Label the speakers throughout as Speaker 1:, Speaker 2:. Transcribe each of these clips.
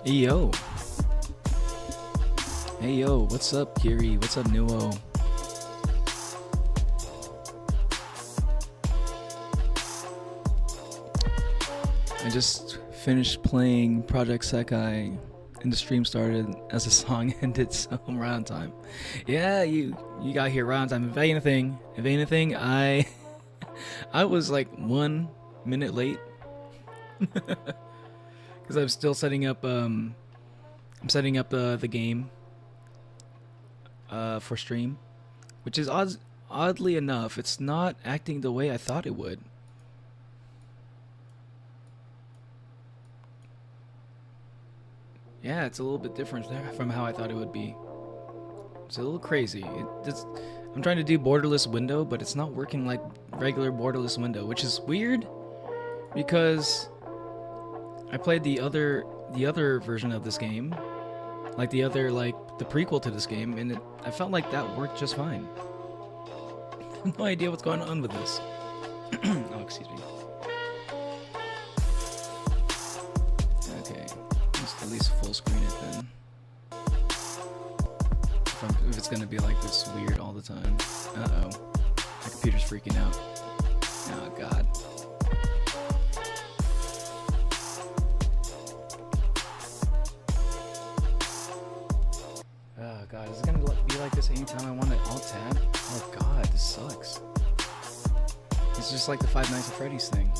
Speaker 1: Hey yo. Hey yo, what's up, Kiri? What's up, Nuo? I just finished playing Project Sekai and the stream started as the song ended, so I'm right on time. Yeah, you got here right on time. If anything, I I was like 1 minute late. Because I'm still setting up I'm setting up the game for stream, which is oddly enough, it's not acting the way I thought it would. Yeah, it's a little bit different from how I thought it would be. It's a little crazy. I'm trying to do borderless window, but it's not working like regular borderless window, which is weird because I played the other version of this game, like the prequel to this game, and I felt like that worked just fine. I have no idea what's going on with this. Oh, excuse me. Okay, let's at least full screen it then. If it's gonna be like this weird all the time. Uh-oh. My computer's freaking out. Oh, God. Oh, God. Is it gonna be like this anytime I want to alt-tab? Oh, God. This sucks. It's just like the Five Nights at Freddy's thing.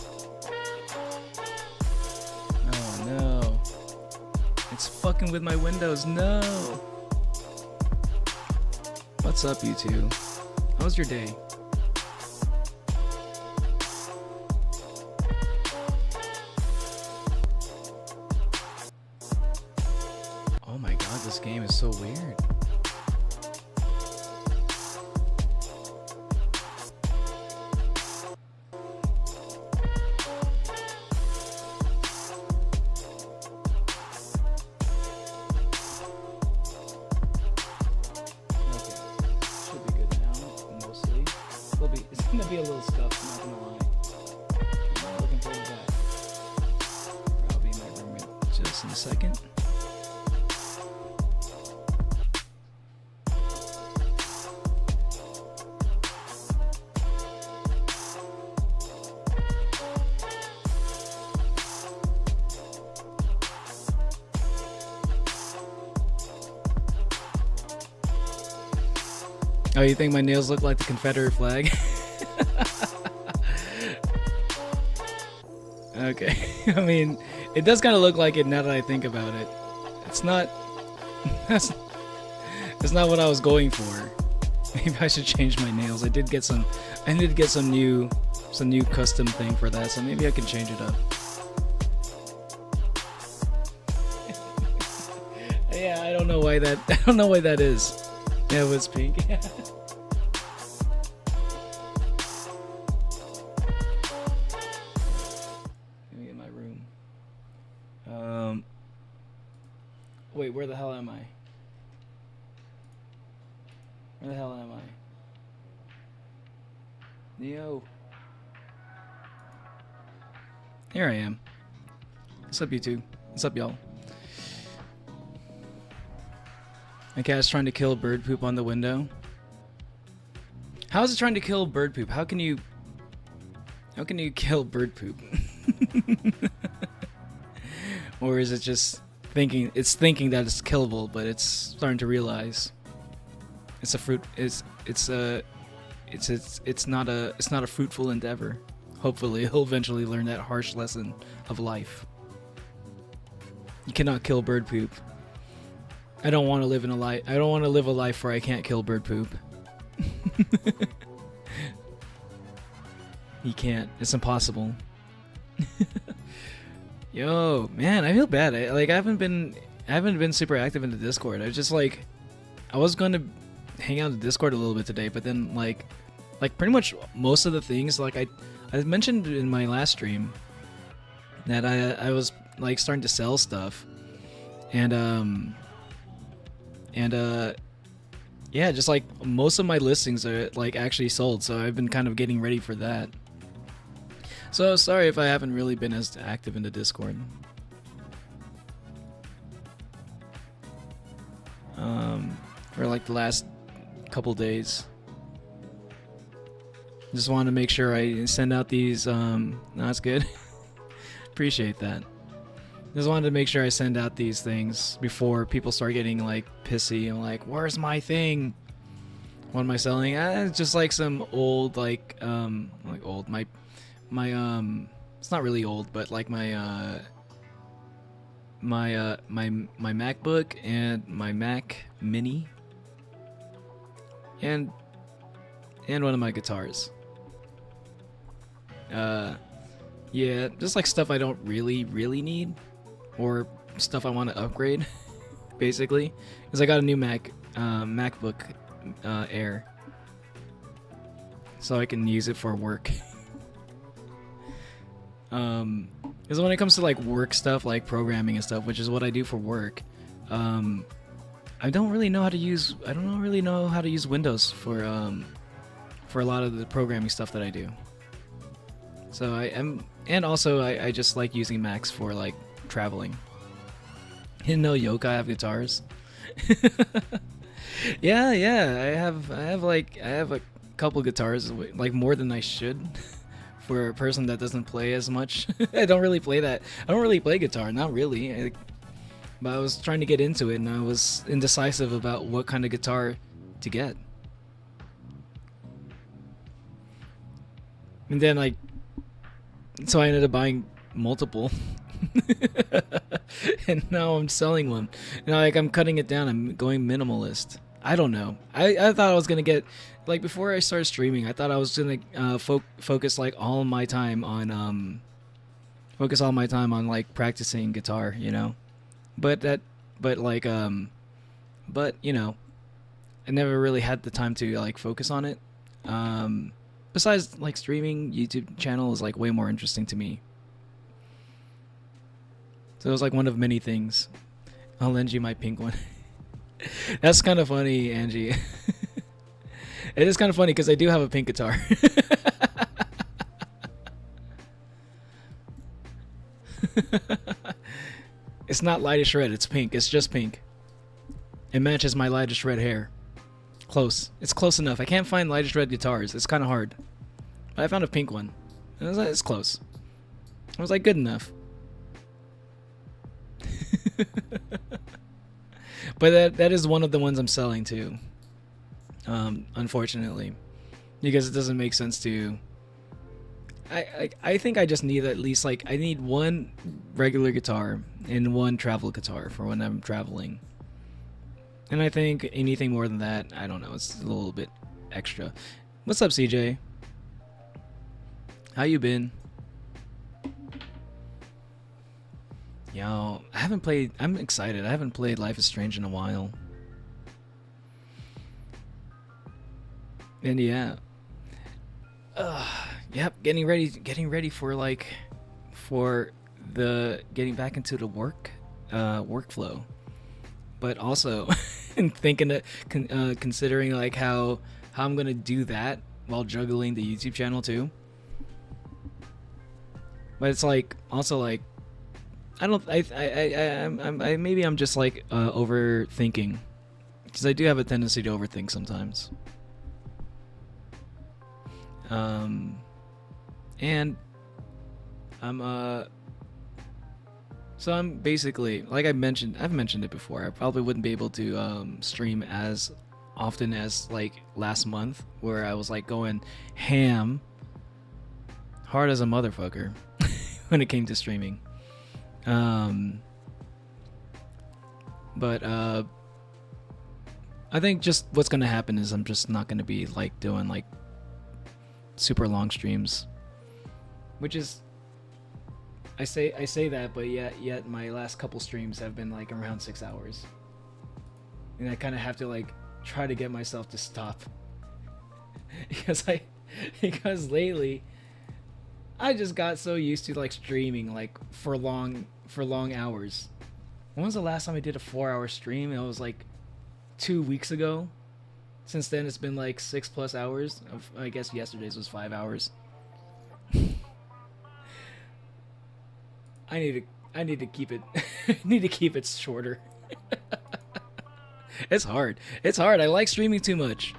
Speaker 1: Oh, no. It's fucking with my windows. No! What's up, you two? How was your day? Oh my god, this game is so weird. It's gonna be a little stuff, not gonna lie. I'm looking forward to that. I'll be in my room just in a second. Oh, you think my nails look like the Confederate flag? Okay. I mean, it does kind of look like it now that I think about it. It's not... that's not what I was going for. Maybe I should change my nails. I did get some new custom thing for that, so maybe I can change it up. Yeah, I don't know why that is. Yeah, it was pink. Let me get my room. Wait, where the hell am I? Where the hell am I? Neo. Here I am. What's up, YouTube? What's up, y'all? My cat's trying to kill bird poop on the window. How is it trying to kill bird poop? How can you kill bird poop? Or is it just thinking that it's killable, but it's starting to realize it's a fruit it's not a fruitful endeavor. Hopefully he'll eventually learn that harsh lesson of life. You cannot kill bird poop. I don't want to live a life where I can't kill bird poop. He can't. It's impossible. Yo, man, I feel bad. I haven't been super active in the Discord. I was going to hang out in the Discord a little bit today, but then like pretty much most of the things, like I mentioned in my last stream that I was like starting to sell stuff, and yeah, just like most of my listings are like actually sold, so I've been kind of getting ready for that. So sorry if I haven't really been as active in the Discord. for like the last couple days. Just wanted to make sure I send out these. No, that's good. Appreciate that. Just wanted to make sure I send out these things before people start getting like pissy and like, where's my thing? What am I selling? It's just like some old like old my it's not really old, but like my MacBook and my Mac Mini and one of my guitars. Yeah, just like stuff I don't really need, or stuff I want to upgrade, basically. Because I got a new MacBook Air, so I can use it for work. Because when it comes to like work stuff, like programming and stuff, which is what I do for work, I don't really know how to use. I don't really know how to use Windows for a lot of the programming stuff that I do. So I am, and also I just like using Macs for like traveling. Didn't know Yoka have guitars. yeah, I have a couple guitars, like more than I should. For a person that doesn't play as much. I don't really play that. I don't really play guitar, not really. But I was trying to get into it and I was indecisive about what kind of guitar to get. And then so I ended up buying multiple. And now I'm selling one. Now I'm cutting it down. I'm going minimalist. I don't know. I thought I was gonna get, like, before I started streaming, I thought I was gonna focus like all my time on like practicing guitar, you know. But you know, I never really had the time to like focus on it. Besides, like, streaming, YouTube channel is like way more interesting to me. So it was like one of many things. I'll lend you my pink one. That's kind of funny, Angie. It is kind of funny because I do have a pink guitar. It's not lightish red, it's pink. It's just pink. It matches my lightish red hair. Close. It's close enough. I can't find lightish red guitars. It's kind of hard. But I found a pink one. It's close. I was like, good enough. But that is one of the ones I'm selling too. Unfortunately, because it doesn't make sense to. I think I just need at least, like, I need one regular guitar and one travel guitar for when I'm traveling. And I think anything more than that, I don't know, it's a little bit extra. What's up, CJ? How you been? Yo, I'm excited. I haven't played Life is Strange in a while. And yeah. Yep, getting ready for the getting back into the workflow. But also thinking considering like how I'm going to do that while juggling the YouTube channel too. But it's like also like maybe I'm just like overthinking, because I do have a tendency to overthink sometimes. And so I'm basically, like I've mentioned it before, I probably wouldn't be able to stream as often as like last month, where I was like going ham hard as a motherfucker when it came to streaming. But I think just what's gonna happen is I'm just not gonna be like doing like super long streams, which is, I say that, but yet my last couple streams have been like around 6 hours, and I kind of have to like try to get myself to stop because lately I just got so used to like streaming like for long hours. When was the last time I did a 4-hour stream? It was like 2 weeks ago. Since then, it's been like 6+ hours. I guess yesterday's was 5 hours. I need to keep it. I need to keep it shorter. It's hard. It's hard. I like streaming too much.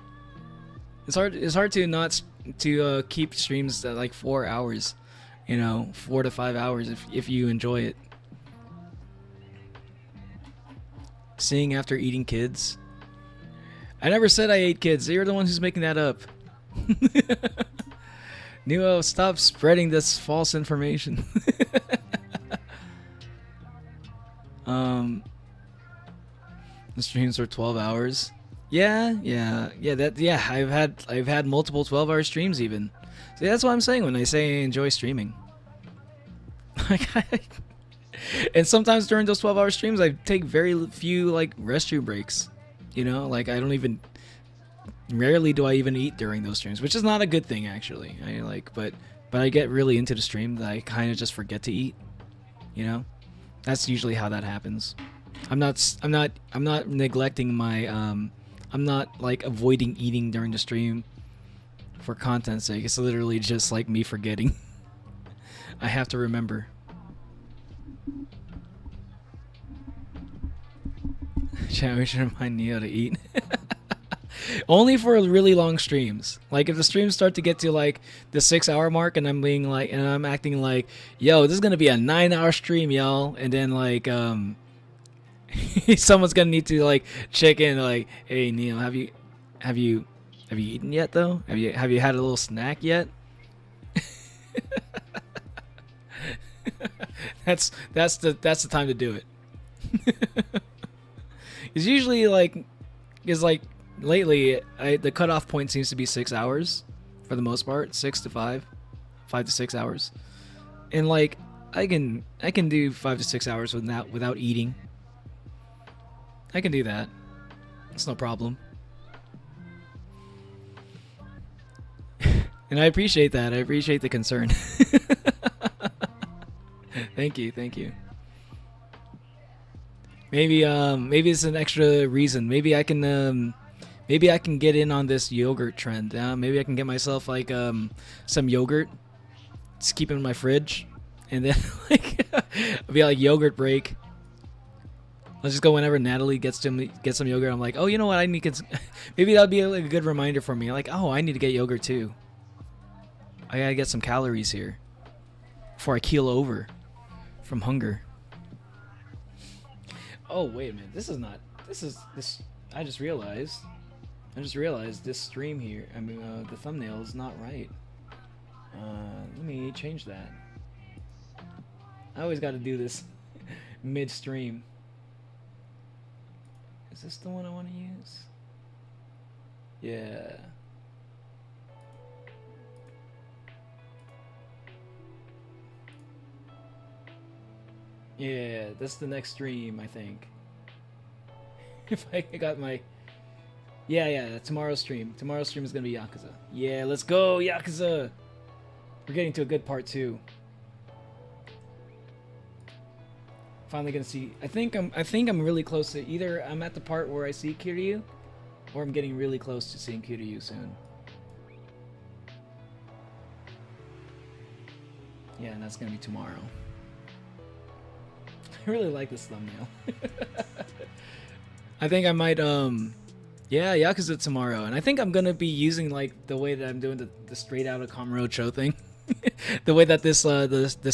Speaker 1: It's hard. It's hard to not to keep streams at like 4 hours. 4 to 5 hours if you enjoy it. Seeing after eating kids. I never said I ate kids. You're the one who's making that up. Nuo, stop spreading this false information. The streams are 12 hours. Yeah. I've had multiple 12-hour streams even. See, that's what I'm saying when I say I enjoy streaming. And sometimes during those 12-hour streams, I take very few like restroom breaks. Like I don't even. Rarely do I even eat during those streams, which is not a good thing actually. But I get really into the stream that I kind of just forget to eat. That's usually how that happens. I'm not neglecting my I'm not like avoiding eating during the stream for content's sake. It's literally just like me forgetting. I have to remember. We should remind Neo to eat. Only for really long streams. Like if the streams start to get to like the 6-hour mark and I'm acting like, yo, this is gonna be a 9-hour stream, y'all, and then like someone's gonna need to like check in like, hey Neo, have you eaten yet though? Have you had a little snack yet? That's the time to do it. It's usually like lately the cutoff point seems to be 6 hours for the most part, 5 to 6 hours, and like I can do 5 to 6 hours without eating. I can do that. It's no problem. And I appreciate that. I appreciate the concern. Thank you. Maybe it's an extra reason. Maybe I can get in on this yogurt trend. Maybe I can get myself like some yogurt. Just keep it in my fridge, and then like I'll be like yogurt break. Let's just go whenever Natalie get some yogurt. I'm like, oh, you know what? I need maybe that'll be like a good reminder for me. Like, oh, I need to get yogurt too. I gotta get some calories here before I keel over from hunger. Oh wait a minute. This. I just realized this stream here. I mean, the thumbnail is not right. Let me change that. I always got to do this mid-stream. Is this the one I want to use? Yeah. Yeah, that's the next stream, I think. If I got my... Yeah, tomorrow's stream. Tomorrow's stream is gonna be Yakuza. Yeah, let's go, Yakuza! We're getting to a good part, too. Finally gonna see... I think I'm really close to... Either I'm at the part where I see Kiryu, or I'm getting really close to seeing Kiryu soon. Yeah, and that's gonna be tomorrow. I really like this thumbnail. I think I might, yeah, Yakuza tomorrow. And I think I'm going to be using, like, the way that I'm doing the straight out of Kamurocho thing. The way that this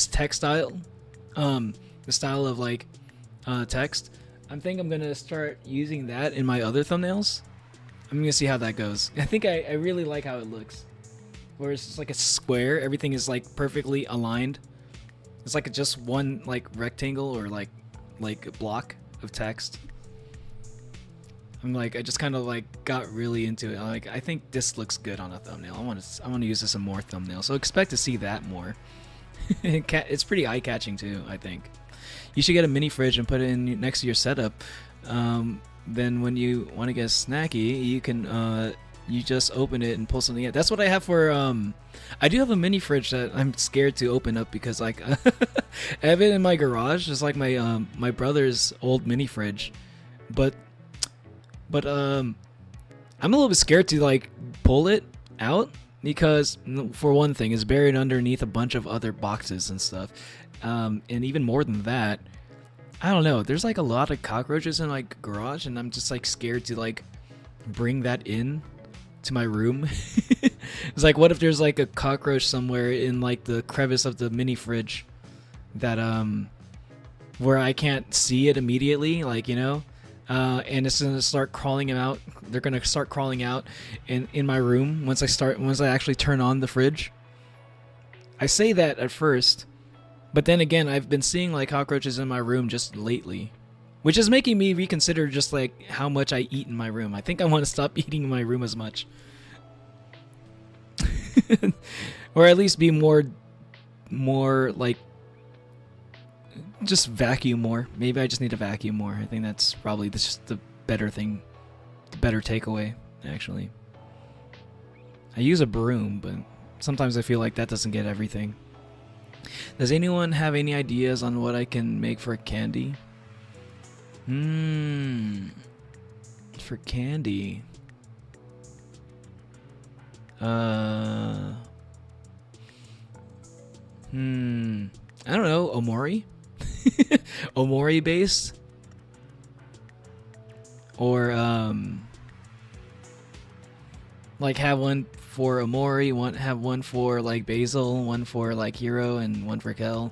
Speaker 1: text style, the style of, like, text. I think I'm going to start using that in my other thumbnails. I'm going to see how that goes. I think I really like how it looks. Where it's just like a square. Everything is, like, perfectly aligned. It's like just one like rectangle or like a block of text. I just kind of like got really into it. I think this looks good on a thumbnail. I want to use this in more thumbnails. So expect to see that more. It's pretty eye-catching too, I think. You should get a mini fridge and put it in next to your setup. Then when you want to get snacky, you can you just open it and pull something out. That's what I have for I do have a mini fridge that I'm scared to open up because like I have it in my garage. It's like my brother's old mini fridge, but I'm a little bit scared to like pull it out because for one thing, it's buried underneath a bunch of other boxes and stuff, and even more than that, I don't know. There's like a lot of cockroaches in my garage, and I'm just like scared to like bring that in to my room. It's like, what if there's like a cockroach somewhere in like the crevice of the mini fridge that where I can't see it immediately, like, you know, and it's gonna start crawling out. They're gonna start crawling out in my room once I actually turn on the fridge. I say that at first, but then again, I've been seeing like cockroaches in my room just lately, which is making me reconsider just like how much I eat in my room. I think I want to stop eating in my room as much. Or at least be more like just vacuum more. Maybe I just need to vacuum more. I think that's probably just the better thing, the better takeaway, actually. I use a broom, but sometimes I feel like that doesn't get everything. Does anyone have any ideas on what I can make for candy? For candy. I don't know, omori? Omori based? Or like have one for omori, have one for like basil, one for like hero, and one for kel.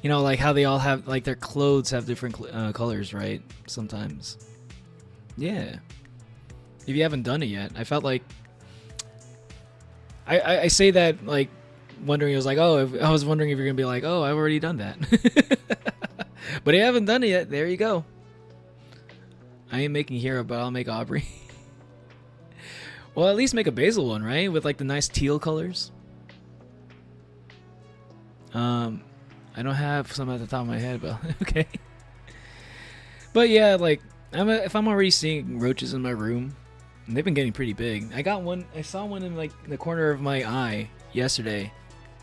Speaker 1: You know, like how they all have like their clothes have different colors, right? Sometimes. Yeah. If you haven't done it yet, I felt like I say that like wondering, it was like, oh, I was wondering if you're gonna be like, oh, I've already done that. But if you haven't done it yet, there you go. I ain't making hero, but I'll make Aubrey. Well, at least make a basil one, right? With like the nice teal colors. I don't have some at the top of my head, but okay. But yeah, like if I'm already seeing roaches in my room, and they've been getting pretty big. I saw one in like the corner of my eye yesterday,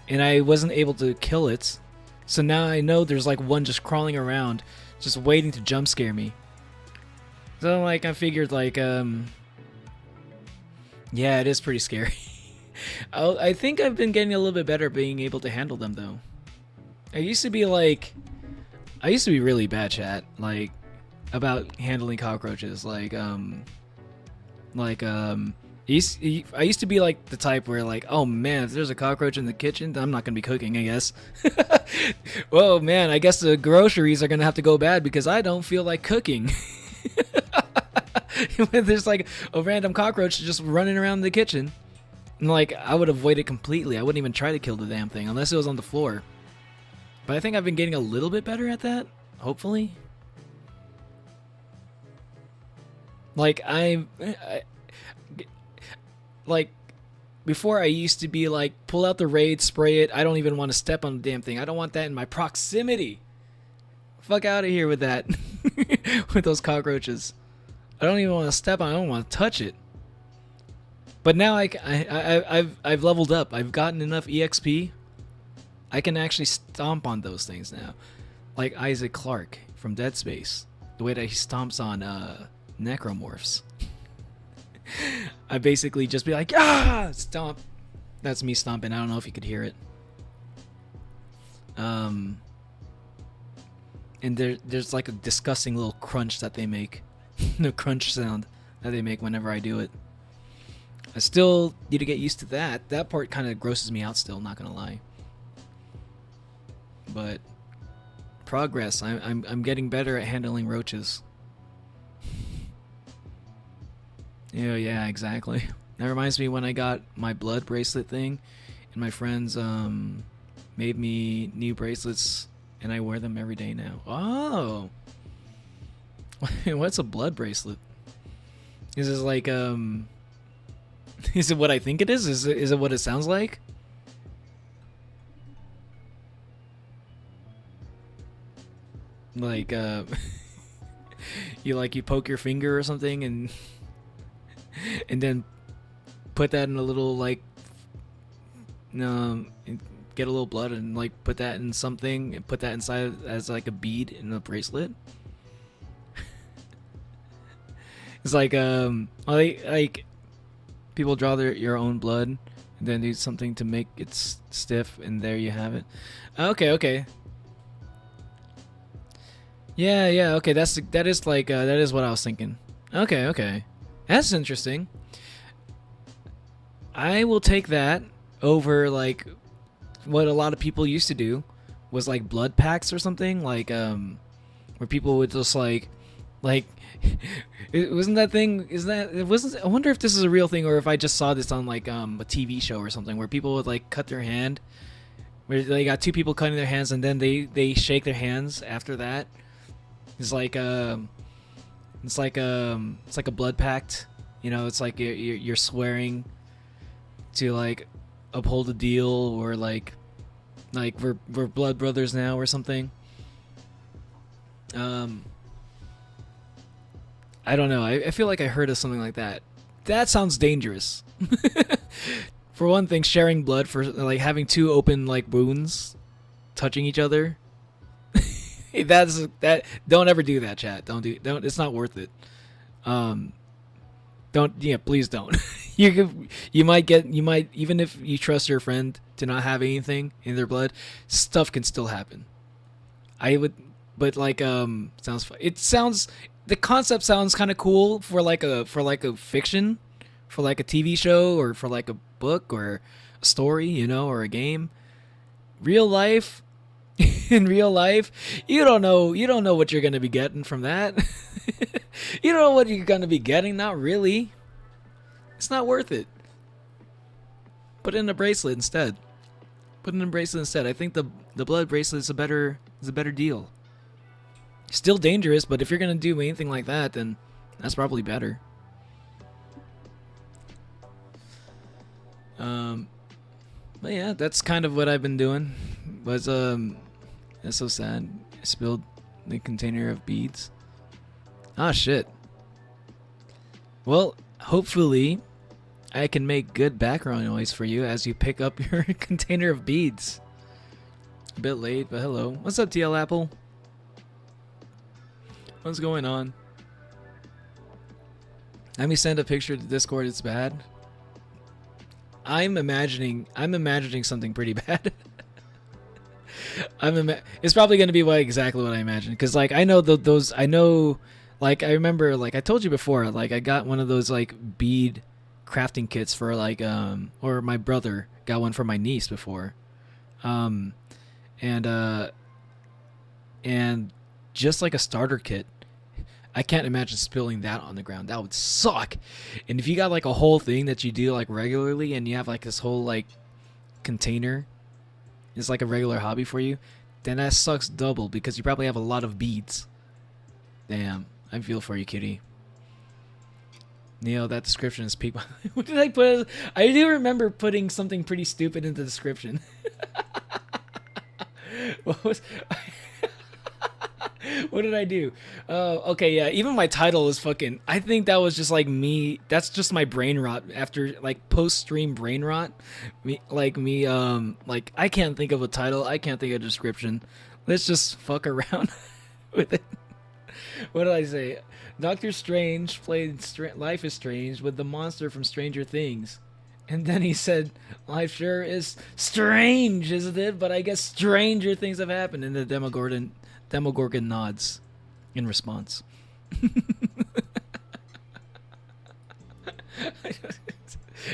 Speaker 1: and I wasn't able to kill it. So now I know there's like one just crawling around, just waiting to jump scare me. So like I figured like yeah, it is pretty scary. I think I've been getting a little bit better at being able to handle them though. I used to be really bad, chat, like about handling cockroaches. I used to be like the type where like, oh man, if there's a cockroach in the kitchen, I'm not gonna be cooking, I guess. Whoa man, I guess the groceries are gonna have to go bad because I don't feel like cooking. When there's like a random cockroach just running around the kitchen, and like I would avoid it completely. I wouldn't even try to kill the damn thing unless it was on the floor. But I think I've been getting a little bit better at that, hopefully. Like like before, I used to be like, pull out the raid, spray it. I don't even want to step on the damn thing. I don't want that in my proximity. Fuck out of here with that. With those cockroaches. I don't even want to step on it. I don't want to touch it. But now I've leveled up. I've gotten enough EXP. I can actually stomp on those things now. Like Isaac Clarke from Dead Space. The way that he stomps on necromorphs. I basically just be like, ah, stomp. That's me stomping. I don't know if you could hear it. And there's like a disgusting little crunch that they make. The crunch sound that they make whenever I do it. I still need to get used to that. That part kind of grosses me out still, not gonna lie. But progress. I'm getting better at handling roaches. Yeah, exactly. That reminds me when I got my blood bracelet thing, and my friends made me new bracelets, and I wear them every day now. Oh, what's a blood bracelet? Is this like is it what I think it is? Is it what it sounds like? Like you poke your finger or something and then put that in a little like get a little blood and like put that in something and put that inside as like a bead in a bracelet. It's like like people draw your own blood and then do something to make it stiff, and there you have it. Okay. Yeah, yeah. Okay, that is like that is what I was thinking. Okay, okay. That's interesting. I will take that over like what a lot of people used to do was like blood packs or something like where people would just like it wasn't that thing is that it wasn't I wonder if this is a real thing or if I just saw this on like a TV show or something where people would like cut their hand where they got two people cutting their hands and then they shake their hands after that. It's like it's like a blood pact, you know, it's like you're swearing to like uphold a deal or like we're blood brothers now or something. um I don't know. I feel like I heard of something like that. That sounds dangerous. For one thing, sharing blood for like having two open like wounds touching each other. That's that. Don't ever do that, chat. Don't. It's not worth it. Um, don't. Yeah, please don't. You might even if you trust your friend to not have anything in their blood, stuff can still happen. I would, but like sounds. It sounds. The concept sounds kind of cool for like a fiction, for like a TV show or for like a book or a story, you know, or a game. Real life, in real life, you don't know what you're gonna be getting from that. You don't know what you're gonna be getting. Not really. It's not worth it. Put in a bracelet instead. Put in a bracelet instead. I think the blood bracelet is a better deal. Still dangerous, but if you're gonna do anything like that, then that's probably better. Um, but yeah, that's kind of what I've been doing. Was that's so sad. I spilled the container of beads. Ah shit. Well, hopefully I can make good background noise for you as you pick up your container of beads. A bit late, but hello. What's up, TL Apple? What's going on? Let me send a picture to Discord. It's bad. I'm imagining something pretty bad. It's probably going to be exactly what I imagined, because like I know those I know, like I remember, like I told you before, like I got one of those like bead crafting kits for like or my brother got one for my niece before, um and and just like a starter kit. I can't imagine spilling that on the ground. That would suck. And if you got like a whole thing that you do like regularly and you have like this whole like container, it's like a regular hobby for you, then that sucks double because you probably have a lot of beads. Damn, I feel for you, kitty. Neo, that description is peak. What did I put? I do remember putting something pretty stupid in the description. What was? What did I do? Okay, yeah. Even my title is fucking. I think that was just like me. That's just my brain rot after like post-stream brain rot. Like I can't think of a title. I can't think of a description. Let's just fuck around with it. What did I say? Doctor Strange played Life is Strange with the monster from Stranger Things. And then he said, life sure is strange, isn't it? But I guess stranger things have happened. And the Demogorgon nods in response.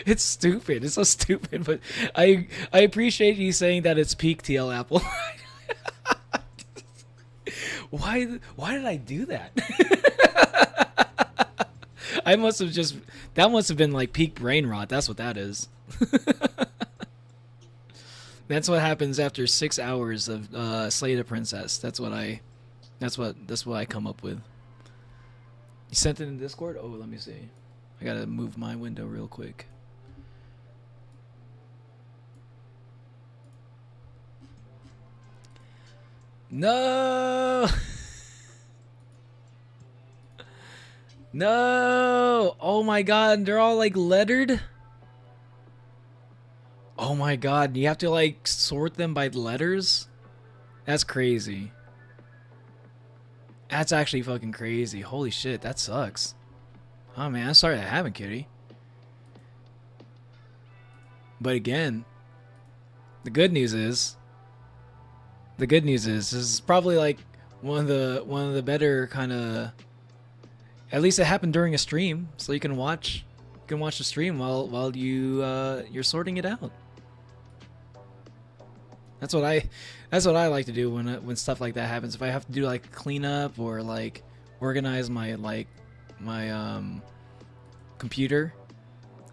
Speaker 1: It's stupid. It's so stupid. But I appreciate you saying that it's peak TL Apple. Why did I do that? I must have just, that must have been like peak brain rot. That's what that is. That's what happens after 6 hours of Slay the Princess. That's what I come up with. You sent it in Discord? Oh, let me see. I gotta move my window real quick. No! No! Oh my god, they're all like lettered? Oh my god, you have to like sort them by letters? That's crazy. That's actually fucking crazy. Holy shit, that sucks. Oh man, I'm sorry that happened, kitty. But again, the good news is this is probably like one of the better kind of. At least it happened during a stream, so you can watch the stream while you're sorting it out. That's what I like to do when stuff like that happens. If I have to do like cleanup or like organize my computer,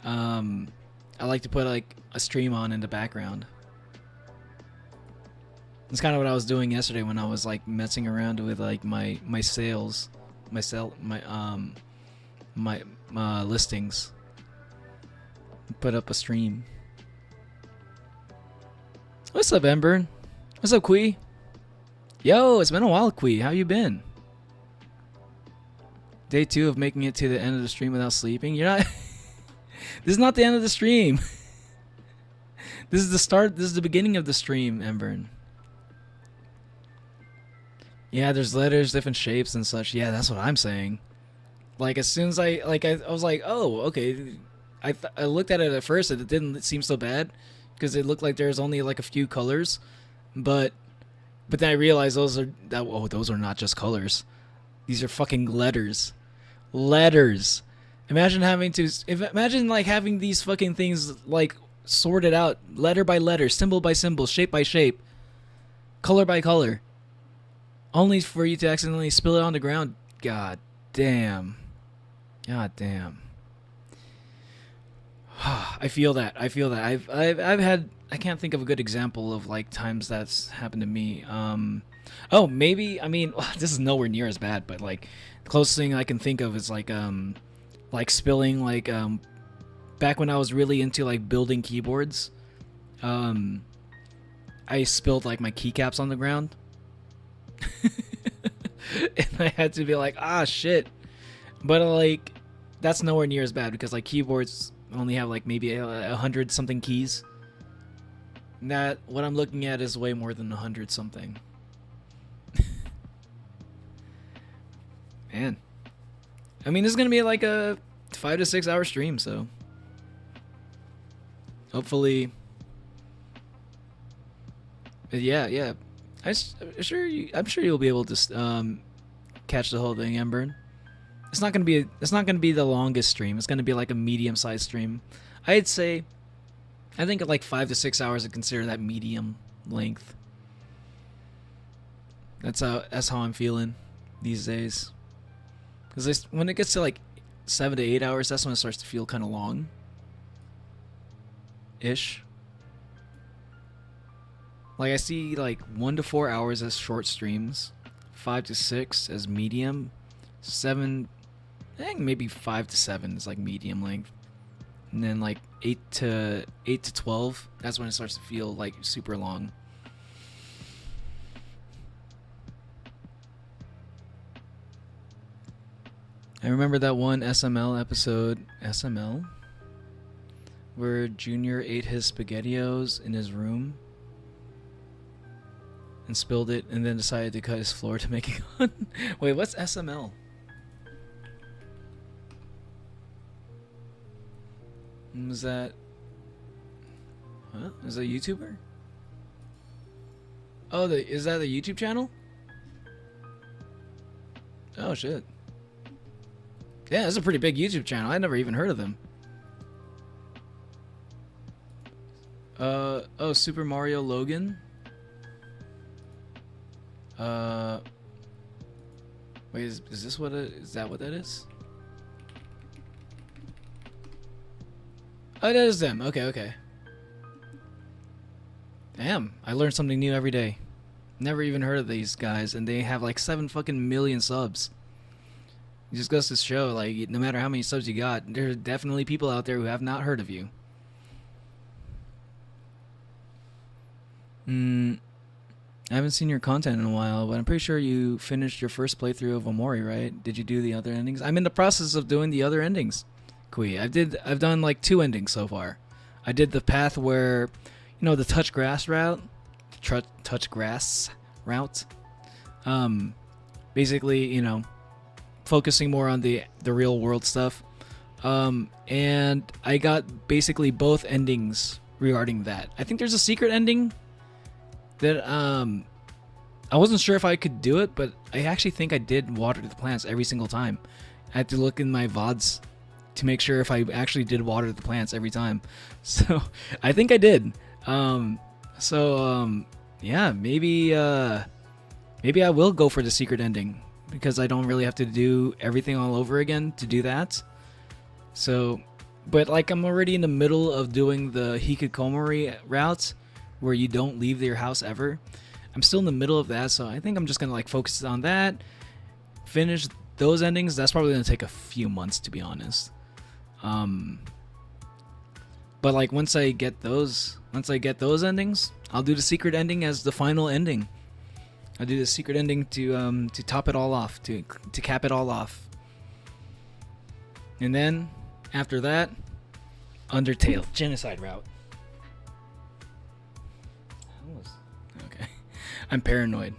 Speaker 1: I like to put like a stream on in the background. It's kind of what I was doing yesterday when I was like messing around with like my sales, my listings. Put up a stream. What's up, Ember? What's up, Quee? Yo, it's been a while, Quee. How you been? Day 2 of making it to the end of the stream without sleeping. You're not. This is not the end of the stream. This is the start. This is the beginning of the stream, Ember. Yeah, there's letters, different shapes and such. Yeah, that's what I'm saying. Like as soon as I was like, oh, okay. I looked at it at first and it didn't seem so bad because it looked like there's only like a few colors, but then I realized those are not just colors. These are fucking letters. Letters. Imagine having these fucking things like sorted out letter by letter, symbol by symbol, shape by shape, color by color, only for you to accidentally spill it on the ground. God damn. God damn. I feel that. I've had. I can't think of a good example of like times that's happened to me. Oh, maybe. I mean, this is nowhere near as bad, but like the closest thing I can think of is like spilling like back when I was really into like building keyboards. I spilled like my keycaps on the ground, and I had to be like, ah, shit. But like that's nowhere near as bad because like keyboards only have like maybe 100 something keys. That what I'm looking at is way more than 100 something. Man, I mean this is gonna be like a 5 to 6 hour stream, so hopefully, yeah. I'm sure you'll be able to catch the whole thing, Ember. It's not gonna be the longest stream. It's gonna be like a medium-sized stream. I think like 5 to 6 hours I consider that medium length. That's how I'm feeling these days. Because when it gets to like 7 to 8 hours, that's when it starts to feel kind of long. Ish. Like I see like 1 to 4 hours as short streams, 5 to 6 as medium, 7. I think maybe 5 to 7 is like medium length, and then like 8 to 12. That's when it starts to feel like super long. I remember that one SML episode, where Junior ate his SpaghettiOs in his room and spilled it, and then decided to cut his floor to make it gun. Wait, what's SML? Was that... Huh? Is that a YouTuber? Oh, is that a YouTube channel? Oh, shit. Yeah, that's a pretty big YouTube channel. I never even heard of them. Oh, Super Mario Logan? Wait, is this what is that what that is? Oh, that is them. Okay. Damn, I learn something new every day. Never even heard of these guys, and they have like 7 fucking million subs. It just goes to show, like, no matter how many subs you got, there are definitely people out there who have not heard of you. I haven't seen your content in a while, but I'm pretty sure you finished your first playthrough of Omori, right? Did you do the other endings? I'm in the process of doing the other endings. Kui, I've done like 2 endings so far. I did the path where, the touch grass route. Basically, focusing more on the real world stuff. And I got basically both endings regarding that. I think there's a secret ending that I wasn't sure if I could do it, but I actually think I did water the plants every single time. I had to look in my VODs to make sure if I actually did water the plants every time. So I think I did. Yeah, maybe I will go for the secret ending because I don't really have to do everything all over again to do that. So, but like I'm already in the middle of doing the Hikikomori route where you don't leave your house ever. I'm still in the middle of that, so I think I'm just gonna like focus on that, finish those endings. That's probably gonna take a few months, to be honest. But like once I get those endings, I'll do the secret ending as the final ending. I'll do the secret ending to top it all off, to cap it all off. And then after that, Undertale genocide route. Okay, I'm paranoid.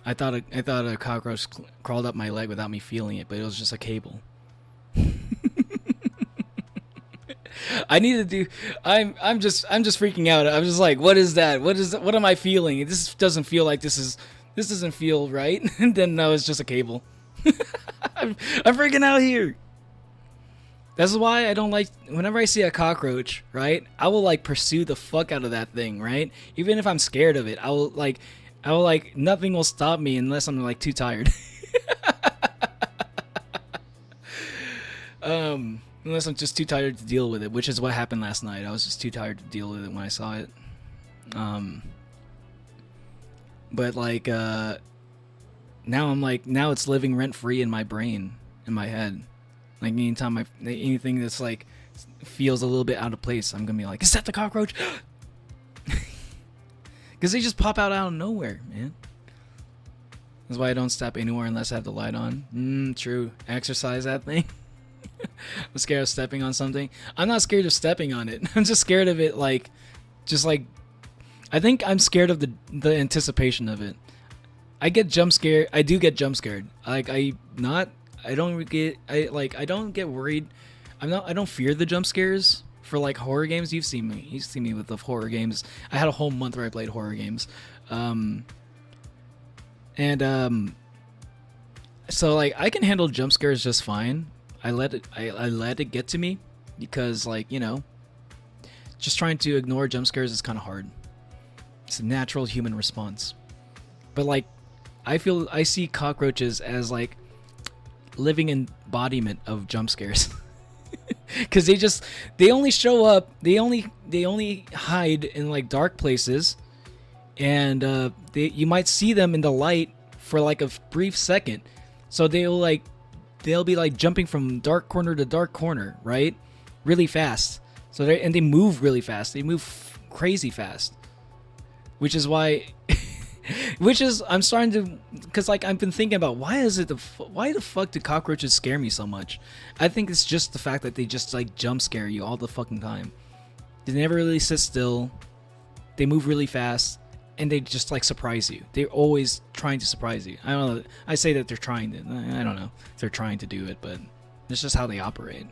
Speaker 1: I thought a cockroach crawled up my leg without me feeling it, but it was just a cable. I need to do. I'm just freaking out. I'm just like, what is that? What am I feeling? This doesn't feel like this doesn't feel right. And then no, it's just a cable. I'm freaking out here. That's why I don't like whenever I see a cockroach, right? I will like pursue the fuck out of that thing, right? Even if I'm scared of it, I will like nothing will stop me unless I'm like too tired. Unless I'm just too tired to deal with it, which is what happened last night. I was just too tired to deal with it when I saw it. But like now it's living rent free in my brain, in my head. Like anytime anything that's like feels a little bit out of place, I'm gonna be like, is that the cockroach? Because they just pop out of nowhere, man. That's why I don't step anywhere unless I have the light on. True. Exercise that thing. I'm scared of stepping on something. I'm not scared of stepping on it. I'm just scared of it, I think I'm scared of the anticipation of it. I get jump scared. I do get jump scared. Like I don't get worried. I don't fear the jump scares for like horror games. You've seen me with the horror games. I had a whole month where I played horror games. So like I can handle jump scares just fine. I let it get to me because like, you know, just trying to ignore jump scares is kind of hard. It's a natural human response. But like I see cockroaches as like living embodiment of jump scares. Cuz they only show up, they only hide in like dark places, and you might see them in the light for like a brief second. So they'll be like jumping from dark corner to dark corner, right? Really fast. So they move really fast. They move crazy fast. Which is why I'm starting to, because like I've been thinking about why the fuck do cockroaches scare me so much? I think it's just the fact that they just like jump scare you all the fucking time. They never really sit still. They move really fast, and they just like surprise you. They're always trying to surprise you. I don't know. I say that they're trying to. I don't know if they're trying to do it, but it's just how they operate.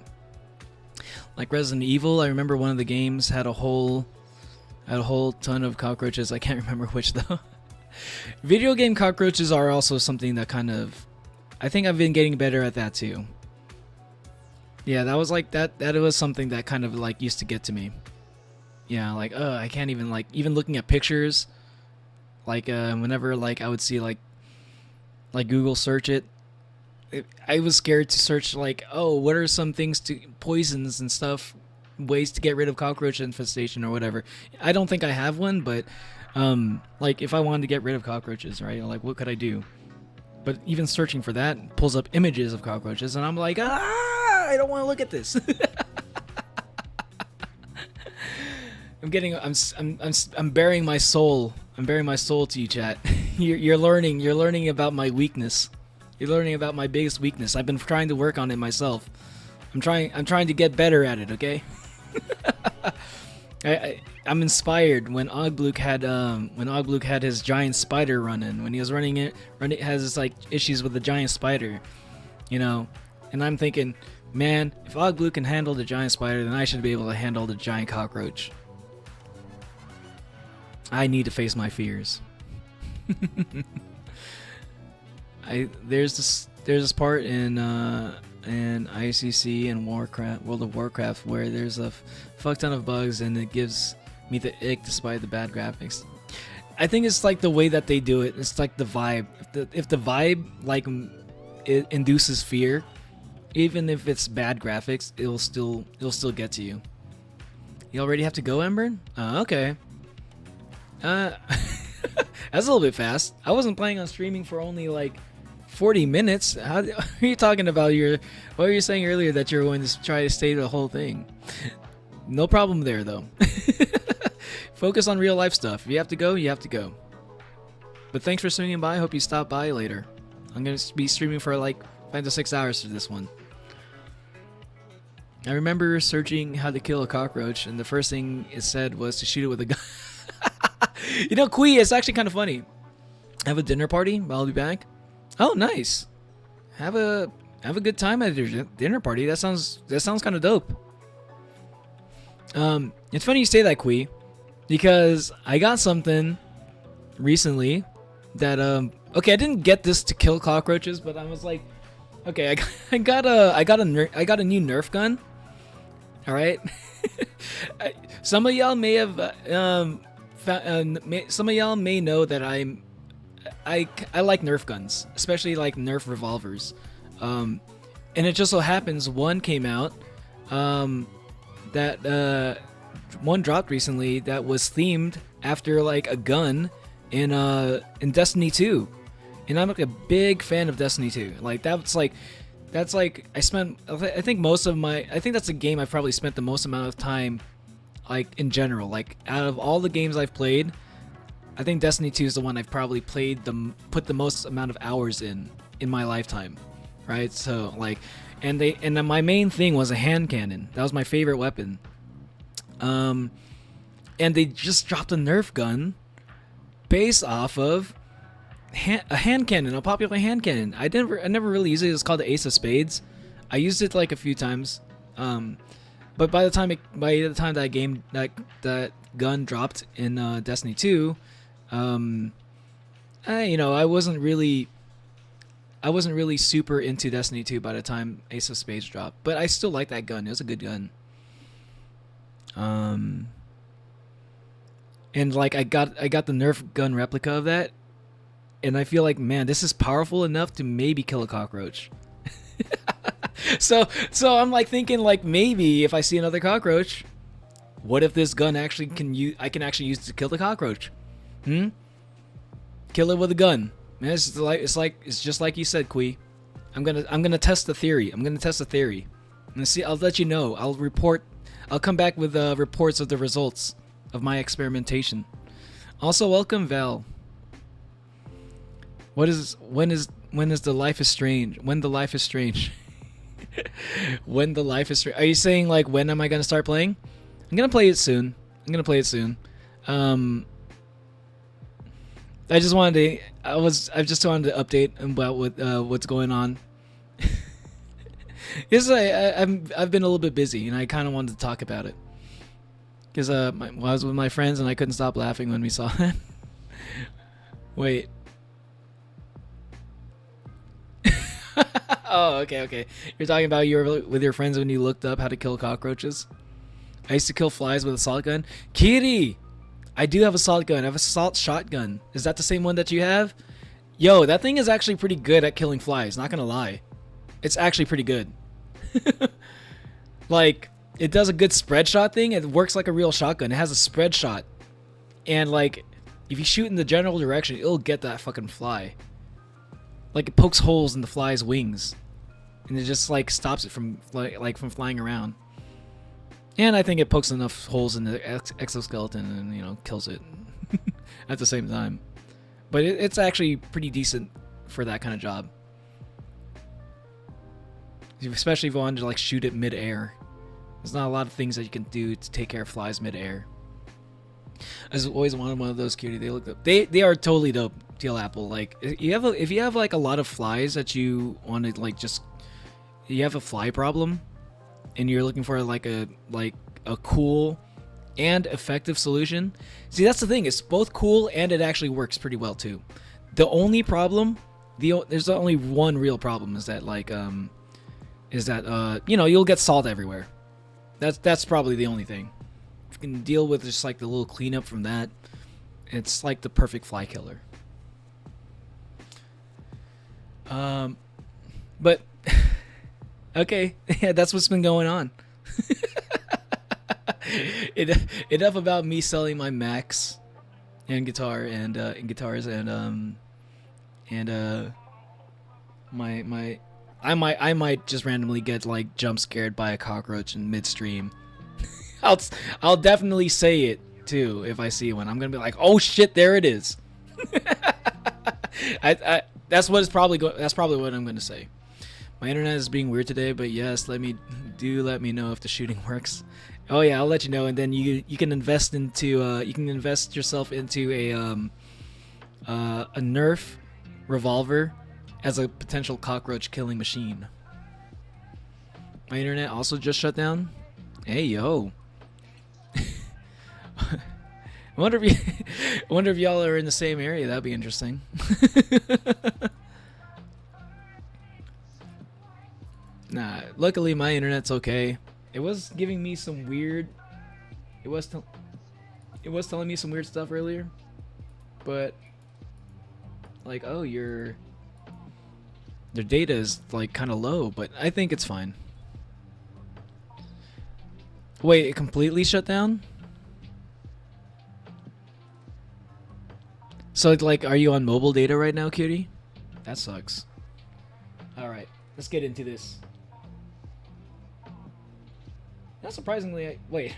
Speaker 1: Like Resident Evil, I remember one of the games had a whole ton of cockroaches. I can't remember which though. Video game cockroaches are also something that kind of, I think I've been getting better at that too. Yeah, that was like that was something that kind of like used to get to me. Yeah, like I can't even like, even looking at pictures, like whenever like I would see like Google search it, I was scared to search like, oh, what are some things to poisons and stuff, ways to get rid of cockroach infestation or whatever. I don't think I have one, but like if I wanted to get rid of cockroaches, right, like what could I do? But even searching for that pulls up images of cockroaches, and I'm like, I don't want to look at this. I'm burying my soul. I'm burying my soul to you, chat. You're learning about my weakness. You're learning about my biggest weakness. I've been trying to work on it myself. I'm trying to get better at it, okay? I'm inspired when Ogbluke had his giant spider running. When he was running it has like issues with the giant spider, you know. And I'm thinking, man, if Ogbluke can handle the giant spider, then I should be able to handle the giant cockroach. I need to face my fears. there's this part in ICC and World of Warcraft where there's a fuck ton of bugs and it gives me the ick despite the bad graphics. I think it's like the way that they do it. It's like the vibe. If the vibe like it induces fear, even if it's bad graphics, it'll still get to you. You already have to go, Ember? Okay. That's a little bit fast. I wasn't planning on streaming for only like 40 minutes. How are you talking about what were you saying earlier that you're going to try to stay the whole thing? No problem there though. Focus on real life stuff. If you have to go, you have to go. But thanks for swinging by. Hope you stop by later. I'm going to be streaming for like 5 to 6 hours for this one. I remember searching how to kill a cockroach, and the first thing it said was to shoot it with a gun. You know, Kui, it's actually kind of funny. I have a dinner party, but I'll be back. Oh, nice. Have a good time at your dinner party. That sounds kind of dope. It's funny you say that, Kui, because I got something recently that okay, I didn't get this to kill cockroaches, but I was like, okay, I got a new Nerf gun. All right. Some of y'all may have some of y'all may know that I like Nerf guns, especially like Nerf revolvers. And it just so happens one came out that one dropped recently that was themed after like a gun in Destiny 2. And I'm like a big fan of Destiny 2. Like that's like I think that's the game I've probably spent the most amount of time like in general. Like out of all the games I've played, I think Destiny 2 is the one I've probably put the most amount of hours in my lifetime. Right? So like and then my main thing was a hand cannon. That was my favorite weapon. And they just dropped a Nerf gun based off of a hand cannon, a popular hand cannon. I never really used it. It's called the Ace of Spades. I used it like a few times, but by the time that gun dropped in Destiny 2, I wasn't really super into Destiny 2 by the time Ace of Spades dropped. But I still like that gun. It was a good gun. And like I got the Nerf gun replica of that. And I feel like, man, this is powerful enough to maybe kill a cockroach. So I'm like thinking, like, maybe if I see another cockroach, what if this gun actually I can actually use it to kill the cockroach? Kill it with a gun. Man, it's just like you said, Kui. I'm gonna test the theory. I'm gonna see. I'll let you know. I'll come back with reports of the results of my experimentation. Also, welcome, Val. When the life is strange? When the life is strange? When the life is strange? Are you saying like when am I gonna start playing? I'm gonna play it soon. I just wanted to. I just wanted to update about what's going on. I've been a little bit busy and I kind of wanted to talk about it because I was with my friends and I couldn't stop laughing when we saw it. Wait. Oh, okay. You're talking about you were with your friends when you looked up how to kill cockroaches? I used to kill flies with a salt gun. Kitty! I do have a salt gun. I have a salt shotgun. Is that the same one that you have? Yo, that thing is actually pretty good at killing flies, not gonna lie. It's actually pretty good. Like, it does a good spread shot thing. It works like a real shotgun. It has a spread shot. And like, if you shoot in the general direction, it'll get that fucking fly. Like, it pokes holes in the fly's wings. And it just like stops it from flying around. And I think it pokes enough holes in the exoskeleton and kills it at the same time. But it's actually pretty decent for that kind of job. Especially if you want to like shoot it mid-air. There's not a lot of things that you can do to take care of flies mid-air. I just always wanted one of those, cutie. They look dope. They are totally dope, Teal Apple. Like if you have like a lot of flies that you want to like just you have a fly problem and you're looking for like a cool and effective solution. See, that's the thing. It's both cool and it actually works pretty well too. The only problem there's only one real problem is that you know, you'll get salt everywhere. That's probably the only thing. If you can deal with just like the little cleanup from that, it's like the perfect fly killer. But okay, yeah, that's what's been going on. Enough about me selling my Macs and guitar and guitars and I might just randomly get like jump scared by a cockroach in midstream. I'll definitely say it too if I see one. I'm gonna be like, oh shit, there it is. That's probably what I'm gonna say. My internet is being weird today, but yes, let me know if the shooting works. Oh yeah, I'll let you know, and then you can invest yourself into a Nerf revolver as a potential cockroach killing machine. My internet also just shut down. Hey yo. I wonder if y'all are in the same area. That'd be interesting. Nah, luckily my internet's okay. It was giving me some weird. It was telling me some weird stuff earlier, but like, oh, your data is like kind of low, but I think it's fine. Wait, it completely shut down? So like, are you on mobile data right now, cutie? That sucks. All right, let's get into this. Not surprisingly, wait.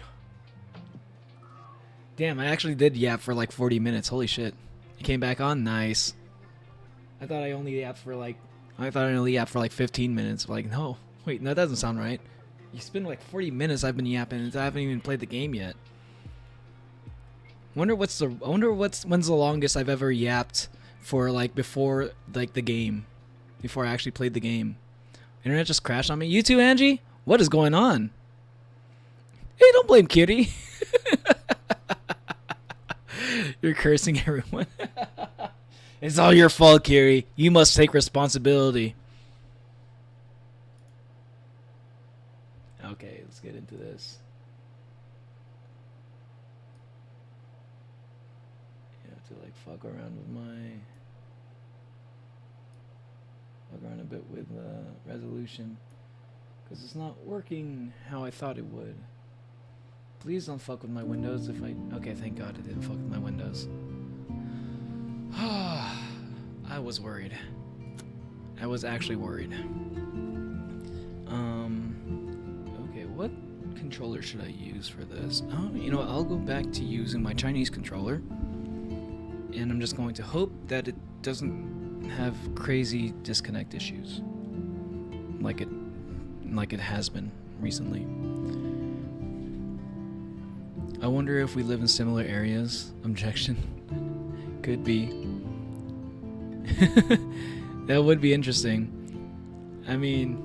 Speaker 1: Damn, I actually did yap for like 40 minutes. Holy shit. It came back on? Nice. I thought I only yapped for like 15 minutes. Like, no. Wait, no, that doesn't sound right. It's been like 40 minutes I've been yapping and I haven't even played the game yet. When's the longest I've ever yapped for like before like the game. Before I actually played the game. Internet just crashed on me. You too, Angie? What is going on? Hey, don't blame Cutie. You're cursing everyone. It's all your fault, Cutie. You must take responsibility. Okay, let's get into this. You have to like fuck around a bit with resolution, because it's not working how I thought it would. Please don't fuck with my windows if I... Okay, thank God it didn't fuck with my windows. I was worried. I was actually worried. Okay, what controller should I use for this? Oh, you know what? I'll go back to using my Chinese controller. And I'm just going to hope that it doesn't have crazy disconnect issues. Like it has been recently. I wonder if we live in similar areas. Objection. Could be. That would be interesting. I mean,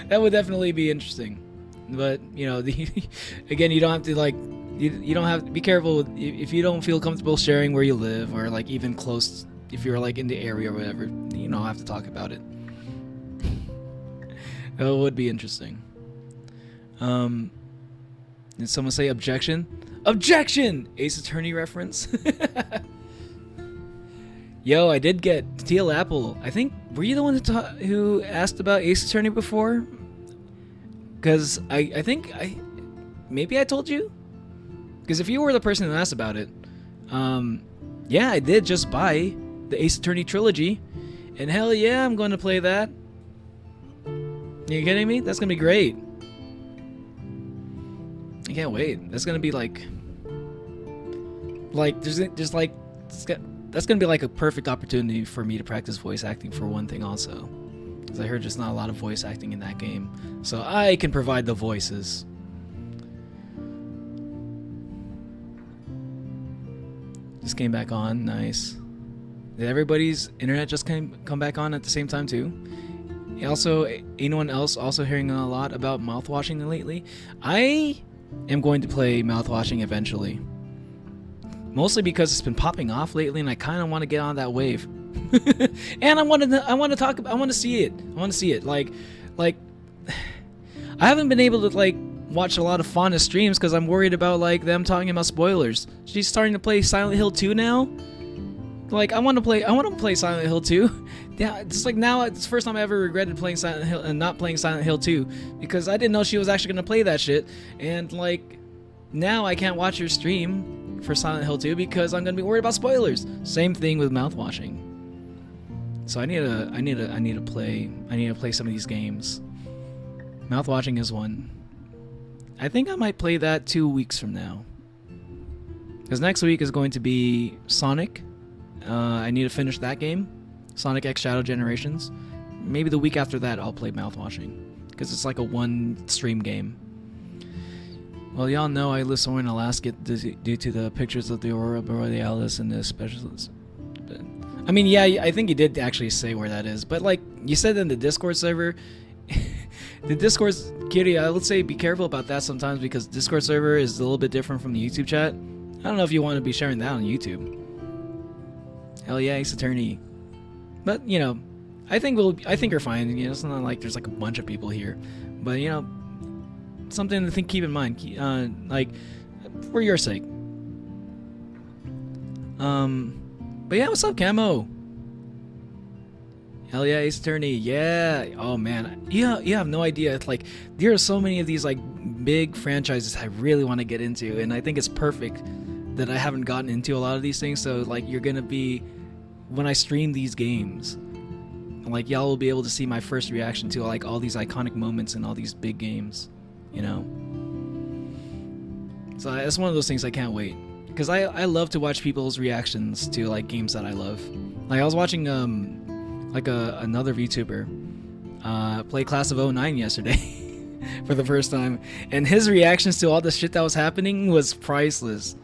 Speaker 1: that would definitely be interesting. But, you know, again, you don't have to like, you don't have to be careful if you don't feel comfortable sharing where you live, or like even close, if you're like in the area or whatever, you don't have to talk about it. That would be interesting. Did someone say objection? Objection! Ace Attorney reference. Yo, I did get Teal Apple. I think, were you the one who asked about Ace Attorney before? Because I think maybe I told you? Because if you were the person who asked about it, yeah, I did just buy the Ace Attorney trilogy. And hell yeah, I'm going to play that. You kidding me? That's going to be great. I can't wait. That's gonna be like there's like that's gonna be like a perfect opportunity for me to practice voice acting for one thing also, because I heard there's not a lot of voice acting in that game, so I can provide the voices. Just came back on. Nice. Did everybody's internet just come back on at the same time too? Also, anyone else also hearing a lot about mouthwashing lately? I am going to play mouthwashing eventually. mostly because it's been popping off lately, and I kind of want to get on that wave. And I want to see it. Like, I haven't been able to like watch a lot of Fauna streams because I'm worried about like them talking about spoilers. She's starting to play Silent Hill 2 now. Like, I want to play Silent Hill 2. Yeah, it's like now it's the first time I ever regretted playing Silent Hill and not playing Silent Hill 2 because I didn't know she was actually gonna play that shit. And like, now I can't watch her stream for Silent Hill 2 because I'm gonna be worried about spoilers. Same thing with mouthwashing. So I need to play some of these games. Mouthwashing is one. I think I might play that 2 weeks from now. Because next week is going to be Sonic. I need to finish that game. Sonic X Shadow Generations. Maybe the week after that I'll play Mouthwashing. Because it's like a one stream game. Well, y'all know I live somewhere in Alaska due to the pictures of the Aurora Borealis and the specialists. I mean, yeah, I think you did actually say where that is. But like, you said in the Discord server... The Discord, Kitty, I would say be careful about that sometimes because Discord server is a little bit different from the YouTube chat. I don't know if you want to be sharing that on YouTube. Hell yeah, Ace Attorney. But, you know, I think you're fine. You know, it's not like there's like a bunch of people here. But, you know, something to keep in mind. Like, for your sake. But yeah, what's up, Camo? Hell yeah, Ace Attorney, yeah. Oh man, you have no idea. It's like there are so many of these like big franchises I really want to get into, and I think it's perfect that I haven't gotten into a lot of these things. So like, you're gonna be when I stream these games, like y'all will be able to see my first reaction to like all these iconic moments in all these big games, you know. So that's one of those things I can't wait because I love to watch people's reactions to like games that I love. Like I was watching another VTuber play Class of 09 yesterday for the first time, and his reactions to all the shit that was happening was priceless.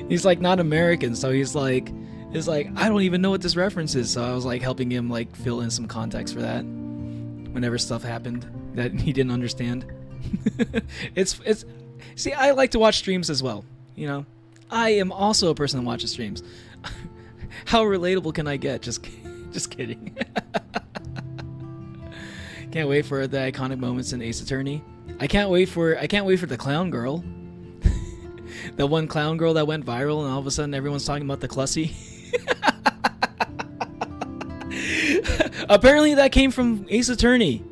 Speaker 1: He's like not American, so he's like I don't even know what this reference is, so I was like helping him like fill in some context for that whenever stuff happened that he didn't understand. it's see, I like to watch streams as well, you know. I am also a person that watches streams. How relatable can I get? Just kidding. Can't wait for the iconic moments in Ace Attorney. I can't wait for the clown girl. The one clown girl that went viral and all of a sudden everyone's talking about the Clussy. Apparently that came from Ace Attorney.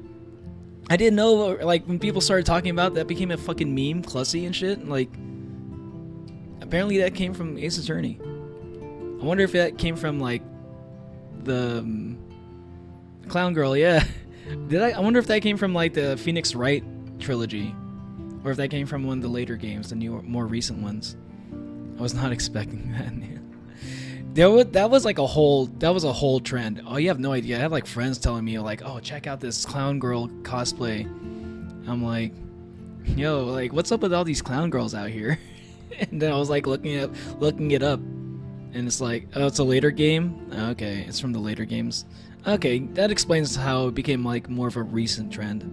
Speaker 1: I didn't know, like when people started talking about that became a fucking meme, Clussy and shit. Like apparently that came from Ace Attorney. I wonder if that came from like the clown girl, yeah. I wonder if that came from like the Phoenix Wright trilogy, or if that came from one of the later games, the more recent ones. I was not expecting that. That was a whole trend. Oh, you have no idea. I had like friends telling me like, oh, check out this clown girl cosplay. I'm like, yo, like what's up with all these clown girls out here? And then I was like looking it up. And it's like, oh, it's a later game? Okay, it's from the later games. Okay, that explains how it became like more of a recent trend.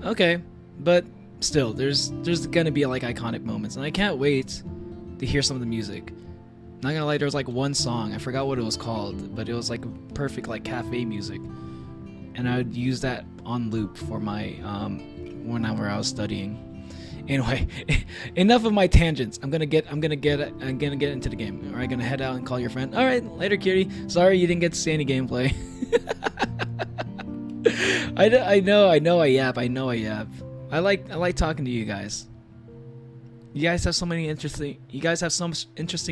Speaker 1: Okay, but still, there's gonna be like iconic moments, and I can't wait to hear some of the music. Not gonna lie, there was like one song, I forgot what it was called, but it was like perfect like cafe music. And I would use that on loop for my whenever I was studying. Anyway, enough of my tangents. I'm gonna get into the game. Alright, gonna head out and call your friend. Alright, later, Cutie. Sorry you didn't get to see any gameplay. I know I yap. I like talking to you guys. You guys have some interesting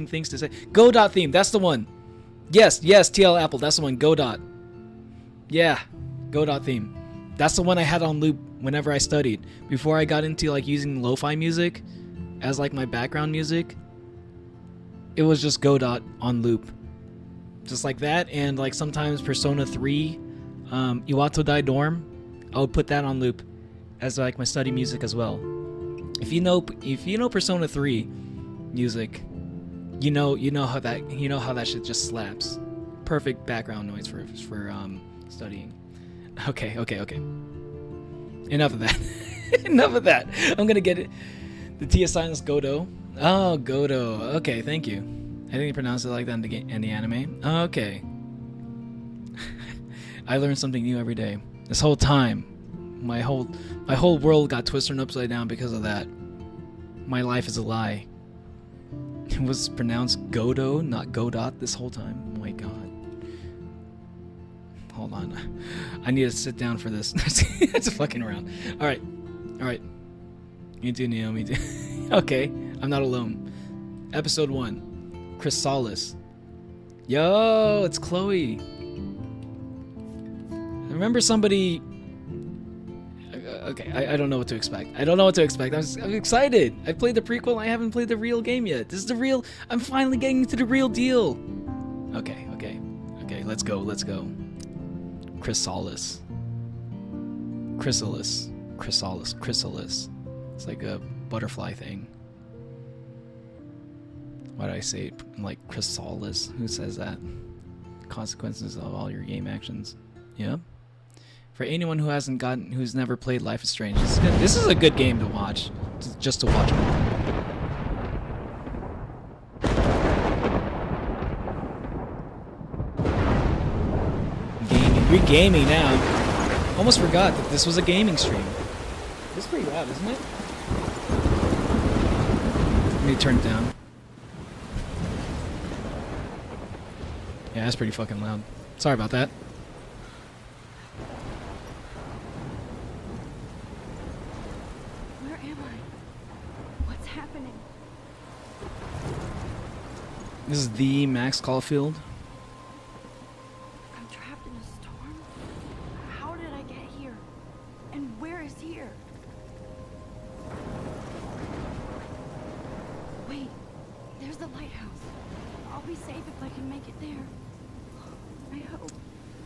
Speaker 1: things to say. Go dot theme, that's the one. Yes, TL Apple, that's the one. Go dot. Yeah, Go dot theme. That's the one I had on loop whenever I studied. Before I got into like using lo-fi music as like my background music, it was just Go dot on loop. Just like that, and like sometimes Persona 3, Iwato Dai Dorm, I would put that on loop as like my study music as well. If you know Persona 3 music, you know how that shit just slaps. Perfect background noise for studying. Okay. Enough of that. Enough of that. I'm gonna get it. The Tia Silence Godo. Oh, Godo. Okay, thank you. I think you pronounce it like that in the anime. Okay. I learn something new every day. This whole time, my whole world got twisted upside down because of that. My life is a lie. It was pronounced Godo, not Godot this whole time. Oh my god. Hold on. I need to sit down for this. It's a fucking round. Alright. Alright. Me too, Neo. Me too. Okay. I'm not alone. Episode 1. Chrysalis. Yo, it's Chloe. I remember somebody... Okay, I don't know what to expect. I don't know what to expect. I'm excited. I played the prequel. I haven't played the real game yet. This is the real... I'm finally getting into the real deal. Okay, okay. Okay, let's go. Let's go. Chrysalis. Chrysalis. Chrysalis. Chrysalis. It's like a butterfly thing. Why did I say it like chrysalis? Who says that? Consequences of all your game actions. Yep. For anyone who's never played Life is Strange, this is a good game to watch. Just to watch more. Gaming. We're gaming now. Almost forgot that this was a gaming stream. This is pretty loud, isn't it? Let me turn it down. Yeah, that's pretty fucking loud. Sorry about that.
Speaker 2: Where am I? What's happening?
Speaker 1: This is the Max Caulfield.
Speaker 2: I'm trapped in a storm? How did I get here? And where is here? Wait, there's the lighthouse. I'll be safe if I can make it there. I hope.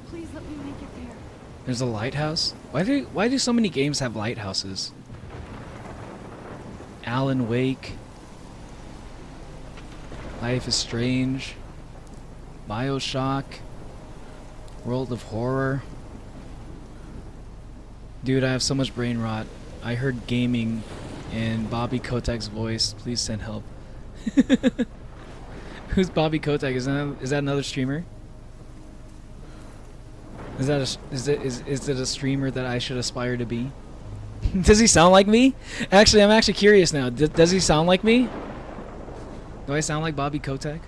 Speaker 2: Please let me make it there.
Speaker 1: There's a lighthouse? Why do so many games have lighthouses? Alan Wake. Life is Strange. BioShock. World of Horror. Dude, I have so much brain rot. I heard gaming in Bobby Kotick's voice. Please send help. Who's Bobby Kotick? Is that another streamer? Is it a streamer that I should aspire to be? Does he sound like me? Actually, I'm actually curious now. Does he sound like me? Do I sound like Bobby Kotick?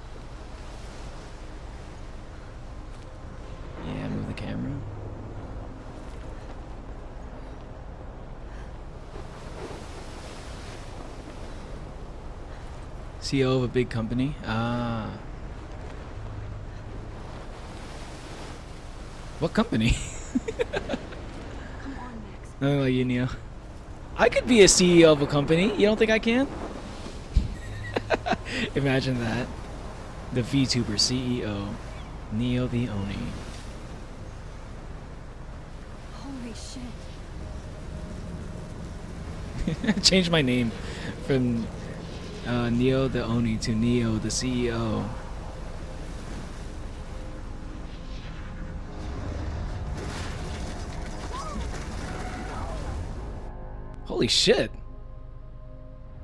Speaker 1: Yeah, move the camera. CEO of a big company? Ah. What company?
Speaker 2: Come on, Max.
Speaker 1: Nothing like you, Neo. I could be a CEO of a company. You don't think I can? Imagine that. The VTuber CEO. Neo the Oni.
Speaker 2: Holy shit.
Speaker 1: Change my name from Neo the Oni to Neo the CEO. Holy shit.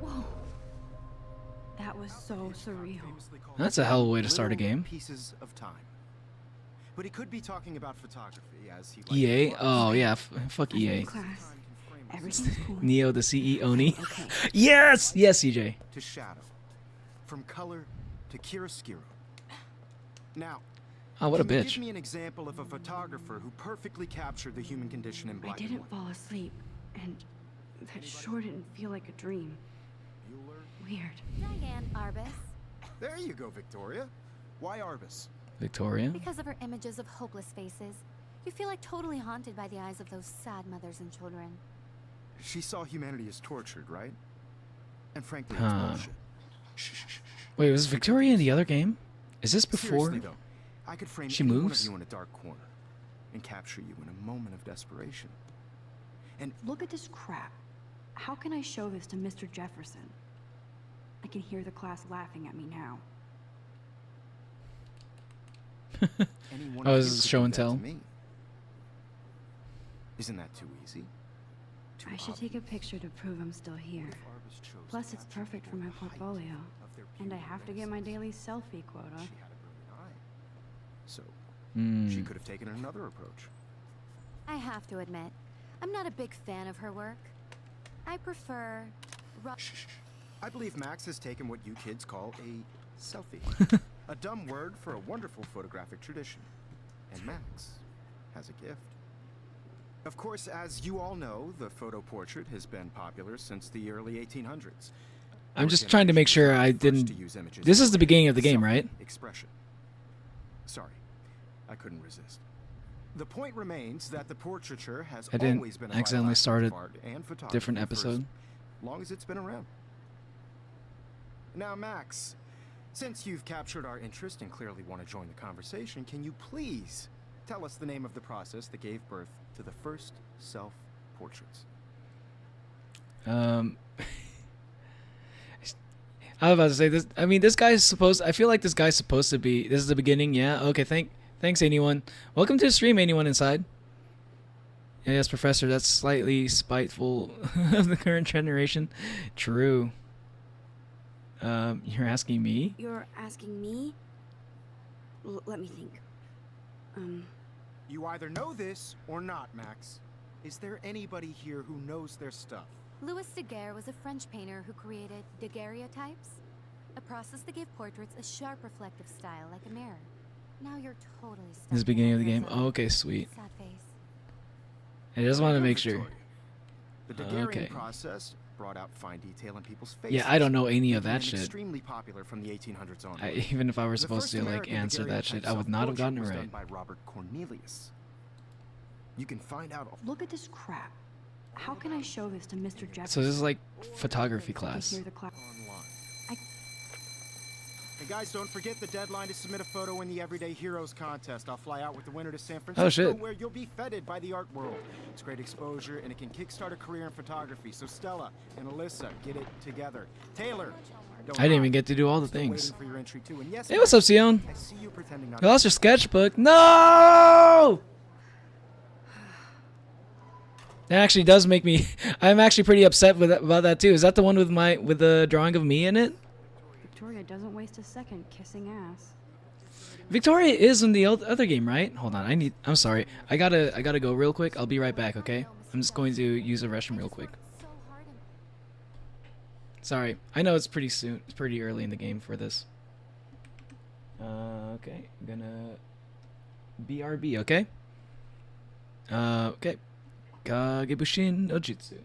Speaker 2: Whoa. That was so surreal.
Speaker 1: That's a hell of a way to start a game.
Speaker 3: Pieces of time. But he could be talking about photography as he
Speaker 1: EA? Oh yeah, fuck EA.
Speaker 2: Class. Everything's cool.
Speaker 1: Neo the CEO Oni.
Speaker 2: Okay.
Speaker 1: Yes! Yes, CJ.
Speaker 3: to shadow, from color to chiaroscuro. Now,
Speaker 1: Oh, what a
Speaker 3: can you
Speaker 1: bitch.
Speaker 3: give me an example of a photographer who perfectly captured the human condition in
Speaker 2: I
Speaker 3: black and
Speaker 2: didn't
Speaker 3: white?
Speaker 2: fall asleep, and that sure didn't feel like a dream. Weird.
Speaker 4: Diane Arbus,
Speaker 3: There you go, Victoria. Why Arbus?
Speaker 1: Victoria?
Speaker 4: because of her images of hopeless faces, you feel like totally haunted by the eyes of those sad mothers and children.
Speaker 3: She saw humanity as tortured, right? And frankly,
Speaker 1: Huh.
Speaker 3: it's bullshit. Shh, shh, shh, shh.
Speaker 1: Wait, was Victoria in the other game? Is this before?
Speaker 3: Seriously, though, I could frame
Speaker 1: she
Speaker 3: any one
Speaker 1: moves?
Speaker 3: of you in a dark corner and capture you in a moment of desperation. And
Speaker 2: Look at this crap. How can I show this to Mr. Jefferson? I can hear the class laughing at me now.
Speaker 3: any one
Speaker 1: Oh,
Speaker 3: of
Speaker 1: this
Speaker 3: you
Speaker 1: is
Speaker 3: could
Speaker 1: show
Speaker 3: do
Speaker 1: and
Speaker 3: that to
Speaker 1: tell?
Speaker 3: me. Isn't that too easy? too
Speaker 2: I should take a picture to prove I'm still here. Plus, it's perfect for my portfolio. And I have to get my daily selfie quota.
Speaker 3: She had a brilliant eye. So,
Speaker 1: Hmm.
Speaker 3: she could have taken another approach.
Speaker 4: I have to admit, I'm not a big fan of her work. I prefer...
Speaker 3: Shh, shh, shh. I believe Max has taken what you kids call a selfie. A dumb word for a wonderful photographic tradition. And Max has a gift. Of course, as you all know, the photo portrait has been popular since the early 1800s.
Speaker 1: I'm just trying to make sure I didn't... This is the beginning of the game, right?
Speaker 3: Expression. Sorry, I couldn't resist. The point remains that the portraiture has
Speaker 1: I didn't
Speaker 3: always been a
Speaker 1: accidentally
Speaker 3: vital
Speaker 1: start
Speaker 3: aspect
Speaker 1: a
Speaker 3: of art and photography
Speaker 1: different
Speaker 3: for
Speaker 1: episode.
Speaker 3: as long as it's been around. Now, Max, since you've captured our interest and clearly want to join the conversation, can you please tell us the name of the process that gave birth to the first self-portraits?
Speaker 1: I was about to say this. I mean, this guy's supposed... I feel like this guy's supposed to be... This is the beginning, yeah? Okay, thanks, anyone. Welcome to the stream, anyone inside. Yes, Professor, that's slightly spiteful of the current generation. True. You're asking me?
Speaker 2: You're asking me? Let me think.
Speaker 3: You either know this or not, Max. Is there anybody here who knows their stuff?
Speaker 4: Louis Daguerre was a French painter who created daguerreotypes, a process that gave portraits a sharp reflective style like a mirror. Now you're totally stuck.
Speaker 1: This is the beginning of the
Speaker 4: in
Speaker 1: game.
Speaker 4: that
Speaker 1: Oh, okay, sweet.
Speaker 4: sad face.
Speaker 1: I just want to make sure.
Speaker 3: The Daguerrean
Speaker 1: Okay.
Speaker 3: process brought out fine detail in people's faces.
Speaker 1: Yeah, I don't know any of
Speaker 3: making
Speaker 1: that
Speaker 3: it
Speaker 1: shit.
Speaker 3: Extremely popular from the 1800s on.
Speaker 1: Even if I were
Speaker 3: The
Speaker 1: supposed
Speaker 3: first
Speaker 1: to like
Speaker 3: American
Speaker 1: answer that
Speaker 3: daguerreotype
Speaker 1: shit, I would not have gotten it
Speaker 3: self-portrait
Speaker 1: right.
Speaker 3: was done by Robert Cornelius. You can find out all
Speaker 2: Look at this crap. How can I show this to Mr. Jefferson?
Speaker 1: So this is like photography
Speaker 2: To
Speaker 1: class.
Speaker 2: hear the class.
Speaker 3: online.
Speaker 2: I-
Speaker 3: And guys, don't forget the deadline to submit a photo in the Everyday Heroes contest. I'll fly out with the winner to San Francisco,
Speaker 1: Oh, shit.
Speaker 3: where you'll be feted by the art world. It's great exposure, and it can kickstart a career in photography. So Stella and Alyssa, get it together. Taylor, don't
Speaker 1: I didn't even
Speaker 3: hide.
Speaker 1: get to do all the
Speaker 3: Still
Speaker 1: things.
Speaker 3: waiting for your entry too. And yes,
Speaker 1: Hey, what's up,
Speaker 3: Max,
Speaker 1: Sion?
Speaker 3: I see you pretending not
Speaker 1: You lost
Speaker 3: to
Speaker 1: your sketchbook. No! That actually does make me... I'm actually pretty upset with about that too. Is that the one with the drawing of me in it?
Speaker 2: Victoria doesn't waste a second kissing ass.
Speaker 1: Victoria is in the other game, right? Hold on, I'm sorry. I gotta go real quick. I'll be right back, okay? I'm just going to use a restroom real quick.
Speaker 4: So hard and
Speaker 1: Sorry. I know it's pretty soon. It's pretty early in the game for this. Okay. I'm gonna... BRB, okay? Okay. Kagebushin no Jutsu.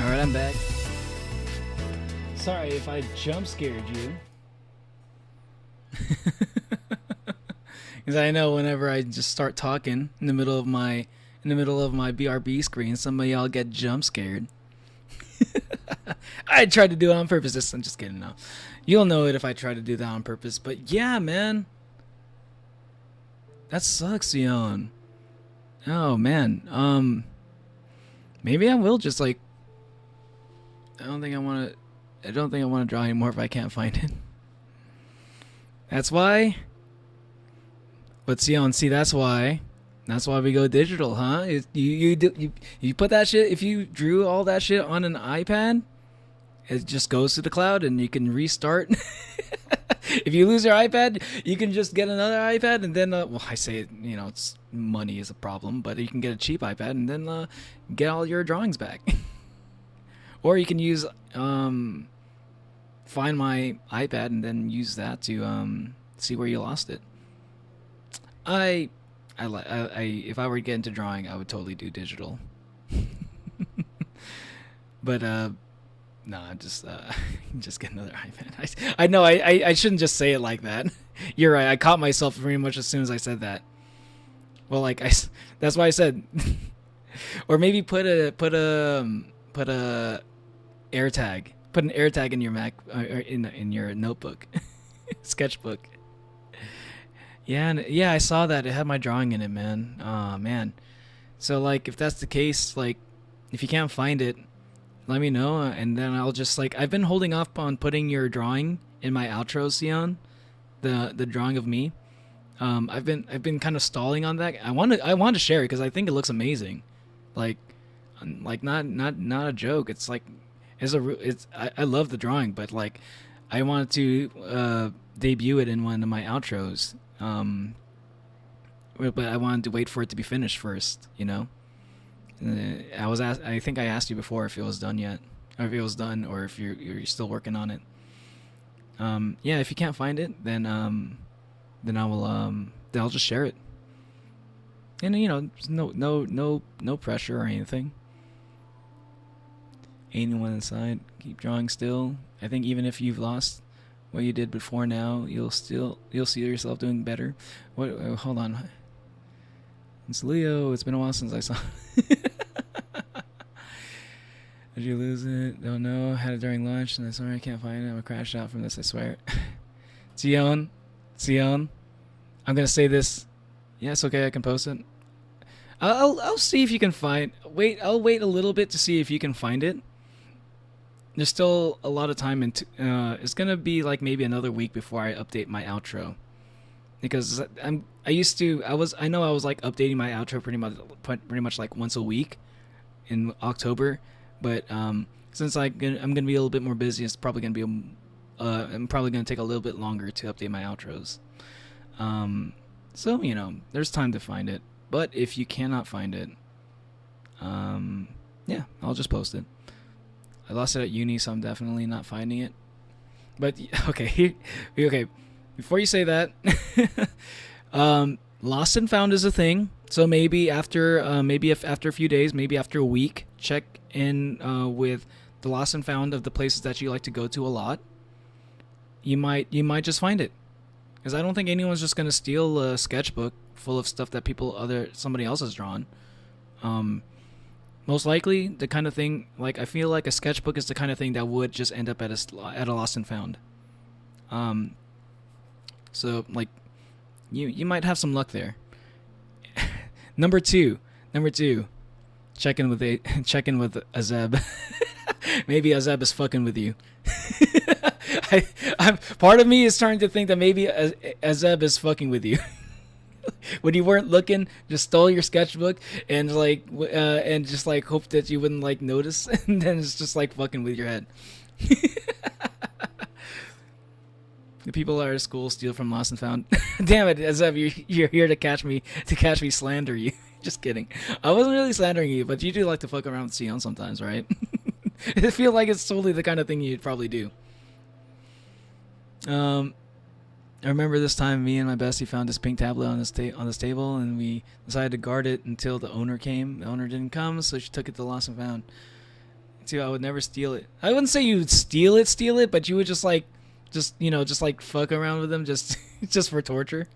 Speaker 1: Alright, I'm back. Sorry if I jump scared you. Because I know whenever I just start talking in the middle of my BRB screen, some of y'all get jump scared. I tried to do it on purpose. I'm just kidding now. You'll know it if I try to do that on purpose. But yeah, man. That sucks, Sion. Oh man. Maybe I will just like I don't think I want to draw anymore if I can't find it. That's why. But Sion, see, that's why we go digital, huh? You put that shit. If you drew all that shit on an iPad, it just goes to the cloud and you can restart. If you lose your iPad, you can just get another iPad and then well, I say it's money is a problem, but you can get a cheap iPad and then get all your drawings back. Or you can use find my iPad and then use that to see where you lost it. If I were to get into drawing, I would totally do digital. But no, just get another iPad. I know I shouldn't just say it like that. You're right. I caught myself pretty much as soon as I said that. Well, like that's why I said, or maybe put a AirTag. Put an AirTag in your Mac or in your notebook, sketchbook. Yeah, I saw that. It had my drawing in it, man. Oh man. So like, if that's the case, like, if you can't find it, let me know, and then I'll just like I've been holding off on putting your drawing in my outro, Sion, the drawing of me. I've been kind of stalling on that. I want to share it because I think it looks amazing, like not a joke. It's like I love the drawing, but like I wanted to debut it in one of my outros. But I wanted to wait for it to be finished first, I think I asked you before if it was done yet, or if it was done, or if you're still working on it. Yeah, if you can't find it, then I'll just share it. And no pressure or anything. Anyone inside, keep drawing still. I think even if you've lost what you did before now, you'll see yourself doing better. Hold on. It's Leo. It's been a while since I saw. Did you lose it? Don't know. Had it during lunch, and I'm sorry I can't find it. I'm gonna crash out from this. I swear. Sion, I'm gonna say this. Yes, okay, I can post it. I'll see if you can find. I'll wait a little bit to see if you can find it. There's still a lot of time it's gonna be like maybe another week before I update my outro, because I know I was like updating my outro pretty much like once a week in October, but since I'm gonna be a little bit more busy, it's probably gonna be I'm probably gonna take a little bit longer to update my outros. So there's time to find it, but if you cannot find it, yeah, I'll just post it. I lost it at uni, so I'm definitely not finding it. But okay, okay. Before you say that, lost and found is a thing. So maybe after after a few days, maybe after a week, check in with the lost and found of the places that you like to go to a lot. You might just find it, because I don't think anyone's just gonna steal a sketchbook full of stuff that somebody else has drawn. Most likely, the kind of thing, like, I feel like a sketchbook is the kind of thing that would just end up at a lost and found. So like, you might have some luck there. Number two, check in with Azeb. Maybe Azeb is fucking with you. Part of me is starting to think that maybe Azeb is fucking with you. When you weren't looking, just stole your sketchbook and just like hope that you wouldn't like notice, and then it's just like fucking with your head. The people at our school steal from lost and found. Damn it, Azeb, you're here to catch me slander you. Just kidding. I wasn't really slandering you, but you do like to fuck around with Sion sometimes, right? I feel like it's totally the kind of thing you'd probably do. I remember this time me and my bestie found this pink tablet on this table, and we decided to guard it until the owner came. The owner didn't come, so she took it to lost and found. too. I would never steal it. I wouldn't say you would steal it, but you would just like, just like fuck around with them, just just for torture.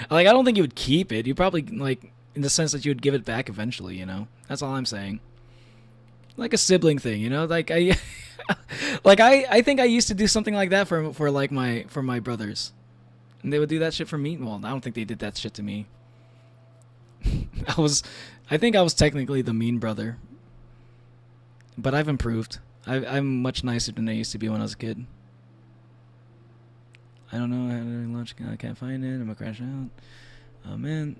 Speaker 1: Like I don't think you would keep it. You probably like in the sense that you would give it back eventually. You know, that's all I'm saying. Like a sibling thing, you know. Like I, like I think I used to do something like that for like my brothers, and they would do that shit for me. Well, I don't think they did that shit to me. I think I was technically the mean brother, but I've improved. I'm much nicer than I used to be when I was a kid. I don't know how to launch. I can't find it. I'm gonna crash out. Oh man.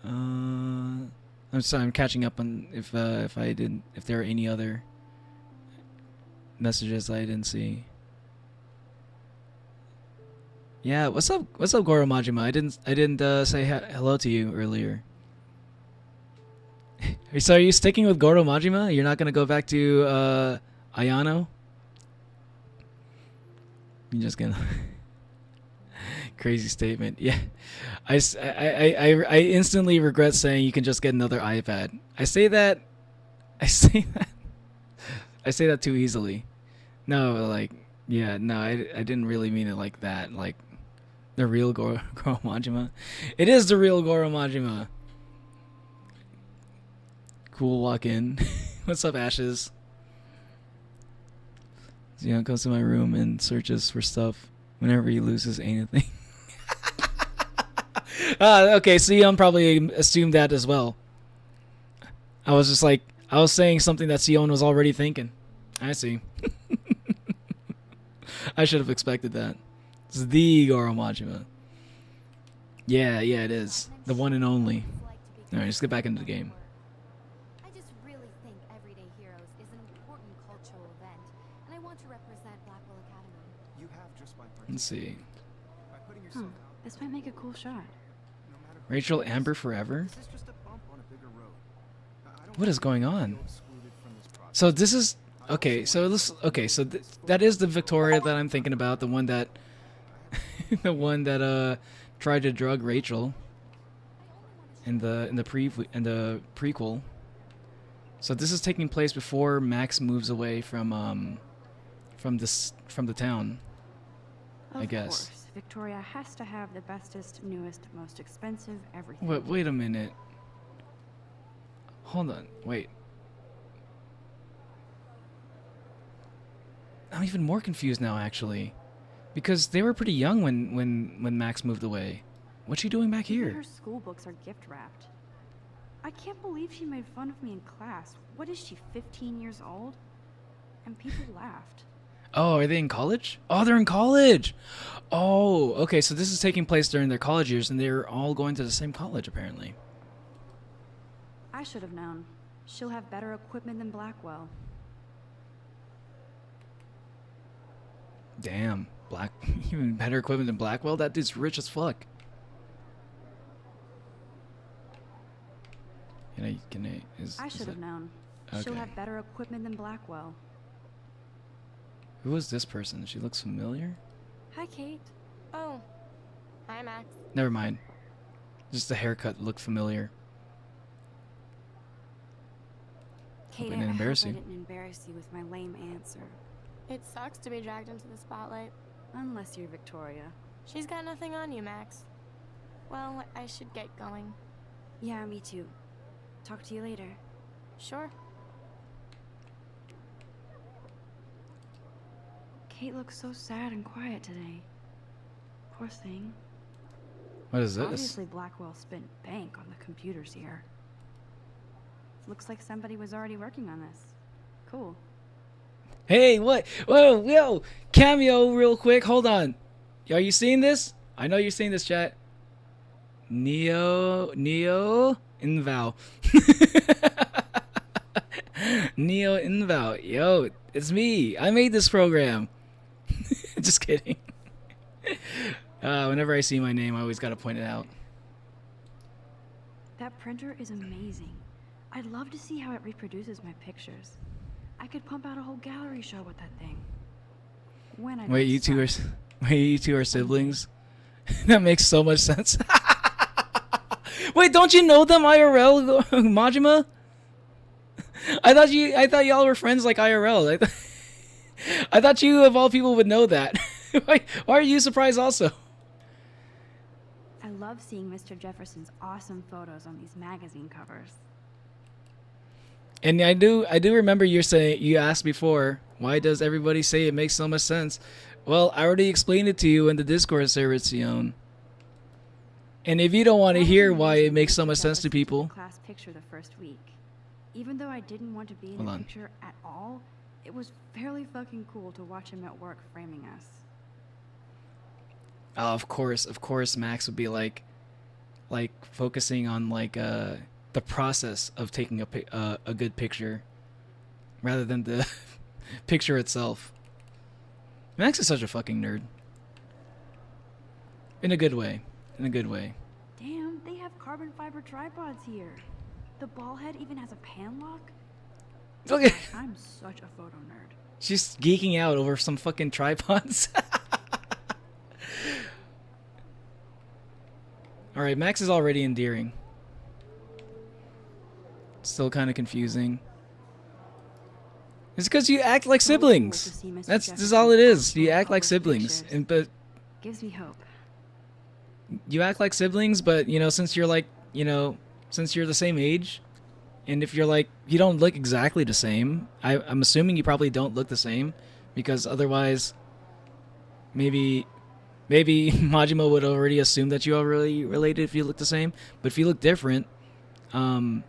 Speaker 1: I'm sorry. I'm catching up on if there are any other messages I didn't see. Yeah. What's up? What's up, Goro Majima? I didn't say hello to you earlier. So are you sticking with Goro Majima? You're not gonna go back to Ayano? You're just gonna crazy statement. Yeah, I instantly regret saying you can just get another iPad. I say that too easily. No, like yeah, no, I didn't really mean it like that. Like the real Goro Majima. It is the real Goro Majima. Cool walk in. What's up, Ashes? Zion comes to my room and searches for stuff whenever he loses anything. Okay, Sion probably assumed that as well. I was saying something that Sion was already thinking. I see. I should have expected that. It's the Goro Majima. Yeah, it is. The one and only. Alright, let's get back into the game.
Speaker 4: I just really think Everyday Heroes is an important cultural event, and I want to represent Blackwell Academy.
Speaker 3: You have just by
Speaker 1: Let's see.
Speaker 3: by putting yourself out.
Speaker 2: This might make a cool shot.
Speaker 3: No matter who
Speaker 1: Rachel
Speaker 3: it is,
Speaker 1: Amber forever?
Speaker 3: This is just a bump on a bigger road. I don't
Speaker 1: What is
Speaker 3: want
Speaker 1: going
Speaker 3: you to
Speaker 1: on?
Speaker 3: feel excluded from this process.
Speaker 1: So this is okay. So that is the Victoria that I'm thinking about. The one that, tried to drug Rachel. In the prequel. So this is taking place before Max moves away from the town. I guess.
Speaker 2: Of course, Victoria has to have the bestest, newest, most expensive everything.
Speaker 1: Wait a minute. Hold on. Wait. I'm even more confused now, actually, because they were pretty young when Max moved away. What's she doing back
Speaker 2: Even
Speaker 1: here?
Speaker 2: her school books are gift wrapped. I can't believe she made fun of me in class. What is she, 15 years old? And people laughed.
Speaker 1: Oh, are they in college? Oh, they're in college. Oh, okay. So this is taking place during their college years, and they're all going to the same college, apparently.
Speaker 2: I should have known. She'll have better equipment than Blackwell.
Speaker 1: Damn, even better equipment than Blackwell. That dude's rich as fuck.
Speaker 2: I should have known.
Speaker 1: Okay.
Speaker 2: She'll have better equipment than Blackwell.
Speaker 1: Who is this person? She looks familiar.
Speaker 2: Hi, Kate.
Speaker 5: Oh. Hi, Max.
Speaker 1: Never mind. Just the haircut looked familiar.
Speaker 2: Kate,
Speaker 1: didn't
Speaker 2: I hope
Speaker 1: embarrass
Speaker 2: I
Speaker 1: you.
Speaker 2: didn't embarrass you with my lame answer.
Speaker 5: It sucks to be dragged into the spotlight.
Speaker 2: Unless you're Victoria.
Speaker 5: She's got nothing on you, Max. Well, I should get going.
Speaker 2: Yeah, me too. Talk to you later.
Speaker 5: Sure.
Speaker 2: Kate looks so sad and quiet today. Poor thing.
Speaker 1: What is this?
Speaker 2: Obviously, Blackwell spent bank on the computers here. Looks like somebody was already working on this. Cool.
Speaker 1: Hey, what? Whoa, yo, cameo real quick. Hold on. Are you seeing this? I know you're seeing this, chat. Neo Inval. Neo Inval. Yo, it's me. I made this program. Just kidding. Whenever I see my name, I always gotta point it out.
Speaker 2: That printer is amazing. I'd love to see how it reproduces my pictures. I could pump out a whole gallery show with that thing. When I
Speaker 1: Wait,
Speaker 2: don't
Speaker 1: you two
Speaker 2: stop.
Speaker 1: are siblings? That makes so much sense. Wait, don't you know them IRL, Majima? I thought y'all were friends like IRL. I thought you of all people would know that. Why are you surprised also?
Speaker 2: I love seeing Mr. Jefferson's awesome photos on these magazine covers.
Speaker 1: And I do remember you asked before, why does everybody say it makes so much sense? Well, I already explained it to you in the Discord server, Sion. And if you don't want to hear why it makes so much sense to people,
Speaker 2: Class picture the first week. Even though I didn't want to be in
Speaker 1: Hold
Speaker 2: the
Speaker 1: on.
Speaker 2: picture at all, it was fairly fucking cool to watch him at work framing us.
Speaker 1: of course, Max would be like focusing on like the process of taking a good picture, rather than the picture itself. Max is such a fucking nerd. In a good way. In a good way.
Speaker 2: Damn, they have carbon fiber tripods here. The ball head even has a pan lock.
Speaker 1: Look at
Speaker 2: I'm such a photo nerd.
Speaker 1: she's geeking out over some fucking tripods. Alright, Max is already endearing. Still kind of confusing. It's because you act like siblings. That's all it is. You act like siblings, and but
Speaker 2: Gives me hope.
Speaker 1: you act like siblings. But you know, since you're like, you know, since you're the same age, and if you're like, you don't look exactly the same. I'm assuming you probably don't look the same, because otherwise, maybe Majima would already assume that you are really related if you look the same. But if you look different, then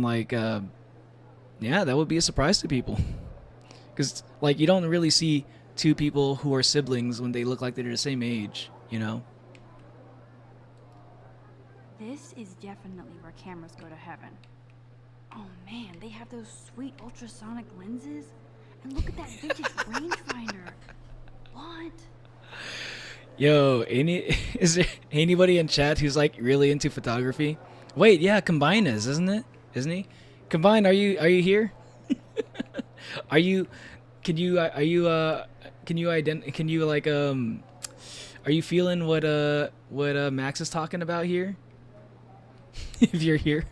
Speaker 1: like yeah, that would be a surprise to people, because like you don't really see two people who are siblings when they look like they're the same age, you know.
Speaker 2: This is definitely where cameras go to heaven. Oh man, they have those sweet ultrasonic lenses. And look at that vintage rangefinder. What?
Speaker 1: Yo, is there anybody in chat who's like really into photography? Wait, yeah, Combine isn't it? Isn't he? Combine, are you here? Are you feeling what Max is talking about here? If you're here.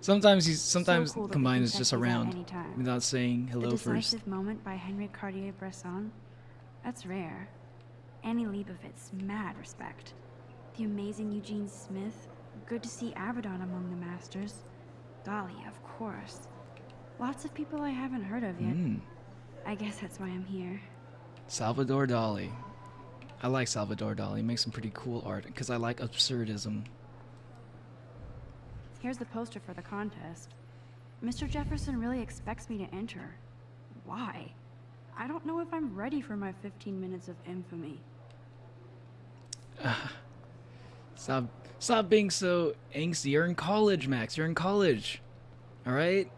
Speaker 1: Sometimes
Speaker 2: cool that we
Speaker 1: Combine
Speaker 2: can
Speaker 1: is
Speaker 2: check
Speaker 1: just
Speaker 2: these out
Speaker 1: around
Speaker 2: anytime.
Speaker 1: without saying hello
Speaker 2: The
Speaker 1: first.
Speaker 2: Decisive Moment by Henry Cartier-Bresson. That's rare. Annie Leibovitz, mad respect. The amazing Eugene Smith. Good to see Avedon among the masters. Dali, of course. Lots of people I haven't heard of yet. I guess that's why I'm here.
Speaker 1: Salvador Dali. I like Salvador Dali. He makes some pretty cool art because I like absurdism.
Speaker 2: Here's the poster for the contest. Mr. Jefferson really expects me to enter. Why? I don't know if I'm ready for my 15 minutes of infamy.
Speaker 1: Stop being so angsty. You're in college, Max. You're in college. All right?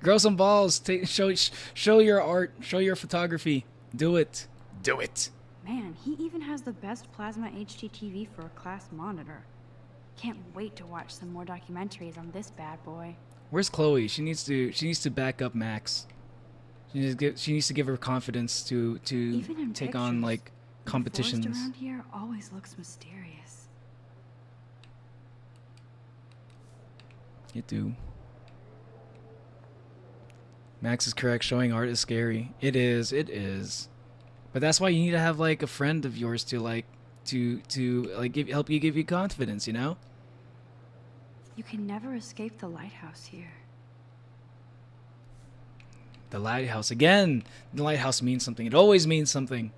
Speaker 1: Grow some balls. Show your art. Show your photography. Do it. Do it.
Speaker 2: Man, he even has the best plasma HDTV for a class monitor. Can't wait to watch some more documentaries on this bad boy.
Speaker 1: Where's Chloe? She needs to back up Max. She needs to give her confidence to
Speaker 2: Even in
Speaker 1: take on
Speaker 2: pictures,
Speaker 1: like competitions.
Speaker 2: The forest around here always looks mysterious.
Speaker 1: You do. Max is correct. Showing art is scary. It is. It is. But that's why you need to have like a friend of yours to like help you give you confidence. You know.
Speaker 2: You can never escape the lighthouse here.
Speaker 1: The lighthouse again. The lighthouse means something. It always means something.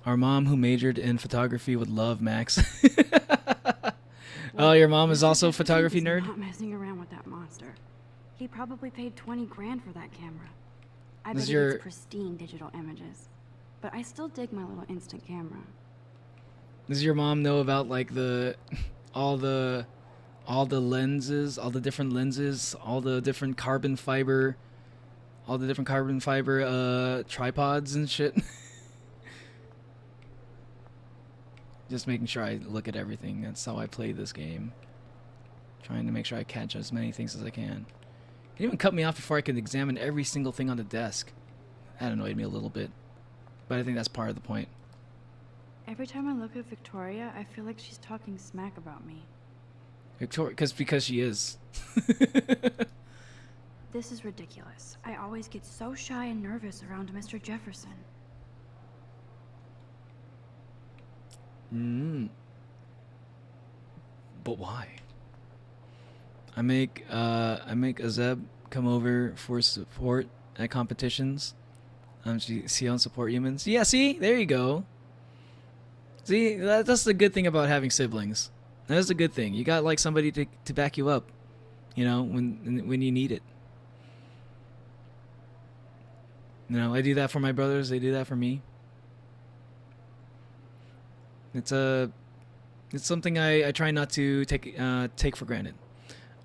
Speaker 1: Our mom, who majored in photography, would love Max. Oh, your mom is also a photography nerd?
Speaker 2: Not messing around with that monster. He probably paid 20 grand for that camera. I
Speaker 1: Does
Speaker 2: bet it
Speaker 1: your-
Speaker 2: gets pristine digital images. But I still dig my little instant camera.
Speaker 1: Does your mom know about like all the lenses, all the different lenses, all the different carbon fiber tripods and shit? Just making sure I look at everything. That's how I play this game. Trying to make sure I catch as many things as I can. It even cut me off before I could examine every single thing on the desk. That annoyed me a little bit. But I think that's part of the point.
Speaker 2: Every time I look at Victoria, I feel like she's talking smack about me.
Speaker 1: Victoria, because she is.
Speaker 2: This is ridiculous. I always get so shy and nervous around Mr. Jefferson.
Speaker 1: But why? I make Azeb come over for support at competitions. See on support humans. Yeah, see, there you go. See, that's the good thing about having siblings. That's a good thing. You got like somebody to back you up, you know, when you need it. You know, I do that for my brothers. They do that for me. It's something I try not to take for granted.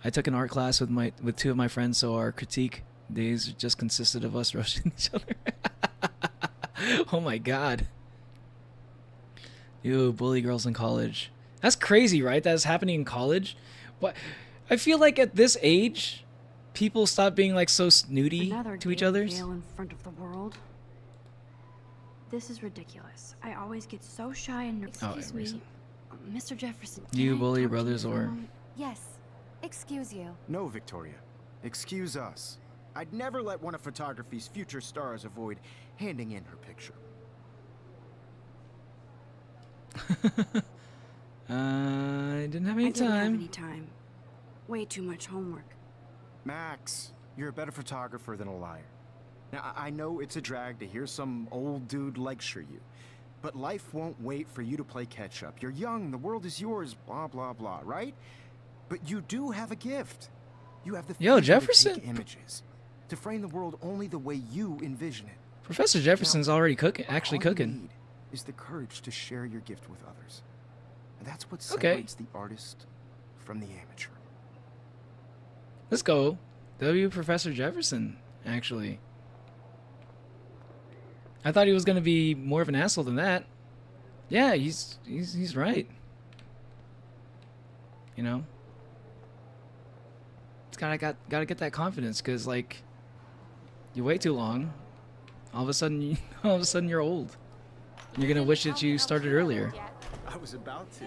Speaker 1: I took an art class with two of my friends, so our critique days just consisted of us roasting each other. Oh my god. Ew, bully girls in college. That's crazy, right? That's happening in college. But I feel like at this age, people stop being like so snooty to each other.
Speaker 2: In front of the world. This is ridiculous. I always get so shy and nervous.
Speaker 4: Excuse me, Mr. Jefferson.
Speaker 1: Do you
Speaker 4: can I
Speaker 1: bully your
Speaker 4: talk to
Speaker 1: brothers
Speaker 4: you for a
Speaker 1: or?
Speaker 4: moment? Yes. Excuse you.
Speaker 3: No, Victoria. Excuse us. I'd never let one of photography's future stars avoid handing in her picture.
Speaker 1: I didn't have any
Speaker 2: I didn't have
Speaker 1: time.
Speaker 2: any time. Way too much homework.
Speaker 3: Max, you're a better photographer than a liar. Now, I know it's a drag to hear some old dude lecture you, but life won't wait for you to play catch up. You're young, the world is yours, blah, blah, blah, right? But you do have a gift. You have the
Speaker 1: Yo,
Speaker 3: freedom
Speaker 1: Jefferson.
Speaker 3: to take images, to frame the world only the way you envision it.
Speaker 1: Professor Jefferson's already cooking.
Speaker 3: All
Speaker 1: Actually
Speaker 3: you
Speaker 1: cooking.
Speaker 3: need is the courage to share your gift with others. And that's what
Speaker 1: Okay.
Speaker 3: separates the artist from the amateur.
Speaker 1: Let's go. W. Professor Jefferson. Actually, I thought he was gonna be more of an asshole than that. Yeah, he's right. You know, it's gotta get that confidence, because like, you wait too long, all of a sudden you're old. You're gonna wish that you started earlier.
Speaker 3: I was about to.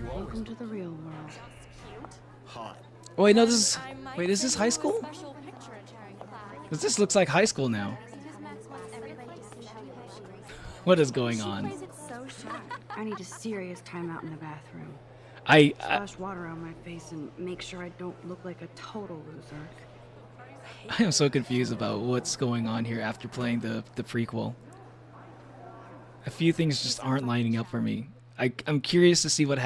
Speaker 2: Welcome to the real world.
Speaker 3: Hot.
Speaker 1: Oh wait, no, this is. Wait, is this high school? Because this looks like high school now. What is going on?
Speaker 2: So shy. I need a serious timeout in the bathroom.
Speaker 1: I
Speaker 2: Splash water on my face and make sure I don't look like a total loser.
Speaker 1: I am so confused about what's going on here after playing the prequel. A few things just aren't lining up for me. I'm curious to see what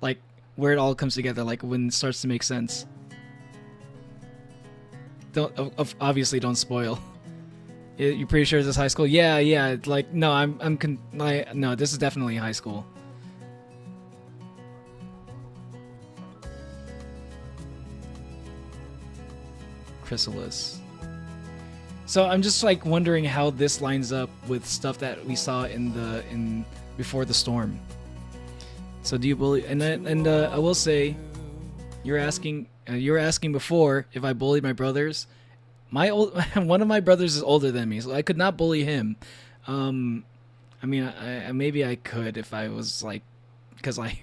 Speaker 1: like where it all comes together, like when it starts to make sense. Obviously don't spoil. You're pretty sure this is high school? Yeah. Like no, no, this is definitely high school. Chrysalis. So I'm just like wondering how this lines up with stuff that we saw in Before the Storm. So do you bully? And I will say, you were asking before if I bullied my brothers. One of my brothers is older than me, so I could not bully him. I mean, I maybe I could if I was like, because like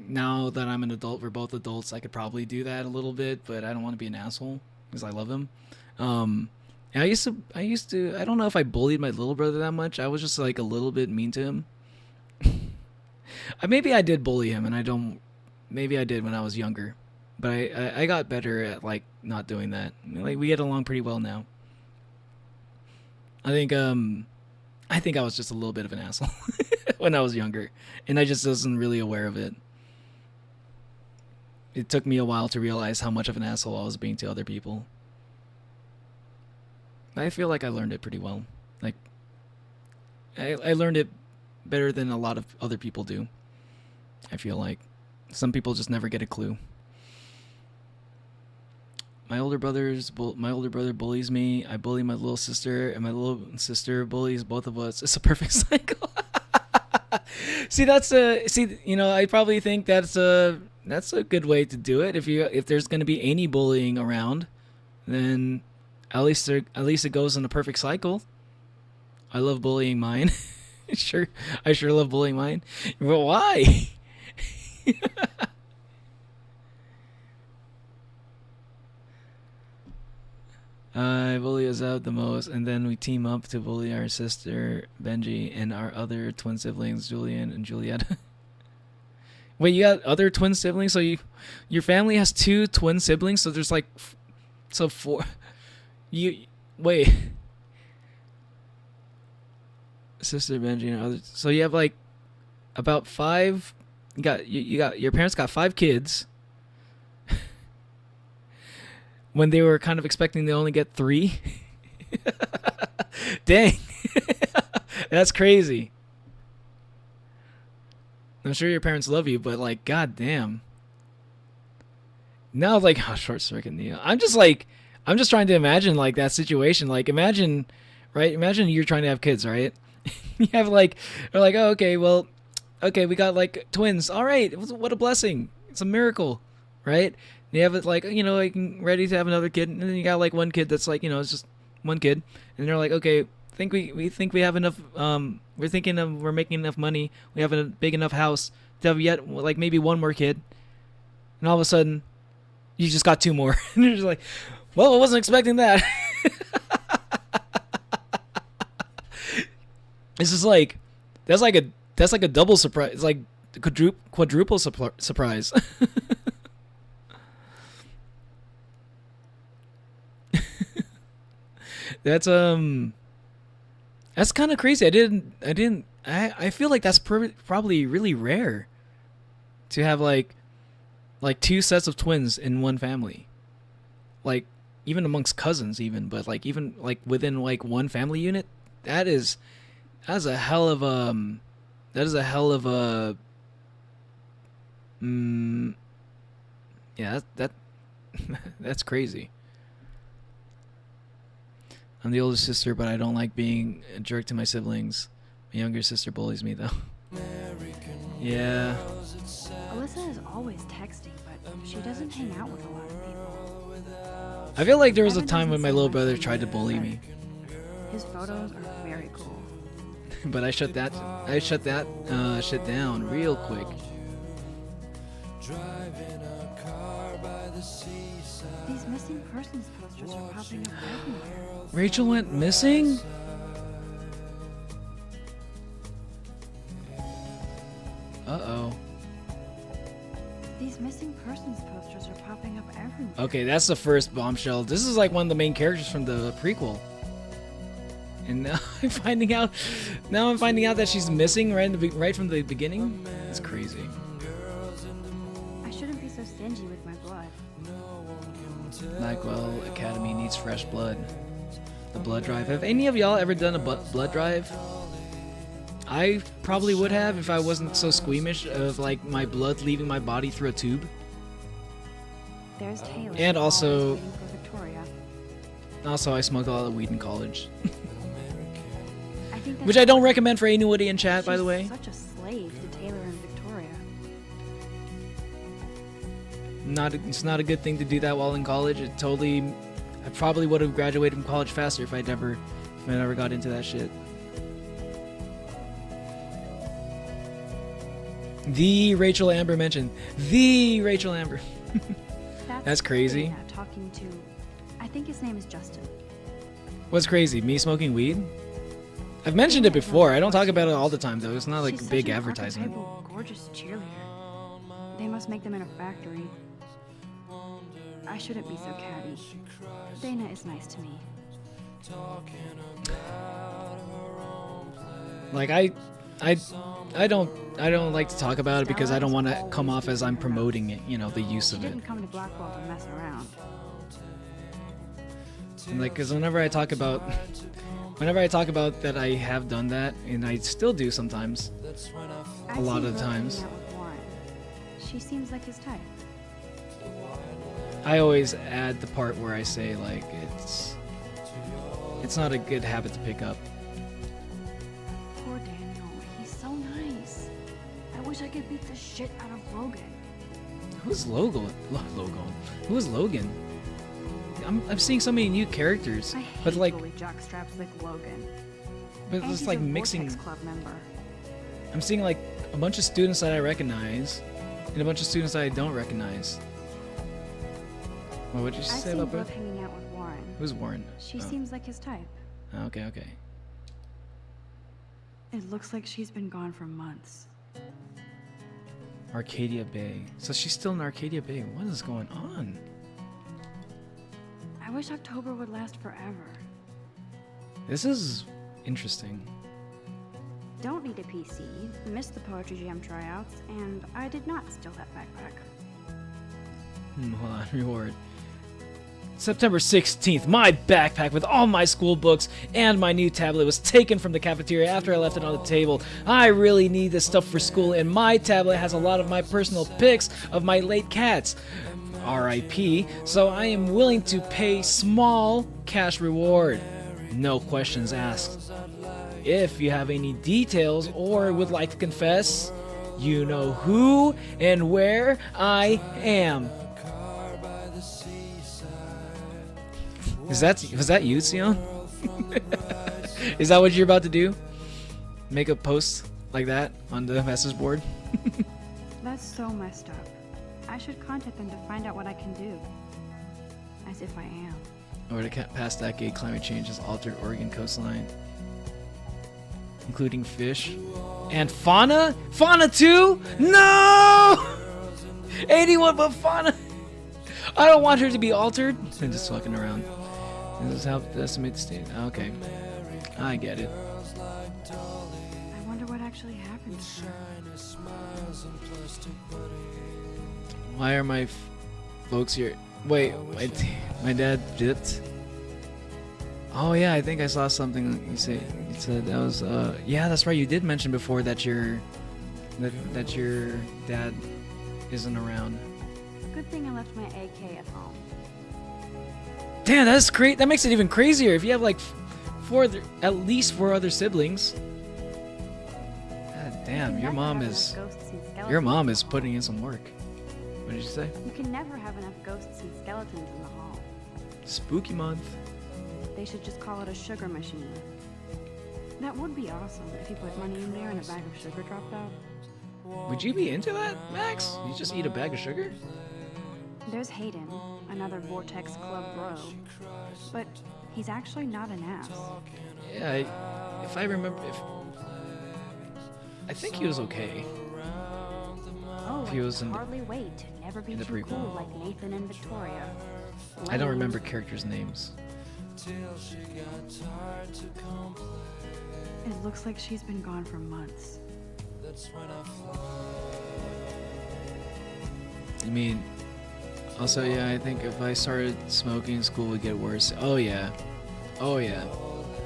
Speaker 1: now that I'm an adult, we're both adults, I could probably do that a little bit, but I don't want to be an asshole because I love him. And I used to. I don't know if I bullied my little brother that much. I was just like a little bit mean to him. Maybe I did bully him, and I don't. Maybe I did when I was younger, but I got better at like not doing that. Like we get along pretty well now. I think I was just a little bit of an asshole when I was younger, and I just wasn't really aware of it. It took me a while to realize how much of an asshole I was being to other people. I feel like I learned it pretty well. Like, I learned it better than a lot of other people do. I feel like some people just never get a clue. My older brother bullies me. I bully my little sister, and my little sister bullies both of us. It's a perfect cycle. I probably think that's a good way to do it. If there's going to be any bullying around, then at least it goes in a perfect cycle. I love bullying mine. Sure, I sure love bullying mine. But why? I bully us out the most, and then we team up to bully our sister Benji and our other twin siblings Julian and Julietta. Wait, you got other twin siblings? So your family has 2 twin siblings? So there's like, so 4. Wait. Sister Benji and others. So you have like about 5. You got your parents got 5 kids. When they were kind of expecting to only get 3. Dang. That's crazy. I'm sure your parents love you, but like, god damn. Now, like, oh, short circuit Neo. I'm just trying to imagine like that situation. Like, imagine, right? Imagine you're trying to have kids, right? You have like, they're like, oh, okay, well, okay, we got like twins. All right, what a blessing. It's a miracle, right? You have it like, you know, like ready to have another kid, and then you got like one kid that's like, you know, it's just one kid, and they're like, okay, we think we have enough. We're making enough money. We have a big enough house to have yet like maybe one more kid, and all of a sudden, you just got 2 more, and you're just like, well, I wasn't expecting that. It's just like that's like a double surprise. It's like quadruple surprise. That's kind of crazy. I feel like that's probably really rare to have like 2 sets of twins in one family. Like even amongst cousins even, but like even like within like one family unit, that's a hell of a yeah, that's crazy. I'm the older sister, but I don't like being a jerk to my siblings. My younger sister bullies me, though. Yeah.
Speaker 2: Alyssa is always texting, but she doesn't hang out with a lot of people.
Speaker 1: I feel like there was a time when my little brother tried to bully me.
Speaker 2: His photos are very cool.
Speaker 1: But I shut that shit down real quick.
Speaker 2: These missing persons posters are popping up everywhere.
Speaker 1: Rachel went missing? Uh-oh.
Speaker 2: These missing persons posters are popping up everywhere.
Speaker 1: Okay, that's the first bombshell. This is like one of the main characters from the prequel. And now I'm finding out that she's missing right from the beginning. It's crazy.
Speaker 2: I shouldn't be so stingy with my blood.
Speaker 1: Blackwell Academy needs fresh blood. The blood drive. Have any of y'all ever done a blood drive? I probably would have if I wasn't so squeamish of like my blood leaving my body through a tube.
Speaker 2: There's Taylor.
Speaker 1: And also,
Speaker 2: always waiting for Victoria.
Speaker 1: I smoked a lot of weed in college.
Speaker 2: I think that's
Speaker 1: Which I don't recommend for anybody in chat, by the
Speaker 2: she's
Speaker 1: way.
Speaker 2: Such a slave to Taylor and Victoria.
Speaker 1: It's not a good thing to do that while in college. I probably would have graduated from college faster if I never got into that shit. The Rachel Amber mentioned. The Rachel Amber. That's crazy.
Speaker 2: Dana talking to, I think his name is Justin.
Speaker 1: What's crazy? Me smoking weed? I've mentioned it before. I don't talk about it all the time though. It's not like
Speaker 2: She's
Speaker 1: big
Speaker 2: such an
Speaker 1: advertisement.
Speaker 2: archetypal, gorgeous cheerleader. They must make them in a factory. I shouldn't be so catty. Dana is nice to me.
Speaker 1: Like I don't like to talk about it because I don't want to come off as I'm promoting it, you know, the use
Speaker 2: She
Speaker 1: of it.
Speaker 2: didn't come to Blackwell to mess around.
Speaker 1: And like, cause whenever I talk about that I have done that, and I still do sometimes.
Speaker 2: I've
Speaker 1: A lot
Speaker 2: seen
Speaker 1: of
Speaker 2: Will
Speaker 1: times.
Speaker 2: hanging out with Warren. She seems like his type.
Speaker 1: I always add the part where I say like it's not a good habit to pick up.
Speaker 2: Poor Daniel. He's so nice. I wish I could beat the shit out of Logan.
Speaker 1: Who's Logan? Who is Logan? I'm seeing so many new characters,
Speaker 2: I hate
Speaker 1: but like
Speaker 2: bully jockstraps like Logan.
Speaker 1: But
Speaker 2: And
Speaker 1: it's
Speaker 2: she's
Speaker 1: like
Speaker 2: a
Speaker 1: mixing.
Speaker 2: Vortex Club member.
Speaker 1: I'm seeing like a bunch of students that I recognize and a bunch of students that I don't recognize. What did you
Speaker 2: I
Speaker 1: say
Speaker 2: see
Speaker 1: about
Speaker 2: Brooke
Speaker 1: Beth?
Speaker 2: hanging out with Warren.
Speaker 1: Who's Warren?
Speaker 2: She
Speaker 1: Oh.
Speaker 2: seems like his type.
Speaker 1: Okay, okay.
Speaker 2: It looks like she's been gone for months.
Speaker 1: Arcadia Bay. So she's still in Arcadia Bay. What is going on?
Speaker 2: I wish October would last forever.
Speaker 1: This is interesting.
Speaker 2: Don't need a PC, missed the Poetry Jam tryouts, and I did not steal that backpack.
Speaker 1: Hold on, reward. September 16th, my backpack with all my school books and my new tablet was taken from the cafeteria after I left it on the table. I really need this stuff for school, and my tablet has a lot of my personal pics of my late cats. RIP, so I am willing to pay small cash reward. No questions asked. If you have any details or would like to confess, you know who and where I am. Was that you, Sion? Is that what you're about to do? Make a post like that on the message board?
Speaker 2: That's so messed up. I should contact them to find out what I can do. As if I am.
Speaker 1: Over the past decade, climate change has altered Oregon coastline, including fish and fauna. Fauna too? No! Anyone but fauna. I don't want her to be altered. I'm just fucking around. This is how to estimate the state. Okay, I get it.
Speaker 2: I wonder what actually happened to her.
Speaker 1: Why are my folks here? Wait, my dad dipped. Oh yeah, I think I saw something you say. You said that was yeah, that's right. You did mention before that your dad isn't around.
Speaker 2: Good thing I left my AK at home.
Speaker 1: Damn, that's great. That makes it even crazier. If you have like at least four other siblings. God damn,
Speaker 2: You
Speaker 1: your
Speaker 2: can
Speaker 1: mom
Speaker 2: never have
Speaker 1: is
Speaker 2: enough ghosts and skeletons
Speaker 1: your mom
Speaker 2: in
Speaker 1: is
Speaker 2: the
Speaker 1: putting
Speaker 2: hall.
Speaker 1: in some work. What did you say?
Speaker 2: You can never have enough ghosts and skeletons in the hall.
Speaker 1: Spooky month.
Speaker 2: They should just call it a sugar machine. That would be awesome if you put money in there and a bag of sugar dropped out.
Speaker 1: Would you be into that, Max? You just eat a bag of sugar?
Speaker 2: There's Hayden, another Vortex Club bro. But he's actually not an ass.
Speaker 1: Yeah, if I remember, I think he was okay.
Speaker 2: Oh,
Speaker 1: He was
Speaker 2: I
Speaker 1: in
Speaker 2: can
Speaker 1: the-
Speaker 2: hardly wait to never be
Speaker 1: in the
Speaker 2: too
Speaker 1: prequel.
Speaker 2: cool like Nathan and Victoria.
Speaker 1: I don't
Speaker 2: Lame.
Speaker 1: remember characters' names.
Speaker 2: It looks like she's been gone for months.
Speaker 1: I mean, also, yeah, I think if I started smoking, school would get worse. Oh yeah. Oh yeah.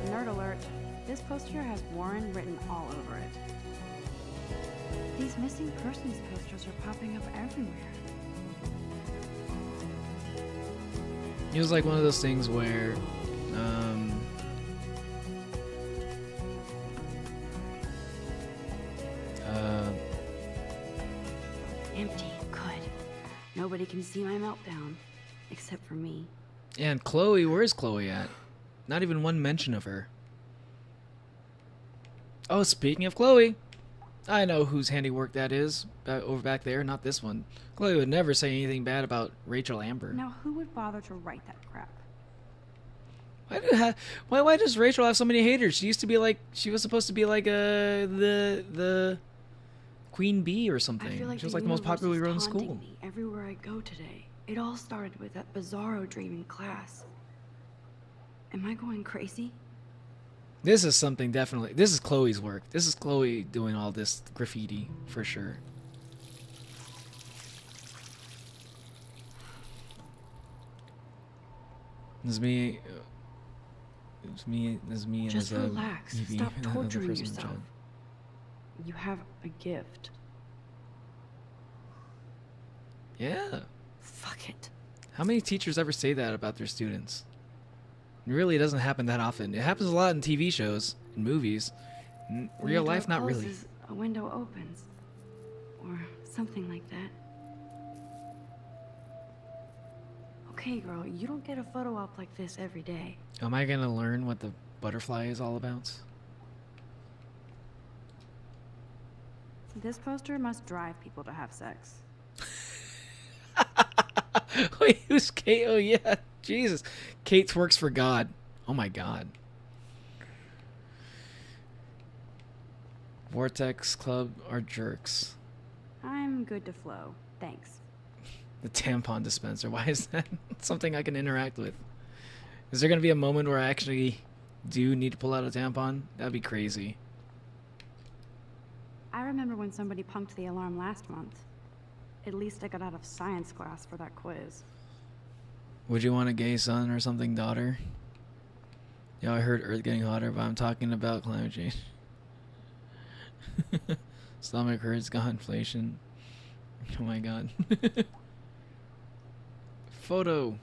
Speaker 2: Nerd alert. This poster has Warren written all over it. These missing persons posters are popping up everywhere.
Speaker 1: It was like one of those things where,
Speaker 2: Empty. Good. Nobody can see my meltdown. Except for me.
Speaker 1: and Chloe, where's Chloe at? Not even one mention of her. Oh, speaking of Chloe, I know whose handiwork that is, over back there, not this one. Chloe would never say anything bad about Rachel Amber.
Speaker 2: Now, who would bother to write that crap?
Speaker 1: Why does Rachel have so many haters? She used to be like, she was supposed to be like the queen bee or something.
Speaker 2: I feel like
Speaker 1: She was like the most
Speaker 2: universe
Speaker 1: popular
Speaker 2: is
Speaker 1: girl in
Speaker 2: taunting
Speaker 1: school.
Speaker 2: me everywhere I go today. It all started with that bizarro dream in class. Am I going crazy?
Speaker 1: This is something definitely. This is Chloe's work. This is Chloe doing all this graffiti for sure. This is me. This is me.
Speaker 2: Just
Speaker 1: and as
Speaker 2: relax.
Speaker 1: a Evie,
Speaker 2: Stop
Speaker 1: the
Speaker 2: torturing
Speaker 1: first
Speaker 2: yourself.
Speaker 1: child.
Speaker 2: You have a gift.
Speaker 1: Yeah.
Speaker 2: Fuck it.
Speaker 1: How many teachers ever say that about their students? It really doesn't happen that often. It happens a lot in TV shows, in movies. In
Speaker 2: When
Speaker 1: real
Speaker 2: a door
Speaker 1: life, not really.
Speaker 2: closes, a window opens. Or something like that. Okay, girl, you don't get a photo op like this every day.
Speaker 1: Am I gonna learn what the butterfly is all about?
Speaker 2: This poster must drive people to have sex.
Speaker 1: Wait, who's Kate? Oh yeah, Jesus. Kate's works for God. Oh my God. Vortex Club are jerks.
Speaker 2: I'm good to flow. Thanks.
Speaker 1: The tampon dispenser. Why is that something I can interact with? Is there gonna be a moment where I actually do need to pull out a tampon? That'd be crazy.
Speaker 2: I remember when somebody punked the alarm last month. At least I got out of science class for that quiz.
Speaker 1: Would you want a gay son or something, daughter? Yeah, I heard Earth getting hotter, but I'm talking about climate change. Stomach hurts, got inflation. Oh my God. Photo.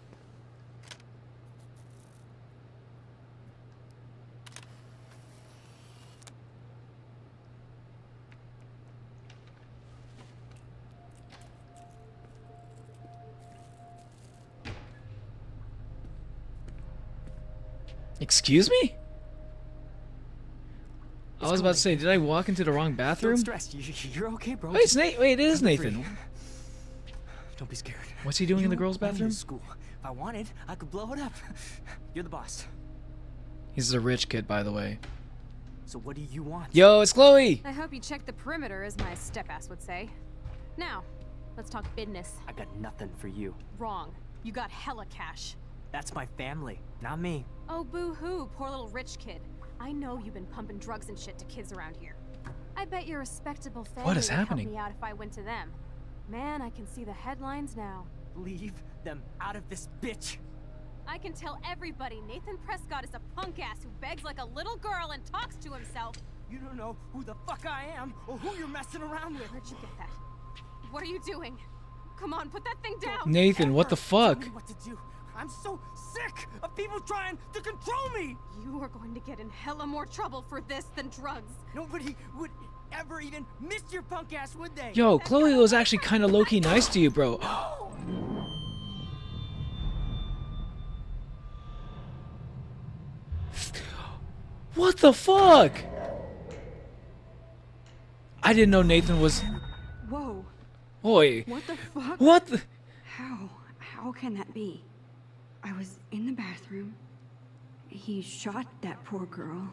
Speaker 1: Excuse me? I was about to say, did I walk into the wrong bathroom?
Speaker 6: Don't stress. You're okay, bro.
Speaker 1: Wait, it's Nate. Wait, it is
Speaker 6: I'm free.
Speaker 1: Nathan.
Speaker 6: Don't be scared.
Speaker 1: What's he doing in the
Speaker 6: You
Speaker 1: girls'
Speaker 6: own
Speaker 1: bathroom?
Speaker 6: this school. If I wanted, I could blow it up. You're the boss.
Speaker 1: He's a rich kid, by the way.
Speaker 6: So what do you want?
Speaker 1: Yo, it's Chloe.
Speaker 7: I hope you checked the perimeter, as my step-ass would say. Now, let's talk business.
Speaker 6: I got nothing for you.
Speaker 7: Wrong. You got hella cash.
Speaker 6: That's my family, not me.
Speaker 7: Oh, boo-hoo, poor little rich kid. I know you've been pumping drugs and shit to kids around here. I bet your respectable family
Speaker 1: What is
Speaker 7: would help
Speaker 1: happening?
Speaker 7: me out if I went to them. Man, I can see the headlines now.
Speaker 6: Leave them out of this bitch.
Speaker 7: I can tell everybody Nathan Prescott is a punk ass who begs like a little girl and talks to himself.
Speaker 6: You don't know who the fuck I am or who you're messing around with.
Speaker 7: Where'd you get that? What are you doing? Come on, put that thing down.
Speaker 1: Nathan, what the fuck?
Speaker 6: Tell me what to do. I'm so sick of people trying to control me.
Speaker 7: You are going to get in hella more trouble for this than drugs.
Speaker 6: Nobody would ever even miss your punk ass, would they?
Speaker 1: Yo, Chloe was actually kind of low-key nice to you, bro. What the fuck? I didn't know Nathan was...
Speaker 2: Whoa,
Speaker 1: Oi.
Speaker 2: what the fuck?
Speaker 1: What the...
Speaker 2: How can that be? I was in the bathroom. He shot that poor girl.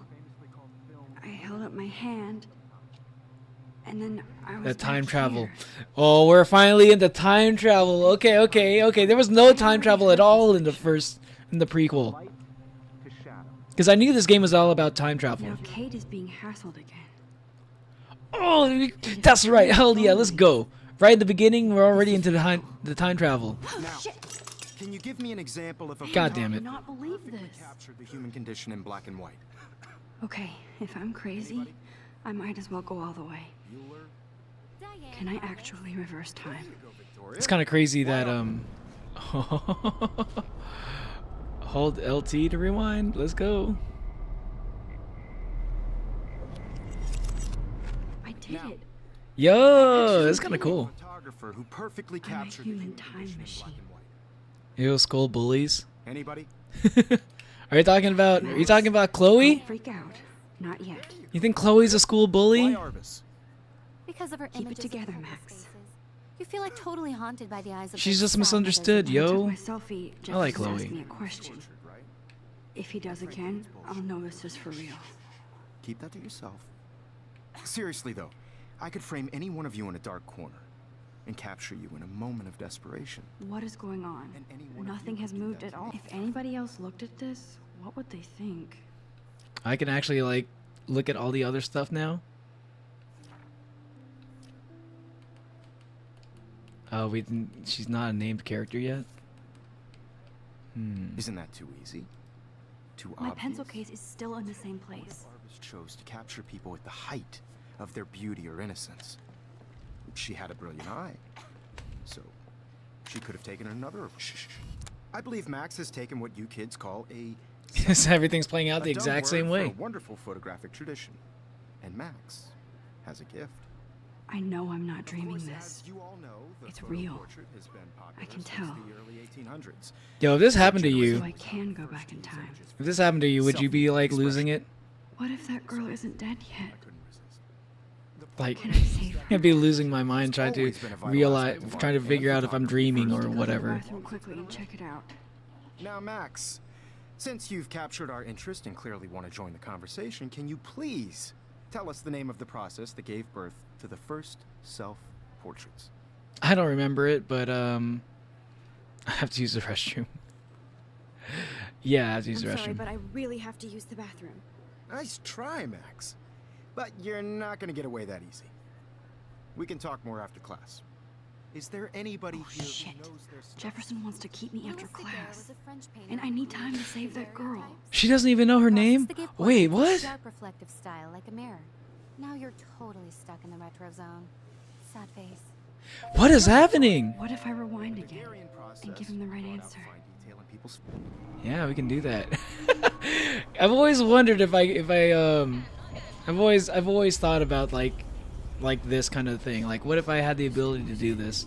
Speaker 2: I held up my hand. And then I was
Speaker 1: That time
Speaker 2: back
Speaker 1: travel.
Speaker 2: here.
Speaker 1: Oh, we're finally into time travel. Okay. There was no time travel at all in the prequel. Because I knew this game was all about time travel.
Speaker 2: Now Kate is being hassled again.
Speaker 1: Oh, that's right. Hell yeah, let's go. Right at the beginning, we're already into the time travel.
Speaker 3: Now, can you give me an example of a
Speaker 1: God damn
Speaker 2: I
Speaker 1: it.
Speaker 2: cannot believe this.
Speaker 3: captured the human condition in black and white?
Speaker 2: Okay, if I'm crazy, I might as well go all the way.
Speaker 4: Diane,
Speaker 2: Can I actually reverse time?
Speaker 1: It's kind of crazy that hold LT to rewind. Let's go.
Speaker 2: I did
Speaker 3: Now-
Speaker 2: it.
Speaker 1: Yo, that's kind of cool.
Speaker 3: Photographer who perfectly
Speaker 2: I'm a
Speaker 3: captured the
Speaker 2: human
Speaker 3: human
Speaker 2: time
Speaker 3: condition in
Speaker 2: machine.
Speaker 3: black and white.
Speaker 1: Yo, school bullies.
Speaker 3: Anybody?
Speaker 1: Are you talking about Chloe?
Speaker 2: Don't freak out. Not yet.
Speaker 1: You think Chloe's a school bully?
Speaker 3: Why Arbus?
Speaker 4: Because of her
Speaker 2: Keep it
Speaker 4: images of
Speaker 2: together,
Speaker 4: homeless
Speaker 2: Max.
Speaker 4: faces. You feel like totally haunted by the eyes of
Speaker 1: She's
Speaker 4: those
Speaker 1: just
Speaker 4: sad
Speaker 1: misunderstood,
Speaker 4: mothers
Speaker 1: yo.
Speaker 2: My selfie just
Speaker 1: like
Speaker 2: asked
Speaker 1: Chloe.
Speaker 2: me a question. If he does again, I'll know this is for real.
Speaker 3: Keep that to yourself. Seriously though, I could frame any one of you in a dark corner and capture you in a moment of desperation.
Speaker 2: What is going on?
Speaker 3: And any one of
Speaker 2: Nothing
Speaker 3: you
Speaker 2: has
Speaker 3: could do
Speaker 2: moved
Speaker 3: that
Speaker 2: at
Speaker 3: to
Speaker 2: all.
Speaker 3: me.
Speaker 2: If anybody else looked at this, what would they think?
Speaker 1: I can actually like look at all the other stuff now. Oh, we didn't. She's not a named character yet.
Speaker 3: Isn't that too easy? Too
Speaker 2: My
Speaker 3: obvious?
Speaker 2: pencil case is still in the same place.
Speaker 3: Arbus chose to capture people at the height of their beauty or innocence. She had a brilliant eye, so she could have taken another. Shh. I believe Max has taken what you kids call a
Speaker 1: Everything's playing out the
Speaker 3: a dumb
Speaker 1: exact
Speaker 3: word
Speaker 1: same
Speaker 3: for
Speaker 1: way.
Speaker 3: a wonderful photographic tradition, and Max has a gift.
Speaker 2: I know I'm not
Speaker 3: Of
Speaker 2: dreaming
Speaker 3: course,
Speaker 2: this.
Speaker 3: as you all know, the
Speaker 2: It's
Speaker 3: photo
Speaker 2: real.
Speaker 3: portrait has been popular
Speaker 2: I can
Speaker 3: since
Speaker 2: tell.
Speaker 3: the early 1800s.
Speaker 1: Yo, if this happened to
Speaker 2: So
Speaker 1: you,
Speaker 2: I can go back in time.
Speaker 1: if this happened to you, would you be like
Speaker 3: Self-expression.
Speaker 1: losing it?
Speaker 2: What if that girl isn't dead
Speaker 3: I
Speaker 2: yet?
Speaker 3: couldn't resist. The
Speaker 1: like
Speaker 2: Can I save her?
Speaker 1: I'd be losing my mind trying to
Speaker 3: Always been a vital
Speaker 1: realize,
Speaker 3: aspect of
Speaker 1: trying to
Speaker 3: art
Speaker 1: figure
Speaker 3: and
Speaker 1: out if I'm
Speaker 3: photography.
Speaker 1: dreaming
Speaker 2: I
Speaker 1: or
Speaker 2: need to go to the
Speaker 1: whatever.
Speaker 2: bathroom quickly and check it out.
Speaker 3: Now, Max, since you've captured our interest and clearly want to join the conversation, can you please tell us the name of the process that gave birth to the first self-portraits?
Speaker 1: I don't remember it, but I have to use the restroom. Yeah, I have to use
Speaker 2: I'm
Speaker 1: the
Speaker 2: sorry,
Speaker 1: restroom.
Speaker 2: but I really have to use the bathroom.
Speaker 3: Nice try, Max. But you're not going to get away that easy. We can talk more after class. Is there anybody
Speaker 2: Oh,
Speaker 3: here
Speaker 2: shit.
Speaker 3: who knows their stuff?
Speaker 2: Jefferson wants to keep me after
Speaker 4: Louis Daguerre
Speaker 2: class.
Speaker 4: was a French painter
Speaker 2: And I
Speaker 4: who
Speaker 2: need time to
Speaker 4: created
Speaker 2: save that girl.
Speaker 4: daguerreotypes.
Speaker 1: She doesn't even know her
Speaker 4: Process
Speaker 1: name?
Speaker 4: that gave
Speaker 1: Wait,
Speaker 4: portraits a
Speaker 1: what?
Speaker 4: Sharp reflective style like a mirror. Now you're totally stuck in the retro zone. Sad face.
Speaker 1: What is happening?
Speaker 2: What if I rewind again?
Speaker 3: Daguerrean process
Speaker 2: and give him the right
Speaker 3: brought out
Speaker 2: answer.
Speaker 3: fine detail in people's-
Speaker 1: Yeah, we can do that. I've always wondered if I've always thought about like this kind of thing. Like, what if I had the ability to do this?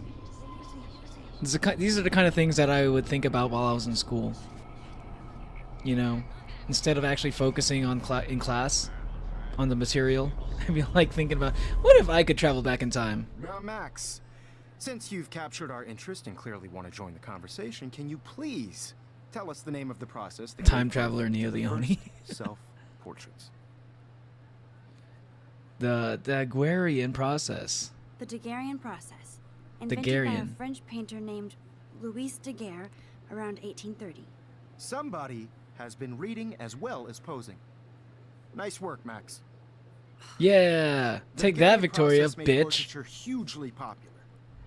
Speaker 1: These are the kind of things that I would think about while I was in school. You know, instead of actually focusing on in class, on the material, I'd be like thinking about, what if I could travel back in time?
Speaker 3: Now, Max, since you've captured our interest and clearly want to join the conversation, can you please tell us the name of the process that
Speaker 1: Time
Speaker 3: gave birth
Speaker 1: traveler
Speaker 3: to
Speaker 1: Neo
Speaker 3: the
Speaker 1: Leone.
Speaker 3: first self-portraits?
Speaker 1: The Daguerrean process.
Speaker 2: The Daguerrean process, invented by a
Speaker 1: Daguerrean.
Speaker 2: French painter named Louis Daguerre around 1830.
Speaker 3: Somebody has been reading as well as posing. Nice work, Max.
Speaker 1: Yeah,
Speaker 3: The
Speaker 1: take that,
Speaker 3: Daguerrean
Speaker 1: Victoria,
Speaker 3: process made
Speaker 1: bitch.
Speaker 3: portraiture hugely popular,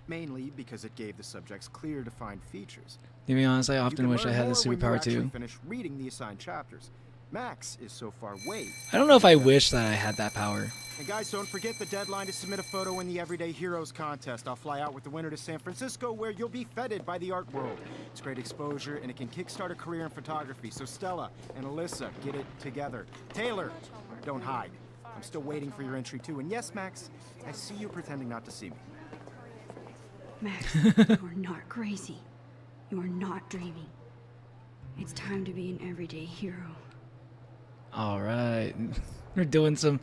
Speaker 3: mainly because it gave the subjects clear, defined features.
Speaker 1: To be honest, I
Speaker 3: You
Speaker 1: often
Speaker 3: can
Speaker 1: wish I
Speaker 3: learn
Speaker 1: had
Speaker 3: more
Speaker 1: this
Speaker 3: when you
Speaker 1: superpower
Speaker 3: actually
Speaker 1: too.
Speaker 3: finish reading the assigned chapters. Max is so far way.
Speaker 1: I don't know if I wish that I had that power.
Speaker 3: And guys, don't forget the deadline to submit a photo in the Everyday Heroes contest. I'll fly out with the winner to San Francisco, where you'll be feted by the art world. It's great exposure, and it can kickstart a career in photography. So Stella and Alyssa, get it together. Taylor, don't hide. I'm still waiting for your entry too. And yes, Max, I see you pretending not to see me.
Speaker 2: Max, you are not crazy. You are not dreaming. It's time to be an everyday hero.
Speaker 1: All right, we're doing some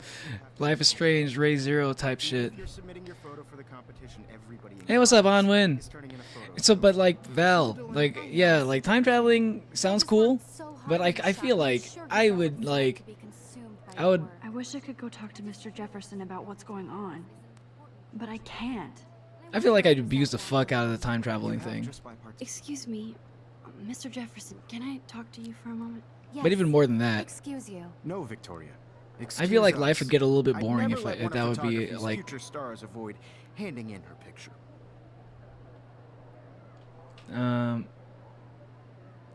Speaker 1: Life is Strange, Ray Zero type shit.
Speaker 3: If you're submitting your photo for the competition, everybody in
Speaker 1: Hey, what's up,
Speaker 3: class
Speaker 1: Onwin?
Speaker 3: is turning in a photo.
Speaker 1: So, but like Val, like yeah, like time traveling sounds cool, but like I feel like I would like I would.
Speaker 2: I wish I could go talk to Mr. Jefferson about what's going on, but I can't.
Speaker 1: I feel like I'd abuse the fuck out of the time traveling thing.
Speaker 3: Just by partic-
Speaker 2: Excuse me, Mr. Jefferson, can I talk to you for a moment?
Speaker 1: But even more than that,
Speaker 4: Excuse you.
Speaker 3: No, Victoria.
Speaker 1: I feel like life
Speaker 3: Excuse
Speaker 1: would get a little bit
Speaker 3: us.
Speaker 1: boring
Speaker 3: I'd
Speaker 1: if
Speaker 3: never let one
Speaker 1: that
Speaker 3: of
Speaker 1: would be
Speaker 3: photography's
Speaker 1: like.
Speaker 3: future stars avoid handing in her picture.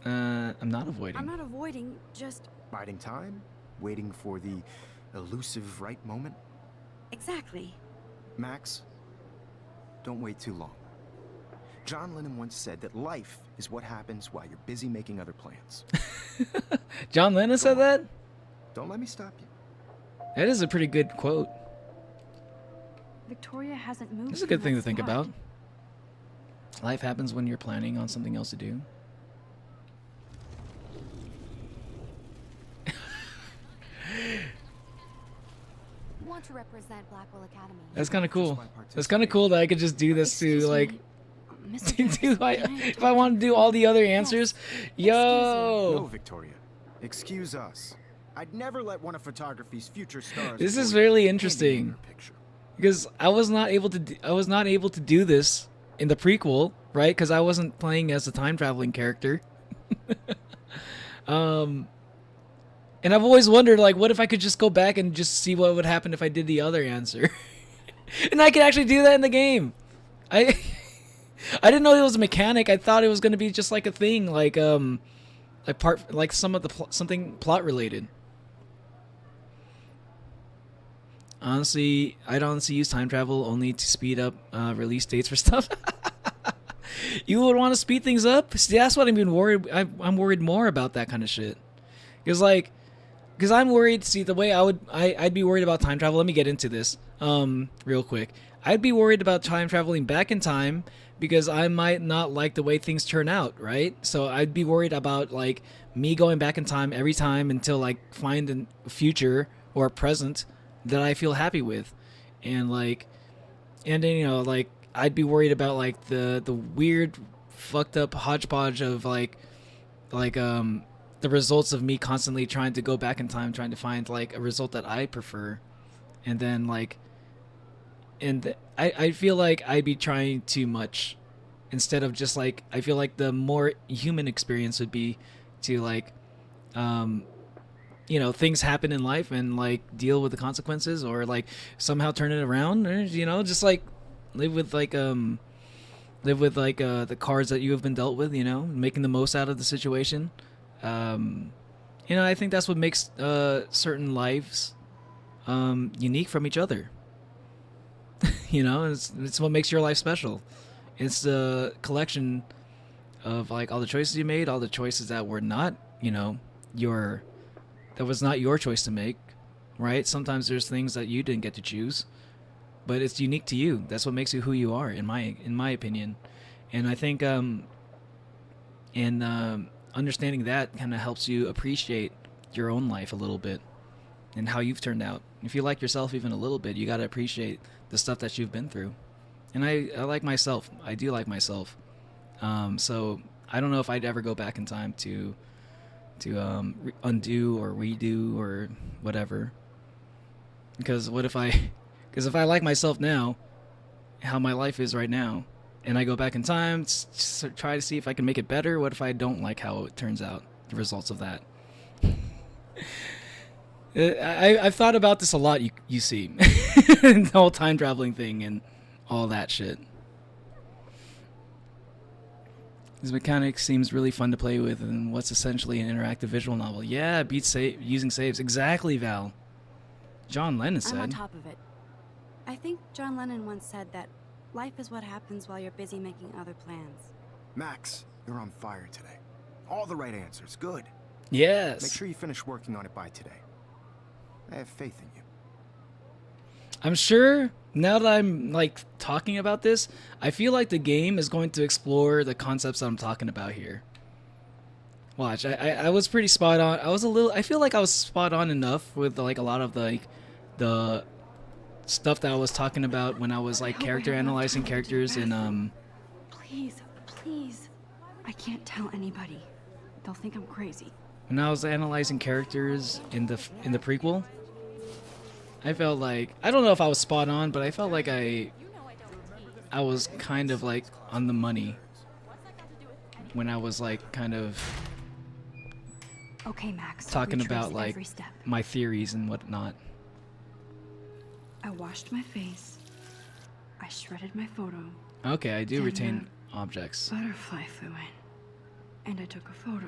Speaker 1: I'm not avoiding.
Speaker 2: I'm not avoiding, just
Speaker 3: Biding time, waiting for the elusive right moment.
Speaker 2: exactly.
Speaker 3: Max, don't wait too long. John Lennon once said that life is what happens while you're busy making other plans.
Speaker 1: John Lennon said that?
Speaker 3: Don't let me stop you.
Speaker 1: That is a pretty good quote.
Speaker 2: Victoria hasn't moved.
Speaker 1: This is a good
Speaker 2: from
Speaker 1: thing
Speaker 2: that
Speaker 1: to think
Speaker 2: spot.
Speaker 1: about. Life happens when you're planning on something else to do.
Speaker 4: Want to represent Blackwell Academy.
Speaker 1: That's kind of cool.
Speaker 3: by
Speaker 1: That's kind of cool that I could just do this to
Speaker 2: Excuse
Speaker 1: like
Speaker 2: me, Mr.
Speaker 1: do
Speaker 2: Jefferson,
Speaker 1: like
Speaker 2: can I
Speaker 1: if
Speaker 2: talk
Speaker 1: I
Speaker 2: to
Speaker 1: want to do all the other answers.
Speaker 3: No,
Speaker 1: Yo,
Speaker 3: Victoria. Excuse us. I'd never let one of photography's future stars.
Speaker 1: this is
Speaker 3: avoid
Speaker 1: really
Speaker 3: handing in
Speaker 1: interesting
Speaker 3: her picture.
Speaker 1: because I was not able to do this in the prequel, right? Because I wasn't playing as a time traveling character. And I've always wondered, like, what if I could just go back and just see what would happen if I did the other answer? And I could actually do that in the game. I didn't know it was a mechanic. I thought it was going to be just like a thing, like some of the something plot related. Honestly, I'd honestly use time travel only to speed up release dates for stuff. You would want to speed things up? See, that's what I'm worried. I'm worried more about that kind of shit. Because I'm worried. See, the way I'd be worried about time travel. Let me get into this real quick. I'd be worried about time traveling back in time because I might not like the way things turn out, right? So I'd be worried about like me going back in time every time until like find a future or a present that I feel happy with. and like, and then, you know, like I'd be worried about like the weird fucked up hodgepodge of like the results of me constantly trying to go back in time, trying to find like a result that I prefer, and then like, I feel like I'd be trying too much instead of just like, I feel like the more human experience would be to like, you know, things happen in life and like deal with the consequences, or like somehow turn it around, or, you know, just like live with like the cards that you have been dealt with, you know, making the most out of the situation. You know, I think that's what makes certain lives unique from each other. You know, it's what makes your life special. It's the collection of like all the choices you made, all the choices that were not, you know, that was not your choice to make, right? Sometimes there's things that you didn't get to choose, but it's unique to you. That's what makes you who you are, in my opinion. And I think understanding that kind of helps you appreciate your own life a little bit and how you've turned out. If you like yourself even a little bit, you got to appreciate the stuff that you've been through. And I like myself. I do like myself. So I don't know if I'd ever go back in time to undo or redo or whatever. Because if I like myself now, how my life is right now, and I go back in time to try to see if I can make it better, what if I don't like how it turns out, the results of that? I've thought about this a lot, you see. The whole time traveling thing and all that shit. This mechanic seems really fun to play with, and what's essentially an interactive visual novel. Yeah, beats using saves. Exactly, Val. John Lennon said.
Speaker 2: I'm on top of it. I think John Lennon once said that life is what happens while you're busy making other plans.
Speaker 3: Max, you're on fire today. All the right answers. Good.
Speaker 1: Yes.
Speaker 3: Make sure you finish working on it by today. I have faith in you.
Speaker 1: I'm sure now that I'm like talking about this, I feel like the game is going to explore the concepts that I'm talking about here. Watch, I was pretty spot on. I feel like I was spot on enough with like a lot of the stuff that I was talking about when I was like character analyzing characters in
Speaker 2: Please, please. I can't tell anybody. They'll think I'm crazy.
Speaker 1: when I was analyzing characters in the prequel. I felt like, I don't know if I was spot on, but I felt like I was kind of like on the money when I was like kind of
Speaker 2: Okay, Max.
Speaker 1: talking
Speaker 2: retrace
Speaker 1: about like
Speaker 2: every step.
Speaker 1: my theories and whatnot.
Speaker 2: I washed my face. I shredded my photo.
Speaker 1: Okay, I do
Speaker 2: Then
Speaker 1: retain objects.
Speaker 2: Butterfly flew in. And I took a photo.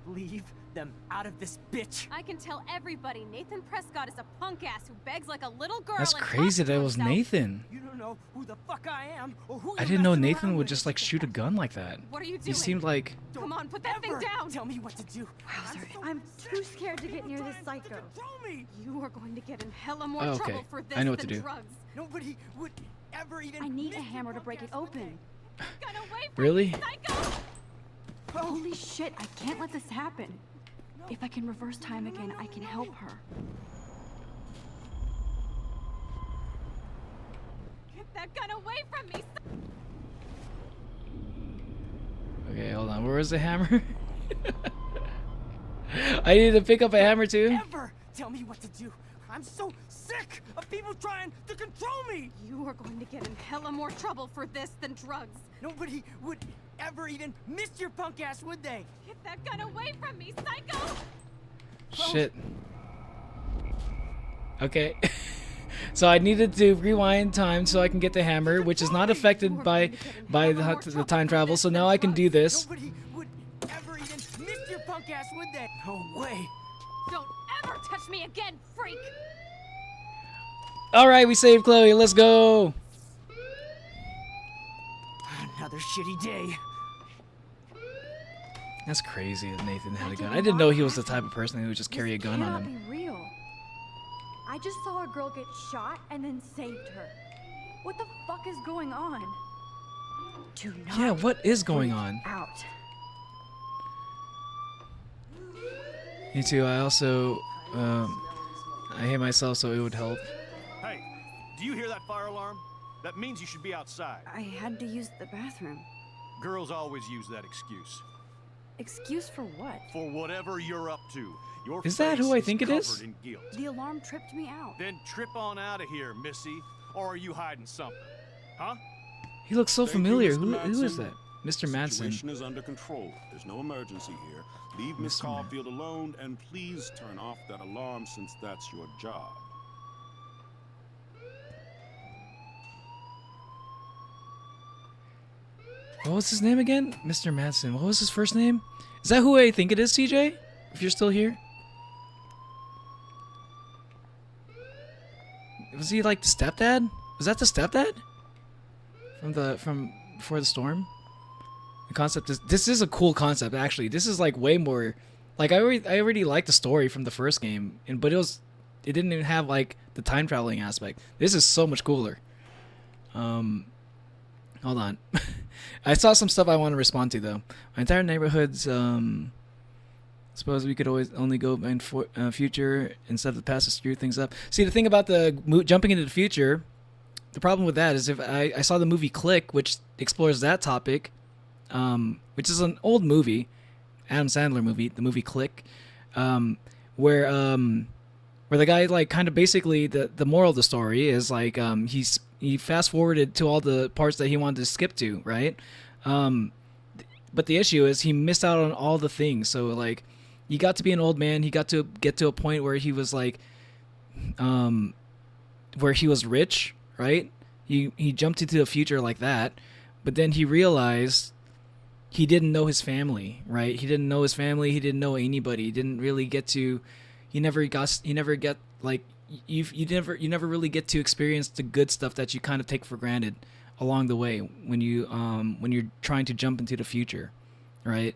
Speaker 6: Leave them out of this bitch.
Speaker 7: I can tell everybody Nathan Prescott is a punk ass who begs like a little girl.
Speaker 1: That's
Speaker 7: and
Speaker 1: crazy
Speaker 7: talks
Speaker 1: that
Speaker 7: to
Speaker 1: it was
Speaker 7: himself.
Speaker 1: Nathan.
Speaker 6: You don't know who the fuck I am or who
Speaker 1: I
Speaker 6: you're
Speaker 1: didn't know
Speaker 6: messing
Speaker 1: Nathan
Speaker 6: around
Speaker 1: would
Speaker 6: with.
Speaker 1: just like shoot a gun like that.
Speaker 7: What are you doing?
Speaker 1: He seemed like,
Speaker 6: Don't
Speaker 7: Come on, put that thing
Speaker 6: ever
Speaker 7: down.
Speaker 6: Tell me what to do.
Speaker 2: Wowzer,
Speaker 6: so
Speaker 2: I'm
Speaker 6: sick
Speaker 2: too
Speaker 6: of
Speaker 2: scared to get
Speaker 6: people
Speaker 2: near this
Speaker 6: trying to
Speaker 2: psycho.
Speaker 6: control me.
Speaker 7: You are going to get in hella more
Speaker 1: Oh, okay.
Speaker 7: trouble for this
Speaker 1: I know what
Speaker 7: than
Speaker 1: to do.
Speaker 7: drugs.
Speaker 6: Nobody would ever even.
Speaker 2: I need a
Speaker 6: miss
Speaker 2: hammer to
Speaker 6: your
Speaker 2: break it
Speaker 6: podcast, would
Speaker 2: open.
Speaker 7: Gun away from
Speaker 1: really?
Speaker 7: me, psycho!
Speaker 2: Holy shit, I can't let this happen. If I can reverse time again, I can help her.
Speaker 7: Get that gun away from me!
Speaker 1: Okay, hold on. Where was the hammer? I need to pick up a hammer too.
Speaker 6: Ever tell me what to do. I'm so sick of people trying to control me.
Speaker 7: You are going to get in hella more trouble for this than drugs.
Speaker 6: Nobody would ever even miss your punk ass, would they?
Speaker 7: Get that gun away from me, psycho!
Speaker 1: Shit. Okay. So I needed to rewind time so I can get the hammer, which is not affected by the time travel. So now I can do this.
Speaker 6: Nobody would ever even miss your punk ass, would they? No way.
Speaker 7: Don't ever touch me again, freak!
Speaker 1: All right, we saved Chloe. Let's go.
Speaker 6: Another shitty day.
Speaker 1: That's crazy that Nathan had a gun. I didn't know he was the type of person who would just carry a gun on him.
Speaker 2: Be real. I just saw a girl get shot and then saved her. What the fuck is going on? Do not
Speaker 1: Yeah, what is going on?
Speaker 2: out.
Speaker 1: Me too. I also I hate myself, so it would help.
Speaker 8: Hey, do you hear that fire alarm? That means you should be outside.
Speaker 2: I had to use the bathroom.
Speaker 8: Girls always use that excuse.
Speaker 2: Excuse for what?
Speaker 8: For whatever you're up to. Your
Speaker 1: Is that
Speaker 8: face
Speaker 1: who I think it is?
Speaker 8: covered in guilt.
Speaker 2: The alarm tripped me out.
Speaker 8: Then trip on out of here, Missy. Or are you hiding something? Huh?
Speaker 1: He looks so
Speaker 9: Thank you,
Speaker 1: familiar.
Speaker 9: Mr.
Speaker 1: Who is
Speaker 9: Madsen.
Speaker 1: that? Mr.
Speaker 9: The
Speaker 1: Madsen.
Speaker 9: situation is under control. There's no emergency here. Leave Miss
Speaker 1: Mr. Ma-
Speaker 9: Caulfield alone, and please turn off that alarm since that's your job.
Speaker 1: What was his name again? Mr. Madsen. What was his first name? Is that who I think it is, CJ? If you're still here? Was he like the stepdad? Was that the stepdad? From Before the Storm? The concept is, this is a cool concept actually. This is like way more, like I already liked the story from the first game, but it didn't even have like the time traveling aspect. This is so much cooler. Hold on. I saw some stuff I want to respond to though. My entire neighborhood's suppose we could always only go in future instead of the past to screw things up. See, the thing about the jumping into the future, the problem with that is if I saw the movie Click, which explores that topic, which is an old movie, Adam Sandler movie, the movie Click, where the guy like kind of basically the moral of the story is like he fast forwarded to all the parts that he wanted to skip to, right? But the issue is he missed out on all the things. So like he got to be an old man. He got to get to a point where he was like, where he was rich, right? He jumped into the future like that, but then he realized he didn't know his family, right? He didn't know his family. He didn't know anybody. He didn't really get to. You never get like you never really get to experience the good stuff that you kind of take for granted along the way when you're trying to jump into the future, right?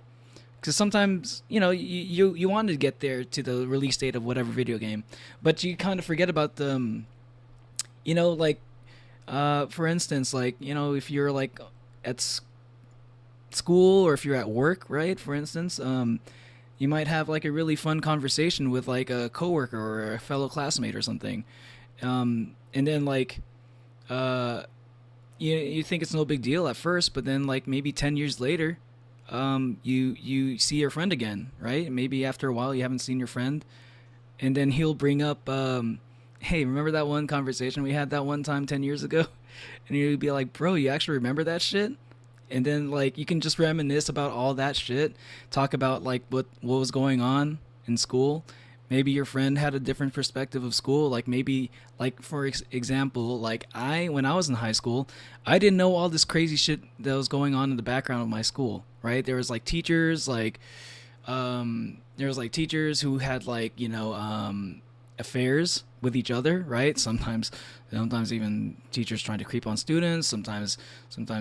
Speaker 1: Because sometimes you want to get there to the release date of whatever video game, but you kind of forget about the like for instance, like if you're like at school or if you're at work, right? For instance, you might have like a really fun conversation with like a coworker or a fellow classmate or something, and then like you think it's no big deal at first, but then like maybe 10 years later, you see your friend again, right? Maybe after a while you haven't seen your friend, and then he'll bring up, hey, remember that one conversation we had that one time 10 years ago? And you'd be like, bro, you actually remember that shit? And then like you can just reminisce about all that shit, talk about like what was going on in school. Maybe your friend had a different perspective of school. Like maybe like for example, like when I was in high school, I didn't know all this crazy shit that was going on in the background of my school, right? There was like teachers who had like affairs with each other, right? Sometimes even teachers trying to creep on students, sometimes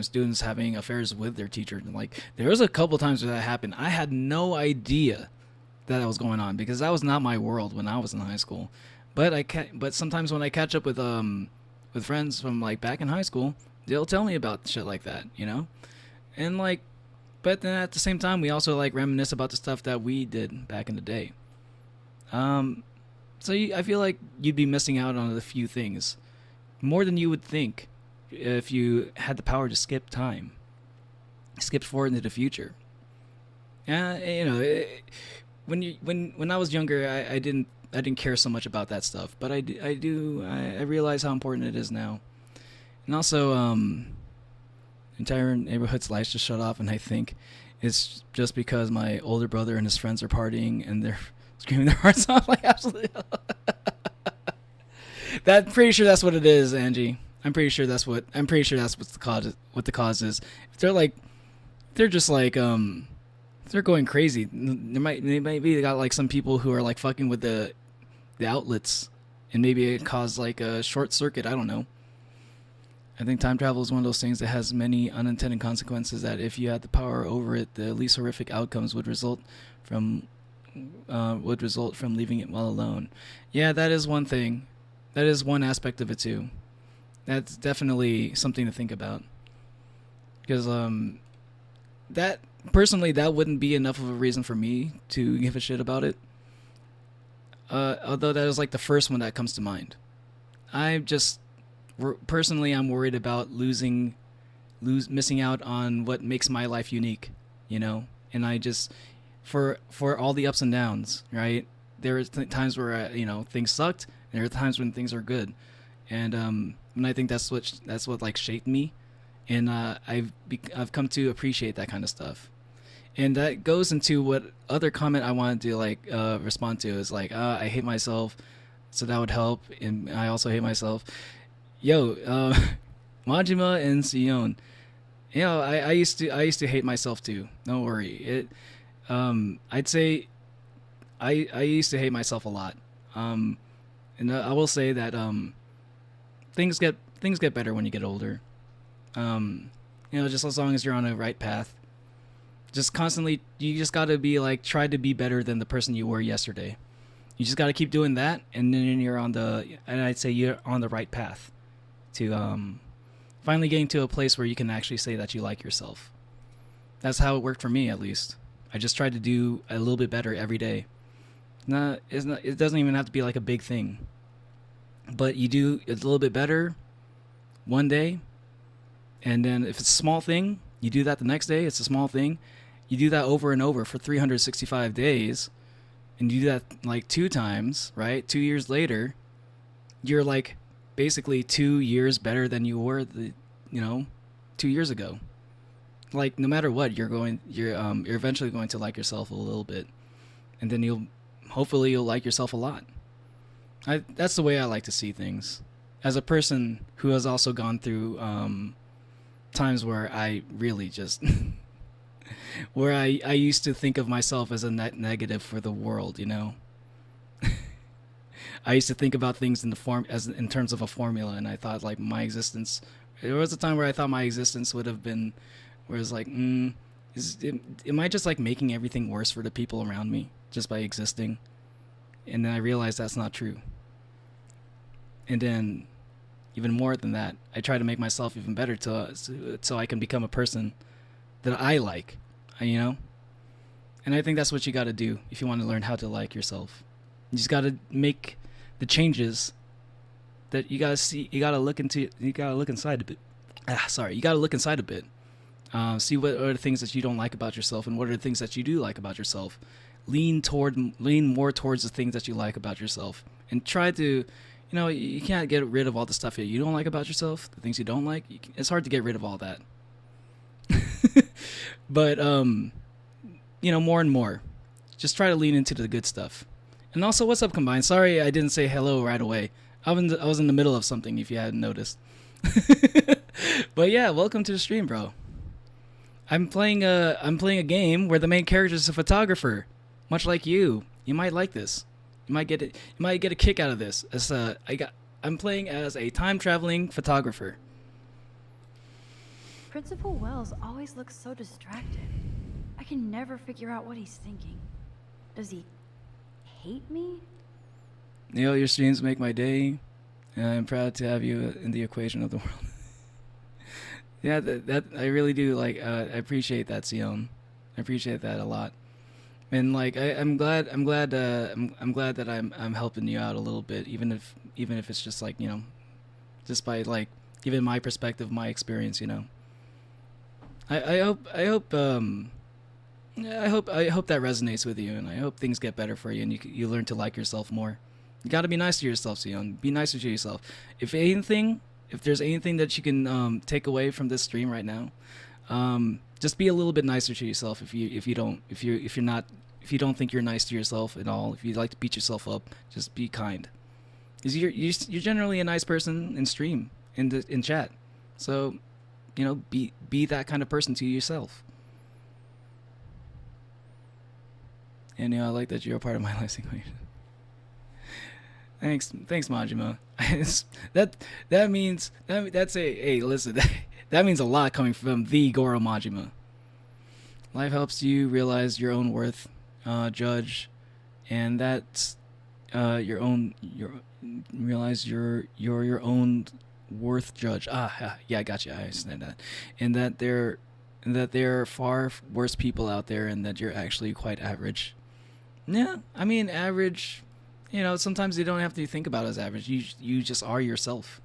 Speaker 1: students having affairs with their teacher. Like there was a couple times where that happened. I had no idea that was going on because that was not my world when I was in high school. But sometimes when I catch up with friends from like back in high school, they'll tell me about shit like that, and like, but then at the same time we also like reminisce about the stuff that we did back in the day. So I feel like you'd be missing out on a few things, more than you would think, if you had the power to skip time, skip forward into the future. When I was younger, I didn't care so much about that stuff, but I realize how important it is now. And also, entire neighborhood's lights just shut off, and I think it's just because my older brother and his friends are partying and they're screaming their hearts out like absolutely. Pretty sure that's what it is, Angie. I'm pretty sure that's what's the cause. What the cause is. If they're just like they're going crazy. They got like some people who are like fucking with the outlets, and maybe it caused like a short circuit. I don't know. I think time travel is one of those things that has many unintended consequences that if you had the power over it, the least horrific outcomes would result from leaving it well alone. Yeah, that is one thing. That is one aspect of it too. That's definitely something to think about. Because that wouldn't be enough of a reason for me to give a shit about it. although that is like the first one that comes to mind. Personally, I'm worried about missing out on what makes my life unique, you know. And I just, for all the ups and downs, right? There are times where things sucked, and there are times when things are good, and I think that's what like shaped me, and I've come to appreciate that kind of stuff. And that goes into what other comment I wanted to like respond to is like, I hate myself, so that would help, and I also hate myself. Yo, Majima and Sion, I used to hate myself too. Don't worry. I'd say I used to hate myself a lot. And I will say that things get better when you get older. Just as long as you're on the right path. Just constantly, you just gotta be like, try to be better than the person you were yesterday. You just gotta keep doing that, and then I'd say you're on the right path to finally getting to a place where you can actually say that you like yourself. That's how it worked for me, at least. I just tried to do a little bit better every day. It doesn't even have to be like a big thing, but you do a little bit better one day, and then if it's a small thing, you do that the next day. It's a small thing. You do that over and over for 365 days, and you do that like 2 times, right? 2 years later, you're like basically 2 years better than you were 2 years ago. Like, no matter what, you're eventually going to like yourself a little bit, and then you'll like yourself a lot. That's the way I like to see things. As a person who has also gone through times where I really just where I used to think of myself as a net negative for the world, you know. I used to think about things in terms of a formula, and I thought like my existence. There was a time where I thought my existence would have been, where it's like, am I just like making everything worse for the people around me just by existing? And then I realized that's not true. And then, even more than that, I try to make myself even better so I can become a person that I like, you know? And I think that's what you got to do if you want to learn how to like yourself. You just got to make the changes that you got to see. You got to look inside a bit. You got to look inside a bit. See what are the things that you don't like about yourself, and what are the things that you do like about yourself. Lean more towards the things that you like about yourself, and try to, you can't get rid of all the stuff that you don't like about yourself, the things you don't like. It's hard to get rid of all that. But more and more, just try to lean into the good stuff. And also, what's up, Combined? Sorry I didn't say hello right away. I was in the middle of something, if you hadn't noticed. But yeah, welcome to the stream, bro. I'm playing a game where the main character is a photographer, much like you. You might like this. You might get a kick out of this. I'm playing as a time-traveling photographer.
Speaker 2: Principal Wells always looks so distracted. I can never figure out what he's thinking. Does he hate me?
Speaker 1: Your streams make my day. I'm proud to have you in the equation of the world. Yeah, that I really do like. I appreciate that, Sion. I appreciate that a lot. And like, I'm glad that I'm helping you out a little bit, even if it's just like, just by like giving my perspective, my experience, I hope that resonates with you, and I hope things get better for you, and you learn to like yourself more. You got to be nice to yourself, Sion. Be nicer to yourself. If there's anything that you can take away from this stream right now, just be a little bit nicer to yourself. If you don't think you're nice to yourself at all, if you like to beat yourself up, just be kind. 'Cause you're generally a nice person in stream, in chat. So, be that kind of person to yourself. And I like that you're a part of my life equation. Thanks, Majima. that means listen, that means a lot coming from the Goro Majima. Life helps you realize your own worth, judge, and that's realize your own worth, judge. Yeah, I got you. I understand that, and that there are far worse people out there, and that you're actually quite average. Yeah, I mean average You know, sometimes you don't have to think about it as average. You just are yourself.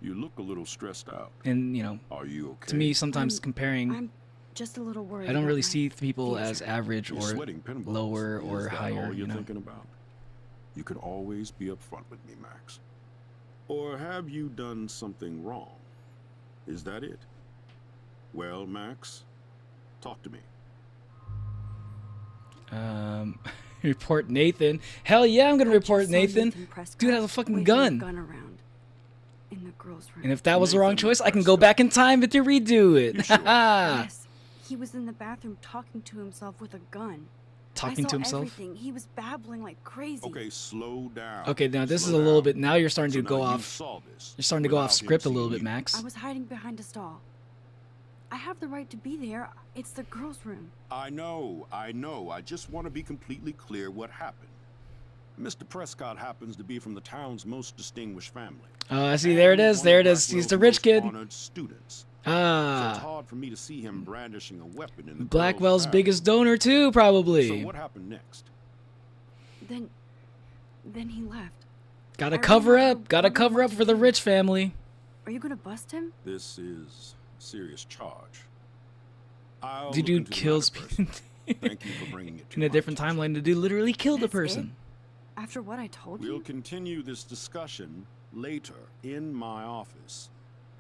Speaker 9: You look a little stressed out.
Speaker 1: And, you know,
Speaker 9: Are you okay?
Speaker 1: to me, sometimes comparing,
Speaker 2: I'm just a little worried.
Speaker 1: I don't
Speaker 2: about
Speaker 1: really
Speaker 2: my
Speaker 1: see people
Speaker 2: future.
Speaker 1: as average
Speaker 9: You're
Speaker 1: or
Speaker 9: sweating pinballs.
Speaker 1: lower or
Speaker 9: Is that
Speaker 1: higher,
Speaker 9: all
Speaker 1: you
Speaker 9: you're
Speaker 1: know.
Speaker 9: thinking about? You could always be upfront with me, Max. Or have you done something wrong? Is that it? Well, Max, talk to me.
Speaker 1: Report Nathan. Hell yeah, I'm gonna
Speaker 2: I
Speaker 1: report
Speaker 2: just saw
Speaker 1: Nathan.
Speaker 2: Prescott
Speaker 1: Dude has a fucking
Speaker 2: waving
Speaker 1: gun.
Speaker 2: around in the girls' room.
Speaker 1: And if that was the wrong
Speaker 9: Nathan
Speaker 1: choice, I can go
Speaker 9: Prescott.
Speaker 1: back in time to redo it.
Speaker 9: You sure?
Speaker 2: Yes, he was in the bathroom talking to himself with a gun.
Speaker 1: Talking
Speaker 2: I saw
Speaker 1: to himself.
Speaker 2: Everything. He was babbling like crazy.
Speaker 9: Okay, slow down.
Speaker 1: Okay, now this is
Speaker 9: Slow
Speaker 1: a little
Speaker 9: down.
Speaker 1: bit. Now you're starting to
Speaker 9: So
Speaker 1: go
Speaker 9: now you
Speaker 1: off.
Speaker 9: saw this
Speaker 1: You're starting to go off
Speaker 9: without him
Speaker 1: script a
Speaker 9: seeing
Speaker 1: little bit,
Speaker 9: you.
Speaker 1: Max.
Speaker 2: I was hiding behind a stall. I have the right to be there. It's the girls' room.
Speaker 9: I know. I just want to be completely clear what happened. Mr. Prescott happens to be from the town's most distinguished family.
Speaker 1: I see. There it is.
Speaker 9: And
Speaker 1: There
Speaker 9: one
Speaker 1: it
Speaker 9: of
Speaker 1: is. He's
Speaker 9: Blackwell's
Speaker 1: the rich
Speaker 9: most
Speaker 1: kid.
Speaker 9: honored students. So it's
Speaker 1: Ah,
Speaker 9: hard for me to see him brandishing a weapon in the
Speaker 1: Blackwell's
Speaker 9: girls'
Speaker 1: biggest
Speaker 9: bathroom.
Speaker 1: donor too,
Speaker 9: So
Speaker 1: probably.
Speaker 9: what happened next?
Speaker 2: Then he left.
Speaker 1: Gotta
Speaker 2: I
Speaker 1: cover
Speaker 2: remember
Speaker 1: up. Gotta
Speaker 2: what we
Speaker 1: cover up
Speaker 2: wanted
Speaker 1: for the
Speaker 2: to do.
Speaker 1: rich family.
Speaker 2: Are you gonna bust him?
Speaker 9: This is a serious charge. I'll
Speaker 1: The
Speaker 9: look
Speaker 1: dude
Speaker 9: into the
Speaker 1: kills
Speaker 9: matter
Speaker 1: people
Speaker 9: personally. Thank you for bringing it to
Speaker 1: in a
Speaker 9: my
Speaker 1: different
Speaker 9: attention.
Speaker 1: timeline. The dude literally killed a
Speaker 2: That's it?
Speaker 1: person.
Speaker 2: After what I told
Speaker 9: We'll
Speaker 2: you?
Speaker 9: continue this discussion later in my office.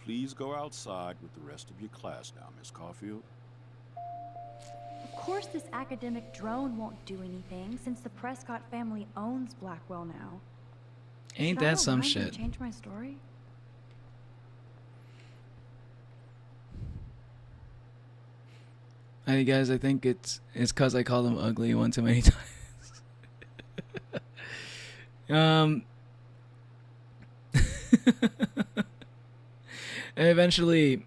Speaker 9: Please go outside with the rest of your class now, Miss Caulfield.
Speaker 10: Of course this academic drone won't do anything since the Prescott family owns Blackwell now.
Speaker 1: Ain't
Speaker 2: Should I
Speaker 1: that some
Speaker 2: rewind and
Speaker 1: shit?
Speaker 2: Change my story?
Speaker 1: Hey guys, I think it's cause I called him ugly one too many times. And eventually,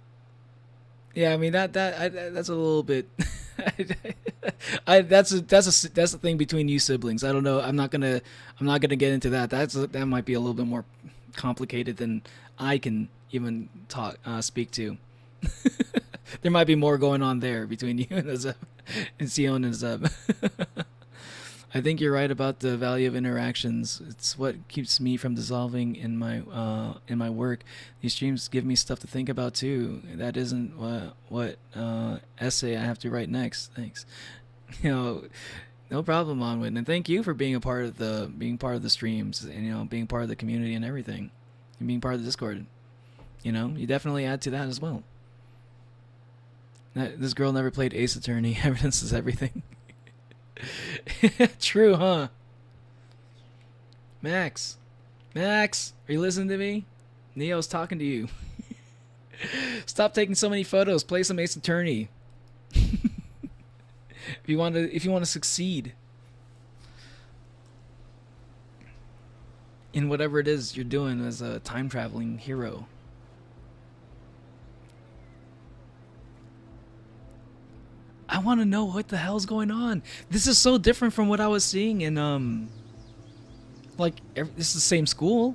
Speaker 1: yeah, I mean that's a little bit. That's the thing between you siblings. I don't know. I'm not gonna get into that. That might be a little bit more complicated than I can even speak to. There might be more going on there between you and Zeb, and Sion and Zeb. I think you're right about the value of interactions. It's what keeps me from dissolving in my work. These streams give me stuff to think about too. That isn't what essay I have to write next. Thanks. You know, no problem, Onwin, and thank you for being part of the streams and being part of the community and everything, and being part of the Discord. You definitely add to that as well. This girl never played Ace Attorney. Evidence is everything. True, huh? Max, are you listening to me? Neo's talking to you. Stop taking so many photos. Play some Ace Attorney. If you want to succeed in whatever it is you're doing as a time traveling hero. I want to know what the hell's going on. This is so different from what I was seeing in this is the same school,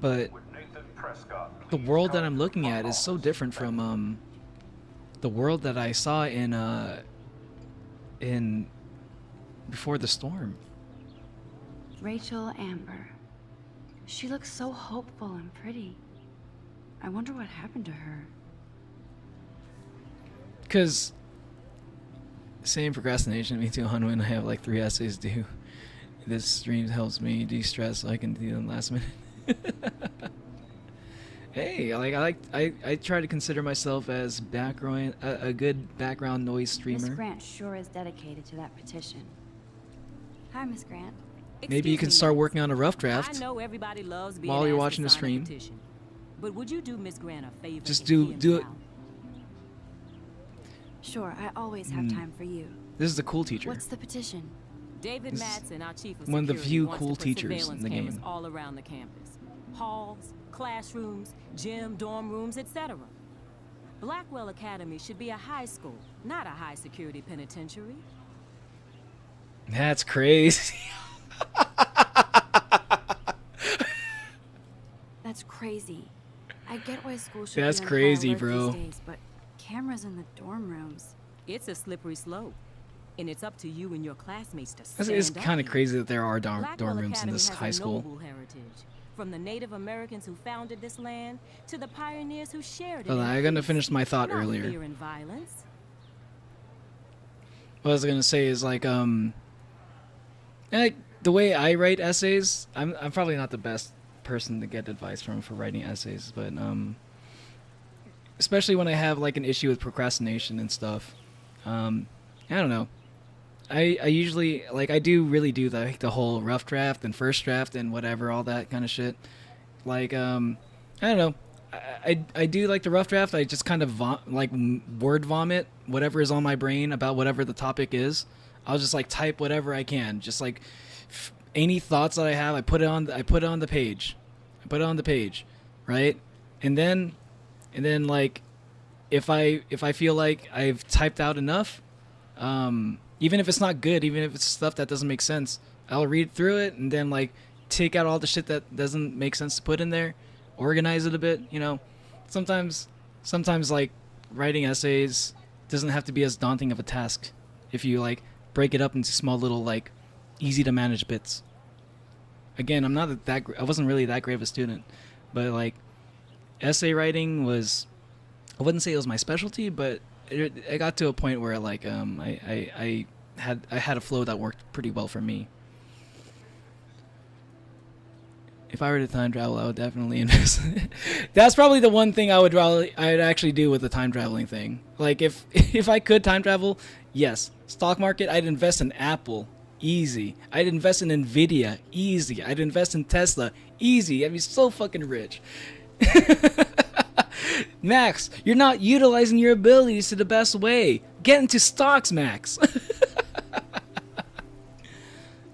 Speaker 1: but the world that I'm looking at is so different from the world that I saw in Before the Storm.
Speaker 2: Rachel Amber. She looks so hopeful and pretty. I wonder what happened to her.
Speaker 1: Because same procrastination, me too, Hanwin. I have like 3 essays due. This stream helps me de-stress so I can do them last minute. Hey, I try to consider myself as a good background noise streamer.
Speaker 2: Miss Grant sure is dedicated to that petition. Hi, Miss Grant.
Speaker 1: Maybe you can start working on a rough draft
Speaker 11: I know everybody loves being
Speaker 1: while you're
Speaker 11: asked to
Speaker 1: watching the
Speaker 11: sign a
Speaker 1: stream.
Speaker 11: petition, but would you do Miss Grant a favor?
Speaker 1: Just
Speaker 11: and
Speaker 1: do
Speaker 11: hear
Speaker 1: it.
Speaker 11: me out?
Speaker 2: Sure, I always have time for you.
Speaker 1: This is the cool teacher.
Speaker 2: What's the petition?
Speaker 11: David
Speaker 1: This is
Speaker 11: Madsen, our chief of
Speaker 1: one of the
Speaker 11: security,
Speaker 1: few
Speaker 11: wants
Speaker 1: cool
Speaker 11: to put
Speaker 1: teachers
Speaker 11: surveillance
Speaker 1: in the
Speaker 11: cameras
Speaker 1: game.
Speaker 11: all around the campus. Halls, classrooms, gym, dorm rooms, etc. Blackwell Academy should be a high school, not a high security penitentiary.
Speaker 1: That's crazy.
Speaker 2: That's crazy. I get why school should
Speaker 1: That's
Speaker 2: be on
Speaker 1: crazy,
Speaker 2: high alert
Speaker 1: bro.
Speaker 2: these days, but cameras in the dorm rooms.
Speaker 11: It's a slippery slope. And it's up to you and your classmates to stand
Speaker 1: It's
Speaker 11: up
Speaker 1: kind of
Speaker 11: here.
Speaker 1: crazy that there are dorm
Speaker 11: Blackwell
Speaker 1: rooms in
Speaker 11: Academy
Speaker 1: this
Speaker 11: has
Speaker 1: high
Speaker 11: a
Speaker 1: school.
Speaker 11: noble heritage, from the Native Americans who founded this land to the pioneers who shared it.
Speaker 1: Hold on,
Speaker 11: in
Speaker 1: I gotta
Speaker 11: peace,
Speaker 1: finish my thought
Speaker 11: not
Speaker 1: earlier.
Speaker 11: fear and violence.
Speaker 1: What I was gonna say is like the way I write essays, I'm probably not the best person to get advice from for writing essays, but especially when I have like an issue with procrastination and stuff. I don't know. I usually like I do really do the whole rough draft and first draft and whatever, all that kind of shit. Like I don't know. I do like the rough draft. I just kind of word vomit whatever is on my brain about whatever the topic is. I'll just like type whatever I can. Just like any thoughts that I have, I put it on the page. I put it on the page, right? And then like if I feel like I've typed out enough, even if it's not good, even if it's stuff that doesn't make sense, I'll read through it and then like take out all the shit that doesn't make sense to put in there, organize it a bit, you know. Sometimes like writing essays doesn't have to be as daunting of a task if you like break it up into small little like easy to manage bits. Again, I wasn't really that great of a student, but like essay writing was, I wouldn't say it was my specialty, but it got to a point where like I had a flow that worked pretty well for me. If I were to time travel, I would definitely invest. That's probably the one thing I'd actually do with the time traveling thing. Like if I could time travel, yes, stock market, I'd invest in Apple, easy. I'd invest in Nvidia, easy. I'd invest in Tesla, easy. I'd be so fucking rich. Max, you're not utilizing your abilities to the best way. Get into stocks, Max.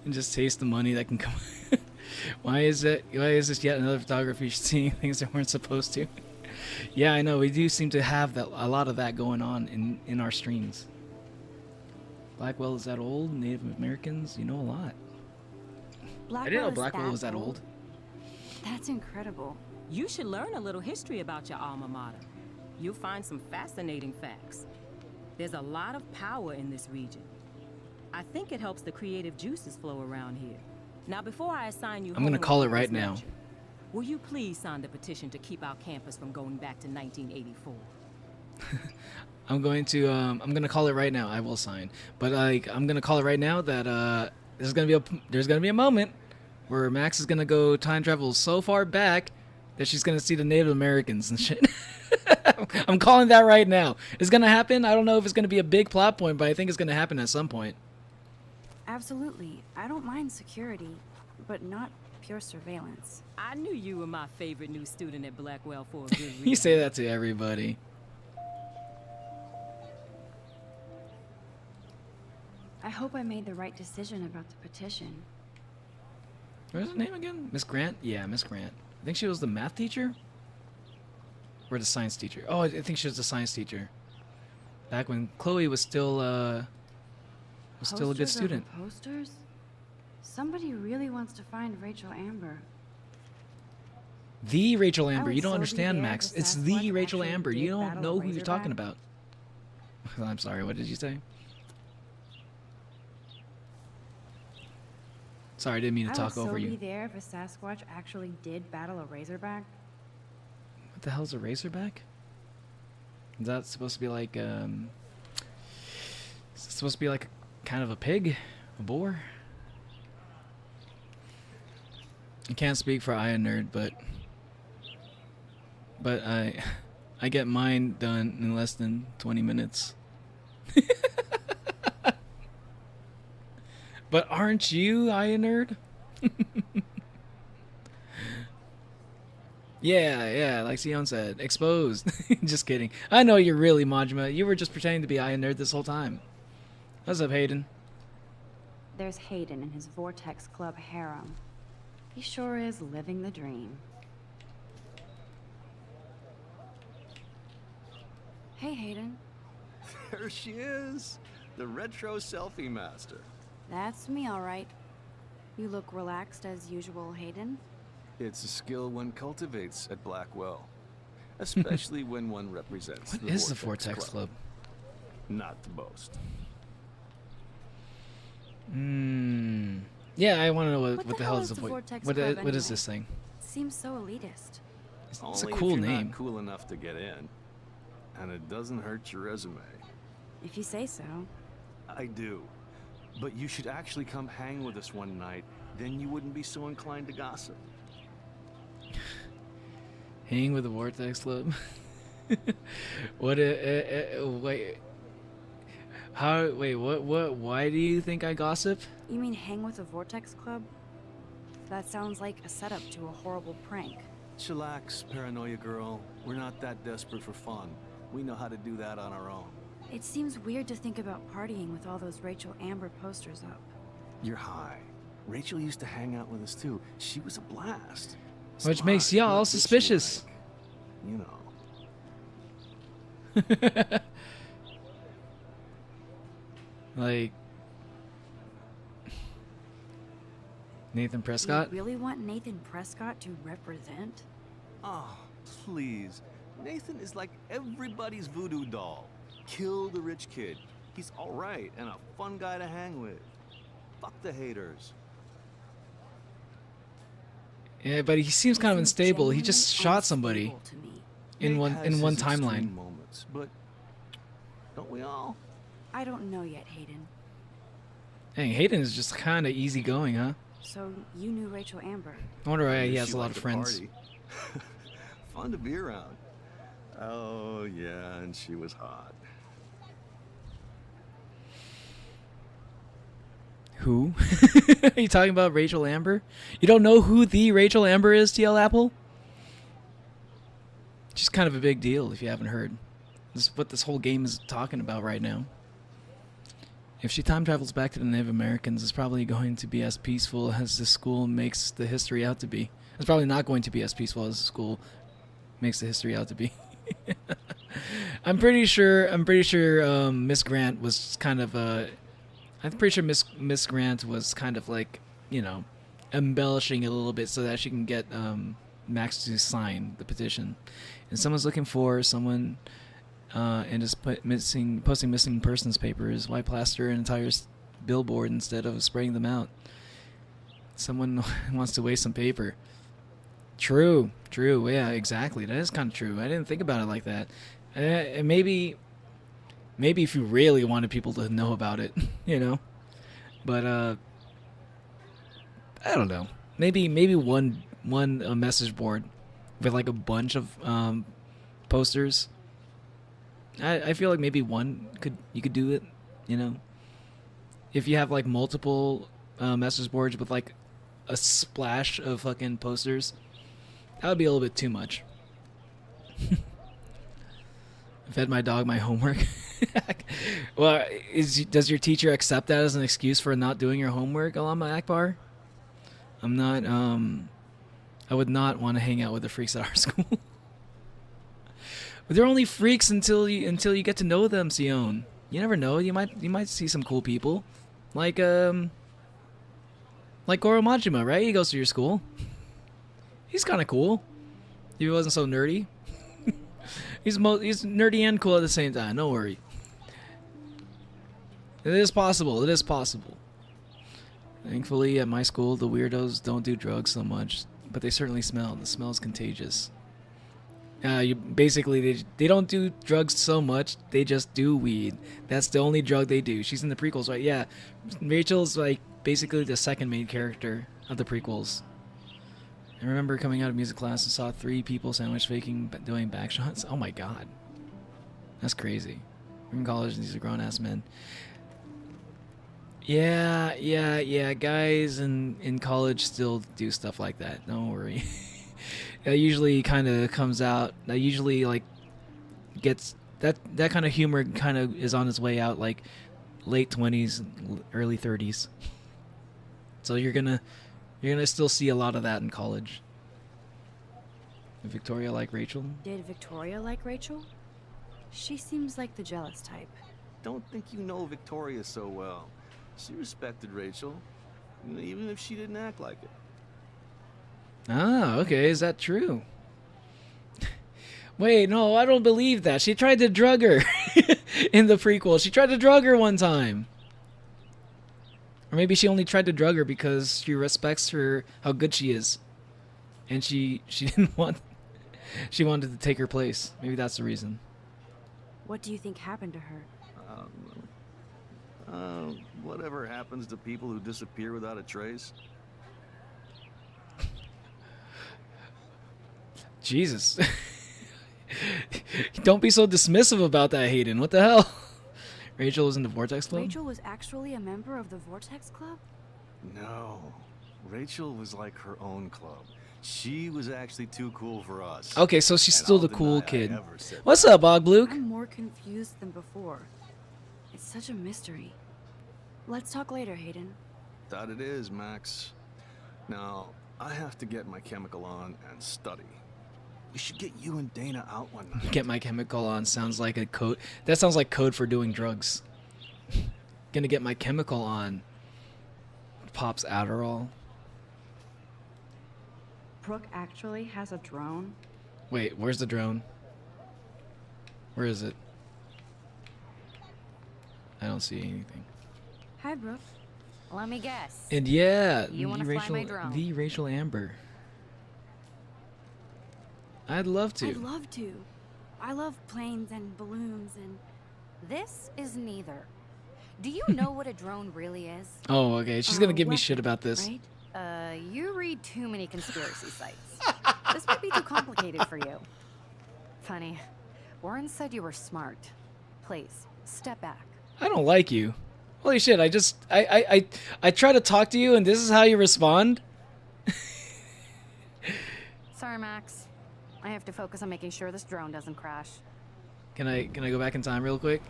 Speaker 1: And just taste the money that can come. Why is this yet another photography seeing things that weren't supposed to? Yeah, I know. We do seem to have a lot of that going on in our streams. Blackwell is that old? Native Americans, you know a lot. I didn't know Blackwell was that old.
Speaker 2: That's incredible.
Speaker 11: You should learn a little history about your alma mater. You'll find some fascinating facts. There's a lot of power in this region. I think it helps the creative juices flow around here. Now, before I assign you,
Speaker 1: I'm gonna call it right now.
Speaker 11: Will you please sign the petition to keep our campus from going back to 1984?
Speaker 1: I'm gonna call it right now. I will sign, but like I'm gonna call it right now that there's gonna be a moment where Max is gonna go time travel so far back that she's gonna see the Native Americans and shit. I'm calling that right now. It's gonna happen. I don't know if it's gonna be a big plot point, but I think it's gonna happen at some point.
Speaker 2: Absolutely. I don't mind security, but not pure surveillance.
Speaker 11: I knew you were my favorite new student at Blackwell for a good reason.
Speaker 1: You say that to everybody.
Speaker 2: I hope I made the right decision about the petition.
Speaker 1: What's her name again? Miss Grant? Yeah, Miss Grant. I think she was the math teacher? Or the science teacher? Oh, I think she was the science teacher. Back when Chloe was still a good student.
Speaker 2: Posters? Somebody really wants to find Rachel Amber.
Speaker 1: The Rachel
Speaker 2: I
Speaker 1: Amber.
Speaker 2: would
Speaker 1: You don't
Speaker 2: so be
Speaker 1: understand,
Speaker 2: there
Speaker 1: Max.
Speaker 2: if
Speaker 1: It's
Speaker 2: Sasquatch
Speaker 1: the Rachel
Speaker 2: actually
Speaker 1: Amber.
Speaker 2: did
Speaker 1: You don't
Speaker 2: battle
Speaker 1: know
Speaker 2: a
Speaker 1: who you're talking
Speaker 2: Razorback.
Speaker 1: about. I'm sorry, what did you say? Sorry, I didn't mean to talk over
Speaker 2: I would so
Speaker 1: you.
Speaker 2: be there if a Sasquatch actually did battle a Razorback.
Speaker 1: What the hell's a Razorback? Is that supposed to be like is it supposed to be like kind of a pig? A boar? I can't speak for Iron Nerd, but I get mine done in less than 20 minutes. But aren't you, Iron Nerd? Yeah, like Sion said, exposed. Just kidding. I know you're really Majima. You were just pretending to be Iron Nerd this whole time. What's up, Hayden?
Speaker 2: There's Hayden and his Vortex Club harem. He sure is living the dream. Hey, Hayden.
Speaker 8: There she is, the retro selfie master.
Speaker 2: That's me, all right. You look relaxed as usual, Hayden.
Speaker 8: It's a skill one cultivates at Blackwell, especially when one represents
Speaker 1: What is the Vortex Club?
Speaker 8: Not the boast.
Speaker 1: Yeah, I want to know what the hell is
Speaker 10: the
Speaker 1: the
Speaker 10: Vortex
Speaker 1: what
Speaker 10: Club
Speaker 1: what is
Speaker 10: anyway?
Speaker 1: this thing?
Speaker 2: Seems so elitist.
Speaker 1: It's a
Speaker 8: Only
Speaker 1: cool
Speaker 8: if you're
Speaker 1: name.
Speaker 8: not cool enough to get in, and it doesn't hurt your resume.
Speaker 2: If you say so.
Speaker 8: I do. But you should actually come hang with us one night. Then you wouldn't be so inclined to gossip.
Speaker 1: Hang with the Vortex Club. What? Wait. How? Wait. What? Why do you think I gossip?
Speaker 2: You mean hang with a Vortex Club? That sounds like a setup to a horrible prank.
Speaker 8: Chillax, paranoia girl. We're not that desperate for fun. We know how to do that on our own.
Speaker 2: It seems weird to think about partying with all those Rachel Amber posters up.
Speaker 8: You're high. Rachel used to hang out with us too. She was a blast.
Speaker 1: Which makes
Speaker 8: Smart,
Speaker 1: y'all
Speaker 8: not
Speaker 1: suspicious.
Speaker 8: bitchy-like. You know.
Speaker 1: Like Nathan Prescott?
Speaker 2: You really want Nathan Prescott to represent?
Speaker 8: Oh, please. Nathan is like everybody's voodoo doll. Kill the rich kid. He's all right and a fun guy to hang with. Fuck the haters.
Speaker 1: Yeah, but he seems kind of
Speaker 2: Seems
Speaker 1: unstable. He
Speaker 2: genuinely
Speaker 1: just shot somebody
Speaker 2: unstable to me.
Speaker 1: in
Speaker 8: Nate
Speaker 1: one
Speaker 8: has
Speaker 1: in one
Speaker 8: his extreme
Speaker 1: timeline.
Speaker 8: Moments, but don't we all?
Speaker 2: I don't know yet, Hayden.
Speaker 1: Dang, Hayden is just kind of easygoing, huh?
Speaker 2: So you knew Rachel Amber.
Speaker 1: I wonder why he
Speaker 8: Guess
Speaker 1: has
Speaker 8: you
Speaker 1: a lot
Speaker 8: like
Speaker 1: of
Speaker 8: to
Speaker 1: friends.
Speaker 8: party. Fun to be around. Oh yeah, and she was hot.
Speaker 1: Who? Are you talking about Rachel Amber? You don't know who the Rachel Amber is, TL Apple? She's kind of a big deal if you haven't heard. This is what this whole game is talking about right now. If she time travels back to the Native Americans, it's probably going to be as peaceful as the school makes the history out to be. It's probably not going to be as peaceful as the school makes the history out to be. I'm pretty sure Miss Grant was kind of I'm pretty sure Miss Grant was kind of like, you know, embellishing it a little bit so that she can get Max to sign the petition. And someone's looking for someone and just posting missing persons papers. Why plaster an entire billboard instead of spreading them out? Someone wants to waste some paper. True. Yeah, exactly. That is kind of true. I didn't think about it like that. And maybe if you really wanted people to know about it, you know. But I don't know. Maybe one message board with like a bunch of posters. I feel like maybe you could do it, you know. If you have like multiple message boards with like a splash of fucking posters, that would be a little bit too much. I fed my dog my homework. Well, does your teacher accept that as an excuse for not doing your homework, Alama Akbar? I would not want to hang out with the freaks at our school. But they're only freaks until you get to know them, Sion. You never know. You might see some cool people, like Goro Majima, right? He goes to your school. He's kind of cool. If he wasn't so nerdy. He's nerdy and cool at the same time. Don't worry. It is possible. Thankfully, at my school, the weirdos don't do drugs so much, but they certainly smell. The smell is contagious. They don't do drugs so much. They just do weed. That's the only drug they do. She's in the prequels, right? Yeah. Rachel's like basically the second main character of the prequels. I remember coming out of music class and saw 3 people sandwich faking doing backshots. Oh my god. That's crazy. We're in college and these are grown-ass men. Yeah. Guys in college still do stuff like that. Don't worry. That usually kind of comes out. That usually like gets that kind of humor kind of is on its way out like late 20s, early 30s. So you're gonna still see a lot of that in college. Did Victoria like Rachel?
Speaker 2: Did Victoria like Rachel? She seems like the jealous type.
Speaker 8: Don't think you know Victoria so well. She respected Rachel, even if she didn't act like it.
Speaker 1: Ah, okay. Is that true? Wait, no, I don't believe that. She tried to drug her in the prequel. She tried to drug her one time. Or maybe she only tried to drug her because she respects her, how good she is. And she didn't want... She wanted to take her place. Maybe that's the reason.
Speaker 2: What do you think happened to her?
Speaker 8: Whatever happens to people who disappear without a trace.
Speaker 1: Jesus. Don't be so dismissive about that, Hayden. What the hell? Rachel was in the Vortex Club?
Speaker 2: Rachel was actually a member of the Vortex Club?
Speaker 8: No. Rachel was like her own club. She was actually too cool for us.
Speaker 1: Okay, so she's
Speaker 8: And
Speaker 1: still
Speaker 8: I'll
Speaker 1: the
Speaker 8: deny
Speaker 1: cool
Speaker 8: I
Speaker 1: kid.
Speaker 8: ever said
Speaker 1: What's
Speaker 8: that.
Speaker 1: up, Bogbluk?
Speaker 2: I'm more confused than before. It's such a mystery. Let's talk later, Hayden.
Speaker 8: That it is, Max. Now, I have to get my chemical on and study. We should get you and Dana out one night.
Speaker 1: Get my chemical on sounds like a code. That sounds like code for doing drugs. Gonna get my chemical on. Pops Adderall.
Speaker 2: Brooke actually has a drone?
Speaker 1: Wait, where's the drone? Where is it? I don't see anything.
Speaker 2: Hi, Brooke.
Speaker 4: Let me guess.
Speaker 1: And yeah,
Speaker 4: You wanna fly my drone?
Speaker 1: the Rachel Amber. I'd love to.
Speaker 2: I'd love to. I love planes and balloons and...
Speaker 4: This is neither. Do you know what a drone really is?
Speaker 1: Oh, okay. She's gonna give me
Speaker 2: weapon,
Speaker 1: shit about this.
Speaker 2: Right?
Speaker 4: You read too many conspiracy sites. This might be too complicated for you. Funny. Warren said you were smart. Please, step back.
Speaker 1: I don't like you. Holy shit! I try to talk to you, and this is how you respond.
Speaker 4: Sorry, Max. I have to focus on making sure this drone doesn't crash.
Speaker 1: Can I go back in time real quick?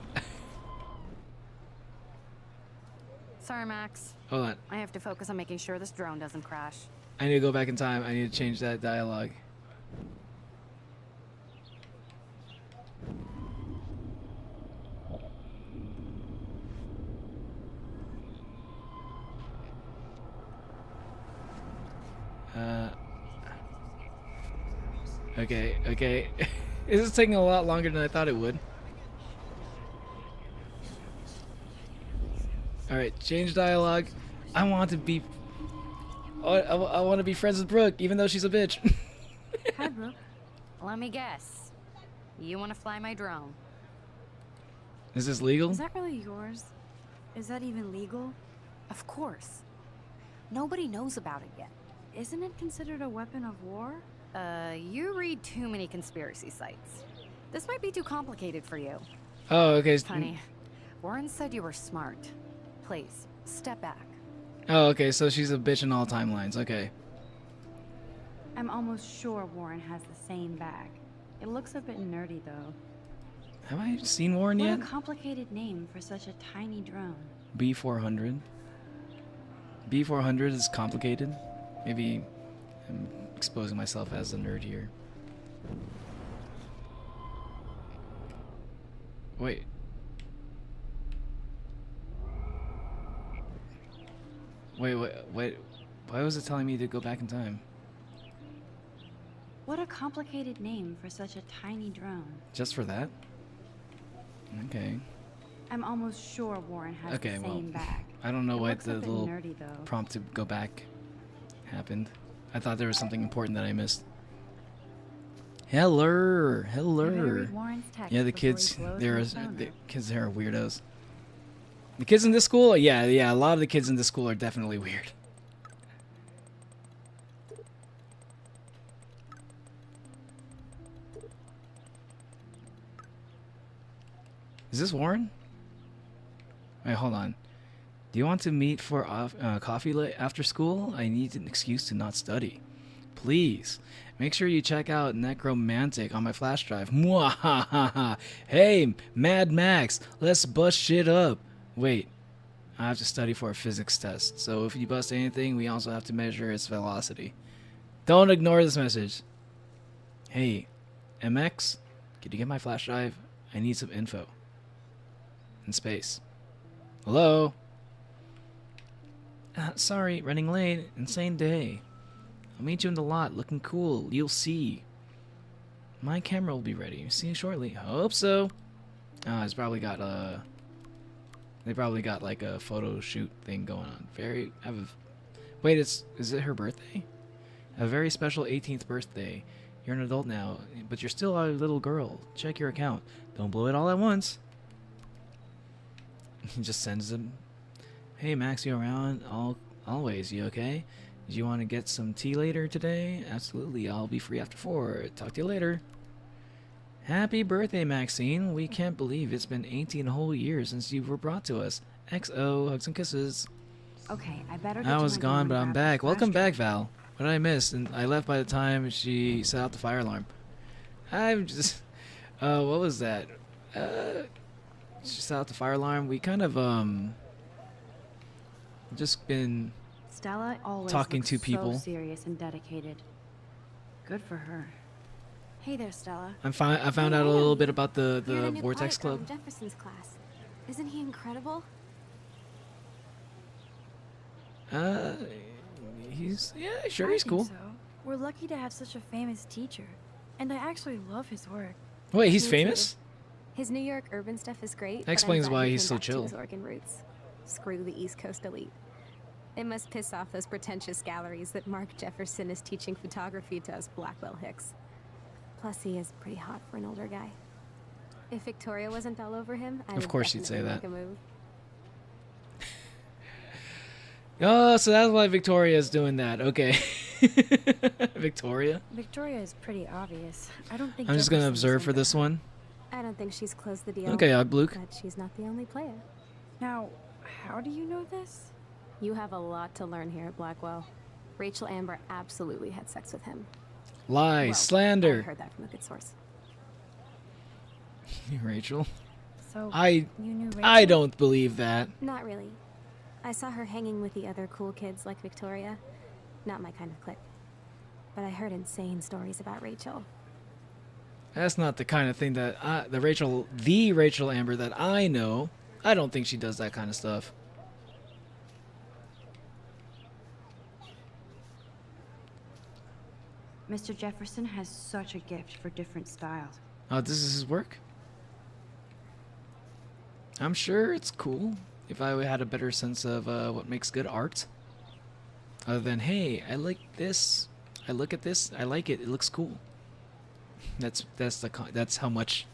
Speaker 4: Sorry, Max.
Speaker 1: Hold on.
Speaker 4: I have to focus on making sure this drone doesn't crash.
Speaker 1: I need to go back in time. I need to change that dialogue. Okay. This is taking a lot longer than I thought it would. Alright, change dialogue. I want to be... I want to be friends with Brooke, even though she's a bitch.
Speaker 2: Hi, Brooke.
Speaker 4: Let me guess. You want to fly my drone?
Speaker 1: Is this legal?
Speaker 2: Is that really yours? Is that even legal?
Speaker 4: Of course. Nobody knows about it yet.
Speaker 2: Isn't it considered a weapon of war?
Speaker 4: You read too many conspiracy sites. This might be too complicated for you.
Speaker 1: Oh, okay.
Speaker 4: Honey, Warren said you were smart. Please, step back.
Speaker 1: Oh, okay, so she's a bitch in all timelines. Okay.
Speaker 2: I'm almost sure Warren has the same bag. It looks a bit nerdy, though.
Speaker 1: Have I seen Warren yet?
Speaker 2: What a complicated name for such a tiny drone.
Speaker 1: B400. B400 is complicated. Maybe I'm exposing myself as a nerd here. Wait. Wait. Why was it telling me to go back in time?
Speaker 2: What a complicated name for such a tiny drone.
Speaker 1: Just for that? Okay.
Speaker 2: I'm almost sure Warren has
Speaker 1: Okay,
Speaker 2: the
Speaker 1: well,
Speaker 2: same bag.
Speaker 1: I don't know
Speaker 2: It
Speaker 1: why
Speaker 2: looks a
Speaker 1: the
Speaker 2: bit
Speaker 1: little
Speaker 2: nerdy, though.
Speaker 1: prompt to go back happened. I thought there was something important that I missed. Hello.
Speaker 2: You better read Warren's text
Speaker 1: Yeah, the
Speaker 2: before
Speaker 1: kids,
Speaker 2: he blows
Speaker 1: there
Speaker 2: his
Speaker 1: are
Speaker 2: phone
Speaker 1: the
Speaker 2: up.
Speaker 1: kids there are weirdos. The kids in this school, yeah, a lot of the kids in this school are definitely weird. Is this Warren? Wait, hold on. Do you want to meet for coffee after school? I need an excuse to not study. Please, make sure you check out Necromantic on my flash drive. Mwahaha! Hey, Mad Max, let's bust shit up. Wait, I have to study for a physics test, so if you bust anything, we also have to measure its velocity. Don't ignore this message. Hey, MX, could you get my flash drive? I need some info. In space. Hello? Sorry, running late. Insane day. I'll meet you in the lot, looking cool. You'll see. My camera will be ready. See you shortly. Hope so. It's probably got They probably got like a photo shoot thing going on. Wait, is it her birthday? A very special 18th birthday. You're an adult now, but you're still a little girl. Check your account. Don't blow it all at once. He just sends them. Hey Max, you around? Always. You okay? Did you want to get some tea later today? Absolutely. I'll be free after 4. Talk to you later. Happy birthday, Maxine. We can't believe it's been 18 whole years since you were brought to us. XO, hugs and kisses.
Speaker 2: Okay, I better.
Speaker 1: I was gone, but I'm back. Welcome back, Val. What did I miss? And I left by the time she set out the fire alarm. I'm just... what was that? She set out the fire alarm. We kind of, just been
Speaker 2: Stella always
Speaker 1: talking
Speaker 2: looks
Speaker 1: to people.
Speaker 2: so serious and dedicated. Good for her.
Speaker 5: Hey there, Stella.
Speaker 1: I found out a little bit about the
Speaker 5: You're in a new
Speaker 1: Vortex
Speaker 5: part
Speaker 1: Club.
Speaker 5: from Jefferson's class. Isn't he incredible?
Speaker 1: He's sure
Speaker 10: I
Speaker 1: he's
Speaker 10: think
Speaker 1: cool.
Speaker 10: So. We're lucky to have such a famous teacher, and I actually love his work.
Speaker 1: Wait, he's
Speaker 5: Me too.
Speaker 1: famous?
Speaker 5: His New York urban stuff is great.
Speaker 1: That explains
Speaker 5: but I'm glad
Speaker 1: why
Speaker 5: he
Speaker 1: he's
Speaker 5: came
Speaker 1: so
Speaker 5: back to
Speaker 1: chill.
Speaker 5: his Oregon roots. Screw the East Coast elite. It must piss off those pretentious galleries that Mark Jefferson is teaching photography to us Blackwell Hicks. Plus, he is pretty hot for an older guy. If Victoria wasn't all over him, I
Speaker 1: Of
Speaker 5: would
Speaker 1: course she'd say
Speaker 5: definitely
Speaker 1: that.
Speaker 5: make a move.
Speaker 1: Oh, so that's why Victoria's doing that. Okay. Victoria?
Speaker 10: Victoria is pretty obvious. I don't think
Speaker 1: I'm just going to
Speaker 10: Jefferson's
Speaker 1: observe for
Speaker 10: into
Speaker 1: this
Speaker 10: her.
Speaker 1: one.
Speaker 5: I don't think she's closed the deal.
Speaker 1: Okay, Luke.
Speaker 5: But she's not the only player.
Speaker 10: Now, how do you know this?
Speaker 5: You have a lot to learn here at Blackwell. Rachel Amber absolutely had sex with him.
Speaker 1: Lie,
Speaker 5: Well, I
Speaker 1: slander.
Speaker 5: heard that from a good source.
Speaker 1: Rachel?
Speaker 10: So
Speaker 1: I
Speaker 10: you knew Rachel?
Speaker 1: I don't believe that.
Speaker 5: Not really. I saw her hanging with the other cool kids like Victoria. Not my kind of clique. But I heard insane stories about Rachel.
Speaker 1: That's not the kind of thing that the Rachel Amber that I know. I don't think she does that kind of stuff.
Speaker 2: Mr. Jefferson has such a gift for different styles.
Speaker 1: Oh, this is his work? I'm sure it's cool if I had a better sense of what makes good art. Other than, hey, I like this. I look at this. I like it. It looks cool. That's how much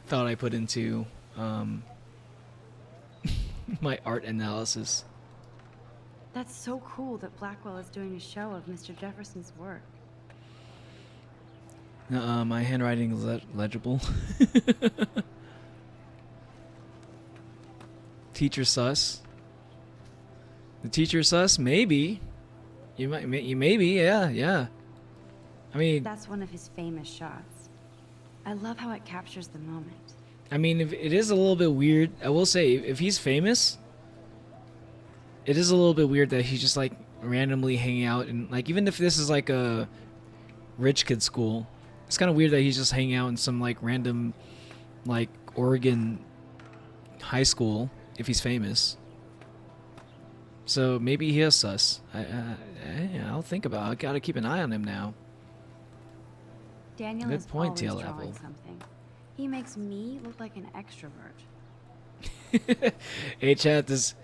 Speaker 1: thought I put into my art analysis.
Speaker 2: That's so cool that Blackwell is doing a show of Mr. Jefferson's work.
Speaker 1: My handwriting is legible. Teacher sus. The teacher sus? Maybe. You maybe, yeah. I mean,
Speaker 2: That's one of his famous shots. I love how it captures the moment.
Speaker 1: I mean, if it is a little bit weird. I will say, if he's famous, it is a little bit weird that he's just like randomly hanging out, and like even if this is like a rich kid school, it's kind of weird that he's just hanging out in some like random like Oregon high school if he's famous. So maybe he is sus. I'll think about it. I gotta keep an eye on him now.
Speaker 2: Daniel
Speaker 1: Good
Speaker 2: is
Speaker 1: point,
Speaker 2: always
Speaker 1: TL
Speaker 2: drawing
Speaker 1: Apple.
Speaker 2: something. He makes me look like an extrovert.
Speaker 1: Hey chat, is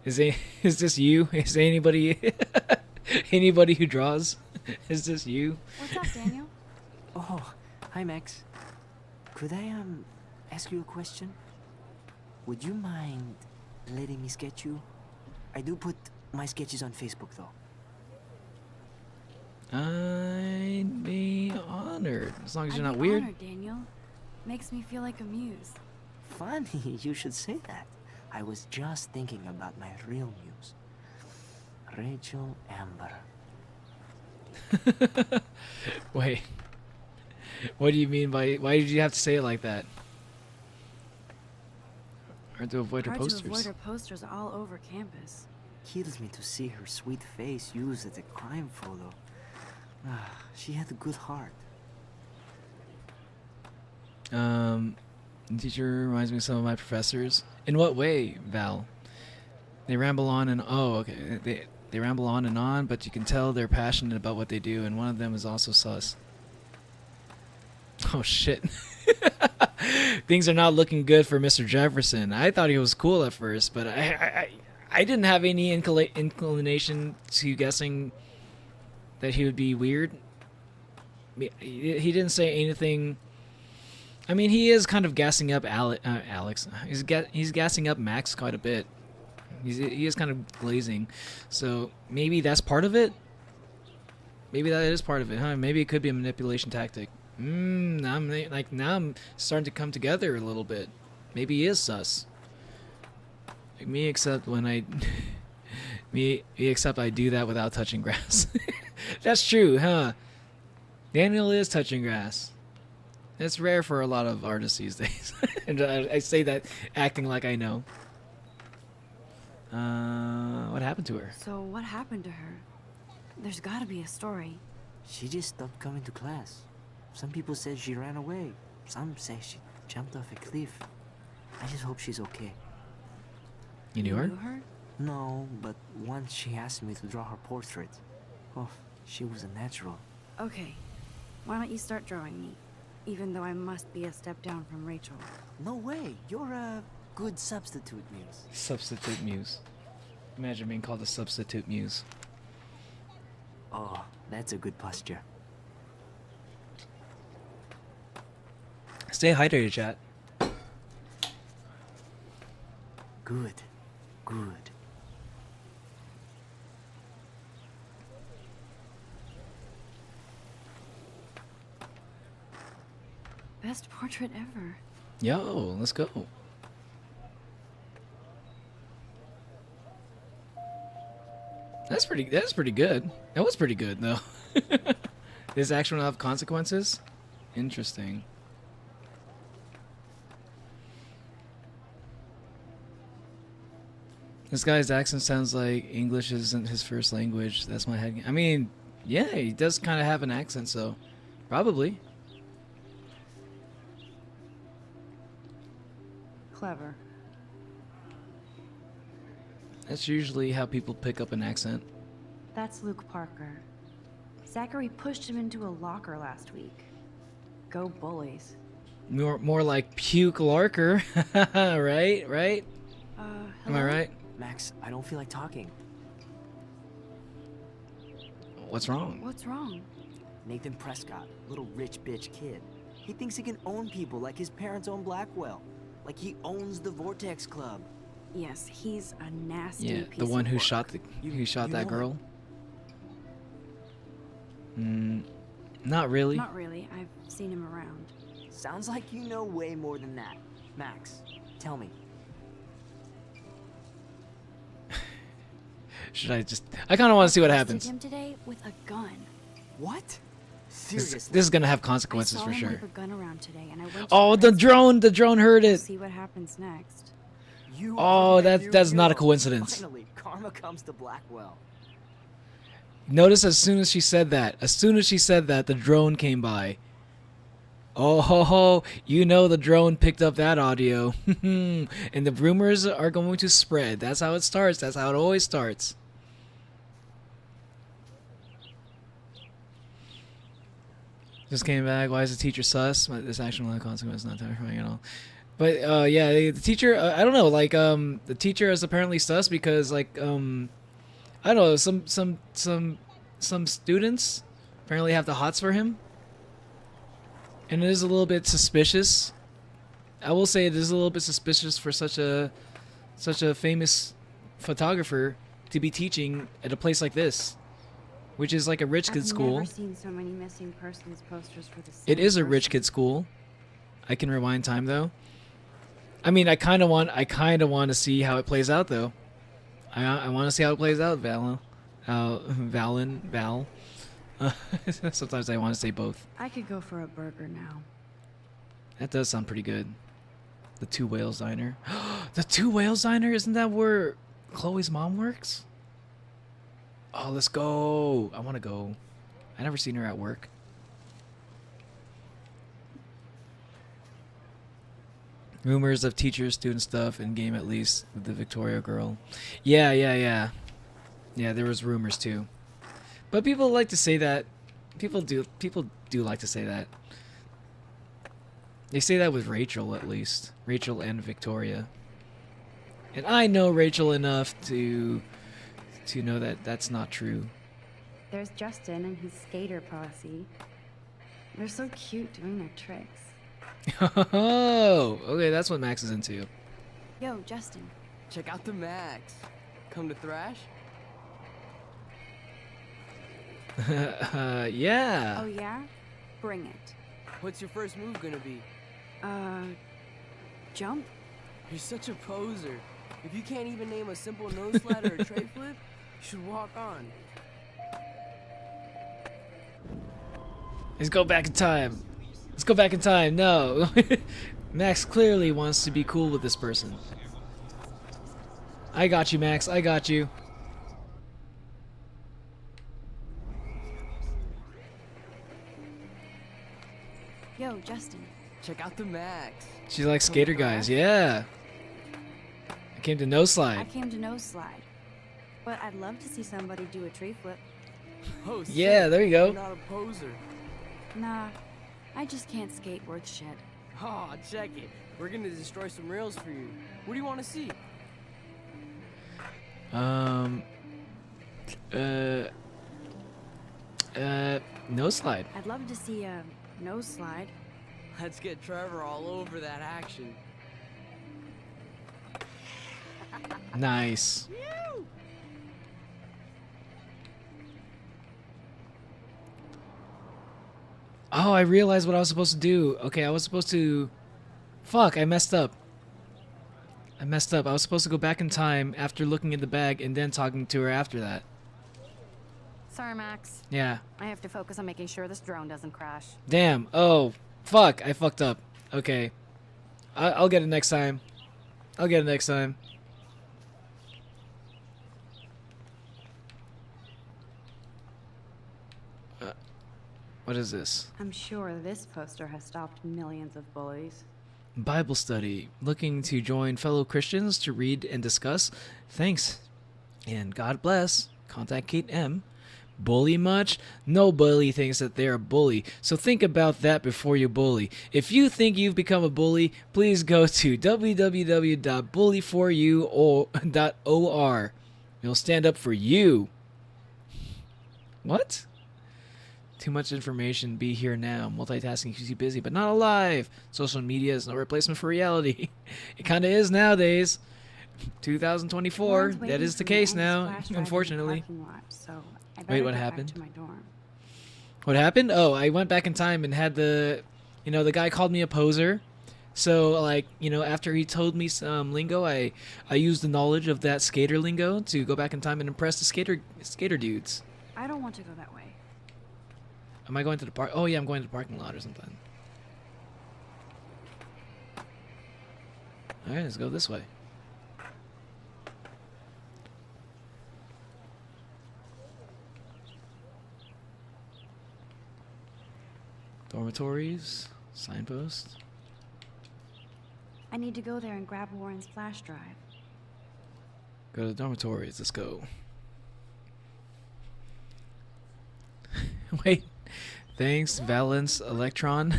Speaker 1: this you? Is anybody anybody who draws? Is this you?
Speaker 2: What's up, Daniel?
Speaker 6: Oh, hi Max. Could I ask you a question? Would you mind letting me sketch you? I do put my sketches on Facebook though.
Speaker 1: I'd be honored as long as you're
Speaker 10: I'd
Speaker 1: not
Speaker 10: be
Speaker 1: weird.
Speaker 10: honored, Daniel. Makes me feel like a muse.
Speaker 6: Funny, you should say that. I was just thinking about my real muse. Rachel Amber.
Speaker 1: Wait. What do you mean by? Why did you have to say it like that? Hard to avoid her
Speaker 10: Hard
Speaker 1: posters.
Speaker 10: to avoid her posters all over campus.
Speaker 6: Kills me to see her sweet face used as a crime photo. Ah, she had a good heart.
Speaker 1: The teacher reminds me of some of my professors. In what way, Val? They ramble on and they ramble on and on, but you can tell they're passionate about what they do, and one of them is also sus. Oh shit. Things are not looking good for Mr. Jefferson. I thought he was cool at first, but I didn't have any inclination to guessing that he would be weird. He didn't say anything. I mean, he is kind of gassing up Alex. He's gassing up Max quite a bit. He is kind of glazing. So maybe that's part of it. Maybe that is part of it, huh? Maybe it could be a manipulation tactic. Now I'm starting to come together a little bit. Maybe he is sus. Me except when I do that without touching grass. That's true, huh? Daniel is touching grass. It's rare for a lot of artists these days. And I say that acting like I know. What happened to her?
Speaker 2: So what happened to her? There's gotta be a story.
Speaker 6: She just stopped coming to class. Some people said she ran away. Some say she jumped off a cliff. I just hope she's okay.
Speaker 1: You knew her?
Speaker 6: No, but once she asked me to draw her portrait. Oh, she was a natural.
Speaker 2: Okay, why don't you start drawing me? Even though I must be a step down from Rachel.
Speaker 6: No way, you're a good substitute muse.
Speaker 1: Substitute muse. Imagine being called a substitute muse.
Speaker 6: Oh, that's a good posture.
Speaker 1: Stay hydrated, chat.
Speaker 6: Good. Good.
Speaker 2: Best portrait ever.
Speaker 1: Yo, let's go. That's pretty good. That was pretty good though. This action will have consequences? Interesting. This guy's accent sounds like English isn't his first language. That's my head. I mean, yeah, he does kind of have an accent, so probably.
Speaker 2: Clever.
Speaker 1: That's usually how people pick up an accent.
Speaker 10: That's Luke Parker. Zachary pushed him into a locker last week. Go bullies.
Speaker 1: More like puke Larker, right? Right? Am I right?
Speaker 6: Max, I don't feel like talking.
Speaker 1: What's wrong?
Speaker 2: What's wrong?
Speaker 6: Nathan Prescott, little rich bitch kid. He thinks he can own people like his parents own Blackwell. Like he owns the Vortex Club.
Speaker 2: Yes, he's a nasty
Speaker 1: Yeah,
Speaker 2: piece
Speaker 1: the one
Speaker 2: of
Speaker 1: who
Speaker 2: work.
Speaker 1: shot that girl. Not really.
Speaker 2: Not really. I've seen him around.
Speaker 6: Sounds like you know way more than that. Max, tell me.
Speaker 1: Should I just? I kind of want to see what happens.
Speaker 2: Him today with a gun.
Speaker 6: What? Seriously?
Speaker 1: This is gonna have
Speaker 2: I
Speaker 1: consequences
Speaker 2: saw
Speaker 1: for
Speaker 2: him
Speaker 1: sure.
Speaker 2: with a gun around today, and I went to
Speaker 1: Oh, the drone heard
Speaker 2: We'll
Speaker 1: it.
Speaker 2: see what happens next.
Speaker 1: Oh, that's not a coincidence.
Speaker 6: Finally, karma comes to Blackwell.
Speaker 1: Notice as soon as she said that, the drone came by. Oh ho ho! You know the drone picked up that audio, and the rumors are going to spread. That's how it starts. That's how it always starts. Just came back. Why is the teacher sus? This action will have consequences, not terrifying at all. But yeah, the teacher. I don't know. Like the teacher is apparently sus because like I don't know. Some students apparently have the hots for him, and it is a little bit suspicious. I will say it is a little bit suspicious for such a famous photographer to be teaching at a place like this, which is like a rich kid school.
Speaker 2: I've never seen so many missing persons posters for the same
Speaker 1: It is a
Speaker 2: person.
Speaker 1: rich kid school. I can rewind time though. I mean, I kind of want to see how it plays out though. I want to see how it plays out, Val. Sometimes I want to say both.
Speaker 2: I could go for a burger now.
Speaker 1: That does sound pretty good. The Two Whales Diner. The Two Whales Diner? Isn't that where Chloe's mom works? Oh, let's go. I want to go. I never seen her at work. Rumors of teacher student stuff in game, at least with the Victoria girl. Yeah. Yeah, there was rumors too. But people like to say that. People do like to say that. They say that with Rachel, at least. Rachel and Victoria. And I know Rachel enough to know that that's not true.
Speaker 2: There's Justin and his skater posse. They're so cute doing their tricks.
Speaker 1: Oh, okay, that's what Max is into.
Speaker 2: Yo, Justin.
Speaker 12: Check out the Max. Come to thrash?
Speaker 1: Yeah.
Speaker 2: Oh yeah? Bring it.
Speaker 12: What's your first move gonna be?
Speaker 2: Jump?
Speaker 12: You're such a poser. If you can't even name a simple nose slide or a tray flip, you should walk on.
Speaker 1: Let's go back in time. Let's go back in time. No. Max clearly wants to be cool with this person. I got you, Max. I got you.
Speaker 2: Yo, Justin.
Speaker 12: Check out the Max.
Speaker 1: She's like skater guys. Yeah. I came to no
Speaker 2: I
Speaker 1: slide.
Speaker 2: came to nose slide. But I'd love to see somebody do a tree flip.
Speaker 12: Oh, sick.
Speaker 1: Yeah, there you go.
Speaker 12: You're not a poser.
Speaker 2: Nah, I just can't skate worth shit.
Speaker 12: Oh, check it. We're gonna destroy some rails for you. What do you want to see?
Speaker 1: No slide.
Speaker 2: I'd love to see a nose slide.
Speaker 12: Let's get Trevor all over that action.
Speaker 1: Nice. Oh, I realized what I was supposed to do. Okay, I was supposed to... Fuck, I messed up. I messed up. I was supposed to go back in time after looking at the bag and then talking to her after that.
Speaker 4: Sorry, Max.
Speaker 1: Yeah.
Speaker 4: I have to focus on making sure this drone doesn't crash.
Speaker 1: Damn. Oh, fuck. I fucked up. Okay. I'll get it next time. I'll get it next time. What is this?
Speaker 2: I'm sure this poster has stopped millions of bullies.
Speaker 1: Bible study. Looking to join fellow Christians to read and discuss? Thanks. And God bless. Contact Kate M. Bully much? No bully thinks that they're a bully, so think about that before you bully. If you think you've become a bully, please go to www.bullyforyou.or. It'll stand up for you. What? Too much information, be here now. Multitasking keeps you busy, but not alive. Social media is no replacement for reality. It kind of is nowadays. 2024,
Speaker 2: Lauren's
Speaker 1: that
Speaker 2: waiting
Speaker 1: is the
Speaker 2: for me
Speaker 1: case
Speaker 2: on this
Speaker 1: now,
Speaker 2: flash drive in the
Speaker 1: unfortunately.
Speaker 2: parking lot, so I
Speaker 1: Wait,
Speaker 2: better
Speaker 1: what
Speaker 2: get back
Speaker 1: happened?
Speaker 2: to my dorm.
Speaker 1: What happened? Oh, I went back in time and had the guy called me a poser. So, like, after he told me some lingo, I used the knowledge of that skater lingo to go back in time and impress the skater dudes.
Speaker 2: I don't want to go that way.
Speaker 1: Am I going to the park? Oh, yeah, I'm going to the parking lot or something. All right, let's go this way. Dormitories, signpost.
Speaker 2: I need to go there and grab Warren's flash drive.
Speaker 1: Go to the dormitories. Let's go. Wait. Thanks, Valence Electron.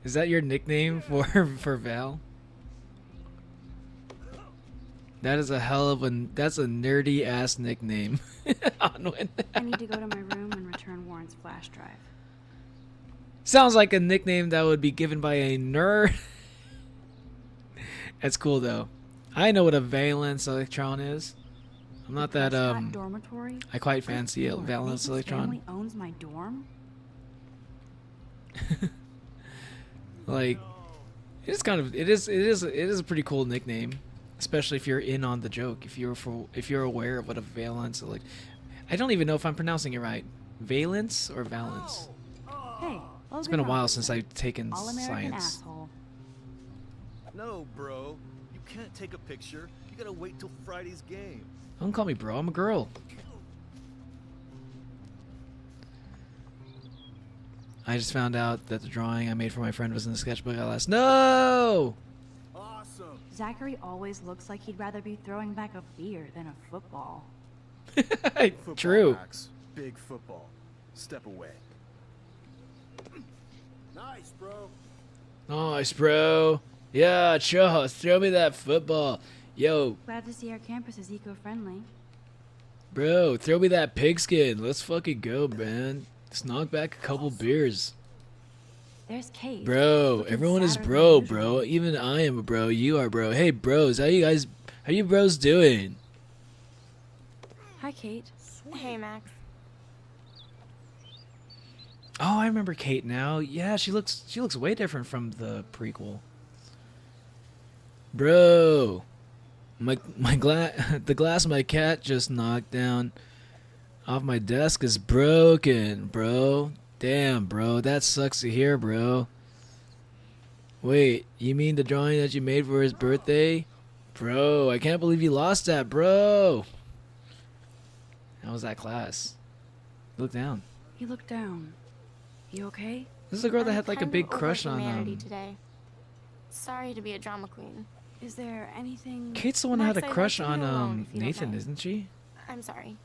Speaker 1: Is that your nickname for Val? That is a hell of that's a nerdy ass nickname. Onwin.
Speaker 2: I need to go to my room and return Warren's flash drive.
Speaker 1: Sounds like a nickname that would be given by a nerd. That's cool though. I know what a valence electron is. I'm not that
Speaker 2: dormitory?
Speaker 1: I quite fancy a
Speaker 2: Lord,
Speaker 1: valence
Speaker 2: Nathan's
Speaker 1: electron.
Speaker 2: family owns my dorm?
Speaker 1: Like, it is a pretty cool nickname, especially if you're in on the joke. If you're aware of what a valence I don't even know if I'm pronouncing it right. Valence or valence?
Speaker 2: Hey,
Speaker 1: It's been a while since I've taken
Speaker 2: All-American
Speaker 1: science.
Speaker 2: asshole.
Speaker 8: No, bro. You can't take a picture. You gotta wait till Friday's game.
Speaker 1: Don't call me bro. I'm a girl. I just found out that the drawing I made for my friend was in the sketchbook I last. No!
Speaker 8: Awesome.
Speaker 2: Zachary always looks like he'd rather be throwing back a beer than a football.
Speaker 3: Football,
Speaker 1: True.
Speaker 3: Max. Big football. Step away. Nice, bro.
Speaker 1: Nice, bro. Yeah, sure. Throw me that football. Yo,
Speaker 2: Glad to see our campus is eco-friendly.
Speaker 1: bro, throw me that pigskin. Let's fucking go, man. Let's knock back a couple beers.
Speaker 2: There's Kate.
Speaker 1: Bro,
Speaker 2: looking
Speaker 1: everyone is
Speaker 2: sadder than
Speaker 1: bro,
Speaker 2: usual.
Speaker 1: bro. Even I am a bro. You are bro. Hey, bros, how you bros doing?
Speaker 2: Hi, Kate.
Speaker 7: Hey, Max.
Speaker 1: Oh, I remember Kate now. Yeah, she looks way different from the prequel. Bro, the glass my cat just knocked down off my desk is broken, bro. Damn, bro, that sucks to hear, bro. Wait, you mean the drawing that you made for his birthday? Bro, I can't believe you lost that, bro. How was that class? Look down.
Speaker 2: You look down. You okay?
Speaker 1: This is a girl that
Speaker 13: I'm
Speaker 1: had like a
Speaker 13: kind
Speaker 1: big
Speaker 13: of over
Speaker 1: crush on
Speaker 13: humanity today. Sorry to be a drama queen.
Speaker 2: Is there anything...
Speaker 1: Kate's the one that had a
Speaker 13: Max, I'd like
Speaker 1: crush
Speaker 13: to be
Speaker 1: on
Speaker 13: alone if you don't
Speaker 1: Nathan,
Speaker 13: mind.
Speaker 1: isn't she?
Speaker 13: I'm sorry.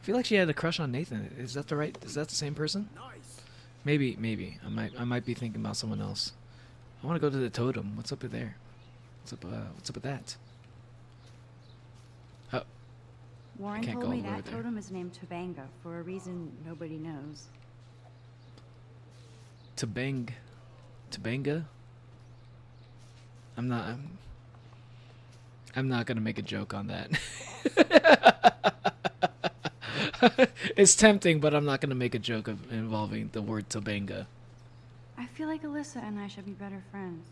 Speaker 1: I feel like she had a crush on Nathan. Is that the same person?
Speaker 3: Nice.
Speaker 1: Maybe. I might be thinking about someone else. I want to go to the totem. What's up with there? What's up with that? Oh,
Speaker 2: Warren
Speaker 1: can't
Speaker 2: told
Speaker 1: go
Speaker 2: me
Speaker 1: all the way
Speaker 2: that
Speaker 1: over there.
Speaker 2: totem is named Tobanga for a reason nobody knows.
Speaker 1: Tobanga? I'm not gonna make a joke on that. It's tempting, but I'm not gonna make a joke involving the word Tobanga.
Speaker 2: I feel like Alyssa and I should be better friends.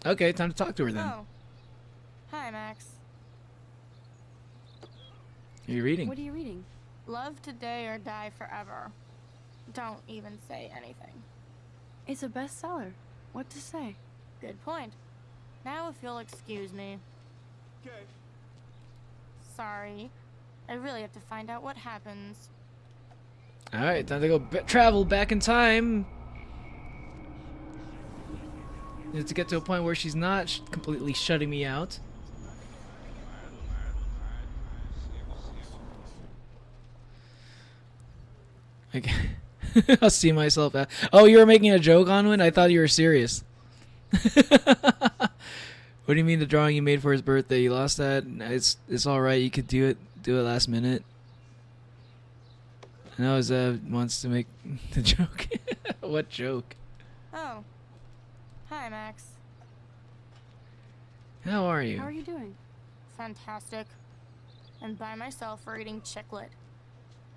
Speaker 1: Okay, time to talk to her then.
Speaker 13: Oh. Hi, Max.
Speaker 1: Are you reading?
Speaker 2: What are you reading?
Speaker 13: Love today or die forever. Don't even say anything.
Speaker 2: It's a bestseller. What to say?
Speaker 13: Good point. Now if you'll excuse me.
Speaker 3: Okay.
Speaker 13: Sorry. I really have to find out what happens.
Speaker 1: All right, time to go travel back in time. To get to a point where she's not completely shutting me out. Okay. I'll see myself out. Oh, you were making a joke, Onwin? I thought you were serious. What do you mean the drawing you made for his birthday? You lost that? It's all right. You could do it last minute. I know Zev wants to make the joke. What joke?
Speaker 13: Oh. Hi, Max.
Speaker 1: How are you?
Speaker 2: How are you doing?
Speaker 13: Fantastic. I'm by myself reading Chicklet.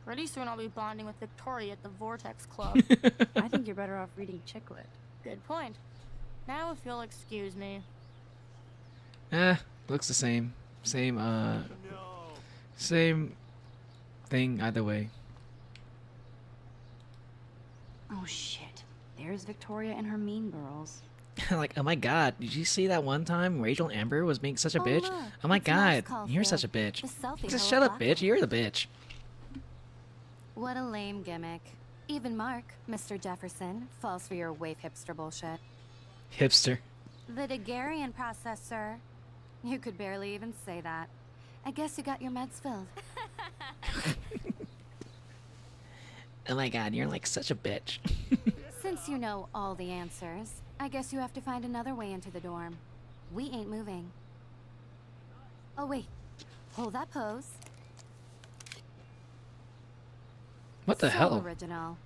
Speaker 13: Pretty soon I'll be bonding with Victoria at the Vortex Club.
Speaker 2: I think you're better off reading Chicklet.
Speaker 13: Good point. Now if you'll excuse me.
Speaker 1: Looks the same. Same thing either way.
Speaker 2: Oh shit. There's Victoria and her mean girls.
Speaker 1: Like, oh my god, did you see that one time Rachel Amber was being such a bitch?
Speaker 4: look,
Speaker 1: Oh my
Speaker 4: it's Max
Speaker 1: god, you're
Speaker 4: Caulfield,
Speaker 1: such a bitch.
Speaker 4: the selfie
Speaker 1: Just
Speaker 4: Hello
Speaker 1: shut up, bitch.
Speaker 4: Blackwell.
Speaker 1: You're the bitch.
Speaker 4: What a lame gimmick. Even Mark, Mr. Jefferson, falls for your wave hipster bullshit.
Speaker 1: Hipster.
Speaker 4: The Daguerrean process, sir. You could barely even say that. I guess you got your meds filled.
Speaker 1: Oh my god, you're like such a bitch.
Speaker 4: Since you know all the answers, I guess you have to find another way into the dorm. We ain't moving. Oh wait, hold that pose.
Speaker 1: What the
Speaker 4: So
Speaker 1: hell?
Speaker 4: original.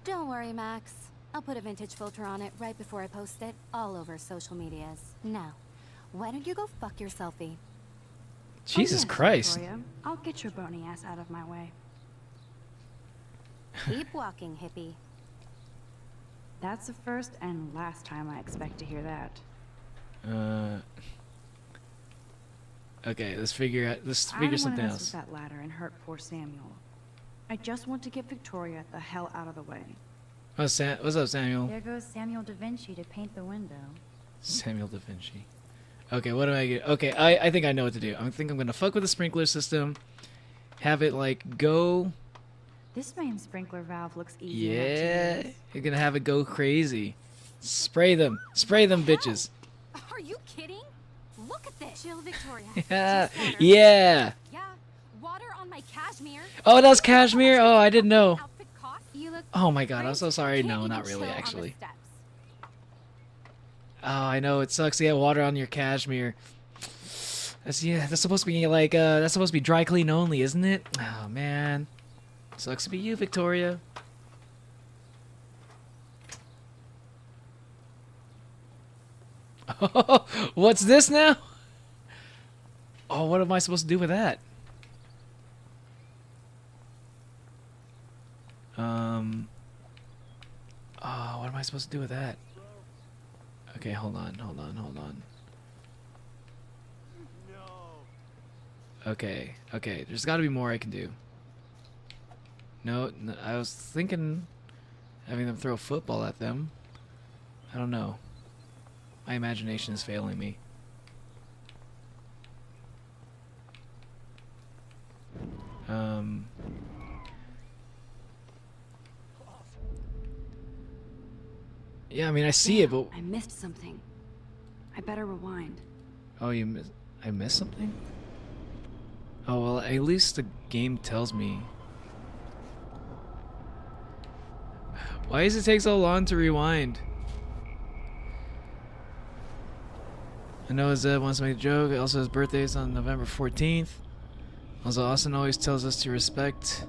Speaker 4: Don't worry, Max. I'll put a vintage filter on it right before I post it all over social medias. Now, why don't you go fuck your selfie?
Speaker 1: Jesus
Speaker 2: Oh, yes,
Speaker 1: Christ.
Speaker 2: Victoria. I'll get your bony ass out of my way.
Speaker 4: Keep walking, hippie.
Speaker 2: That's the first and last time I expect to hear that.
Speaker 1: Okay, let's figure
Speaker 2: I don't
Speaker 1: something
Speaker 2: want to mess with
Speaker 1: else.
Speaker 2: that ladder and hurt poor Samuel. I just want to get Victoria the hell out of the way.
Speaker 1: What's up, Samuel?
Speaker 10: There goes Samuel da Vinci to paint the window.
Speaker 1: Samuel da Vinci. Okay, what do I get? Okay, I think I know what to do. I think I'm gonna fuck with the sprinkler system. Have it like go.
Speaker 2: This main sprinkler valve looks easy enough to
Speaker 1: Yeah,
Speaker 2: use.
Speaker 1: you're gonna have it go crazy. Spray them, bitches.
Speaker 4: Are you kidding? Look at this.
Speaker 7: Chill, Victoria.
Speaker 1: Yeah,
Speaker 7: Just water.
Speaker 1: yeah.
Speaker 7: Yeah, water on my cashmere.
Speaker 1: Oh, that's cashmere. Oh, I didn't know.
Speaker 7: Outfit cost.
Speaker 10: You look
Speaker 1: Oh my god, I'm so sorry.
Speaker 4: Can't
Speaker 1: No,
Speaker 4: even
Speaker 1: not really,
Speaker 4: chill on the
Speaker 1: actually.
Speaker 4: steps.
Speaker 1: Oh, I know it sucks to get water on your cashmere. That's supposed to be like that's supposed to be dry clean only, isn't it? Oh man, sucks to be you, Victoria. What's this now? Oh, what am I supposed to do with that? Oh, what am I supposed to do with that? Okay, hold on. Okay, there's gotta be more I can do. No, I was thinking having them throw a football at them. I don't know. My imagination is failing me. Yeah, I mean, I see it, but...
Speaker 2: I missed something. I better rewind.
Speaker 1: Oh, I missed something? Oh, well, at least the game tells me. Why does it take so long to rewind? I know Zed wants to make a joke. Also, his birthday is on November 14th. Also, Austin always tells us to respect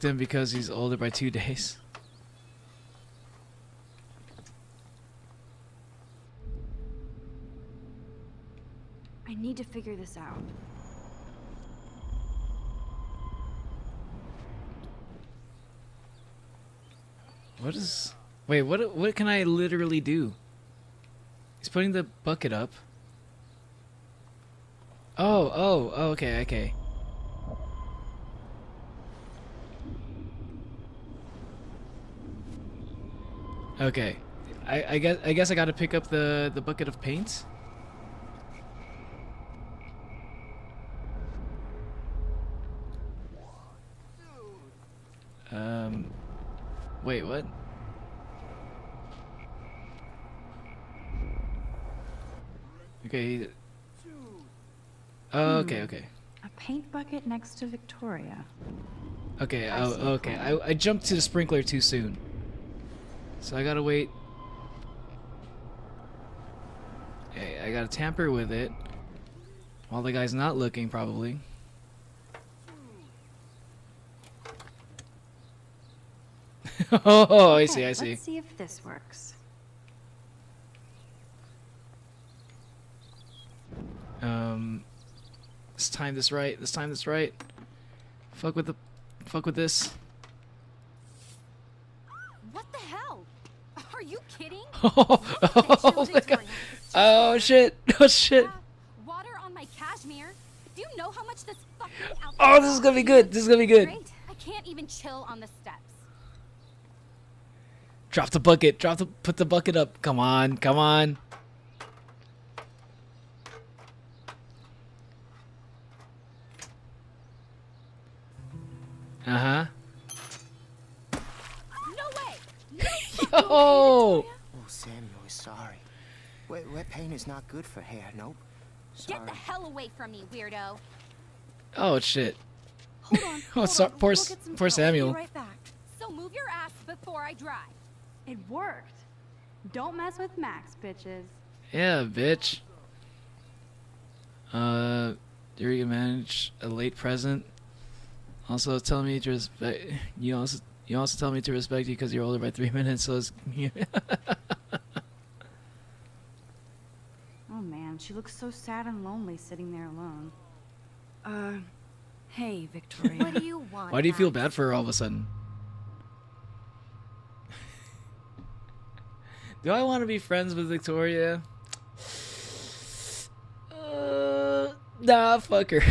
Speaker 1: him because he's older by 2 days.
Speaker 2: I need to figure this out.
Speaker 1: What is... Wait, what can I literally do? He's putting the bucket up. Oh, okay. Okay. I guess I gotta pick up the bucket of paint. Wait, what? Okay. Oh, okay.
Speaker 10: A paint bucket next to Victoria.
Speaker 1: Okay, okay. I jumped to the sprinkler too soon. So I gotta wait. Okay, I gotta tamper with it. While the guy's not looking, probably. Oh, I see.
Speaker 2: Let's see if this works.
Speaker 1: Let's time this right. Fuck with this.
Speaker 4: What the hell? Are you kidding?
Speaker 1: Oh my god. Oh shit.
Speaker 4: Water on my cashmere. Do you know how much this fucking outfit
Speaker 1: Oh, this is gonna be good.
Speaker 4: Great. I can't even chill on the steps.
Speaker 1: Drop the bucket. Put the bucket up. Come on. Uh-huh.
Speaker 4: No way.
Speaker 1: Yo!
Speaker 3: Oh, Samuel is sorry. Wet paint is not good for hair, nope. Sorry.
Speaker 4: Get the hell away from me, weirdo.
Speaker 1: Oh shit.
Speaker 4: Hold on.
Speaker 1: Oh, so, poor Samuel.
Speaker 4: Be right back. So move your ass before I dry.
Speaker 2: It worked. Don't mess with Max, bitches.
Speaker 1: Yeah, bitch. You can manage a late present. Also, tell me to respect. You also tell me to respect you because you're older by 3 minutes. So it's.
Speaker 2: Oh man, she looks so sad and lonely sitting there alone. Hey, Victoria.
Speaker 4: What do you want?
Speaker 1: Why do you feel bad for her all of a sudden? Do I want to be friends with Victoria? Nah, fuck her.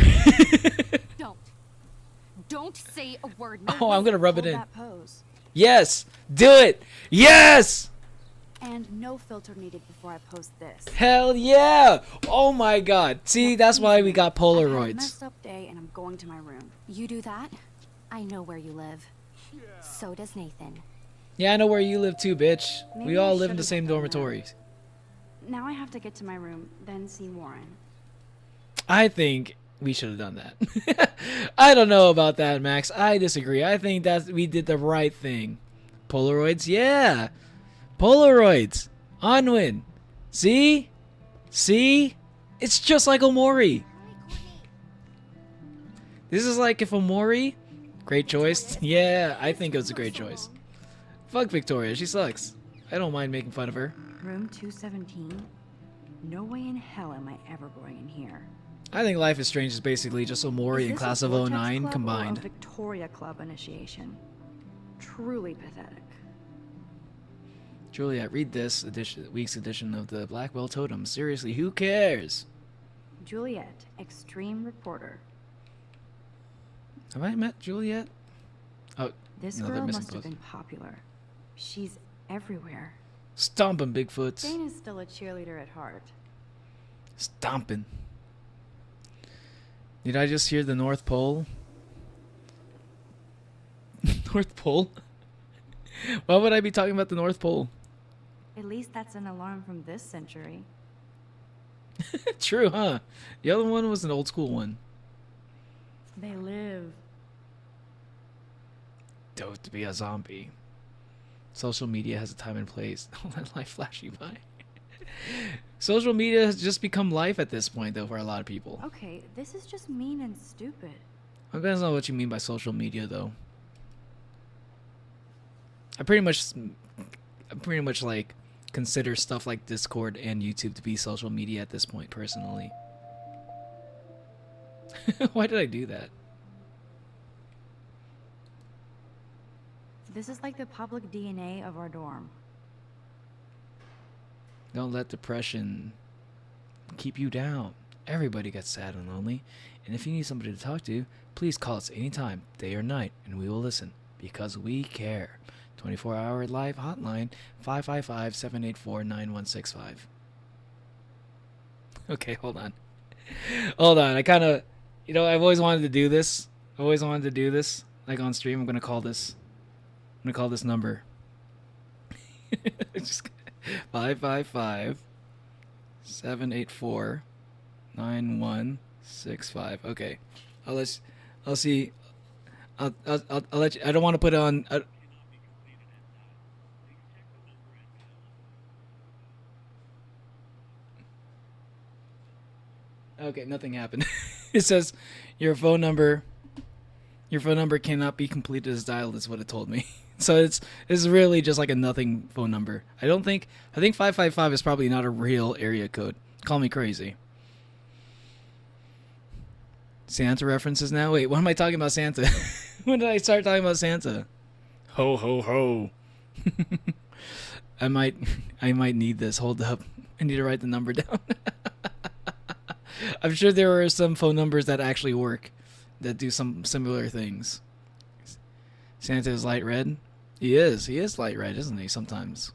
Speaker 4: Don't say a word.
Speaker 1: Oh, I'm gonna rub it
Speaker 2: Hold
Speaker 1: in.
Speaker 2: that pose.
Speaker 1: Yes, do it. Yes.
Speaker 2: And no filter needed before I post this.
Speaker 1: Hell yeah! Oh my god. See, that's why we got
Speaker 2: I had a
Speaker 1: Polaroids.
Speaker 2: messed up day and I'm going to my room.
Speaker 4: You do that? I know where you live. So does Nathan.
Speaker 1: Yeah, I know where you live too, bitch. We
Speaker 2: Maybe
Speaker 1: all
Speaker 2: I
Speaker 1: live in the
Speaker 2: should've
Speaker 1: same
Speaker 2: done that.
Speaker 1: dormitories.
Speaker 2: Now I have to get to my room, then see Warren.
Speaker 1: I think we should have done that. I don't know about that, Max. I disagree. I think that we did the right thing. Polaroids, yeah. Polaroids. Onwin. See? See? It's just like Omori. This is like if Omori... Great choice. Yeah, I think it was a great choice. Fuck Victoria. She sucks. I don't mind making fun of her.
Speaker 2: Room 217? No way in hell am I ever going in here.
Speaker 1: I think Life is Strange is basically just Omori
Speaker 2: Is
Speaker 1: and
Speaker 2: this
Speaker 1: Class
Speaker 2: a
Speaker 1: of
Speaker 2: Vortex
Speaker 1: 09
Speaker 2: Club or
Speaker 1: combined.
Speaker 2: a Victoria Club initiation. Truly pathetic.
Speaker 1: Juliet, read this week's edition of the Blackwell Totem. Seriously, who cares?
Speaker 2: Juliet, extreme reporter.
Speaker 1: Have I met Juliet? Oh,
Speaker 2: This
Speaker 1: no, they're
Speaker 2: girl
Speaker 1: missing
Speaker 2: must have
Speaker 1: posts.
Speaker 2: been popular. She's everywhere.
Speaker 1: Stomping Bigfoots.
Speaker 2: Jane is still a cheerleader at heart.
Speaker 1: Stomping. Did I just hear the North Pole? North Pole? Why would I be talking about the North Pole?
Speaker 2: At least that's an alarm from this century.
Speaker 1: True, huh? The other one was an old school one.
Speaker 10: They live.
Speaker 1: Don't be a zombie. Social media has a time and place. Don't let life flash you by. Social media has just become life at this point, though, for a lot of people.
Speaker 2: Okay, this is just mean and stupid.
Speaker 1: I don't know what you mean by social media, though. I pretty much like consider stuff like Discord and YouTube to be social media at this point, personally. Why did I do that?
Speaker 2: This is like the public DNA of our dorm.
Speaker 1: Don't let depression keep you down. Everybody gets sad and lonely, and if you need somebody to talk to, please call us anytime, day or night, and we will listen, because we care. 24-hour live hotline, 555-784-9165. Okay, hold on. Hold on, I kind of... You know, I've always wanted to do this. Like on stream, I'm going to call this... I'm going to call this number. Just 555-784-9165. Okay. I'll see. I'll let you... I don't want to put it on... Okay, nothing happened. It says your phone number cannot be completed as dialed is what it told me. So it's really just like a nothing phone number. I think 555 is probably not a real area code. Call me crazy. Santa references now? Wait, what am I talking about Santa? When did I start talking about Santa? Ho ho ho. I might need this. Hold up. I need to write the number down. I'm sure there are some phone numbers that actually work, that do some similar things. Santa is light red? He is light red, isn't he, sometimes?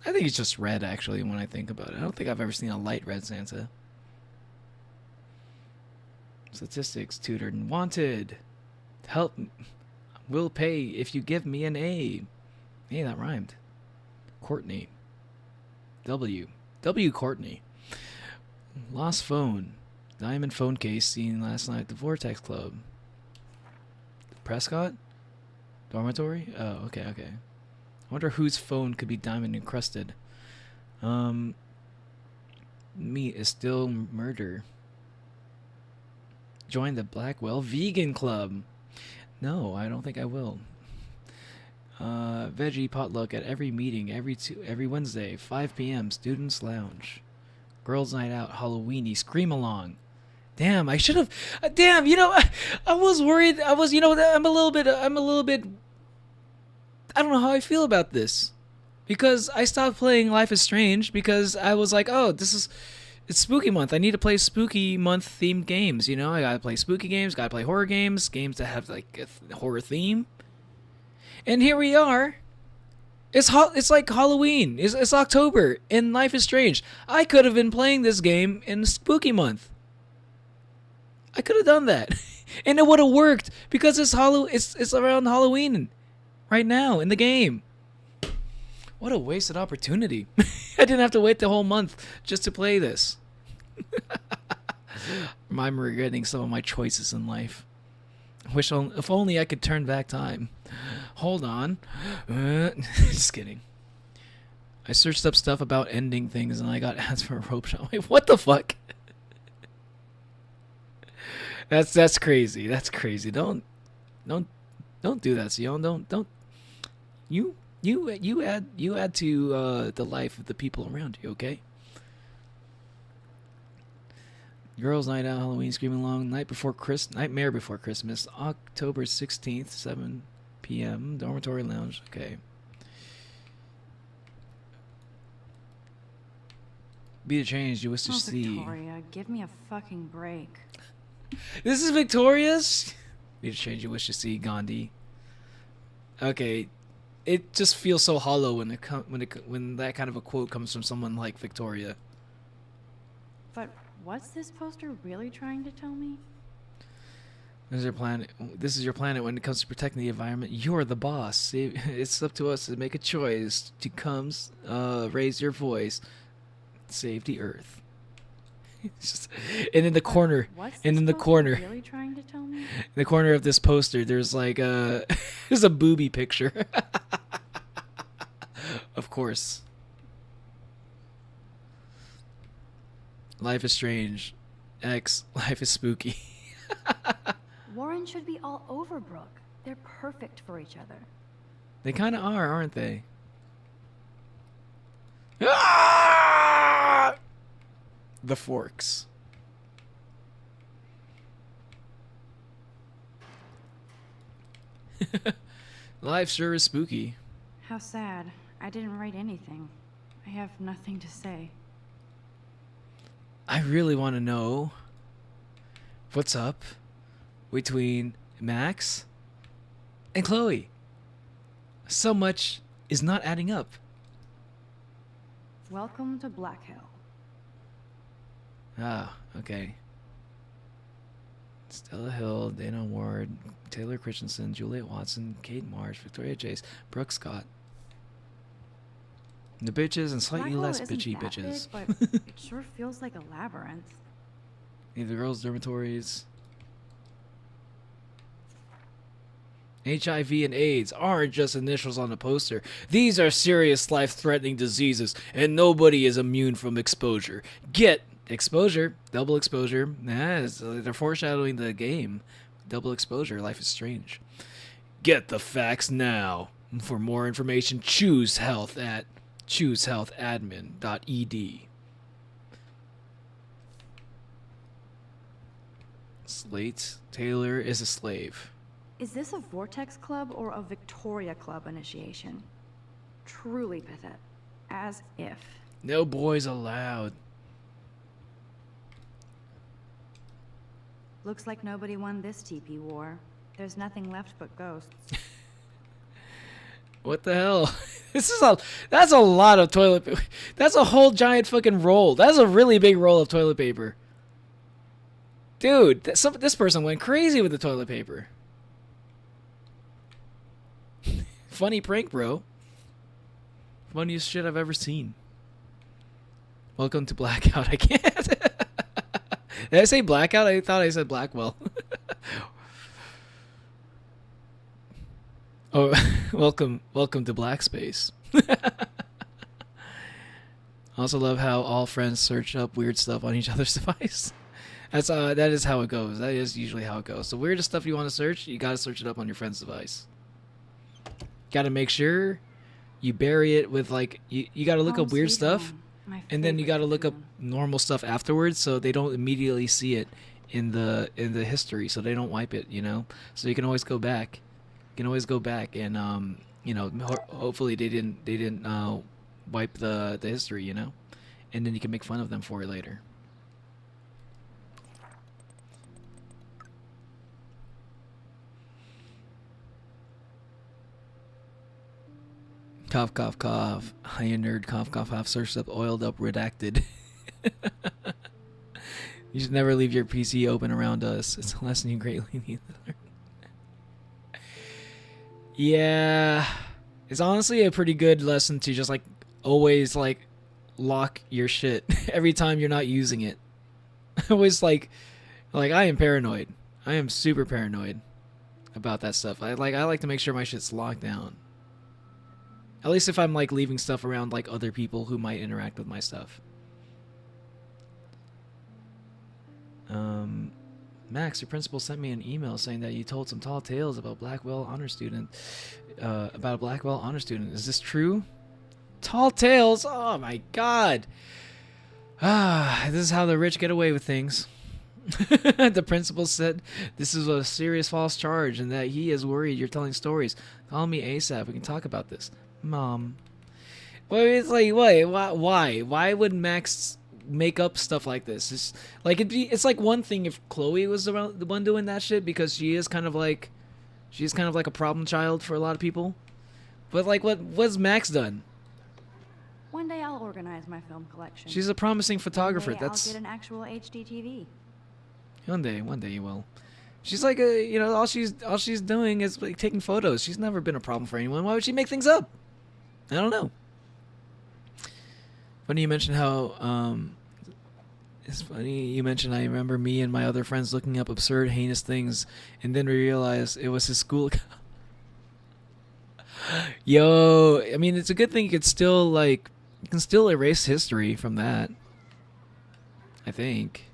Speaker 1: I think he's just red, actually, when I think about it. I don't think I've ever seen a light red Santa. Statistics, tutored, wanted. Help, will pay if you give me an A. Hey, that rhymed. Courtney. W Courtney. Lost phone. Diamond phone case seen last night at the Vortex Club. Prescott? Dormitory? Oh, okay. I wonder whose phone could be diamond encrusted. Meat is still murder. Join the Blackwell Vegan Club. No, I don't think I will. Veggie potluck at every meeting every Wednesday, 5 p.m. Students Lounge. Girls Night Out, Halloweeny, Scream Along. Damn, I should have. Damn, I was worried. I'm a little bit. I don't know how I feel about this, because I stopped playing Life is Strange because I was like, oh, it's spooky month. I need to play spooky month themed games. I gotta play spooky games. Gotta play horror games. Games that have like a horror theme. And here we are. It's like Halloween. It's October, and Life is Strange. I could have been playing this game in spooky month. I could have done that, and it would have worked because it's around Halloween, right now in the game. What a wasted opportunity! I didn't have to wait the whole month just to play this. I'm regretting some of my choices in life. If only I could turn back time. Hold on. Just kidding. I searched up stuff about ending things and I got ads for a rope shop. Wait, what the fuck? That's crazy. That's crazy. Don't do that, Sion. Don't. You add to the life of the people around you. Okay. Girls' Night Out, Halloween, Screaming Along, Nightmare Before Christmas, October 16th, 7 p.m. Dormitory Lounge. Okay. Be the change you wish to see.
Speaker 2: Victoria, give me a fucking break.
Speaker 1: This is Victoria's. Be the change you wish to see, Gandhi. Okay, it just feels so hollow when when that kind of a quote comes from someone like Victoria.
Speaker 2: But what's this poster really trying to tell me?
Speaker 1: This is your planet. When it comes to protecting the environment, you're the boss. It's up to us to make a choice to raise your voice, save the Earth. And in the corner,
Speaker 2: really trying to tell me?
Speaker 1: in the corner of this poster, there's like there's a booby picture. Of course. Life is strange. X, life is spooky.
Speaker 10: Warren should be all over Brooke. They're perfect for each other.
Speaker 1: They kind of are, aren't they? Ah! The forks. Life sure is spooky.
Speaker 2: How sad. I didn't write anything. I have nothing to say.
Speaker 1: I really want to know what's up between Max and Chloe. So much is not adding up.
Speaker 2: Welcome to Black Hill.
Speaker 1: Ah, okay. Stella Hill, Dana Ward, Taylor Christensen, Juliet Watson, Kate Marsh, Victoria Chase, Brooke Scott. The bitches and slightly
Speaker 2: Blackwell
Speaker 1: less
Speaker 2: isn't
Speaker 1: bitchy
Speaker 2: that
Speaker 1: bitches.
Speaker 2: big, but it sure feels like a labyrinth.
Speaker 1: Need the girls' dormitories. HIV and AIDS aren't just initials on a poster. These are serious life-threatening diseases, and nobody is immune from exposure. Get exposure, double exposure. They're foreshadowing the game. Double exposure, life is strange. Get the facts now. For more information, choose health at choosehealthadmin.ed. Slate Taylor is a slave.
Speaker 2: Is this a Vortex Club or a Victoria Club initiation? Truly pathetic. As if.
Speaker 1: No boys allowed.
Speaker 2: Looks like nobody won this TP war. There's nothing left but ghosts.
Speaker 1: What the hell? That's a lot of toilet paper. That's a whole giant fucking roll. That's a really big roll of toilet paper. Dude, this person went crazy with the toilet paper. Funny prank, bro. Funniest shit I've ever seen. Welcome to Blackout. I can't. Did I say Blackout? I thought I said Blackwell. Oh, welcome to Black Space. Also love how all friends search up weird stuff on each other's device. That is how it goes. That is usually how it goes. The weirdest stuff you want to search, you gotta search it up on your friend's device. Gotta make sure you bury it with like you gotta look up weird stuff, and then you gotta look up normal stuff afterwards, so they don't immediately see it in the history, so they don't wipe it. You know, so you can always go back. You can always go back and you know, hopefully they didn't wipe the history, you know, and then you can make fun of them for it later. Cough, cough, cough. Hiya nerd, cough, cough, cough. Searched up, oiled up, redacted. You should never leave your PC open around us. It's a lesson you greatly need to learn. Yeah. It's honestly a pretty good lesson to just like always like lock your shit every time you're not using it. I always like I am paranoid. I am super paranoid about that stuff. I like to make sure my shit's locked down. At least if I'm like leaving stuff around like other people who might interact with my stuff. Max, your principal sent me an email saying that you told some tall tales about Blackwell honor student. About a Blackwell honor student. Is this true? Tall tales? Oh my god. This is how the rich get away with things. The principal said this is a serious false charge and that he is worried you're telling stories. Call me ASAP. We can talk about this. Mom. Well, it's like, why? Why would Max make up stuff like this? It's like it's like one thing if Chloe was the one doing that shit because she's kind of like a problem child for a lot of people. But like, what's Max done?
Speaker 10: One day I'll organize my film collection.
Speaker 1: She's a promising photographer.
Speaker 10: One day I'll get an actual HD TV.
Speaker 1: One day you will. She's like all she's doing is like taking photos. She's never been a problem for anyone. Why would she make things up? I don't know. Funny you mentioned how it's funny you mentioned I remember me and my other friends looking up absurd, heinous things, and then we realized it was his school account. Yo, I mean, it's a good thing you can still erase history from that. I think.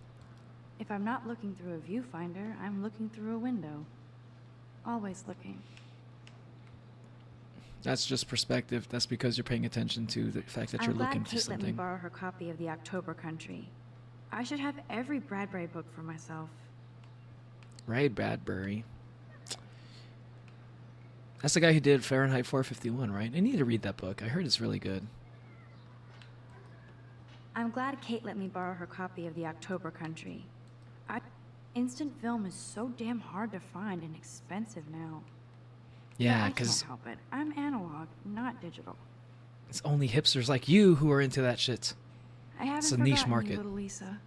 Speaker 10: If I'm not looking through a viewfinder, I'm looking through a window. Always looking.
Speaker 1: That's just perspective. That's because you're paying attention to the fact that you're looking for
Speaker 10: Kate
Speaker 1: something.
Speaker 10: let me borrow her copy of The October Country. I should have every Bradbury book for myself.
Speaker 1: Right, Bradbury. That's the guy who did Fahrenheit 451, right? I need to read that book. I heard it's really good.
Speaker 10: I'm glad Kate let me borrow her copy of The October Country. Instant film is so damn hard to find and expensive now.
Speaker 1: Yeah,
Speaker 10: I
Speaker 1: because
Speaker 10: can't help it. I'm analog, not digital.
Speaker 1: it's only hipsters like you who are into that shit.
Speaker 10: I haven't
Speaker 1: It's a niche
Speaker 10: forgotten you,
Speaker 1: market.
Speaker 10: little Lisa.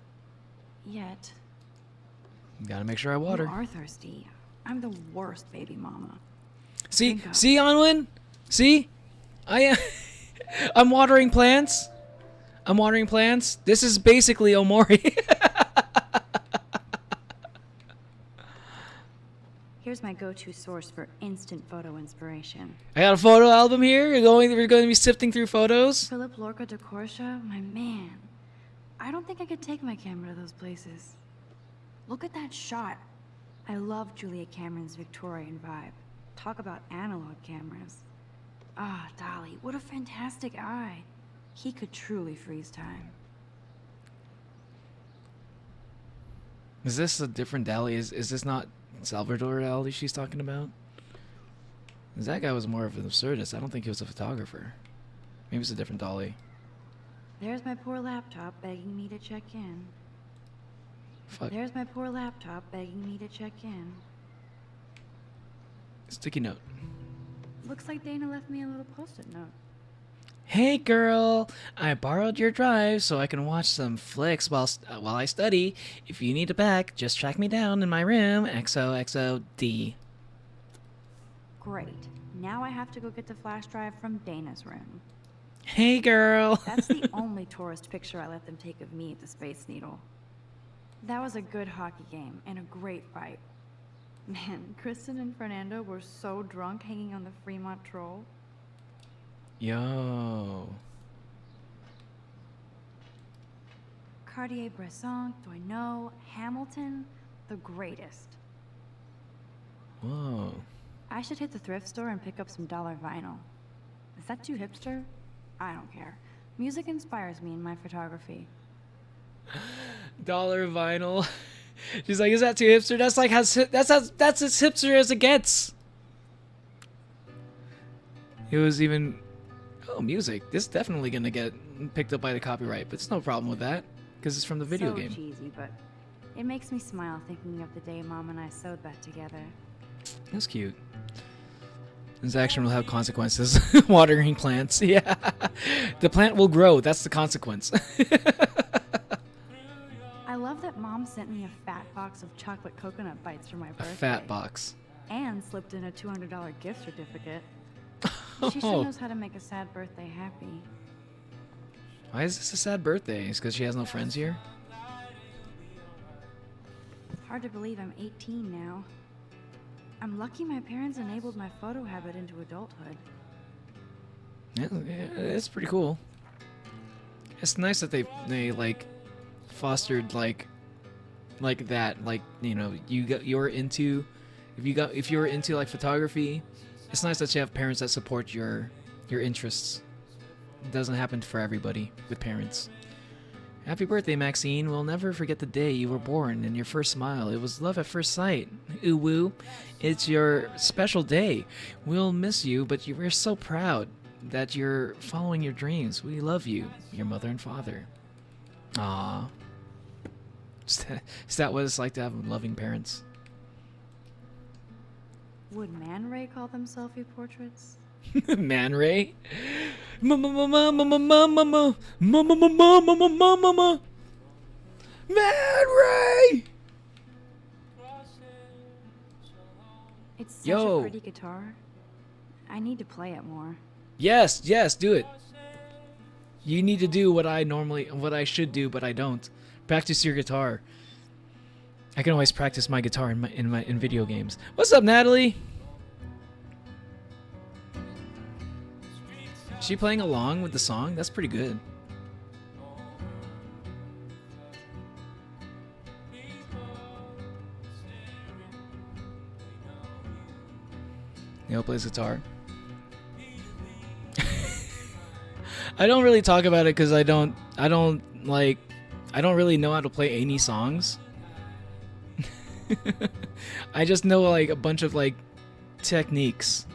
Speaker 10: Yet.
Speaker 1: Gotta make sure I water.
Speaker 10: You are thirsty. I'm the worst baby mama.
Speaker 1: See,
Speaker 10: Drink up.
Speaker 1: see, Onwin? See? I'm watering plants. I'm watering plants. This is basically Omori.
Speaker 10: Here's my go-to source for instant photo inspiration.
Speaker 1: I got a photo album here. We're going to be sifting through photos.
Speaker 10: Philip Lorca de Corsia, my man. I don't think I could take my camera to those places. Look at that shot. I love Julia Cameron's Victorian vibe. Talk about analog cameras. Ah, Dolly, what a fantastic eye. He could truly freeze time.
Speaker 1: Is this a different Dali? Is this not Salvador Dali she's talking about? 'Cause that guy was more of an absurdist. I don't think he was a photographer. Maybe it's a different Dali.
Speaker 10: There's my poor laptop begging me to check in.
Speaker 1: Fuck.
Speaker 10: There's my poor laptop begging me to check in.
Speaker 1: Sticky note.
Speaker 10: Looks like Dana left me a little post-it note.
Speaker 1: Hey girl, I borrowed your drive so I can watch some flicks while I study. If you need a back, just track me down in my room. XOXOD.
Speaker 10: Great. Now I have to go get the flash drive from Dana's room.
Speaker 1: Hey girl.
Speaker 10: That's the only tourist picture I let them take of me at the Space Needle. That was a good hockey game and a great fight. Man, Kristen and Fernando were so drunk hanging on the Fremont Troll.
Speaker 1: Yo.
Speaker 10: Cartier-Bresson, do I know? Hamilton, the greatest.
Speaker 1: Whoa.
Speaker 10: I should hit the thrift store and pick up some dollar vinyl. Is that too hipster? I don't care. Music inspires me in my photography.
Speaker 1: Dollar vinyl. She's like, is that too hipster? That's like that's as hipster as it gets. It was even music. This is definitely gonna get picked up by the copyright, but it's no problem with that because it's from the video game.
Speaker 10: So cheesy, but it makes me smile thinking of the day Mom and I sewed that together.
Speaker 1: That's cute. This action will have consequences. Watering plants. Yeah. The plant will grow. That's the consequence.
Speaker 10: I love that Mom sent me a fat box of chocolate coconut bites for my birthday.
Speaker 1: A fat box.
Speaker 10: And slipped in a $200 gift certificate. She sure knows how to make a sad birthday happy.
Speaker 1: Why is this a sad birthday? Is because she has no friends here?
Speaker 10: Hard to believe I'm 18 now. I'm lucky my parents enabled my photo habit into adulthood.
Speaker 1: Yeah, it's pretty cool. It's nice that they like fostered like that, like, you know, you're into, if you're into like photography, it's nice that you have parents that support your interests. It doesn't happen for everybody with parents. Happy birthday, Maxine. We'll never forget the day you were born and your first smile. It was love at first sight. Ooh woo. It's your special day. We'll miss you, but we're so proud that you're following your dreams. We love you, your mother and father. Aww. Is that what it's like to have loving parents?
Speaker 10: Would Man Ray call them selfie portraits?
Speaker 1: Man Ray? Man Ray!
Speaker 10: It's such
Speaker 1: Yo.
Speaker 10: a pretty guitar. I need to play it more.
Speaker 1: Yes, do it. You need to do what I should do, but I don't. Practice your guitar. I can always practice my guitar in video games. What's up, Natalie? Is she playing along with the song? That's pretty good. Neil plays guitar. I don't really talk about it because I don't really know how to play any songs. I just know like a bunch of like techniques.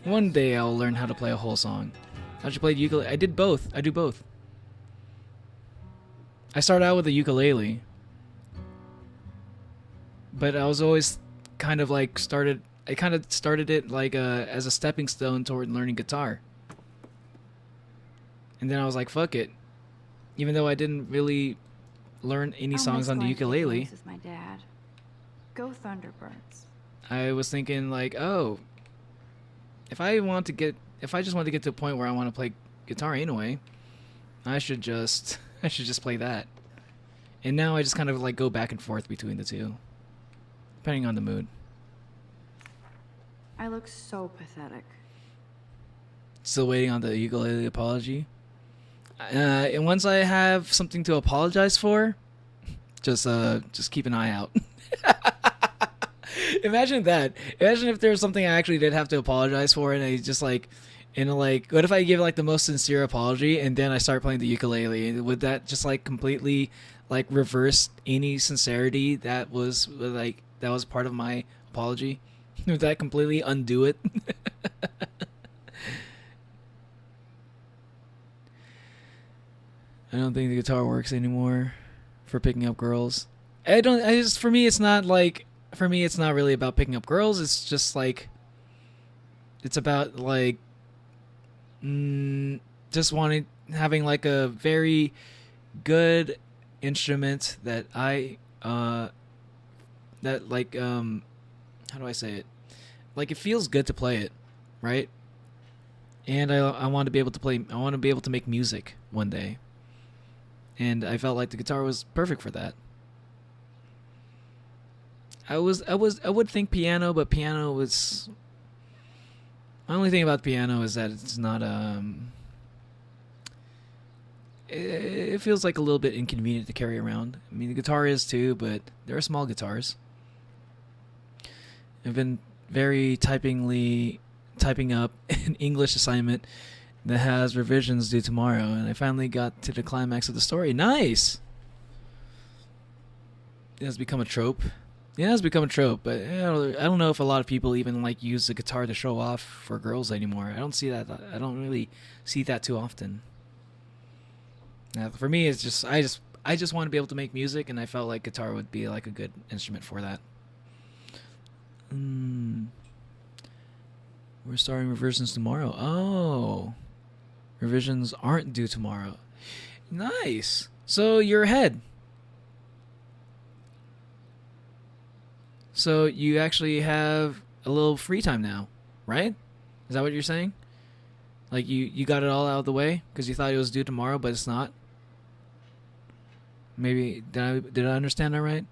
Speaker 1: One day I'll learn how to play a whole song. How'd you play the ukulele? I did both. I do both. I started out with a ukulele, but I was always kind of like I kind of started it like as a stepping stone toward learning guitar. And then I was like, fuck it. Even though I didn't really learn any songs on the ukulele.
Speaker 10: This is my dad. Go Thunderbirds.
Speaker 1: I was thinking like, oh, if I just want to get to a point where I want to play guitar anyway, I should just play that. And now I just kind of like go back and forth between the two, depending on the mood.
Speaker 10: I look so pathetic.
Speaker 1: Still waiting on the ukulele apology. And once I have something to apologize for, just keep an eye out. Imagine that. Imagine if there's something I actually did have to apologize for, and I just like, what if I give like the most sincere apology, and then I start playing the ukulele? Would that just like completely like reverse any sincerity that was part of my apology? Would that completely undo it? I don't think the guitar works anymore for picking up girls. For me it's not really about picking up girls. It's just like, it's about like just having like a very good instrument that how do I say it? Like, it feels good to play it, right? And I want to be able to make music one day. And I felt like the guitar was perfect for that. I would think piano, but piano was... My only thing about piano is that it's not, it feels like a little bit inconvenient to carry around. I mean, the guitar is too, but they're small guitars. I've been typing up an English assignment that has revisions due tomorrow, and I finally got to the climax of the story. Nice! It has become a trope. But I don't know if a lot of people even like use the guitar to show off for girls anymore. I don't really see that too often. Now, for me, it's just I just want to be able to make music, and I felt like guitar would be like a good instrument for that. We're starting revisions tomorrow. Oh, revisions aren't due tomorrow. Nice. So you're ahead. So you actually have a little free time now, right? Is that what you're saying? Like you got it all out of the way because you thought it was due tomorrow, but it's not? Maybe did I understand that right?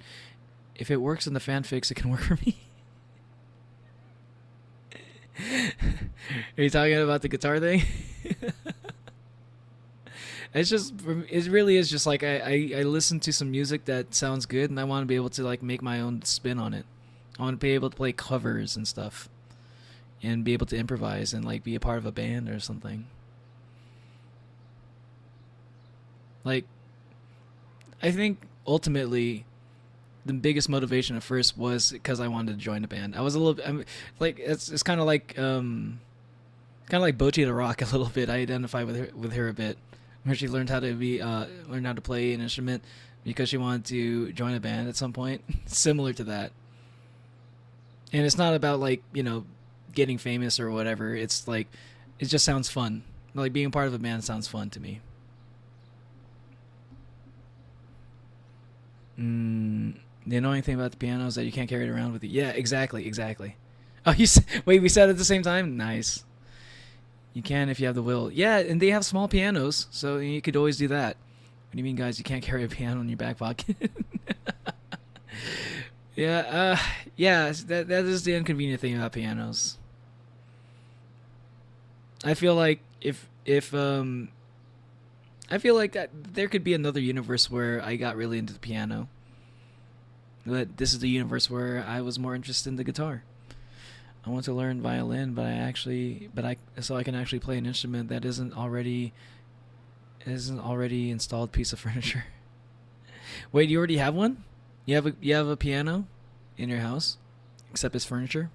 Speaker 1: If it works in the fanfics, it can work for me. Are you talking about the guitar thing? It's just, it really is just like I listen to some music that sounds good, and I want to be able to like make my own spin on it. I want to be able to play covers and stuff, and be able to improvise and like be a part of a band or something. Like, I think ultimately the biggest motivation at first was because I wanted to join a band. I was a little, like, it's kind of like Bochy the Rock a little bit. I identify with her a bit, where she learned how to learn how to play an instrument because she wanted to join a band at some point. Similar to that. And it's not about like, you know, getting famous or whatever. It's like, it just sounds fun. Like being part of a band sounds fun to me. The annoying thing about the piano is that you can't carry it around with you. Yeah, exactly. Oh, wait, we said it at the same time? Nice. You can if you have the will. Yeah, and they have small pianos, so you could always do that. What do you mean, guys? You can't carry a piano in your back pocket? Yeah, that is the inconvenient thing about pianos. I feel like I feel like that there could be another universe where I got really into the piano. But this is the universe where I was more interested in the guitar. I want to learn violin, so I can actually play an instrument that isn't already installed piece of furniture. Wait, you already have one? You have a piano in your house, except it's furniture?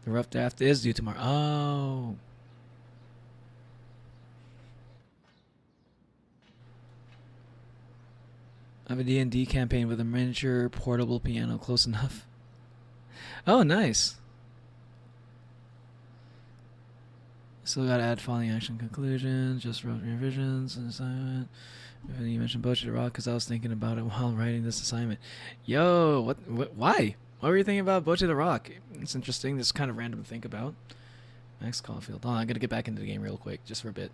Speaker 1: The rough draft is due tomorrow. Oh. I have a D&D campaign with a miniature portable piano. Close enough. Oh, nice. Still gotta add following action conclusions. Just wrote revisions and assignment. You mentioned Bochy the Rock because I was thinking about it while writing this assignment. Yo, what? Why? What were you thinking about Bochy the Rock? It's interesting. This is kind of random to think about. Max Caulfield. Oh, I'm gonna get back into the game real quick, just for a bit.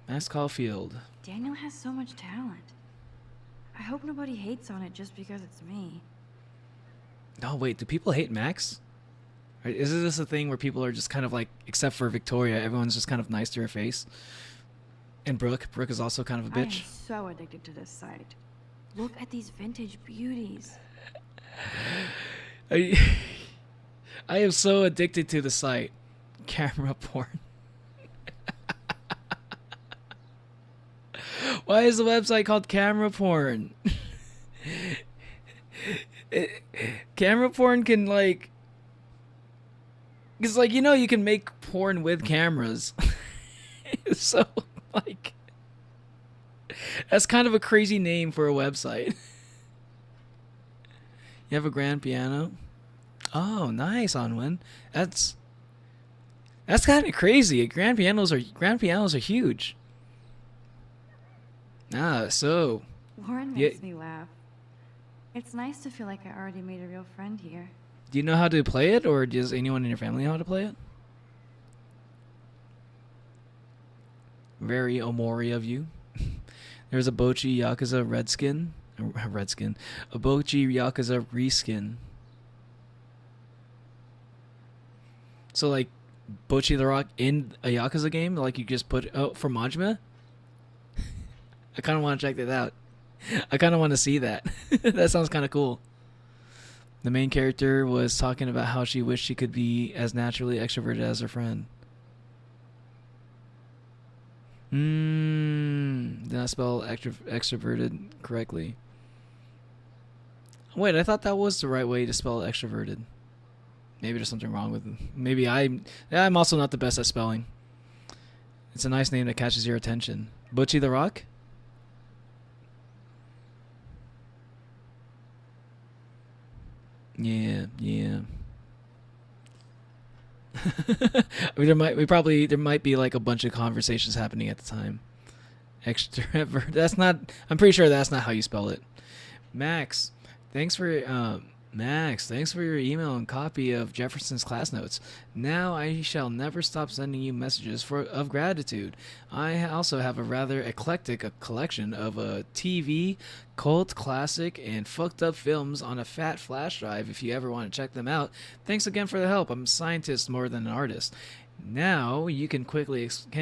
Speaker 1: Max Caulfield.
Speaker 10: Daniel has so much talent. I hope nobody hates on it just because it's me.
Speaker 1: No, wait. Do people hate Max? Or is this a thing where people are just kind of like, except for Victoria, everyone's just kind of nice to her face? And Brooke is also kind of a bitch.
Speaker 10: I am so addicted to this site. Look at these vintage beauties.
Speaker 1: I am so addicted to the site. Camera porn. Why is the website called Camera Porn? Camera porn can like... It's like, you know, you can make porn with cameras. So, like... That's kind of a crazy name for a website. You have a grand piano? Oh, nice, Onwin. That's kind of crazy. Grand pianos are huge. So...
Speaker 10: Lauren makes me laugh. It's nice to feel like I already made a real friend here.
Speaker 1: Do you know how to play it, or does anyone in your family know how to play it? Very Omori of you. There's a Bochy Yakuza Redskin. A Bochy Yakuza Reskin. So, like, Bochy the Rock in a Yakuza game? Like, you just put... Oh, for Majima? I kind of want to check that out. I kind of want to see that. That sounds kind of cool. The main character was talking about how she wished she could be as naturally extroverted as her friend. Did I spell extroverted correctly? Wait, I thought that was the right way to spell extroverted. Maybe there's something wrong with it. Maybe I'm also not the best at spelling. It's a nice name that catches your attention. Bochy the Rock? Yeah. There might be like a bunch of conversations happening at the time. Extrovert. I'm pretty sure that's not how you spell it. Max, thanks for Max, thanks for your email and copy of Jefferson's class notes. Now I shall never stop sending you messages of gratitude. I also have a rather eclectic collection of a TV, cult classic, and fucked up films on a fat flash drive if you ever want to check them out. Thanks again for the help. I'm a scientist more than an artist. Now you can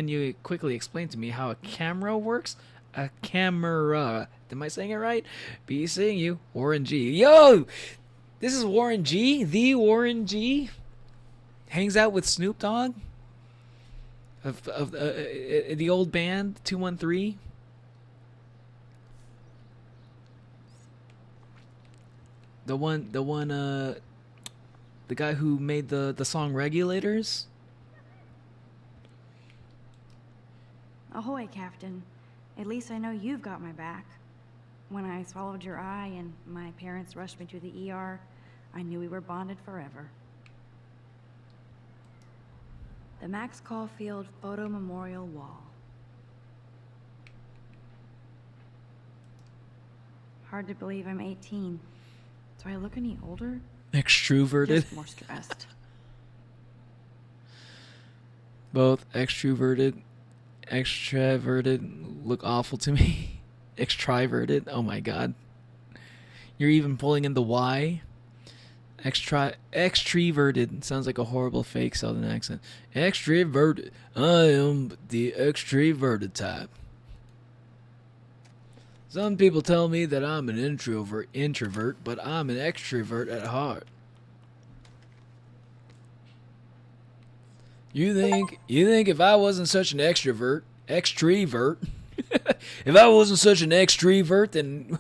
Speaker 1: you quickly explain to me how a camera works? A camera. Am I saying it right? Be seeing you, Warren G. Yo! This is Warren G, the Warren G, hangs out with Snoop Dogg of the old band 213. The guy who made the song Regulators.
Speaker 10: Ahoy, Captain. At least I know you've got my back. When I swallowed your eye and my parents rushed me to the ER, I knew we were bonded forever. The Max Caulfield Photo Memorial Wall. Hard to believe I'm 18. Do I look any older?
Speaker 1: Extroverted.
Speaker 10: Just more stressed.
Speaker 1: Both extroverted, extraverted look awful to me. Extroverted. Oh my god. You're even pulling in the Y. Extroverted sounds like a horrible fake Southern accent. Extroverted. I am the extroverted type. Some people tell me that I'm an introvert, but I'm an extrovert at heart. You think if I wasn't such an extrovert, if I wasn't such an extrovert, then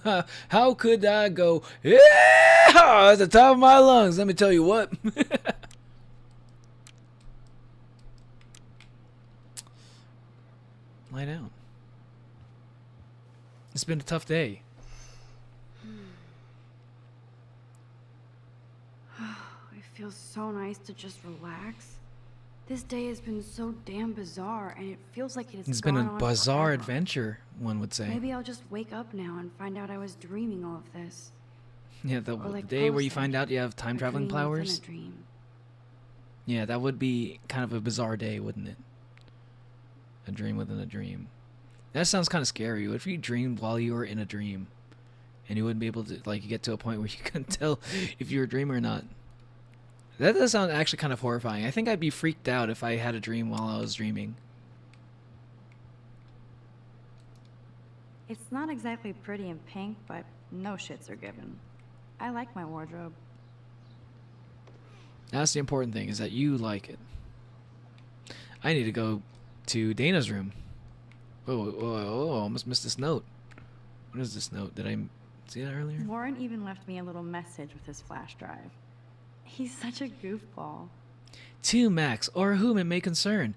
Speaker 1: how could I go, yeah, at the top of my lungs? Let me tell you what. Lie down. It's been a tough day.
Speaker 10: It feels so nice to just relax. This day has been so damn bizarre, and it feels like
Speaker 1: It's been a bizarre adventure, one would say.
Speaker 10: Maybe I'll just wake up now and find out I was dreaming all of this.
Speaker 1: Yeah, the
Speaker 10: like
Speaker 1: day where you
Speaker 10: Poe
Speaker 1: find
Speaker 10: said,
Speaker 1: out you have time
Speaker 10: a
Speaker 1: traveling
Speaker 10: dream within
Speaker 1: powers.
Speaker 10: a dream.
Speaker 1: Yeah, that would be kind of a bizarre day, wouldn't it? A dream within a dream. That sounds kind of scary. What if you dreamed while you were in a dream, and you wouldn't be able to, like, get to a point where you couldn't tell if you were dreaming or not? That does sound actually kind of horrifying. I think I'd be freaked out if I had a dream while I was dreaming.
Speaker 10: It's not exactly pretty and pink, but no shits are given. I like my wardrobe.
Speaker 1: That's the important thing, is that you like it. I need to go to Dana's room. Whoa, almost missed this note. What is this note? Did I see that earlier?
Speaker 10: Warren even left me a little message with his flash drive. He's such a goofball.
Speaker 1: To Max, or whom it may concern,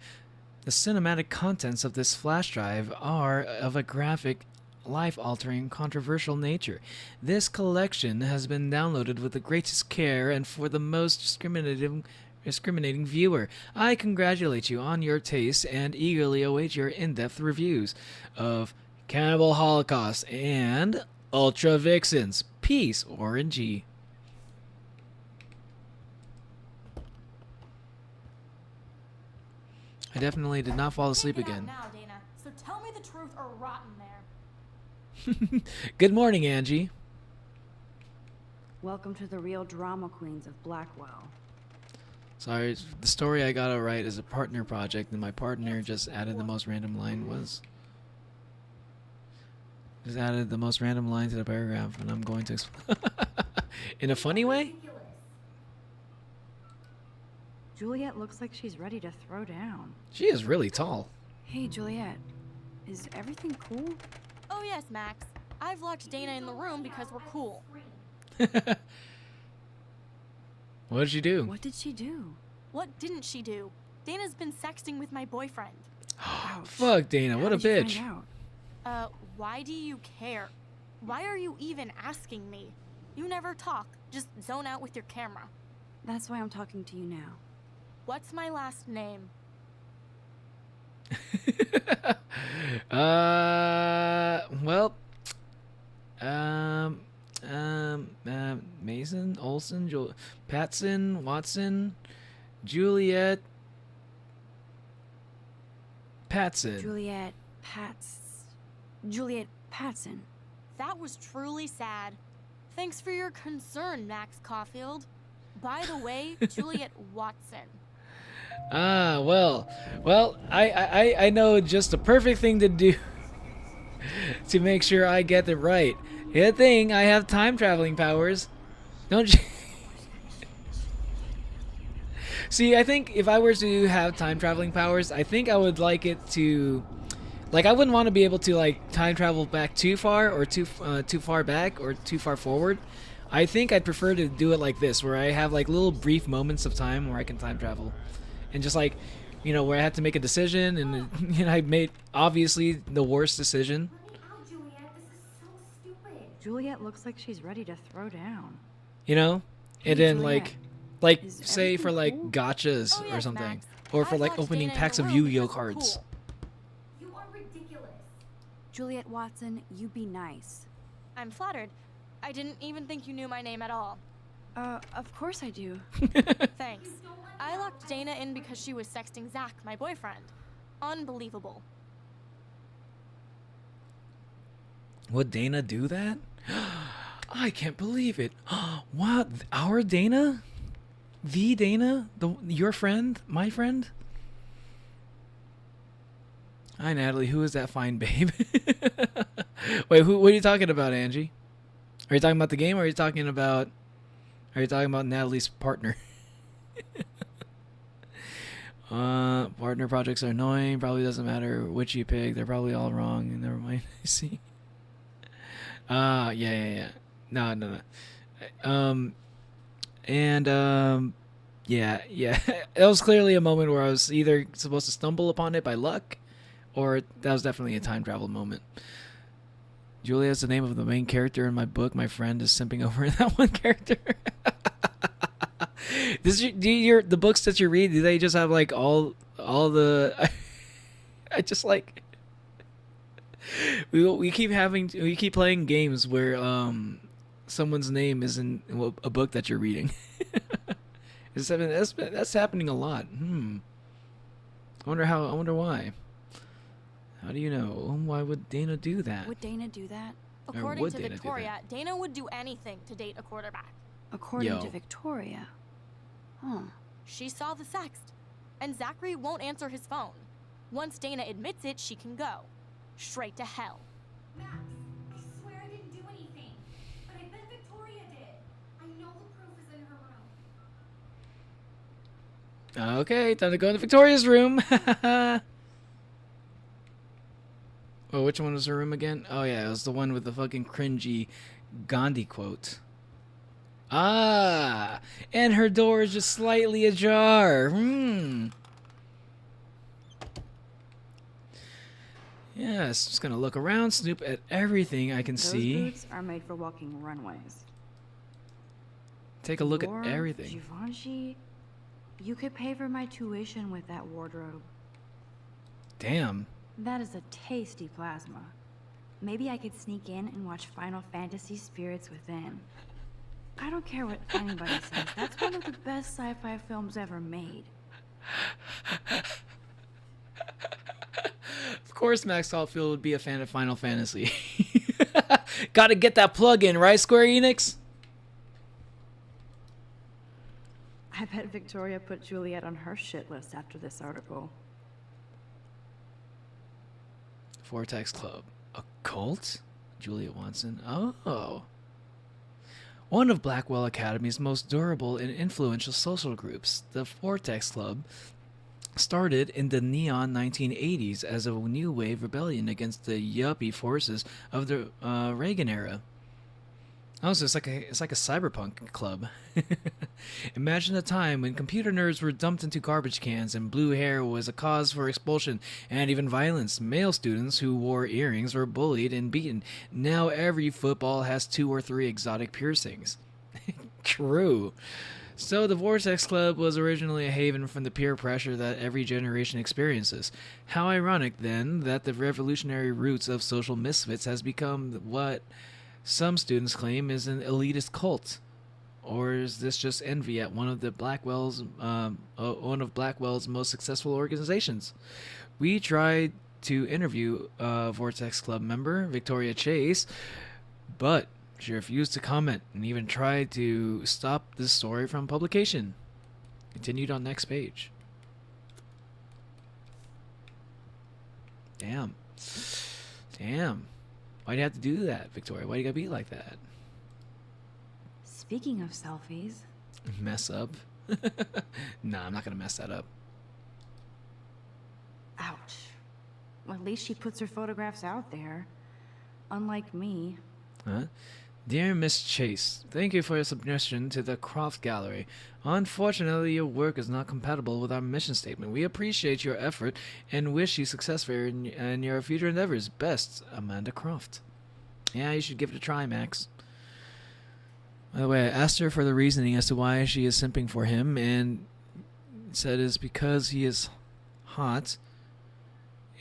Speaker 1: the cinematic contents of this flash drive are of a graphic, life-altering, controversial nature. This collection has been downloaded with the greatest care and for the most discriminating viewer. I congratulate you on your taste and eagerly await your in-depth reviews of Cannibal Holocaust and Ultra Vixens. Peace, Warren G. I definitely did not fall asleep again.
Speaker 13: Now, Dana. So tell me the truth or rot in there.
Speaker 1: Good morning, Angie.
Speaker 10: Welcome to the real drama queens of Blackwell.
Speaker 1: Sorry, the story I gotta write is a partner project, and my partner just added the most random line just added the most random line to the paragraph, and I'm going to in a funny way.
Speaker 10: Juliet looks like she's ready to throw down.
Speaker 1: She is really tall.
Speaker 10: Hey, Juliet. Is everything cool?
Speaker 13: Oh yes, Max. I've locked Dana in the room because we're cool.
Speaker 1: What did you do?
Speaker 10: What did she do?
Speaker 13: What didn't she do? Dana's been sexting with my boyfriend.
Speaker 1: Fuck Dana, what a
Speaker 10: How'd you
Speaker 1: bitch.
Speaker 10: find out?
Speaker 13: Why do you care? Why are you even asking me? You never talk, just zone out with your camera.
Speaker 10: That's why I'm talking to you now.
Speaker 13: What's my last name?
Speaker 1: Well, Mason, Olsen, Patson, Watson, Juliet, Patson.
Speaker 2: Juliet Patson.
Speaker 13: That was truly sad. Thanks for your concern, Max Caulfield. By the way, Juliet Watson.
Speaker 1: Well, I know just the perfect thing to do to make sure I get it right. Good thing I have time traveling powers. Don't you? See, I think if I were to have time traveling powers, I think I would like it to, like, I wouldn't want to be able to like time travel back too far or too far back or too far forward. I think I'd prefer to do it like this, where I have like little brief moments of time where I can time travel, and just like, you know, where I had to make a decision, and you know, I made obviously the worst decision.
Speaker 10: Juliet looks like she's ready to throw down.
Speaker 1: You know,
Speaker 10: Hey,
Speaker 1: and then
Speaker 10: Juliet,
Speaker 1: like
Speaker 10: is
Speaker 1: say for like
Speaker 10: everything
Speaker 1: gachas
Speaker 13: Oh,
Speaker 1: or
Speaker 13: yes,
Speaker 1: something,
Speaker 13: Max.
Speaker 1: or for
Speaker 13: I've
Speaker 1: like
Speaker 13: locked
Speaker 1: opening
Speaker 13: Dana in
Speaker 1: packs
Speaker 13: a
Speaker 1: of
Speaker 13: room
Speaker 1: Yu-Gi-Oh
Speaker 13: because we're
Speaker 1: cards.
Speaker 13: cool.
Speaker 7: You are ridiculous.
Speaker 2: Juliet Watson, you be nice.
Speaker 13: I'm flattered. I didn't even think you knew my name at all.
Speaker 2: Of course I do.
Speaker 13: Thanks. I locked Dana in because she was sexting Zach, my boyfriend. Unbelievable.
Speaker 1: Would Dana do that? I can't believe it. What? Our Dana? The Dana? Your friend? My friend? Hi, Natalie. Who is that fine babe? Wait, what are you talking about, Angie? Are you talking about the game, or are you talking about Natalie's partner? Partner projects are annoying. Probably doesn't matter which you pick. They're probably all wrong. Never mind. See. Yeah. No. Yeah. That was clearly a moment where I was either supposed to stumble upon it by luck, or that was definitely a time travel moment. Julia's the name of the main character in my book. My friend is simping over that one character. The books that you read, do they just have like all the? I just like. We keep playing games where someone's name is in a book that you're reading. That's happening a lot. I wonder why. How do you know? Why would Dana do that?
Speaker 2: Would Dana do that?
Speaker 13: According
Speaker 1: would
Speaker 13: to
Speaker 1: Dana do
Speaker 13: Victoria, Dana would do anything to date a quarterback.
Speaker 2: According
Speaker 1: Yo.
Speaker 2: to Victoria. Huh.
Speaker 13: She saw the sext, and Zachary won't answer his phone. Once Dana admits it, she can go. Straight to hell.
Speaker 7: Max, I swear I didn't do anything. But I bet Victoria did. I know the proof is in her room.
Speaker 1: Okay, time to go into Victoria's room. Oh, which one was her room again? Oh yeah, it was the one with the fucking cringy Gandhi quote. Ah, and her door is just slightly ajar. Yes, just gonna look around, snoop at everything I can
Speaker 10: Those
Speaker 1: see.
Speaker 10: boots are made for walking runways.
Speaker 1: Take a look
Speaker 10: Or,
Speaker 1: at everything.
Speaker 10: Givenchy, you could pay for my tuition with that wardrobe.
Speaker 1: Damn.
Speaker 10: That is a tasty plasma. Maybe I could sneak in and watch Final Fantasy Spirits Within. I don't care what anybody says. That's one of the best sci-fi films ever made.
Speaker 1: Of course Max Caulfield would be a fan of Final Fantasy. Gotta get that plug in, right, Square Enix?
Speaker 10: I bet Victoria put Juliet on her shit list after this article.
Speaker 1: Vortex Club. A cult? Juliet Watson. Oh. One of Blackwell Academy's most durable and influential social groups, the Vortex Club, started in the neon 1980s as a new wave rebellion against the yuppie forces of the Reagan era. Oh, so it's like a cyberpunk club. Imagine a time when computer nerds were dumped into garbage cans and blue hair was a cause for expulsion and even violence. Male students who wore earrings were bullied and beaten. Now every football has 2 or 3 exotic piercings. True. So the Vortex Club was originally a haven from the peer pressure that every generation experiences. How ironic, then, that the revolutionary roots of social misfits has become what some students claim is an elitist cult. Or is this just envy at one of Blackwell's most successful organizations? We tried to interview Vortex Club member Victoria Chase, but she refused to comment and even tried to stop this story from publication. Continued on next page. Damn. Why'd you have to do that, Victoria? Why you gotta be like that?
Speaker 10: Speaking of selfies,
Speaker 1: Mess up? Nah, I'm not gonna mess that up.
Speaker 10: ouch. Well, at least she puts her photographs out there. Unlike me.
Speaker 1: Huh? Dear Miss Chase, thank you for your submission to the Croft Gallery. Unfortunately, your work is not compatible with our mission statement. We appreciate your effort and wish you success in your future endeavors. Best, Amanda Croft. Yeah, you should give it a try, Max. By the way, I asked her for the reasoning as to why she is simping for him, and said it's because he is hot.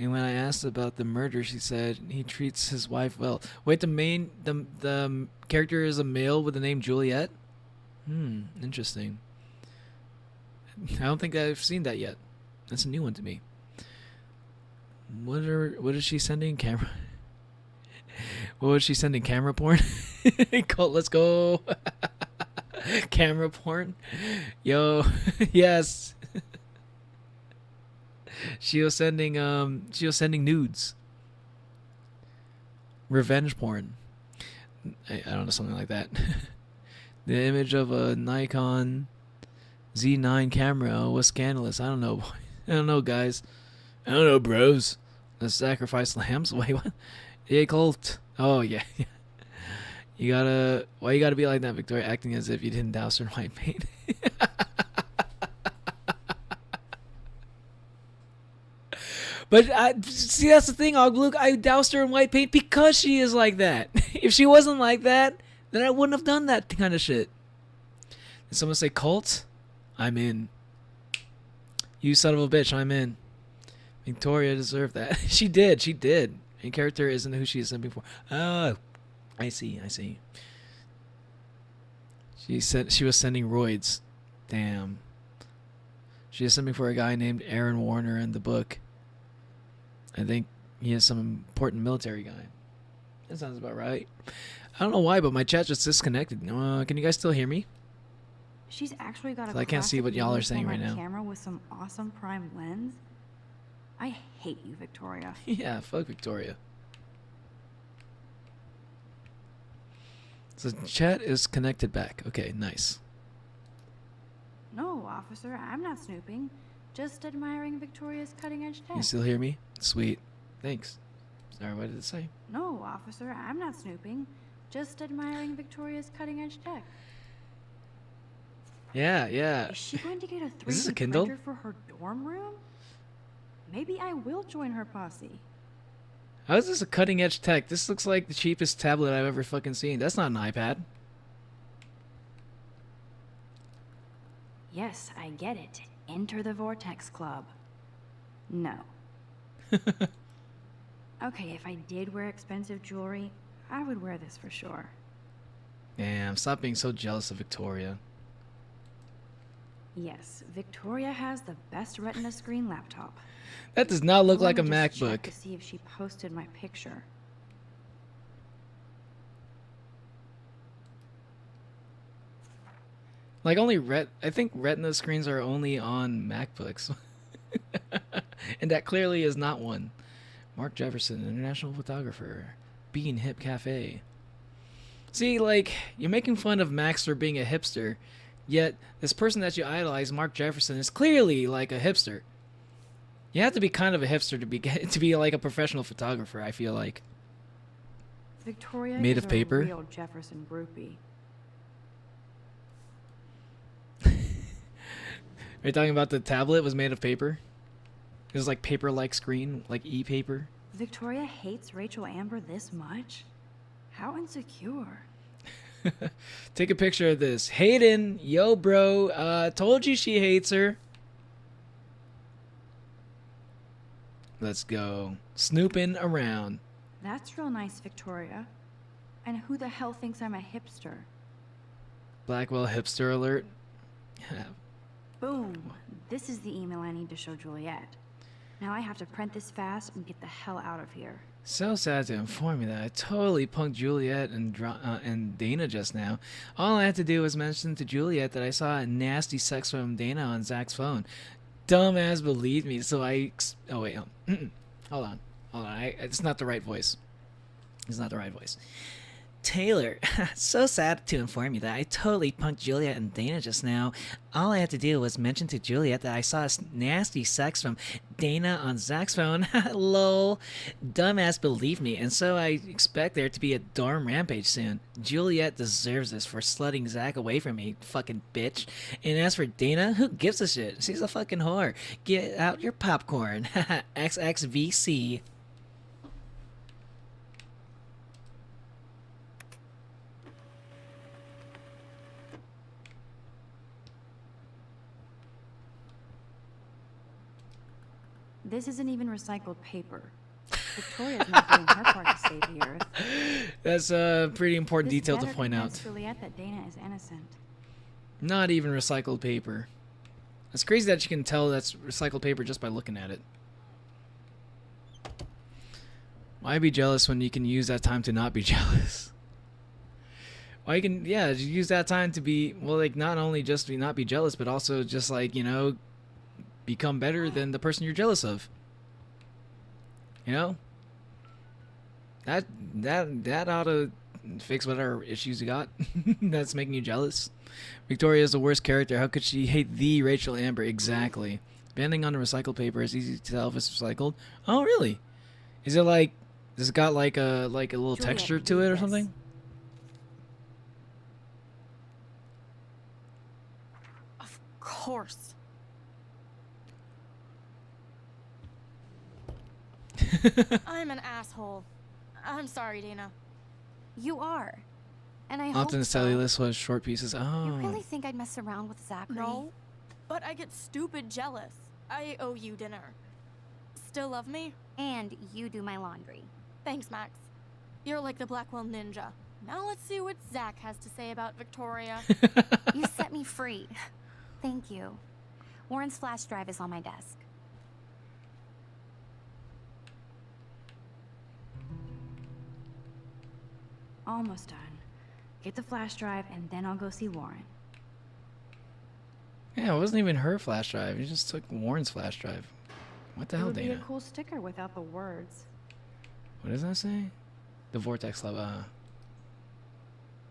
Speaker 1: And when I asked about the murder, she said he treats his wife well. Wait, the character is a male with the name Juliet? Interesting. I don't think I've seen that yet. That's a new one to me. What is she sending? Camera? What was she sending? Camera porn? Let's go. Camera porn? Yo, yes. She was sending nudes. Revenge porn. I don't know, something like that. The image of a Nikon Z9 camera was scandalous. I don't know, guys. I don't know, bros. Let's sacrifice lambs. Wait, what? Yeah, cult. Oh yeah. Why you gotta be like that, Victoria? Acting as if you didn't douse her in white paint. But see, that's the thing, Ogluke. I doused her in white paint because she is like that. If she wasn't like that, then I wouldn't have done that kind of shit. Did someone say cult? I'm in. You son of a bitch, I'm in. Victoria deserved that. She did. Her character isn't who she is simping for. Oh, I see. She was sending roids. Damn. She is simping for a guy named Aaron Warner in the book. I think he is some important military guy. That sounds about right. I don't know why, but my chat just disconnected. Can you guys still hear me?
Speaker 10: She's actually got a
Speaker 1: I can't see what y'all are saying right now.
Speaker 10: Camera with some awesome prime lens. I hate you, Victoria.
Speaker 1: Yeah, fuck Victoria. So chat is connected back. Okay, nice.
Speaker 10: No, officer, I'm not snooping. Just admiring Victoria's cutting-edge tech.
Speaker 1: You still hear me? Sweet. Thanks. Sorry, what did it say?
Speaker 10: No, officer, I'm not snooping. Just admiring Victoria's cutting-edge tech.
Speaker 1: Yeah.
Speaker 10: Is she going to get a 3D
Speaker 1: Is this a Kindle?
Speaker 10: printer for her dorm room? Maybe I will join her posse.
Speaker 1: How is this a cutting edge tech? This looks like the cheapest tablet I've ever fucking seen. That's not an iPad.
Speaker 10: Yes, I get it. Enter the Vortex Club. No. Okay, if I did wear expensive jewelry, I would wear this for sure.
Speaker 1: Damn, stop being so jealous of Victoria.
Speaker 10: Yes, Victoria has the best Retina screen laptop.
Speaker 1: That does not look like a
Speaker 10: Let me just check
Speaker 1: MacBook.
Speaker 10: to see if she posted my picture.
Speaker 1: Like I think Retina screens are only on MacBooks. And that clearly is not one. Mark Jefferson, international photographer. Bean Hip Cafe. See, like, you're making fun of Max for being a hipster, yet this person that you idolize, Mark Jefferson, is clearly like a hipster. You have to be kind of a hipster to be like a professional photographer, I feel like.
Speaker 10: Victoria
Speaker 1: Made
Speaker 10: is
Speaker 1: of paper?
Speaker 10: a real Jefferson groupie.
Speaker 1: Are you talking about the tablet was made of paper? It was like paper-like screen, like e-paper.
Speaker 10: Victoria hates Rachel Amber this much? How insecure.
Speaker 1: Take a picture of this. Hayden, yo bro, told you she hates her. Let's go. Snooping around.
Speaker 10: That's real nice, Victoria. And who the hell thinks I'm a hipster?
Speaker 1: Blackwell hipster alert.
Speaker 10: Boom. This is the email I need to show Juliet. Now I have to print this fast and get the hell out of here.
Speaker 1: So sad to inform you that I totally punked Juliet and Dana just now. All I had to do was mention to Juliet that I saw a nasty sex from Dana on Zach's phone. Dumbass believed me, so oh wait, hold on. It's not the right voice. It's not the right voice. Taylor, so sad to inform you that I totally punked Juliet and Dana just now. All I had to do was mention to Juliet that I saw a nasty sex from Dana on Zach's phone. Lol. Dumbass believed me, and so I expect there to be a dorm rampage soon. Juliet deserves this for slutting Zach away from me, fucking bitch. And as for Dana, who gives a shit? She's a fucking whore. Get out your popcorn. XXVC.
Speaker 10: This isn't even recycled paper. Victoria's not doing her part to save the Earth.
Speaker 1: That's a pretty important
Speaker 10: This
Speaker 1: detail to
Speaker 10: better
Speaker 1: point out.
Speaker 10: convince Juliet that Dana is innocent.
Speaker 1: Not even recycled paper. It's crazy that you can tell that's recycled paper just by looking at it. Why be jealous when you can use that time to not be jealous? Why you can, yeah, use that time to be, well, like, not only just not be jealous, but also just, like, you know, become better than the person you're jealous of. You know? That ought to fix whatever issues you got that's making you jealous. Victoria is the worst character. How could she hate the Rachel Amber? Exactly. Banding on the recycled paper is easy to tell if it's recycled. Oh, really? Is it like, has it got like a little
Speaker 10: Juliet,
Speaker 1: texture to it or
Speaker 10: this.
Speaker 1: something?
Speaker 13: Of course. I'm an asshole. I'm sorry, Dana.
Speaker 4: You are. And I hope
Speaker 1: Often the
Speaker 4: so.
Speaker 1: cellulose was short pieces. Oh.
Speaker 4: You really think I'd mess around with Zachary?
Speaker 13: No, but I get stupid jealous. I owe you dinner. Still love me?
Speaker 4: And you do my laundry.
Speaker 13: Thanks, Max. You're like the Blackwell Ninja. Now let's see what Zach has to say about Victoria.
Speaker 4: You set me free. Thank you. Warren's flash drive is on my desk.
Speaker 10: Almost done. Get the flash drive and then I'll go see Warren.
Speaker 1: Yeah, it wasn't even her flash drive. You just took Warren's flash drive. What the
Speaker 10: It
Speaker 1: hell,
Speaker 10: would be
Speaker 1: Dana?
Speaker 10: a cool sticker without the words.
Speaker 1: What does that say? The Vortex Lab.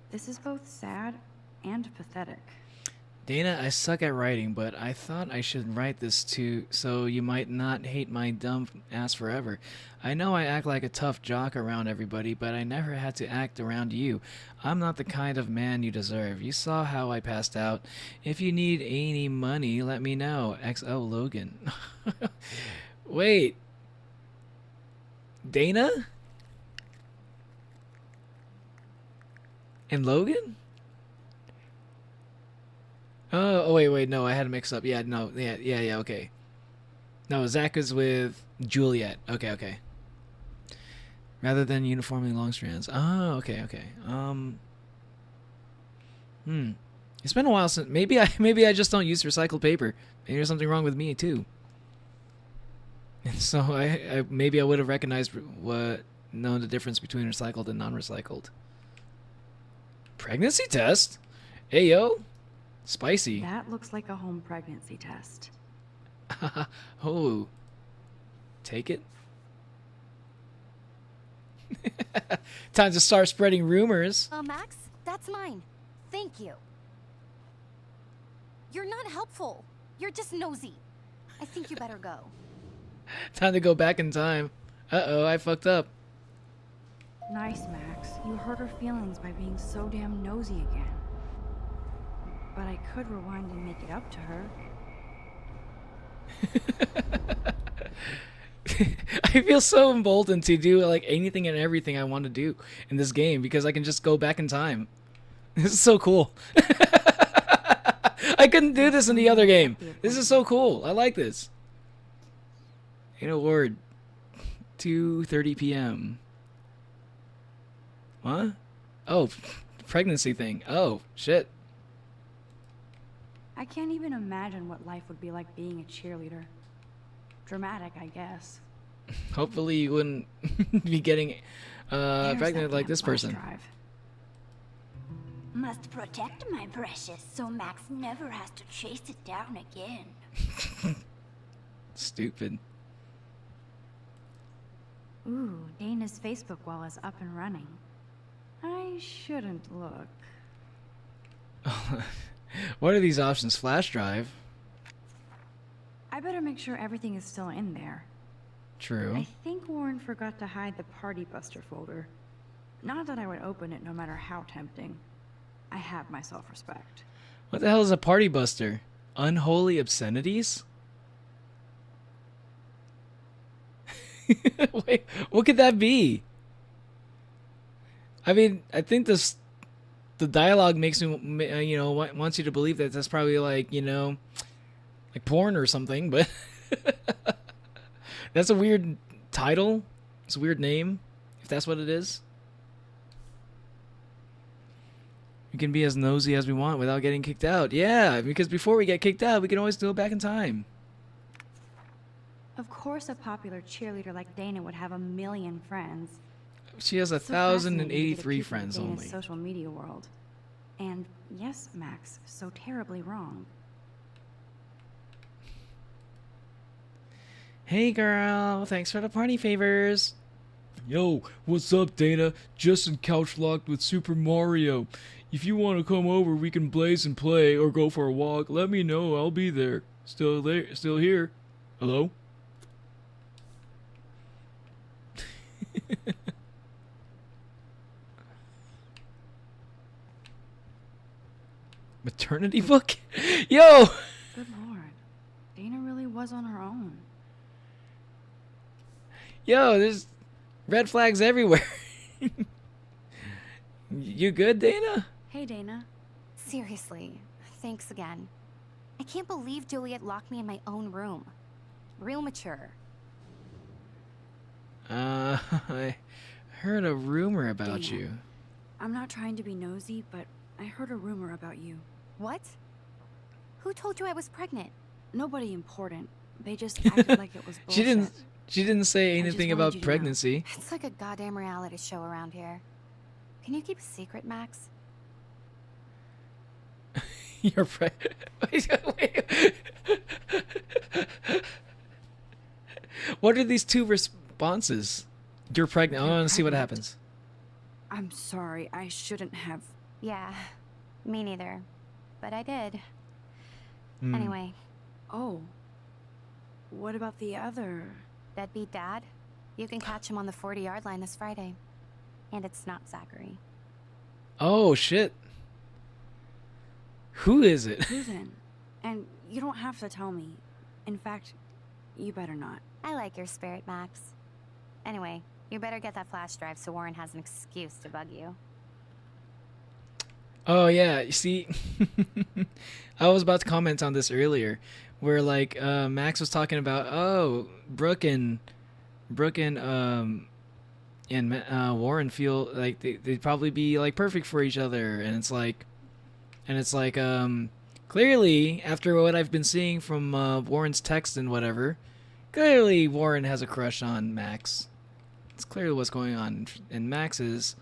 Speaker 10: This is both sad and pathetic.
Speaker 1: Dana, I suck at writing, but I thought I should write this too, so you might not hate my dumb ass forever. I know I act like a tough jock around everybody, but I never had to act around you. I'm not the kind of man you deserve. You saw how I passed out. If you need any money, let me know. XO Logan. Wait. Dana? And Logan? Oh, wait, no, I had to mix up. Yeah, no, yeah, okay. No, Zach is with Juliet. Okay. Rather than uniformly long strands. Oh, okay. It's been a while since, maybe I just don't use recycled paper. Maybe there's something wrong with me too. And so I maybe I would have recognized known the difference between recycled and non-recycled. Pregnancy test? Hey, yo. Spicy.
Speaker 10: That looks like a home pregnancy test.
Speaker 1: Oh. Take it. Time to start spreading rumors.
Speaker 4: Max, that's mine. Thank you. You're not helpful. You're just nosy. I think you better go.
Speaker 1: Time to go back in time. Uh-oh, I fucked up.
Speaker 10: Nice, Max. You hurt her feelings by being so damn nosy again. But I could rewind and make it up to her.
Speaker 1: I feel so emboldened to do like anything and everything I want to do in this game because I can just go back in time. This is so cool. I couldn't do this in the other game. This is so cool. I like this. Ain't a word. 2:30 p.m. What? Oh, pregnancy thing. Oh, shit.
Speaker 10: I can't even imagine what life would be like being a cheerleader. Dramatic, I guess.
Speaker 1: Hopefully you wouldn't be getting
Speaker 10: There's
Speaker 1: pregnant
Speaker 10: that
Speaker 1: like
Speaker 10: damn
Speaker 1: this
Speaker 10: flash
Speaker 1: person.
Speaker 10: drive.
Speaker 2: Must protect my precious so Max never has to chase it down again.
Speaker 1: Stupid.
Speaker 10: Ooh, Dana's Facebook wall is up and running. I shouldn't look.
Speaker 1: What are these options? Flash drive.
Speaker 10: I better make sure everything is still in there.
Speaker 1: True.
Speaker 10: I think Warren forgot to hide the Party Buster folder. Not that I would open it no matter how tempting. I have my self-respect.
Speaker 1: What the hell is a party buster? Unholy obscenities? Wait, what could that be? I mean, I think the dialogue makes me, you know, wants you to believe that that's probably like, you know, like porn or something, but that's a weird title. It's a weird name, if that's what it is. We can be as nosy as we want without getting kicked out. Yeah, because before we get kicked out, we can always do it back in time.
Speaker 10: Of course a popular cheerleader like Dana would have a million friends.
Speaker 1: She has
Speaker 10: So fascinating to get a
Speaker 1: 1,083
Speaker 10: peek into
Speaker 1: friends
Speaker 10: Dana's
Speaker 1: only.
Speaker 10: social media world. And yes, Max, so terribly wrong.
Speaker 1: Hey girl, thanks for the party favors. Yo, what's up, Dana? Justin couch locked with Super Mario. If you want to come over, we can blaze and play or go for a walk. Let me know, I'll be there. Still there, still here. Hello? Maternity book? Yo!
Speaker 10: Good lord. Dana really was on her own.
Speaker 1: Yo, there's red flags everywhere. You good, Dana?
Speaker 10: Hey, Dana.
Speaker 4: Seriously, thanks again. I can't believe Juliet locked me in my own room. Real mature.
Speaker 1: I heard a rumor about
Speaker 10: Dana.
Speaker 1: you.
Speaker 10: I'm not trying to be nosy, but I heard a rumor about you.
Speaker 4: What? Who told you I was pregnant?
Speaker 10: Nobody important. They just acted like it was bullshit.
Speaker 1: She didn't say
Speaker 10: I just
Speaker 1: anything
Speaker 10: wanted
Speaker 1: about
Speaker 10: you to know.
Speaker 1: pregnancy.
Speaker 4: It's like a goddamn reality show around here. Can you keep a secret, Max?
Speaker 1: You're wait. What are these two responses? You're pregnant. I want to see what happens.
Speaker 10: I'm sorry, I shouldn't have.
Speaker 4: Yeah, me neither. But I did.
Speaker 1: Hmm.
Speaker 4: Anyway,
Speaker 10: Oh. What about the other?
Speaker 4: deadbeat dad? You can catch him on the 40-yard line this Friday. And it's not Zachary.
Speaker 1: Oh shit. Who is it?
Speaker 10: Who then? And you don't have to tell me. In fact, you better not.
Speaker 4: I like your spirit, Max. Anyway, you better get that flash drive so Warren has an excuse to bug you.
Speaker 1: Oh yeah, you see, I was about to comment on this earlier, where like Max was talking about Brooke and Warren feel like they'd probably be like perfect for each other, and it's like clearly after what I've been seeing from Warren's text and whatever, clearly Warren has a crush on Max. It's clearly what's going on, and Max is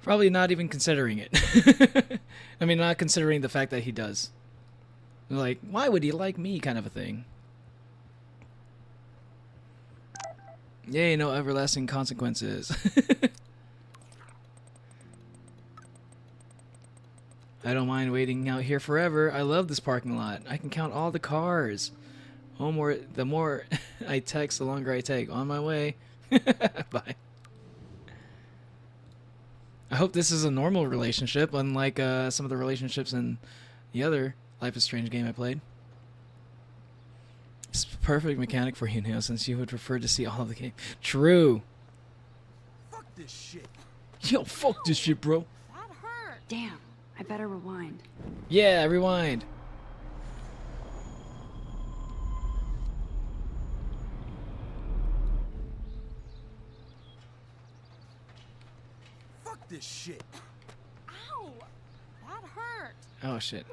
Speaker 1: probably not even considering it. I mean, not considering the fact that he does. Like, why would he like me, kind of a thing. Yay, no everlasting consequences. I don't mind waiting out here forever. I love this parking lot. I can count all the cars. The more I text, the longer I take. On my way. Bye. I hope this is a normal relationship, unlike some of the relationships in the other Life is Strange game I played. It's a perfect mechanic for you, Neo, since you would prefer to see all of the game. True.
Speaker 3: Fuck this shit.
Speaker 1: Yo, fuck this shit, bro.
Speaker 13: That hurt.
Speaker 10: Damn, I better rewind.
Speaker 1: Yeah, rewind.
Speaker 3: Fuck this shit.
Speaker 13: Ow! That hurt.
Speaker 1: Oh shit.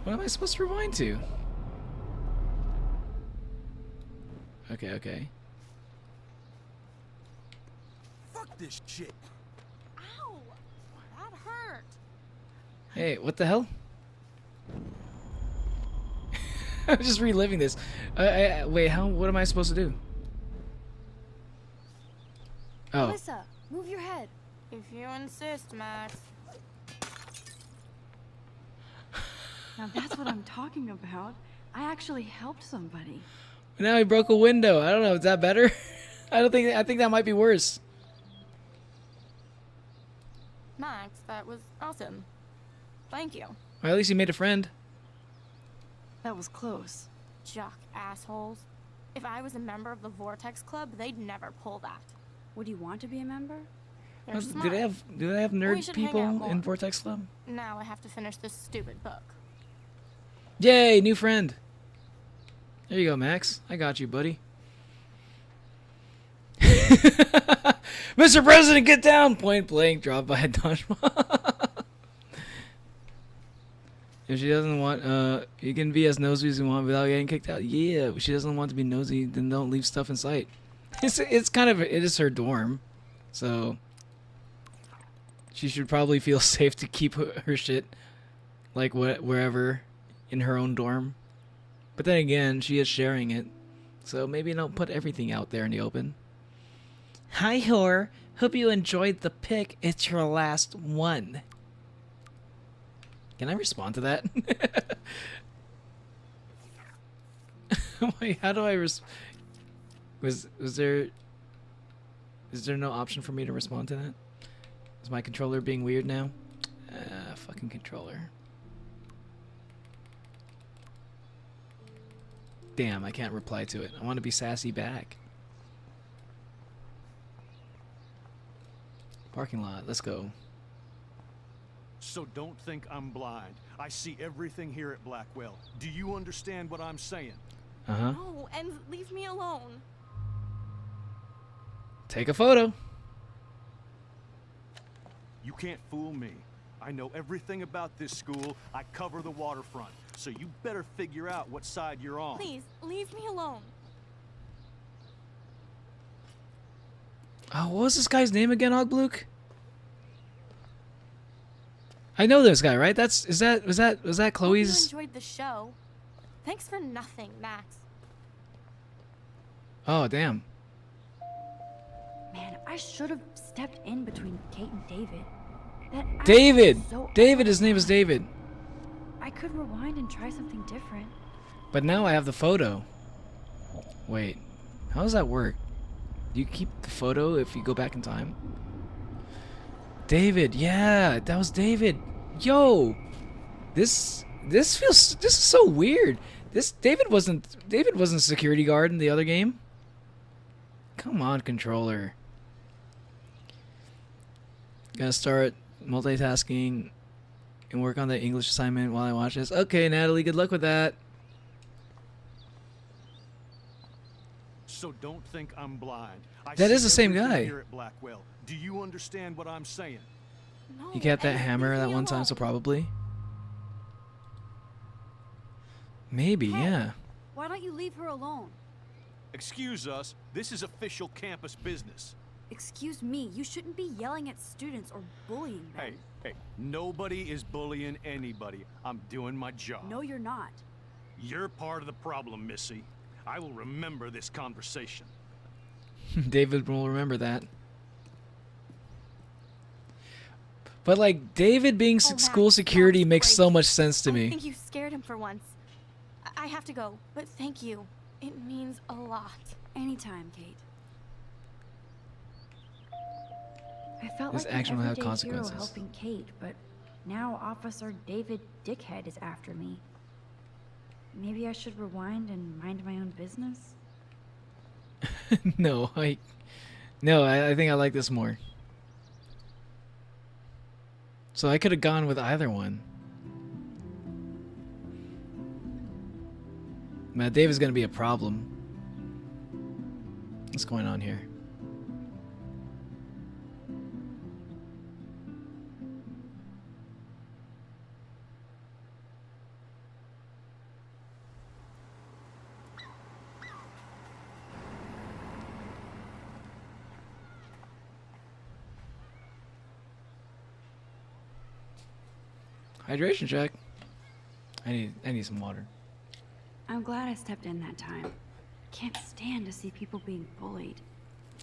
Speaker 1: What am I supposed to rewind to? Okay, okay.
Speaker 3: Fuck this shit.
Speaker 13: Ow! That hurt.
Speaker 1: Hey, what the hell? I'm just reliving this. Wait, how? What am I supposed to do? Oh.
Speaker 4: Melissa, move your head.
Speaker 13: If you insist, Max.
Speaker 10: Now that's what I'm talking about. I actually helped somebody.
Speaker 1: Now he broke a window. I don't know. Is that better? I don't think. I think that might be worse.
Speaker 13: Max, that was awesome. Thank you.
Speaker 1: Well, at least he made a friend.
Speaker 10: That was close.
Speaker 13: Jock assholes. If I was a member of the Vortex Club, they'd never pull that.
Speaker 10: Would you want to be a member?
Speaker 13: They're
Speaker 1: Do
Speaker 13: smart.
Speaker 1: they have
Speaker 13: We
Speaker 1: nerd
Speaker 13: should hang out
Speaker 1: people
Speaker 13: more.
Speaker 1: in Vortex Club?
Speaker 13: Now I have to finish this stupid book.
Speaker 1: Yay, new friend. There you go, Max. I got you, buddy. Mr. President, get down! Point blank, dropped by a dodgeball. If she doesn't want, you can be as nosy as you want without getting kicked out. Yeah, if she doesn't want to be nosy, then don't leave stuff in sight. It's kind of, it is her dorm, so she should probably feel safe to keep her shit, like, wherever in her own dorm. But then again, she is sharing it, so maybe don't put everything out there in the open. Hi, whore. Hope you enjoyed the pic. It's your last one. Can I respond to that? Wait, how do I is there no option for me to respond to that? Is my controller being weird now? Fucking controller. Damn, I can't reply to it. I want to be sassy back. Parking lot, let's go.
Speaker 14: So don't think I'm blind. I see everything here at Blackwell. Do you understand what I'm saying?
Speaker 1: Uh-huh.
Speaker 13: No, and leave me alone.
Speaker 1: Take a photo.
Speaker 14: You can't fool me. I know everything about this school. I cover the waterfront. So you better figure out what side you're on.
Speaker 13: Please, leave me alone.
Speaker 1: Oh, what was this guy's name again, Ogbluke? I know this guy, right? Was that Chloe's?
Speaker 13: Hope you enjoyed the show. Thanks for nothing, Max.
Speaker 1: Oh, damn.
Speaker 10: Man, I should have stepped in between Kate and David. That
Speaker 1: David!
Speaker 10: accident was so
Speaker 1: David, his name is David.
Speaker 10: I could rewind and try something different.
Speaker 1: But now I have the photo. Wait, how does that work? Do you keep the photo if you go back in time? David, yeah, that was David. Yo, this is so weird. David wasn't a security guard in the other game. Come on, controller. Gonna start multitasking and work on the English assignment while I watch this. Okay, Natalie, good luck with that.
Speaker 14: So don't think I'm blind.
Speaker 1: That is the same
Speaker 14: everything
Speaker 1: guy.
Speaker 14: Here at Blackwell. Do you understand what I'm saying?
Speaker 13: No,
Speaker 1: He got that
Speaker 13: and
Speaker 1: hammer
Speaker 13: leave
Speaker 1: that
Speaker 13: me
Speaker 1: one time, so
Speaker 13: alone.
Speaker 1: probably. Maybe,
Speaker 4: Hey,
Speaker 1: yeah.
Speaker 4: Why don't you leave her alone?
Speaker 14: Excuse us. This is official campus business.
Speaker 4: Excuse me, you shouldn't be yelling at students or bullying them.
Speaker 14: Hey, nobody is bullying anybody. I'm doing my job.
Speaker 4: No, you're not.
Speaker 14: You're part of the problem, Missy. I will remember this conversation.
Speaker 1: David will remember that. But like David being
Speaker 13: Oh, Max,
Speaker 1: school
Speaker 13: that
Speaker 1: security
Speaker 13: was
Speaker 1: makes
Speaker 13: great.
Speaker 1: so much sense to
Speaker 13: I
Speaker 1: me.
Speaker 13: think you scared him for once. I have to go, but thank you. It means a lot.
Speaker 10: Anytime, Kate. I felt
Speaker 1: This
Speaker 10: like
Speaker 1: action
Speaker 10: an
Speaker 1: will have
Speaker 10: everyday
Speaker 1: consequences.
Speaker 10: hero helping Kate, but now Officer David Dickhead is after me. Maybe I should rewind and mind my own business?
Speaker 1: No, I think I like this more. So I could have gone with either one. Man, Dave is gonna be a problem. What's going on here? Hydration check. I need some water.
Speaker 10: I'm glad I stepped in that time. Can't stand to see people being bullied.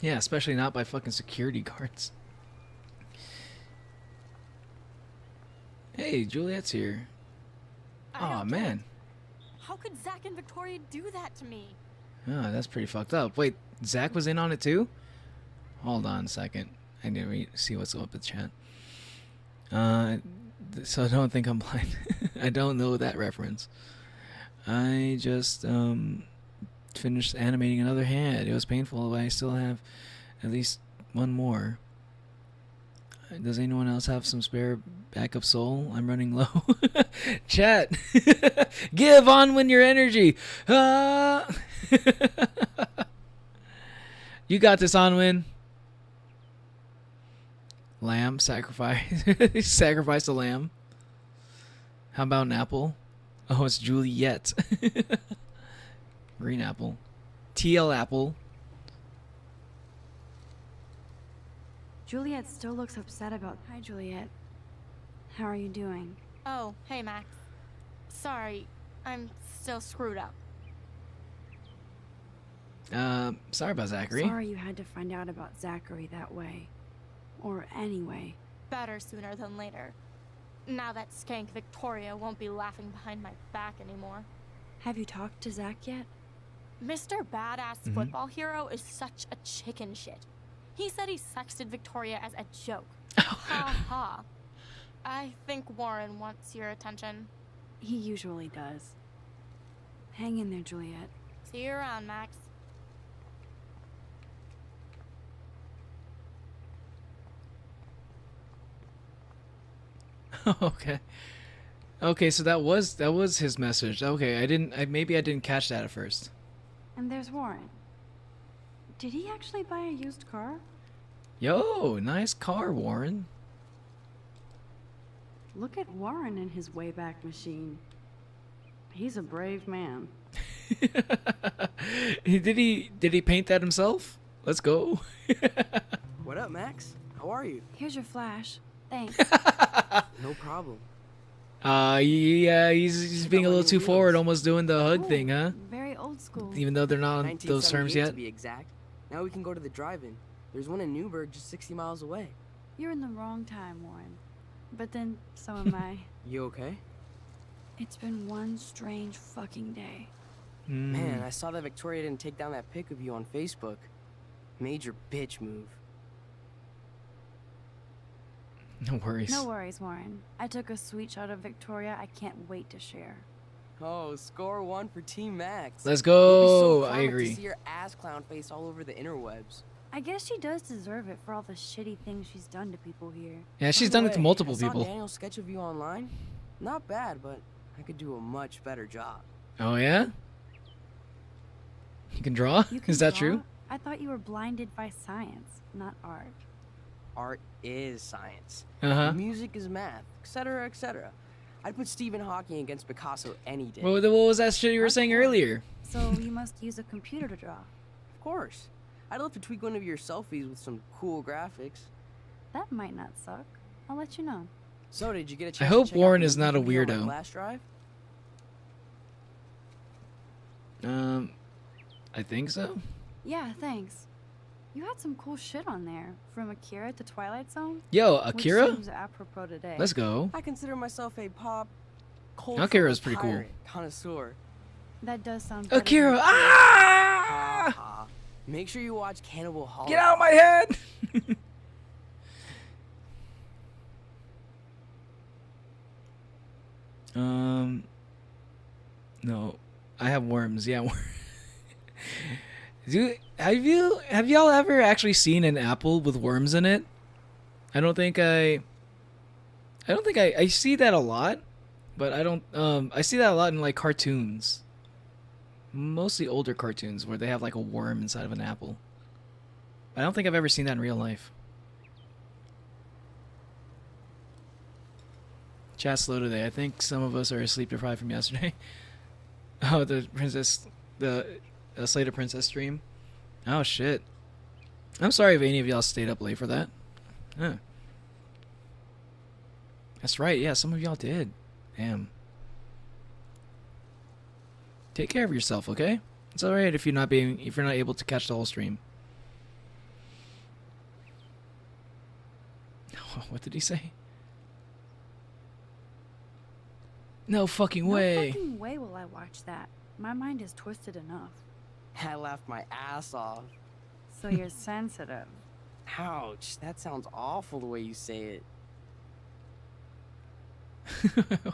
Speaker 1: Yeah, especially not by fucking security guards. Hey, Juliet's here. Oh man.
Speaker 13: How could Zach and Victoria do that to me?
Speaker 1: Oh, that's pretty fucked up. Wait, Zach was in on it too? Hold on a second. I need to see what's up with chat. So don't think I'm blind. I don't know that reference. I just finished animating another hand. It was painful, but I still have at least one more. Does anyone else have some spare backup soul? I'm running low. Chat. Give on when your energy. You got this, Onwin. Lamb sacrifice. Sacrifice a lamb. How about an apple? Oh, it's Juliet. Green apple. TL apple.
Speaker 10: Juliet still looks upset about... Hi, Juliet. How are you doing?
Speaker 13: Oh, hey, Max. Sorry, I'm still screwed up.
Speaker 1: Sorry about Zachary.
Speaker 10: Sorry you had to find out about Zachary that way. Or anyway.
Speaker 13: Better sooner than later. Now that skank Victoria won't be laughing behind my back anymore.
Speaker 10: Have you talked to Zach yet?
Speaker 13: Mr. Badass Football Hero is such a chicken shit. He said he sexted Victoria as a joke. Ha ha. I think Warren wants your attention.
Speaker 10: He usually does. Hang in there, Juliet.
Speaker 13: See you around, Max.
Speaker 1: Okay. Okay, so that was his message. Okay, maybe I didn't catch that at first.
Speaker 10: And there's Warren. Did he actually buy a used car?
Speaker 1: Yo, nice car, Warren.
Speaker 10: Look at Warren in his Wayback Machine. He's a brave man.
Speaker 1: Did he paint that himself? Let's go.
Speaker 12: What up, Max? How are you?
Speaker 10: Here's your flash. Thanks.
Speaker 12: No problem.
Speaker 1: Yeah, he's being a little too forward, almost doing the hug thing, huh?
Speaker 10: Very old school.
Speaker 1: Even though they're not on those terms
Speaker 12: 1978
Speaker 1: yet.
Speaker 12: To be exact. Now we can go to the drive-in. There's one in Newburgh, just 60 miles away.
Speaker 10: You're in the wrong time, Warren. But then, so am I.
Speaker 12: You okay?
Speaker 10: It's been one strange fucking day.
Speaker 12: Man, I saw that Victoria didn't take down that pic of you on Facebook. Major bitch move.
Speaker 1: No worries.
Speaker 10: No worries, Warren. I took a sweet shot of Victoria I can't wait to share.
Speaker 12: Oh, score one for Team Max.
Speaker 1: Let's
Speaker 12: It'll be
Speaker 1: go.
Speaker 12: so
Speaker 1: I
Speaker 12: comic
Speaker 1: agree.
Speaker 12: to see your ass clown face all over the interwebs.
Speaker 10: I guess she does deserve it for all the shitty things she's done to people here.
Speaker 1: Yeah, she's
Speaker 12: By
Speaker 1: done
Speaker 12: the
Speaker 1: it to
Speaker 12: way,
Speaker 1: multiple
Speaker 12: I saw
Speaker 1: people.
Speaker 12: Daniel's sketch of you online. Not bad, but I could do a much better job.
Speaker 1: Oh yeah? You can draw?
Speaker 10: You can
Speaker 1: Is that
Speaker 10: draw?
Speaker 1: true?
Speaker 10: I thought you were blinded by science, not art.
Speaker 12: Art is science.
Speaker 1: Uh-huh.
Speaker 12: Music is math, etc., etc. I'd put Stephen Hawking against Picasso any day.
Speaker 1: What was that shit you were saying earlier?
Speaker 10: So you must use a computer to draw.
Speaker 12: Of course. I'd love to tweak one of your selfies with some cool graphics.
Speaker 10: That might not suck. I'll let you know.
Speaker 12: So, did you get a chance
Speaker 1: I
Speaker 12: to
Speaker 1: hope
Speaker 12: check out
Speaker 1: Warren
Speaker 12: the
Speaker 1: is not a
Speaker 12: video on my
Speaker 1: weirdo.
Speaker 12: flash drive?
Speaker 1: I think so.
Speaker 10: Yeah, thanks. You had some cool shit on there, from Akira to Twilight Zone.
Speaker 1: Yo, Akira?
Speaker 10: Which seems apropos today.
Speaker 1: Let's go.
Speaker 12: I consider myself a pop cultural
Speaker 1: Akira's pretty cool.
Speaker 12: pirate connoisseur.
Speaker 10: That does sound better
Speaker 1: Akira!
Speaker 10: than-
Speaker 1: Ah!
Speaker 12: Ha ha. Make sure you watch Cannibal Holocaust.
Speaker 1: Get out of my head! No, I have worms. Yeah, Dude, have y'all ever actually seen an apple with worms in it? I don't think I see that a lot, but I see that a lot in like cartoons. Mostly older cartoons where they have like a worm inside of an apple. I don't think I've ever seen that in real life. Chat's slow today. I think some of us are sleep deprived from yesterday. Oh, the Slater Princess stream. Oh shit. I'm sorry if any of y'all stayed up late for that. Huh. That's right. Yeah, some of y'all did. Damn. Take care of yourself, okay? It's all right if you're not able to catch the whole stream. What did he say? No fucking way.
Speaker 10: No fucking way will I watch that. My mind is twisted enough.
Speaker 12: I laughed my ass off.
Speaker 10: So you're sensitive.
Speaker 12: Ouch, that sounds awful the way you say it.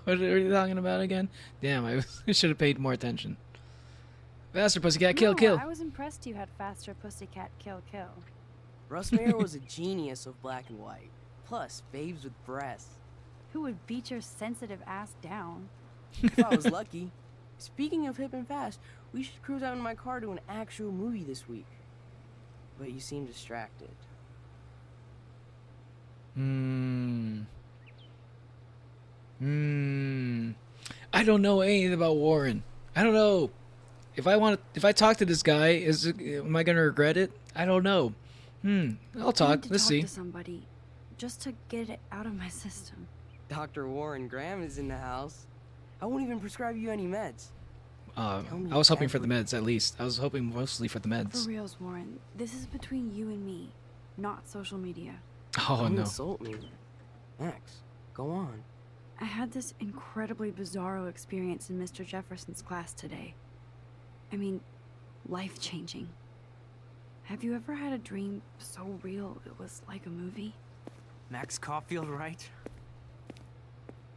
Speaker 1: What are you talking about again? Damn, I should have paid more attention. Faster, pussycat, kill,
Speaker 10: No,
Speaker 1: kill.
Speaker 10: I was impressed you had faster pussycat, kill, kill.
Speaker 12: Russ Mayer was a genius of black and white. Plus, babes with breasts.
Speaker 10: Who would beat your sensitive ass down?
Speaker 12: If I was lucky. Speaking of hip and fast, we should cruise out in my car to an actual movie this week. But you seem distracted.
Speaker 1: I don't know anything about Warren. I don't know. If I talk to this guy, am I gonna regret it? I don't know. I'll talk. Let's see.
Speaker 10: To somebody, just to get it out of my system.
Speaker 12: Dr. Warren Graham is in the house. I won't even prescribe you any meds.
Speaker 1: I was hoping for the meds at least. I was hoping mostly for the meds.
Speaker 10: For reals, Warren. This is between you and me, not social media.
Speaker 1: Oh
Speaker 12: Don't
Speaker 1: no.
Speaker 12: insult me. Max, go on.
Speaker 10: I had this incredibly bizarro experience in Mr. Jefferson's class today. I mean, life-changing. Have you ever had a dream so real it was like a movie?
Speaker 6: Max Caulfield, right?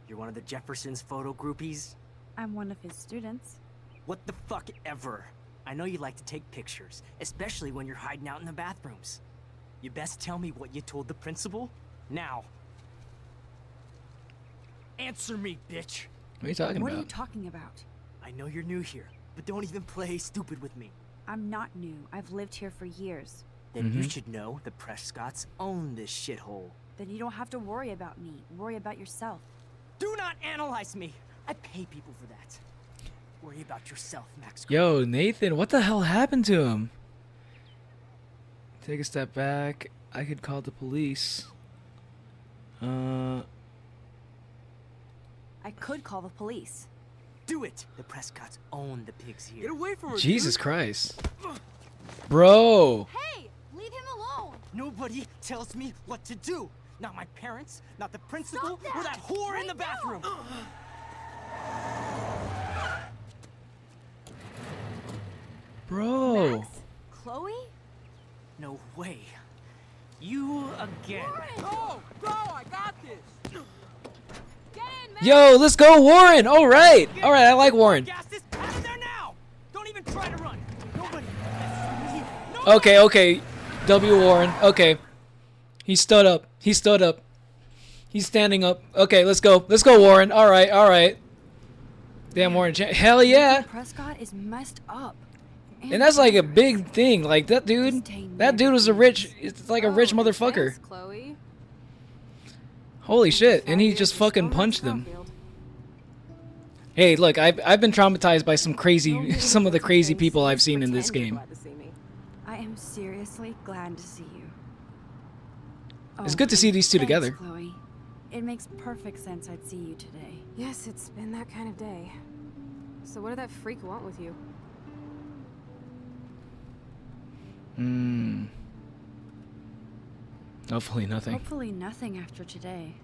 Speaker 6: You're one of the Jefferson's photo groupies?
Speaker 10: I'm one of his students.
Speaker 6: What the fuck ever? I know you like to take pictures, especially when you're hiding out in the bathrooms. You best tell me what you told the principal, now. Answer me, bitch!
Speaker 1: What are you talking
Speaker 10: What
Speaker 1: about?
Speaker 10: are you talking about?
Speaker 6: I know you're new here, but don't even play stupid with me.
Speaker 10: I'm not new. I've lived here for years.
Speaker 6: Then you should know the Prescotts own this shithole.
Speaker 10: Then you don't have to worry about me. Worry about yourself.
Speaker 6: Do not analyze me! I pay people for that. Worry about yourself, Max.
Speaker 1: Yo, Nathan, what the hell happened to him? Take a step back. I could call the police.
Speaker 10: I could call the police.
Speaker 6: Do it! The Prescotts own the pigs here.
Speaker 12: Get away from her,
Speaker 1: Jesus
Speaker 12: dude.
Speaker 1: Christ. Bro!
Speaker 13: Hey, leave him alone.
Speaker 6: Nobody tells me what to do. Not my parents, not the principal,
Speaker 13: Stop
Speaker 6: or that whore in the
Speaker 13: right
Speaker 6: bathroom.
Speaker 1: Bro!
Speaker 13: Max? Chloe?
Speaker 6: No way. You again.
Speaker 12: Go! Go! I got this!
Speaker 13: Get in, Max.
Speaker 1: Yo, let's go, Warren! Alright! Alright, I like Warren.
Speaker 6: Gas this out of there now! Don't even try to run. Nobody.
Speaker 1: Okay, okay. W. Warren. Okay. He stood up. He stood up. He's standing up. Okay, let's go. Let's go, Warren. Alright, alright. Damn, Warren. Hell yeah!
Speaker 10: Prescott is messed up.
Speaker 1: And that's like a big thing. Like, that dude was a rich, it's like a rich motherfucker.
Speaker 7: Thanks, Chloe.
Speaker 1: Holy shit. And he just fucking punched them. Hey, look, I've been traumatized by some of the crazy people I've seen in this game.
Speaker 10: I am seriously glad to see you.
Speaker 1: It's good to see these two
Speaker 10: thanks,
Speaker 1: together.
Speaker 10: Chloe. It makes perfect sense I'd see you today.
Speaker 7: Yes, it's been that kind of day. So what did that freak want with you?
Speaker 1: Hopefully nothing.
Speaker 10: Hopefully nothing after today.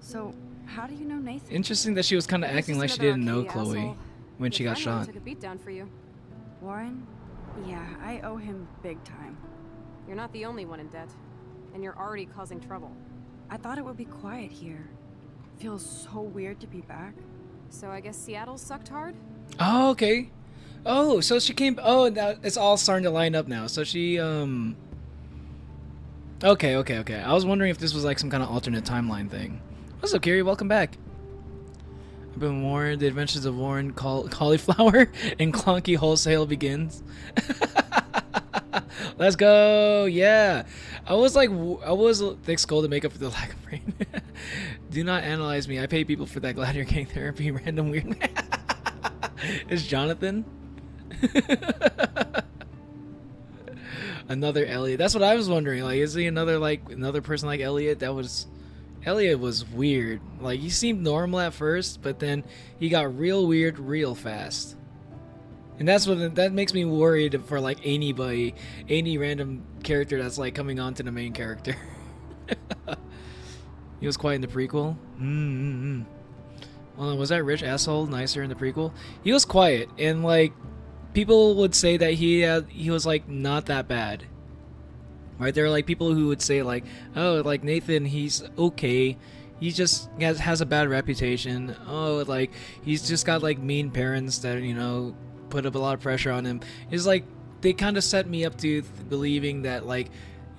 Speaker 10: So, how do you know Nathan?
Speaker 1: Interesting that she was kind of acting like she didn't know Chloe when she got
Speaker 7: Your friend
Speaker 1: shot.
Speaker 7: took a beat down for you.
Speaker 10: Warren? Yeah, I owe him big time.
Speaker 7: You're not the only one in debt, and you're already causing trouble.
Speaker 10: I thought it would be quiet here. Feels so weird to be back.
Speaker 7: So I guess Seattle sucked hard?
Speaker 1: Oh, okay. Oh, so she came. Oh, now it's all starting to line up now. So she, Okay. I was wondering if this was like some kind of alternate timeline thing. What's up, Kiri? Welcome back. I've been Warren. The Adventures of Warren Cauliflower and Clonky Wholesale begins. Let's go. Yeah. I was thick skull to make up for the lack of brain. Do not analyze me. I pay people for that. Glad you're getting therapy. Random weird man. It's Jonathan. Another Elliot. That's what I was wondering. Like, is he another person like Elliot that was Elliot was weird. Like, he seemed normal at first, but then he got real weird real fast. And that makes me worried for like anybody, any random character that's like coming on to the main character. He was quiet in the prequel. Well, was that rich asshole nicer in the prequel? He was quiet, and like people would say that he was like not that bad. Right, there are like people who would say like, oh, like Nathan, he's okay. He just has a bad reputation. Oh, like he's just got like mean parents that, you know, put up a lot of pressure on him. It's like they kind of set me up to believing that like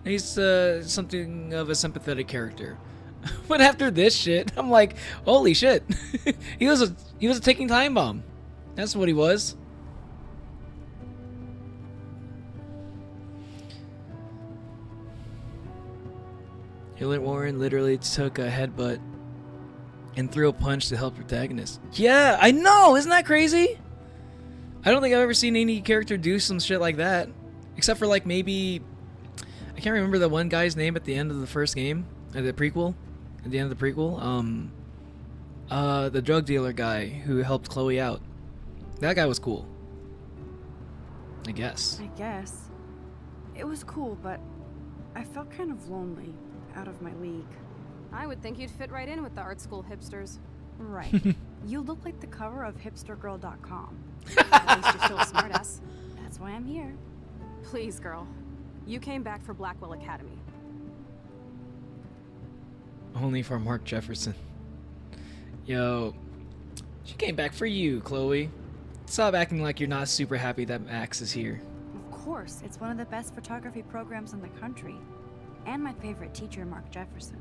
Speaker 1: he's something of a sympathetic character. But after this shit, I'm like, holy shit. he was a ticking time bomb. That's what he was. Hillary Warren literally took a headbutt and threw a punch to help protagonist. Yeah, I know! Isn't that crazy? I don't think I've ever seen any character do some shit like that. Except for like maybe... I can't remember the one guy's name at the end of the first game. The prequel. At the end of the prequel. The drug dealer guy who helped Chloe out. That guy was cool. I guess.
Speaker 10: It was cool, but I felt kind of lonely. Out of my league.
Speaker 7: I would think you'd fit right in with the art school hipsters.
Speaker 10: Right. You look like the cover of hipstergirl.com. At least you're still a smartass. That's why I'm here.
Speaker 7: Please, girl. You came back for Blackwell Academy.
Speaker 1: Only for Mark Jefferson. Yo, she came back for you, Chloe. Stop acting like you're not super happy that Max is here.
Speaker 10: Of course, it's one of the best photography programs in the country. And my favorite teacher, Mark Jefferson.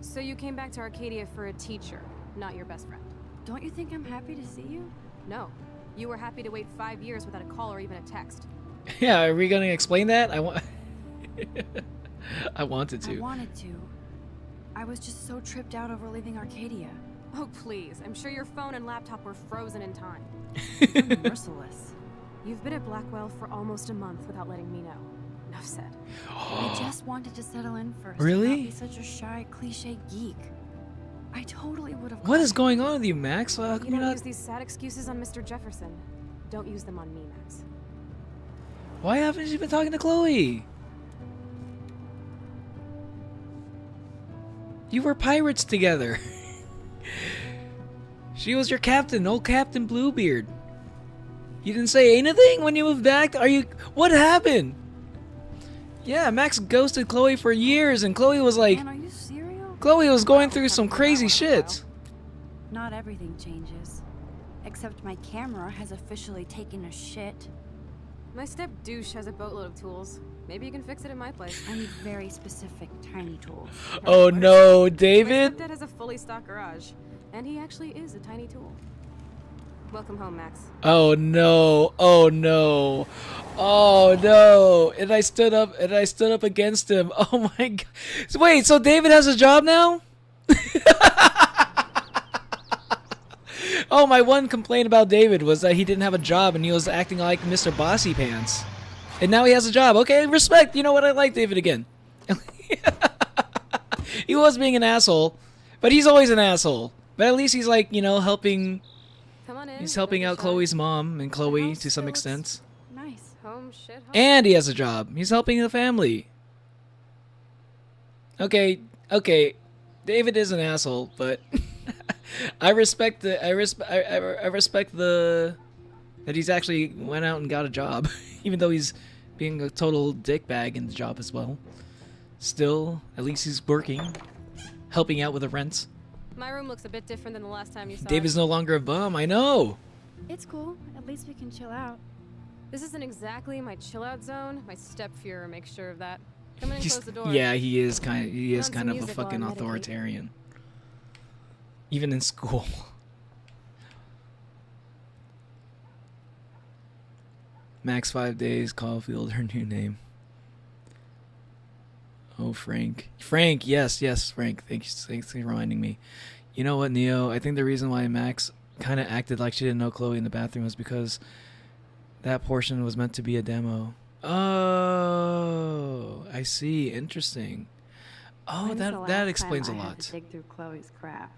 Speaker 7: So you came back to Arcadia for a teacher, not your best friend.
Speaker 10: Don't you think I'm happy to see you?
Speaker 7: No. You were happy to wait 5 years without a call or even a text.
Speaker 1: Yeah, are we gonna explain that? I wanted to.
Speaker 10: I wanted to. I was just so tripped out over leaving Arcadia.
Speaker 7: Oh, please. I'm sure your phone and laptop were frozen in time.
Speaker 10: You're merciless.
Speaker 7: You've been at Blackwell for almost a month without letting me know. Enough said.
Speaker 10: I just wanted to settle in first.
Speaker 1: Really?
Speaker 10: Not be such a shy, cliche geek. I totally would have.
Speaker 1: What is going on with you, Max? Well, how come
Speaker 7: You don't
Speaker 1: you're
Speaker 7: use these sad excuses on Mr. Jefferson. Don't use them on me, Max.
Speaker 1: Why haven't you been talking to Chloe? You were pirates together. She was your captain, old Captain Bluebeard. You didn't say anything when you moved back? What happened? Yeah, Max ghosted Chloe for years, and Chloe was like...
Speaker 10: Man, are you serious?
Speaker 1: Chloe was going through some crazy shit.
Speaker 10: Not everything changes. Except my camera has officially taken a shit.
Speaker 7: My step douche has a boatload of tools. Maybe you can fix it in my place.
Speaker 10: I need very specific tiny tools.
Speaker 1: Oh no,
Speaker 7: My
Speaker 1: David?
Speaker 7: stepdad has a fully stocked garage, and he actually is a tiny tool. Welcome home, Max.
Speaker 1: Oh no, oh no. Oh no. And I stood up against him. Oh my god. Wait, so David has a job now? Oh, my one complaint about David was that he didn't have a job and he was acting like Mr. Bossy Pants. And now he has a job. Okay, respect. You know what? I like David again. He was being an asshole, but he's always an asshole. But at least he's like, you know, helping.
Speaker 7: Come on in.
Speaker 1: He's helping out Chloe's mom and Chloe to some extent.
Speaker 7: Nice. Home shit. Home.
Speaker 1: And he has a job. He's helping the family. Okay, David is an asshole, but I respect that he's actually went out and got a job, even though he's being a total dickbag in the job as well. Still, at least he's working, helping out with the rent.
Speaker 7: My room looks a bit different than the last time you saw
Speaker 1: David's
Speaker 7: it.
Speaker 1: no longer a bum. I know.
Speaker 10: It's cool. At least we can chill out.
Speaker 7: This isn't exactly my chill out zone. My stepfuhrer makes sure of that. Come in and close the door.
Speaker 1: Yeah, he is kind
Speaker 7: some
Speaker 1: of a
Speaker 7: music while I
Speaker 1: fucking
Speaker 7: meditate.
Speaker 1: authoritarian. Even in school. Max 5 days, Caulfield, her new name. Oh, Frank. Frank, yes, Frank. Thanks for reminding me. You know what, Neo? I think the reason why Max kind of acted like she didn't know Chloe in the bathroom was because that portion was meant to be a demo. Oh, I see. Interesting. Oh,
Speaker 2: When's the
Speaker 1: that
Speaker 2: last
Speaker 1: explains a
Speaker 2: time I had
Speaker 1: lot.
Speaker 2: to dig through Chloe's crap.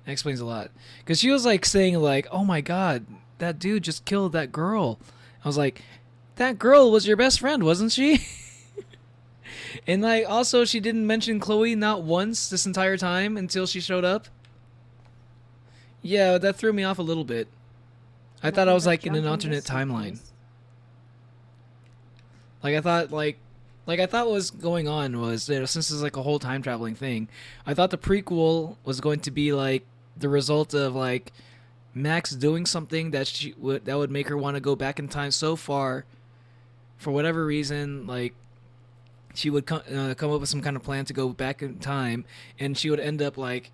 Speaker 1: That explains a lot. Because she was like saying like, "Oh my God, that dude just killed that girl." I was like, "That girl was your best friend, wasn't she?" And like, also, she didn't mention Chloe not once this entire time until she showed up. Yeah, that threw me off a little bit. I thought I was like in an alternate timeline. Like I thought what was going on was, you know, since it's like a whole time traveling thing, I thought the prequel was going to be like the result of like Max doing something that would make her want to go back in time so far, for whatever reason, like she would come up with some kind of plan to go back in time, and she would end up like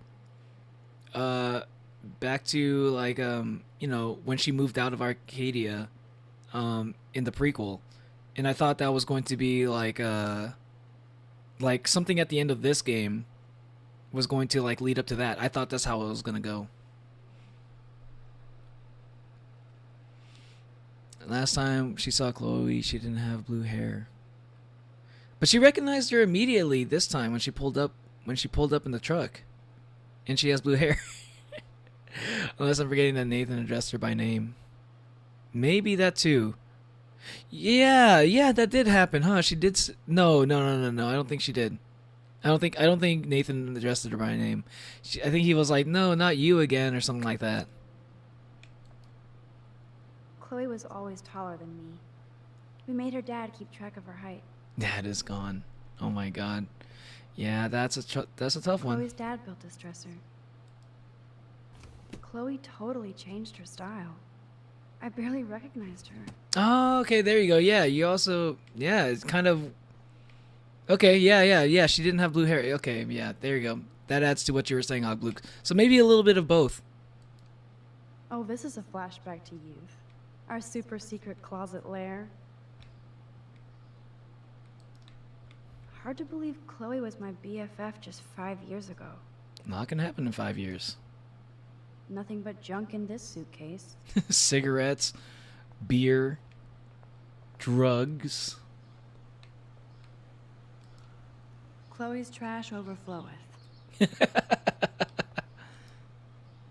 Speaker 1: back to like you know, when she moved out of Arcadia in the prequel. And I thought that was going to be like something at the end of this game was going to like lead up to that. I thought that's how it was going to go. Last time she saw Chloe, she didn't have blue hair. But she recognized her immediately this time when she pulled up in the truck. And she has blue hair. Unless I'm forgetting that Nathan addressed her by name. Maybe that too. Yeah, that did happen, huh? She did. No. I don't think she did. I don't think Nathan addressed her by name. I think he was like, "No, not you again," or something like that.
Speaker 2: Chloe was always taller than me. We made her dad keep track of her height.
Speaker 1: Dad is gone. Oh my God. Yeah, that's a tough one.
Speaker 2: Chloe's dad built this dresser. Chloe totally changed her style. I barely recognized her.
Speaker 1: Oh, okay, there you go. Yeah, you also, yeah, it's kind of, okay, yeah, she didn't have blue hair. Okay, yeah, there you go. That adds to what you were saying, Ogluke. So maybe a little bit of both.
Speaker 2: Oh, this is a flashback to youth. Our super secret closet lair. Hard to believe Chloe was my BFF just 5 years ago.
Speaker 1: Not gonna happen in 5 years.
Speaker 2: Nothing but junk in this suitcase.
Speaker 1: Cigarettes, beer, drugs.
Speaker 2: Chloe's trash overfloweth.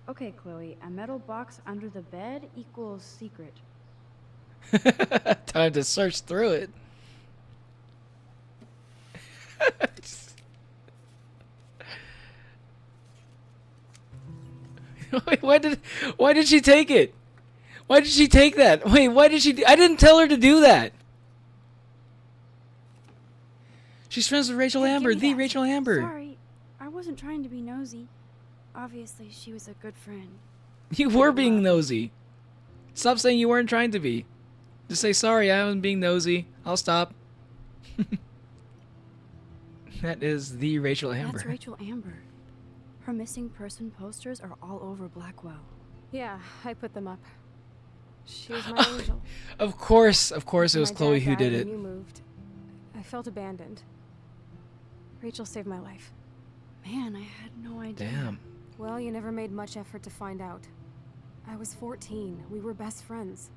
Speaker 2: Okay, Chloe, a metal box under the bed equals secret.
Speaker 1: Time to search through it. Wait, why did she take it? Why did she take that? Wait, why did she? I didn't tell her to do that. She's friends with Rachel Amber, the Rachel Amber.
Speaker 2: Sorry, I wasn't trying to be nosy. Obviously, she was a good friend.
Speaker 1: You were being nosy. Stop saying you weren't trying to be. Just say, sorry, I wasn't being nosy. I'll stop. That is the Rachel Amber.
Speaker 2: That's Rachel Amber. Her missing person posters are all over Blackwell.
Speaker 5: Yeah, I put them up. She was my angel.
Speaker 1: Of course it was Chloe who did it.
Speaker 5: When you moved, I felt abandoned. Rachel saved my life.
Speaker 2: Man, I had no idea.
Speaker 1: Damn.
Speaker 5: Well, you never made much effort to find out. I was 14. We were best friends.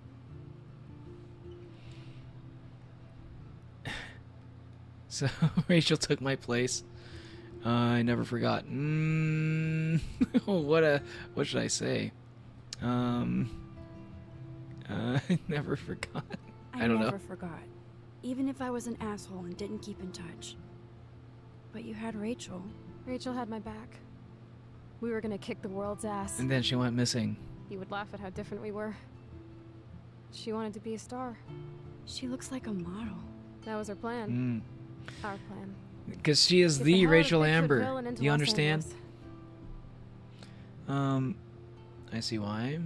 Speaker 1: So Rachel took my place. I never forgot. What should I say? I never forgot. I don't know.
Speaker 2: I never forgot. Even if I was an asshole and didn't keep in touch. But you had Rachel.
Speaker 5: Rachel had my back. We were gonna kick the world's ass.
Speaker 1: And then she went missing.
Speaker 5: You would laugh at how different we were. She wanted to be a star.
Speaker 2: She looks like a model.
Speaker 5: That was her plan. Our plan.
Speaker 1: Because she is
Speaker 5: Get
Speaker 1: the
Speaker 5: hell out of
Speaker 1: Rachel Amber.
Speaker 5: Bigfootville
Speaker 1: Do you
Speaker 5: Los
Speaker 1: understand?
Speaker 5: Angeles.
Speaker 1: I see why.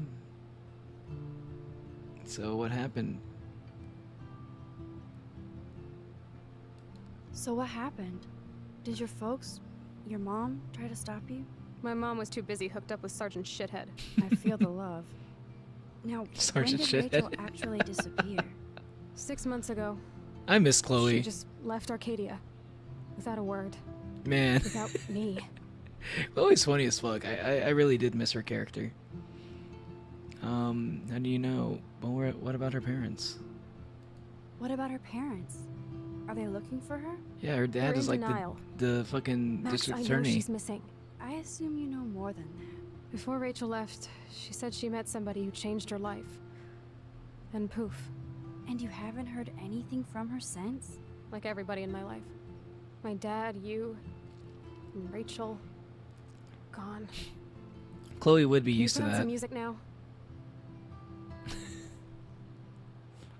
Speaker 1: So what happened?
Speaker 2: So what happened? Did your folks, your mom, try to stop you?
Speaker 5: My mom was too busy hooked up with Sergeant Shithead.
Speaker 2: I feel the love. Now,
Speaker 1: Sergeant
Speaker 2: when did Rachel
Speaker 1: Shithead.
Speaker 2: actually disappear?
Speaker 5: 6 months ago.
Speaker 1: I miss Chloe.
Speaker 5: She just left Arcadia. Without a word.
Speaker 1: Man.
Speaker 5: Without me.
Speaker 1: Chloe's funny as fuck. I really did miss her character. How do you know? What about her parents?
Speaker 2: What about her parents?
Speaker 5: Are they looking for her?
Speaker 1: Yeah, her
Speaker 5: They're
Speaker 1: dad is
Speaker 5: in
Speaker 1: like
Speaker 5: denial.
Speaker 1: the fucking
Speaker 5: Max,
Speaker 1: district
Speaker 5: I know
Speaker 1: attorney.
Speaker 5: she's missing. I assume you know more than that. Before Rachel left, she said she met somebody who changed her life. And poof.
Speaker 2: And you haven't heard anything from her since?
Speaker 5: Like everybody in my life. My dad, you, and Rachel. Gone.
Speaker 1: Chloe would be
Speaker 5: Can you
Speaker 1: used to
Speaker 5: put on
Speaker 1: that.
Speaker 5: some music now?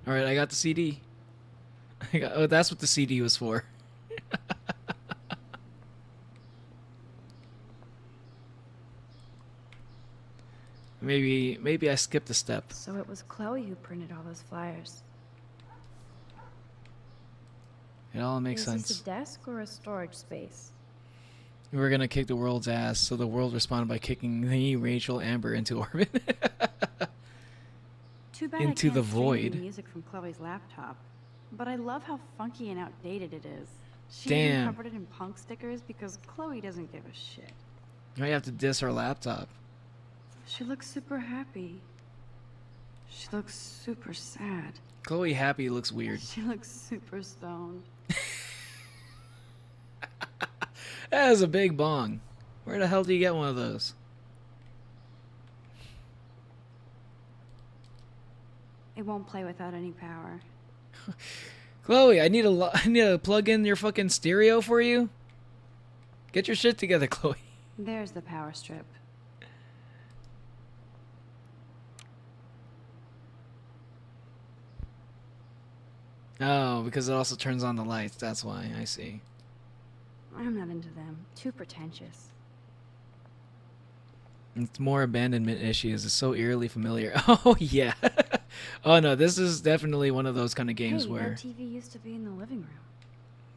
Speaker 1: All right, I got the CD. Oh, that's what the CD was for. Maybe I skipped a step.
Speaker 2: So it was Chloe who printed all those flyers.
Speaker 1: It all makes
Speaker 2: Is
Speaker 1: sense.
Speaker 2: this a desk or a storage space?
Speaker 1: We were gonna kick the world's ass, so the world responded by kicking me, Rachel, Amber into orbit.
Speaker 2: Too bad
Speaker 1: Into
Speaker 2: I can't
Speaker 1: the
Speaker 2: stream
Speaker 1: void.
Speaker 2: the music from Chloe's laptop. But I love how funky and outdated it is. She
Speaker 1: Damn.
Speaker 2: even covered it in punk stickers because Chloe doesn't give a shit.
Speaker 1: Now you have to diss her laptop.
Speaker 2: She looks super happy. She looks super sad.
Speaker 1: Chloe happy looks weird.
Speaker 2: She looks super stoned.
Speaker 1: That is a big bong. Where the hell do you get one of those?
Speaker 2: It won't play without any power.
Speaker 1: Chloe, I need to plug in your fucking stereo for you. Get your shit together, Chloe.
Speaker 2: There's the power strip.
Speaker 1: Oh, because it also turns on the lights. That's why. I see.
Speaker 2: I'm not into them. Too pretentious.
Speaker 1: It's more abandonment issues. It's so eerily familiar. Oh, yeah. Oh, no. This is definitely one of those kind of games
Speaker 2: Hey,
Speaker 1: where
Speaker 2: that TV used to be in the living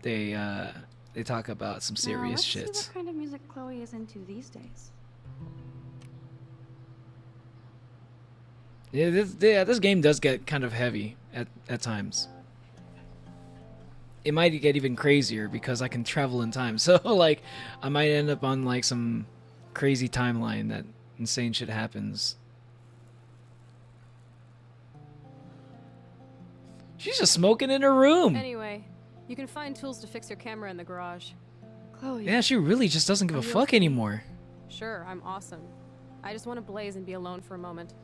Speaker 2: room.
Speaker 1: they talk about some
Speaker 2: Now,
Speaker 1: serious
Speaker 2: let's
Speaker 1: shit.
Speaker 2: see what kind of music Chloe is into these days.
Speaker 1: Yeah, this game does get kind of heavy at times. It might get even crazier because I can travel in time. So, like, I might end up on, like, some crazy timeline that insane shit happens. She's just smoking in her room.
Speaker 5: Anyway, you can find tools to fix your camera in the garage.
Speaker 2: Chloe.
Speaker 1: Yeah, she really just doesn't give a fuck anymore.
Speaker 5: Sure, I'm awesome. I just want to blaze and be alone for a moment.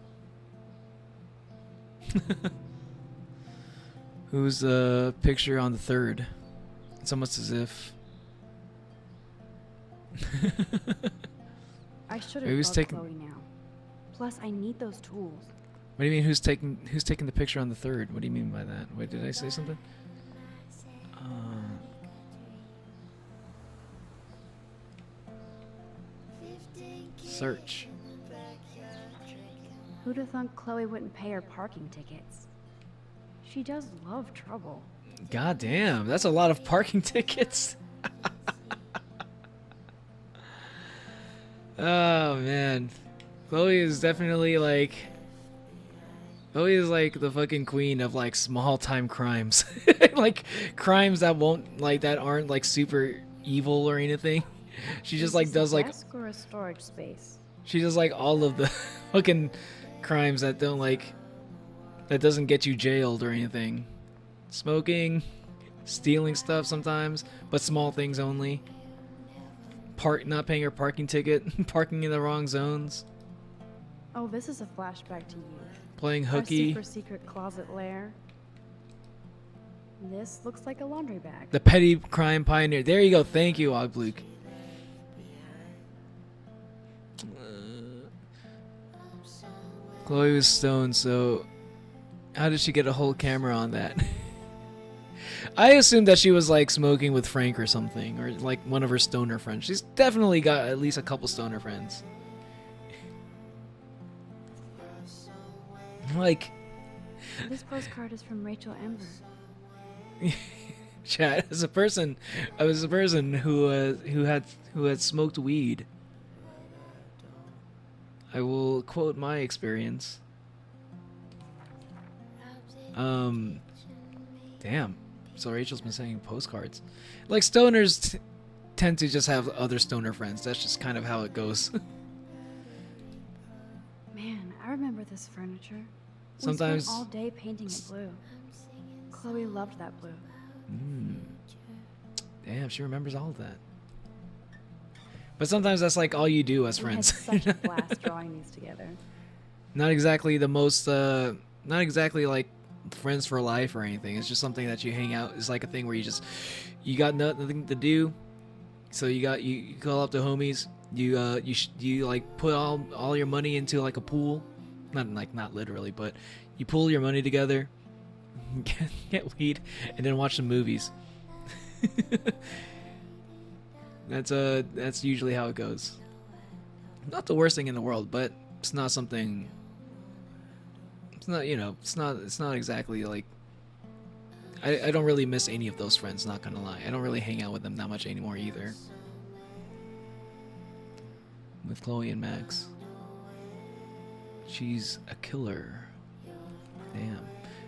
Speaker 1: Who's the picture on the third? It's almost as if...
Speaker 2: I should
Speaker 1: Maybe
Speaker 2: have
Speaker 1: he's
Speaker 2: bugged
Speaker 1: taking-
Speaker 2: Chloe now. Plus, I need those tools.
Speaker 1: What do you mean, who's taking the picture on the third? What do you mean by that? Wait, did I say something? Search.
Speaker 2: Who'd have thought Chloe wouldn't pay her parking tickets? She does love trouble.
Speaker 1: God damn, that's a lot of parking tickets. Oh man, Chloe is definitely like... Chloe is like the fucking queen of like small time crimes. Like crimes that aren't like super evil or anything. She just like does
Speaker 2: a
Speaker 1: like...
Speaker 2: desk or a storage space?
Speaker 1: She does like all of the fucking crimes that don't like... That doesn't get you jailed or anything. Smoking, stealing stuff sometimes, but small things only. Not paying her parking ticket, parking in the wrong zones,
Speaker 2: Oh, this is a flashback to you.
Speaker 1: playing
Speaker 2: Our
Speaker 1: hooky.
Speaker 2: super secret closet lair. This looks like a laundry bag.
Speaker 1: The petty crime pioneer. There you go. Thank you, Ogbluke. Chloe was stoned, so how did she get a whole camera on that? I assumed that she was like smoking with Frank or something, or like one of her stoner friends. She's definitely got at least a couple stoner friends. Like,
Speaker 2: This postcard is from Rachel Amber.
Speaker 1: chat, as a person, I was a person who had smoked weed. I will quote my experience. Damn. So Rachel's been sending postcards. Like stoners tend to just have other stoner friends. That's just kind of how it goes.
Speaker 2: Man, I remember this furniture.
Speaker 1: Sometimes-
Speaker 2: We spent all day painting it blue. Chloe loved that blue.
Speaker 1: Damn, she remembers all of that. But sometimes that's like all you do as
Speaker 10: We had
Speaker 1: friends.
Speaker 10: such a blast drawing these together.
Speaker 1: Not exactly the most, not exactly like friends for life or anything. It's just something that you hang out. It's like a thing where you got nothing to do. So you call up the homies. You like put all your money into like a pool. Not literally, but you pool your money together, get weed, and then watch some movies. That's usually how it goes. Not the worst thing in the world, but it's not something. It's not, it's not exactly like. I don't really miss any of those friends. Not gonna lie, I don't really hang out with them that much anymore either. With Chloe and Max, she's a killer. Damn,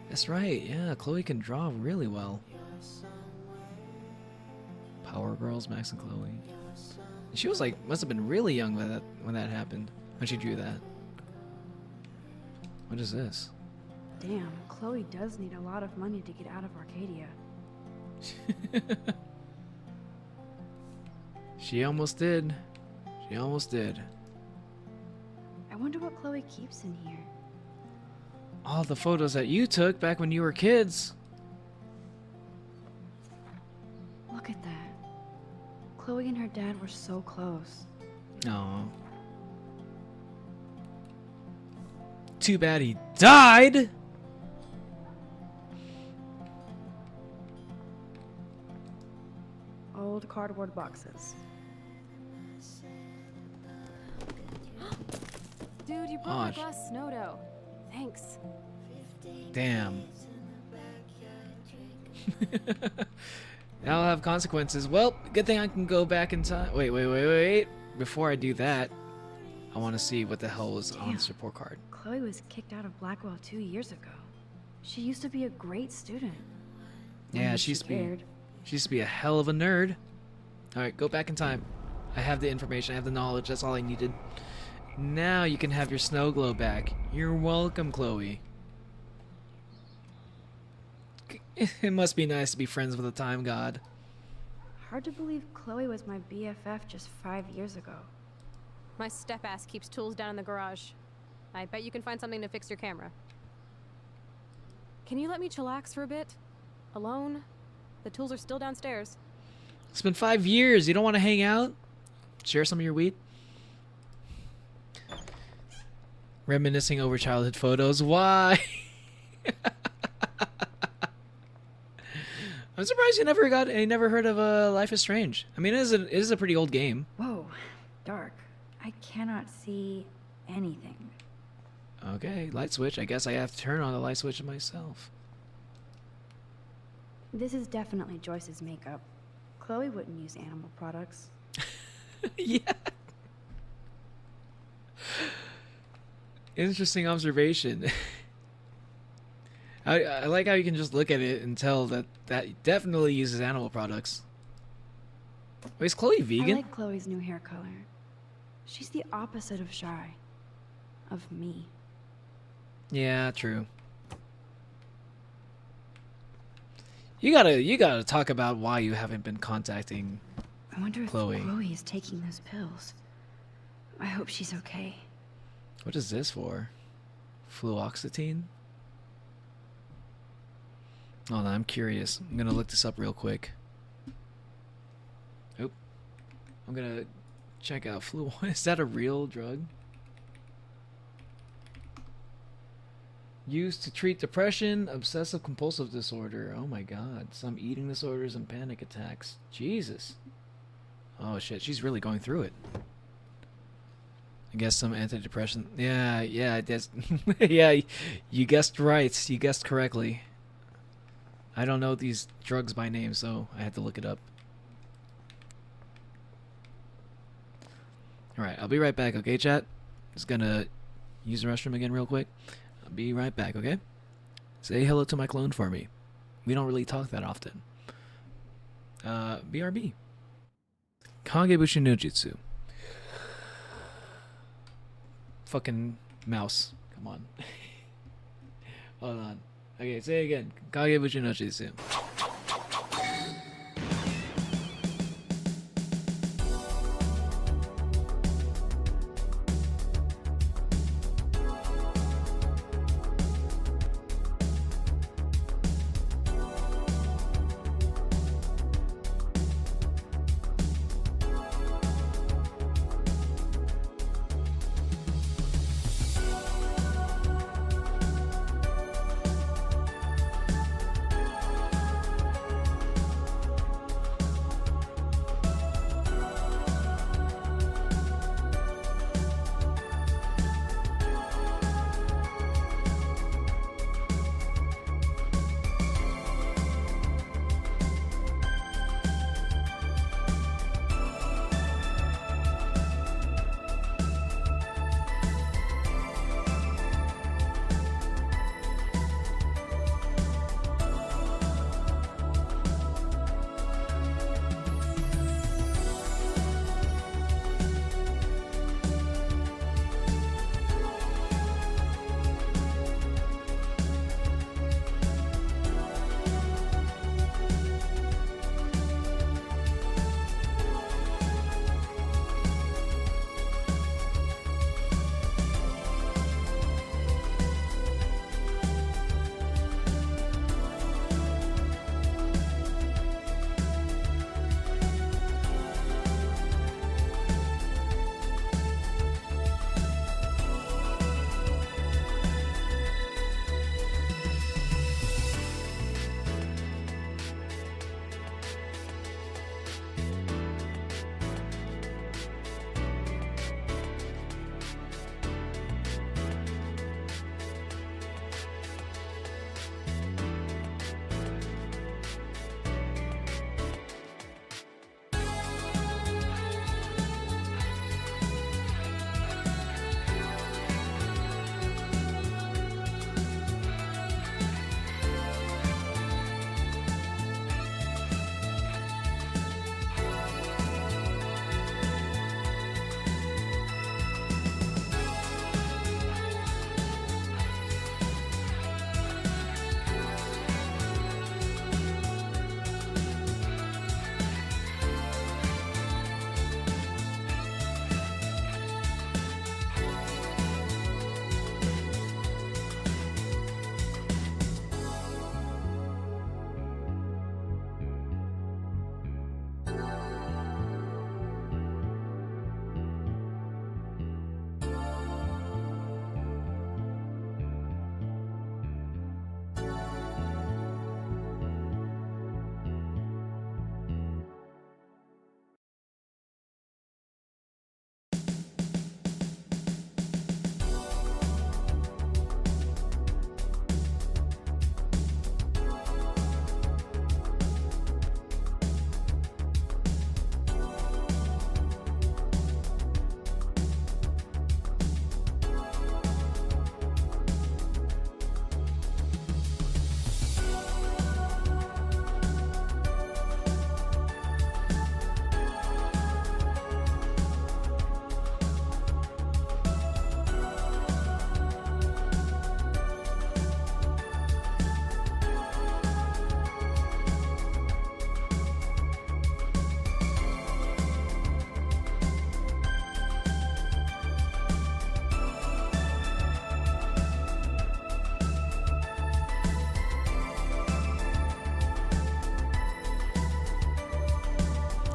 Speaker 1: that's right. Yeah, Chloe can draw really well. Power Girls, Max and Chloe. She was like, must have been really young when that happened, when she drew that. What is this?
Speaker 10: Damn, Chloe does need a lot of money to get out of Arcadia.
Speaker 1: She almost did. She almost did.
Speaker 10: I wonder what Chloe keeps in here.
Speaker 1: All the photos that you took back when you were kids.
Speaker 10: Look at that. Chloe and her dad were so close.
Speaker 1: Aw. Too bad he died.
Speaker 10: Old cardboard boxes.
Speaker 5: Dude, you brought my glass snow dough. Thanks.
Speaker 1: Damn. That'll have consequences. Well, good thing I can go back in time. Wait. Before I do that, I want to see what the hell was on this report card.
Speaker 10: Chloe was kicked out of Blackwell 2 years ago. She used to be a great student.
Speaker 1: Yeah, she used to be a hell of a nerd. Alright, go back in time. I have the information, I have the knowledge, that's all I needed. Now you can have your snow globe back. You're welcome, Chloe. It must be nice to be friends with a time god.
Speaker 10: Hard to believe Chloe was my BFF just 5 years ago.
Speaker 5: My step-ass keeps tools down in the garage. I bet you can find something to fix your camera. Can you let me chillax for a bit? Alone? The tools are still downstairs.
Speaker 1: It's been 5 years. You don't want to hang out? Share some of your weed? Reminiscing over childhood photos. Why? I'm surprised you never heard of Life is Strange. I mean, it is a pretty old game.
Speaker 10: Whoa, dark. I cannot see anything.
Speaker 1: Okay, light switch. I guess I have to turn on the light switch myself.
Speaker 10: This is definitely Joyce's makeup. Chloe wouldn't use animal products.
Speaker 1: Yeah. Interesting observation. I like how you can just look at it and tell that definitely uses animal products. Wait, is Chloe vegan?
Speaker 10: I like Chloe's new hair color. She's the opposite of shy. Of me.
Speaker 1: Yeah, true. You gotta talk about why you haven't been contacting
Speaker 10: I wonder if
Speaker 1: Chloe.
Speaker 10: Chloe is taking those pills. I hope she's okay.
Speaker 1: What is this for? Fluoxetine? Hold on, I'm curious. I'm gonna look this up real quick. Oop. I'm gonna check out flu. Is that a real drug? Used to treat depression, obsessive compulsive disorder. Oh my god. Some eating disorders and panic attacks. Jesus. Oh shit, she's really going through it. I guess some antidepressant. Yeah, I guess. Yeah, you guessed right. You guessed correctly. I don't know these drugs by name, so I had to look it up. Alright, I'll be right back, okay, chat? Just gonna use the restroom again real quick. I'll be right back, okay? Say hello to my clone for me. We don't really talk that often. BRB. Kagebushi no Jutsu. Fucking mouse. Come on. Hold on. Okay, say it again. Kagebushi no Jutsu.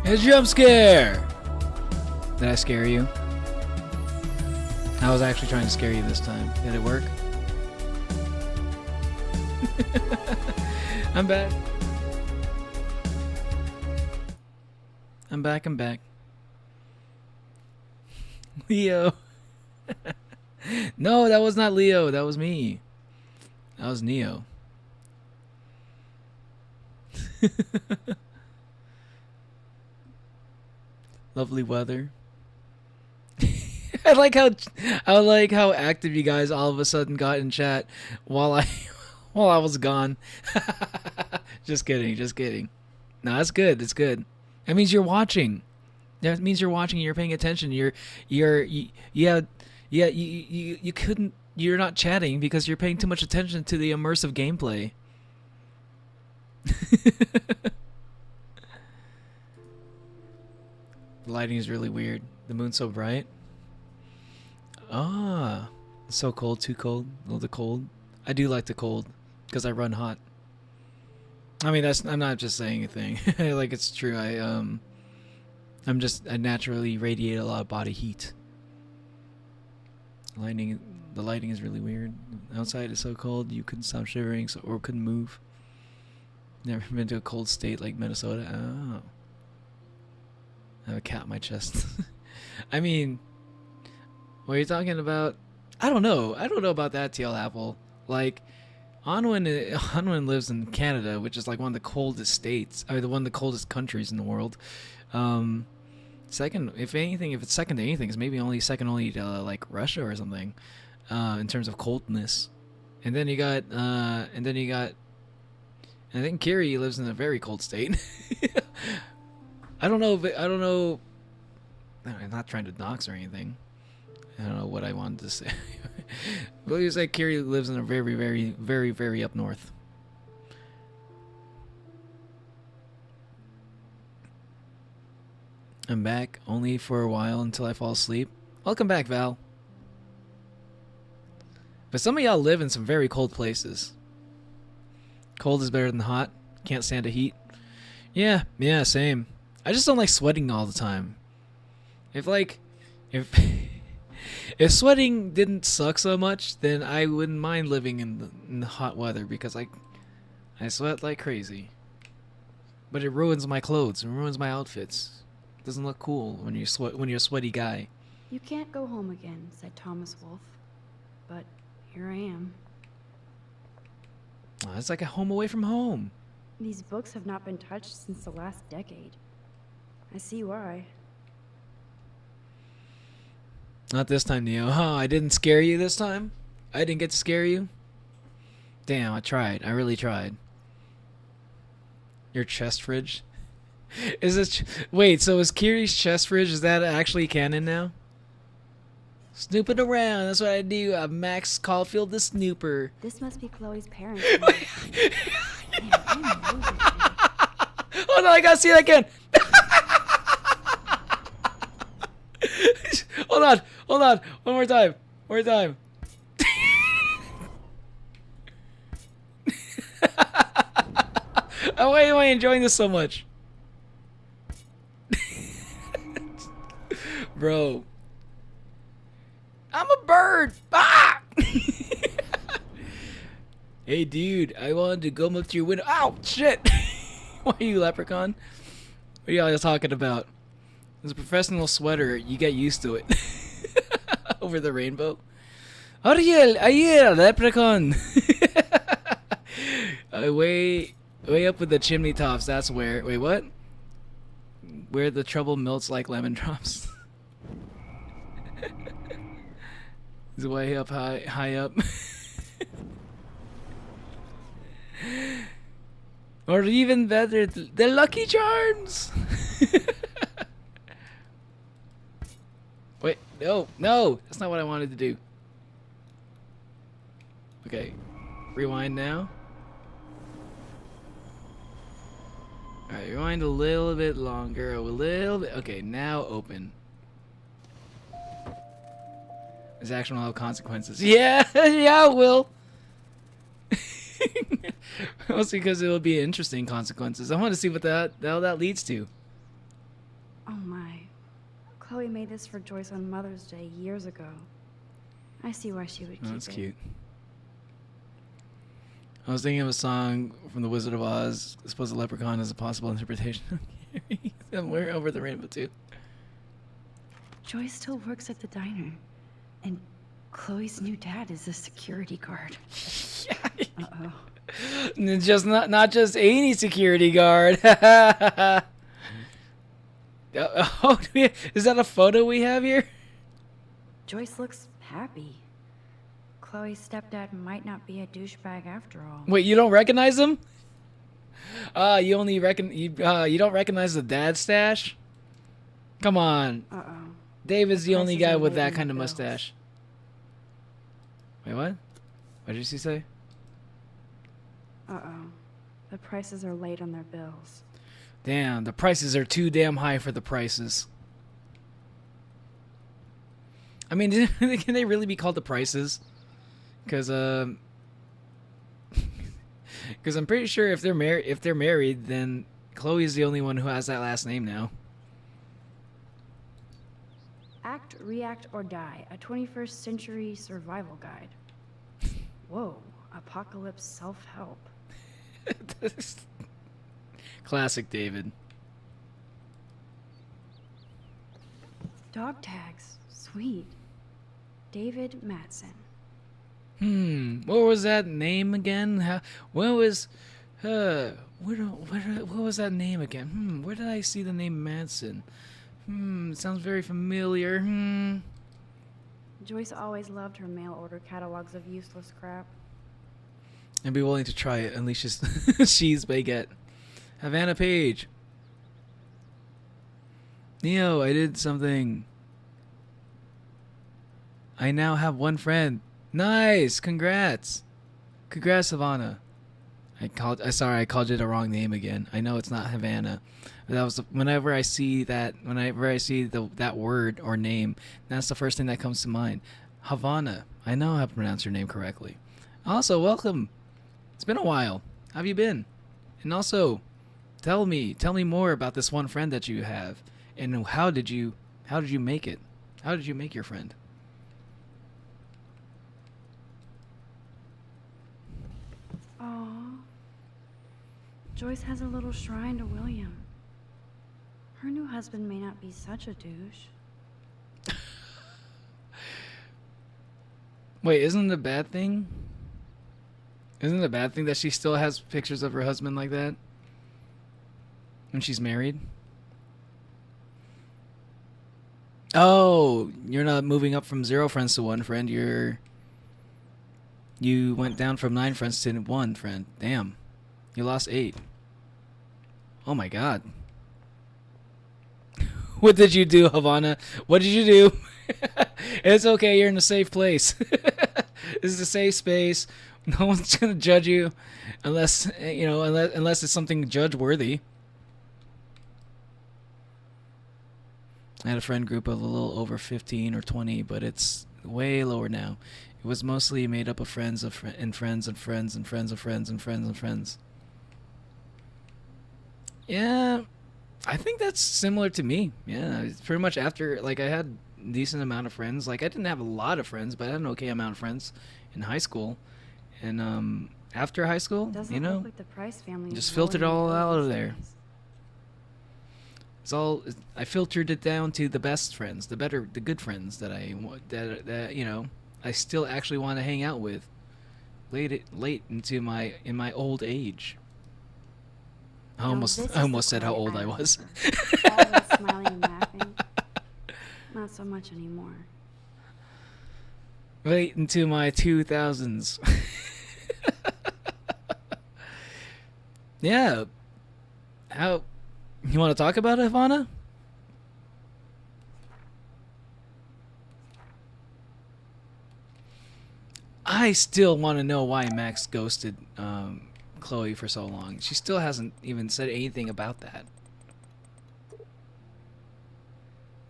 Speaker 1: A jump scare! Did I scare you? I was actually trying to scare you this time. Did it work? I'm back. I'm back, I'm back. Leo. No, that was not Leo. That was me. That was Neo. Lovely weather. I like how active you guys all of a sudden got in chat while I was gone. Just kidding, just kidding. No, that's good. That's good. That means you're watching. That means you're watching and you're paying attention. You're not chatting because you're paying too much attention to the immersive gameplay. The lighting is really weird. The moon's so bright. Ah, it's so cold, too cold. A little cold. I do like the cold because I run hot. I mean, I'm not just saying a thing. Like, it's true. I naturally radiate a lot of body heat. The lighting is really weird. Outside is so cold you couldn't stop shivering or couldn't move. Never been to a cold state like Minnesota. Oh. I have a cat in my chest. I mean, what are you talking about? I don't know. I don't know about that, TL Apple. Like, Hanwin lives in Canada, which is like one of the coldest states, or one of the coldest countries in the world. Second, if it's second to anything, it's maybe second only to like Russia or something, in terms of coldness. And then you got, I think Kiri lives in a very cold state. I don't know. I'm not trying to dox or anything. I don't know what I wanted to say. But you say Kiri lives in a very, very, very, very up north. I'm back only for a while until I fall asleep. Welcome back, Val. But some of y'all live in some very cold places. Cold is better than hot. Can't stand the heat. Yeah, same. I just don't like sweating all the time. If sweating didn't suck so much, then I wouldn't mind living in the hot weather because I sweat like crazy. But it ruins my clothes. It ruins my outfits. It doesn't look cool when you're a sweaty guy.
Speaker 10: You can't go home again, said Thomas Wolfe. But here I am.
Speaker 1: Oh, it's like a home away from home.
Speaker 10: These books have not been touched since the last decade. I see why.
Speaker 1: Not this time, Neo. Huh, I didn't scare you this time? I didn't get to scare you? Damn, I tried. I really tried. Your chest fridge? Is this... Wait, so is Kiri's chest fridge, is that actually canon now? Snooping around, that's what I do. I'm Max Caulfield the Snooper.
Speaker 10: This must be Chloe's parents.
Speaker 1: Oh no, I gotta see that again! Hold on. One more time. Why am I enjoying this so much? Bro. I'm a bird! Ah! Hey dude, I wanted to go up to your window. Ow! Shit! Why are you, leprechaun? What are y'all talking about? It's a professional sweater. You get used to it. Over the rainbow. Ariel, leprechaun. Way up with the chimney tops. That's where. Wait, what? Where the trouble melts like lemon drops. It's way up high up. Or even better, the Lucky Charms. Wait, no, that's not what I wanted to do. Okay, rewind now. Alright, rewind a little bit longer, okay, now open. This action will have consequences. Yeah, yeah, it will. Mostly because it will be interesting consequences. I want to see what the hell that leads to.
Speaker 10: Chloe made this for Joyce on Mother's Day years ago. I see why she would keep
Speaker 1: That's
Speaker 10: it.
Speaker 1: cute. I was thinking of a song from The Wizard of Oz. I suppose a leprechaun is a possible interpretation of Carrie. Somewhere over the rainbow too.
Speaker 10: Joyce still works at the diner. And Chloe's new dad is a security guard. Uh-oh.
Speaker 1: Just not just any security guard. Oh, is that a photo we have here?
Speaker 10: Joyce looks happy. Chloe's stepdad might not be a douchebag after all.
Speaker 1: Wait, you don't recognize him? You only you don't recognize the dad stash? Come on.
Speaker 10: Uh-oh.
Speaker 1: David's the only
Speaker 10: prices
Speaker 1: guy
Speaker 10: are
Speaker 1: with
Speaker 10: late
Speaker 1: that
Speaker 10: in the
Speaker 1: kind of
Speaker 10: bills.
Speaker 1: mustache. Wait, what? What did she say?
Speaker 10: Uh-oh. The prices are late on their bills.
Speaker 1: Damn, the prices are too damn high for the prices. I mean, can they really be called the prices? Because I'm pretty sure if they're married, then Chloe's the only one who has that last name now.
Speaker 10: Act, React, or Die, a 21st century survival guide. Whoa, apocalypse self-help.
Speaker 1: Classic David.
Speaker 10: Dog tags, sweet. David Matson.
Speaker 1: What was that name again? What was that name again? Where did I see the name Madsen? It sounds very familiar.
Speaker 10: Joyce always loved her mail order catalogs of useless crap.
Speaker 1: I'd be willing to try it. Unleashes she's baguette. Havana Page. Neo, I did something. I now have one friend. Nice, congrats. Congrats, Havana. I called you the wrong name again. I know it's not Havana. But that was whenever I see that word or name, that's the first thing that comes to mind. Havana. I know how to pronounce your name correctly. Also, welcome. It's been a while. How have you been? And also, tell me more about this one friend that you have, and how did you make it? How did you make your friend?
Speaker 10: Aww. Joyce has a little shrine to William. Her new husband may not be such a douche.
Speaker 1: Wait, isn't it a bad thing? Isn't it a bad thing that she still has pictures of her husband like that? When she's married? Oh, you're not moving up from 0 friends to 1 friend. You went down from 9 friends to 1 friend. Damn. You lost 8. Oh my god. What did you do, Havana? What did you do? It's okay, you're in a safe place. This is a safe space. No one's gonna judge you unless it's something judge worthy. I had a friend group of a little over 15 or 20, but it's way lower now. It was mostly made up of friends and friends and friends and friends of friends and friends and friends. Yeah, I think that's similar to me. Yeah, it's pretty much after, like, I had a decent amount of friends. Like, I didn't have a lot of friends, but I had an okay amount of friends in high school. And after high school,
Speaker 10: Doesn't look like the Price family
Speaker 1: just
Speaker 10: is
Speaker 1: filtered it
Speaker 10: rolling
Speaker 1: all
Speaker 10: in
Speaker 1: out of
Speaker 10: these
Speaker 1: there.
Speaker 10: days.
Speaker 1: I filtered it down to the best friends, the good friends that I still actually want to hang out with late into my old age. I almost said how old I was.
Speaker 10: Always smiling and laughing. Not so much anymore.
Speaker 1: Late into my 2000s. Yeah. How you want to talk about it, Havana? I still want to know why Max ghosted Chloe for so long. She still hasn't even said anything about that.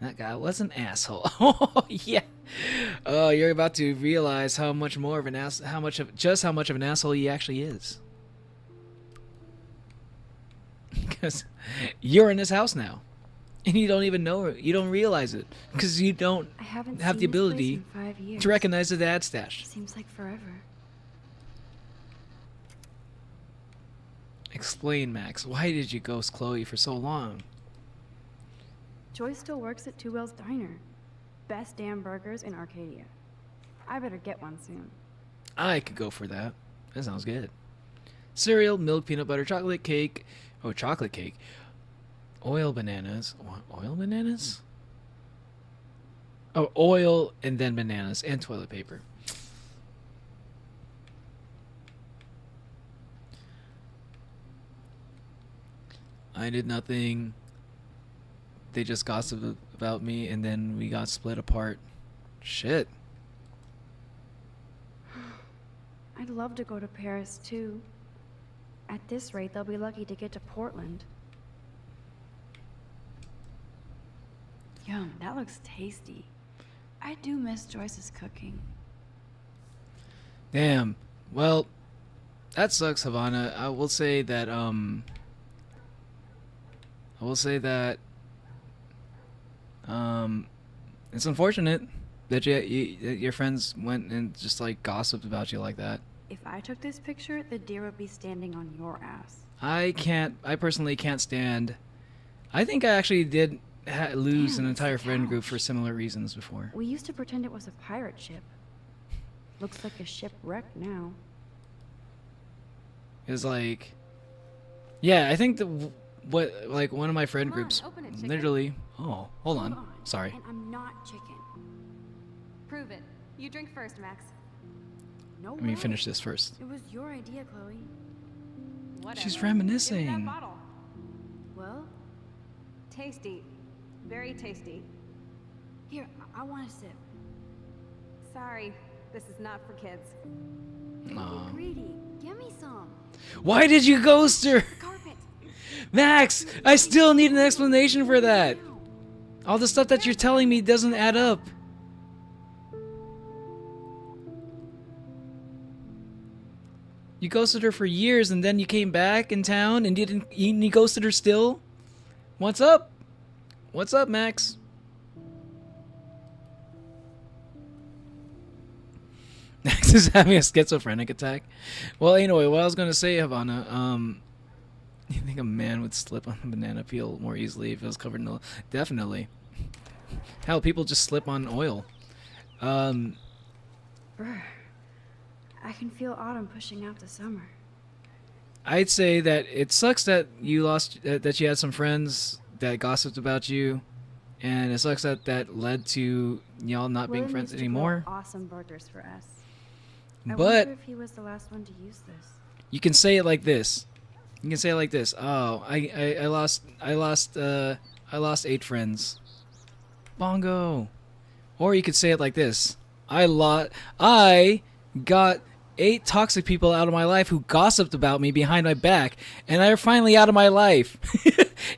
Speaker 1: That guy was an asshole. Oh yeah. Oh, you're about to realize how much more of an how much of an asshole he actually is. Because you're in his house now. And you don't even know it. You don't realize it because you don't
Speaker 10: I haven't
Speaker 1: have
Speaker 10: seen
Speaker 1: the
Speaker 10: this place
Speaker 1: ability
Speaker 10: in 5 years.
Speaker 1: to recognize the dad stash.
Speaker 10: Seems like forever.
Speaker 1: Explain, Max. Why did you ghost Chloe for so long?
Speaker 10: Joy still works at Two Whales Diner. Best damn burgers in Arcadia. I better get one soon.
Speaker 1: I could go for that. That sounds good. Cereal, milk, peanut butter, chocolate cake. Oh, chocolate cake. Oil bananas. Oil bananas? Oh, oil and then bananas and toilet paper. I did nothing. They just gossiped about me and then we got split apart. Shit.
Speaker 10: I'd love to go to Paris too. At this rate, they'll be lucky to get to Portland. Yum, that looks tasty. I do miss Joyce's cooking.
Speaker 1: Damn. Well, that sucks, Havana. I will say that it's unfortunate that your friends went and just like gossiped about you like that.
Speaker 10: If I took this picture, the deer would be standing on your ass.
Speaker 1: I personally can't stand. I think I actually did lose
Speaker 10: Damn,
Speaker 1: an
Speaker 10: it's
Speaker 1: entire
Speaker 10: a
Speaker 1: friend group
Speaker 10: couch.
Speaker 1: for similar reasons before.
Speaker 10: We used to pretend it was a pirate ship. Looks like a shipwreck now.
Speaker 1: It was like, yeah, I think one of my friend
Speaker 10: Come on,
Speaker 1: groups
Speaker 10: open it, chicken.
Speaker 1: literally. Oh, hold on. Sorry.
Speaker 10: And I'm not chicken.
Speaker 5: Prove it. You drink first, Max.
Speaker 10: No
Speaker 1: Let me
Speaker 10: way.
Speaker 1: finish this first.
Speaker 10: It was your idea, Chloe.
Speaker 5: Whatever.
Speaker 1: She's
Speaker 5: Give me
Speaker 1: reminiscing.
Speaker 5: that bottle.
Speaker 10: Well,
Speaker 5: Tasty. Very tasty.
Speaker 10: here, I want a sip.
Speaker 5: Sorry, this is not for kids.
Speaker 1: Aw.
Speaker 10: Greedy. Give me some.
Speaker 1: Why did you ghost her?
Speaker 10: Carpet.
Speaker 1: Max, I still need an explanation for that. All the stuff that you're telling me doesn't add up. You ghosted her for years and then you came back in town and you ghosted her still? What's up? What's up, Max? Max is having a schizophrenic attack. Well, anyway, what I was gonna say, Havana, you think a man would slip on a banana peel more easily if it was covered in oil? Definitely. Hell, people just slip on oil.
Speaker 10: Brr. I can feel autumn pushing out the summer.
Speaker 1: I'd say that it sucks that you lost, that you had some friends that gossiped about you, and it sucks that that led to y'all not being
Speaker 10: William
Speaker 1: friends
Speaker 10: used to grill
Speaker 1: anymore.
Speaker 10: Awesome burgers for us. I
Speaker 1: But
Speaker 10: wonder if he was the last one to use this.
Speaker 1: you can say it like this. You can say it like this. Oh, I lost 8 friends. Bongo. Or you could say it like this. I got 8 toxic people out of my life who gossiped about me behind my back, and they're finally out of my life.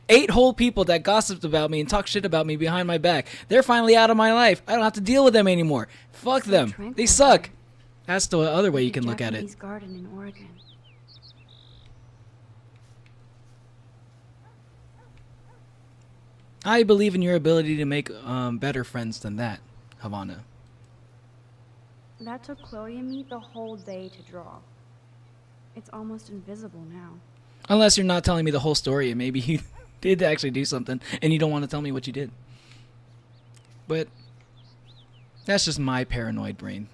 Speaker 1: 8 whole people that gossiped about me and talked shit about me behind my back. They're finally out of my life. I don't have to deal with them anymore. Fuck
Speaker 10: So
Speaker 1: them.
Speaker 10: tranquil.
Speaker 1: They suck. That's the other way you
Speaker 10: The
Speaker 1: can look at it.
Speaker 10: Japanese garden in Oregon.
Speaker 1: I believe in your ability to make better friends than that, Havana.
Speaker 10: That took Chloe and me the whole day to draw. It's almost invisible now.
Speaker 1: Unless you're not telling me the whole story and maybe you did actually do something and you don't want to tell me what you did. But that's just my paranoid brain.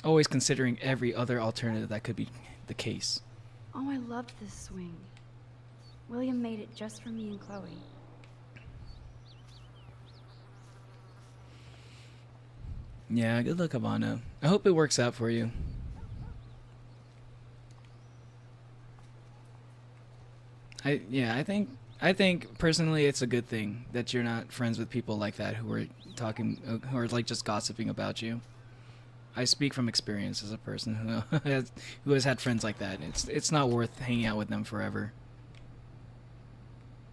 Speaker 1: Always considering every other alternative that could be the case.
Speaker 10: Oh, I loved this swing. William made it just for me and Chloe.
Speaker 1: Yeah, good luck, Havana. I hope it works out for you. I think personally it's a good thing that you're not friends with people like that who are like just gossiping about you. I speak from experience as a person who has had friends like that. It's not worth hanging out with them forever.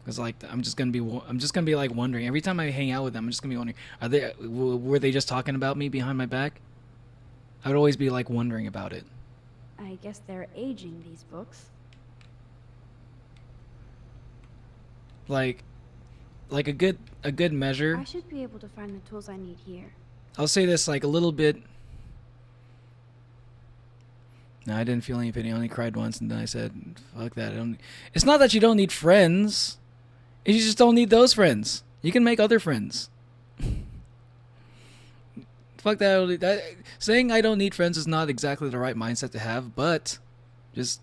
Speaker 1: Cause like I'm just gonna be like wondering every time I hang out with them. I'm just gonna be wondering, were they just talking about me behind my back? I would always be like wondering about it.
Speaker 10: I guess they're aging these books.
Speaker 1: Like like a good measure.
Speaker 2: I should be able to find the tools I need here.
Speaker 1: I'll say this like a little bit. No, I didn't feel any pity. I only cried once, and then I said, "Fuck that." I don't. It's not that you don't need friends. You just don't need those friends. You can make other friends. Fuck that. Saying I don't need friends is not exactly the right mindset to have, but just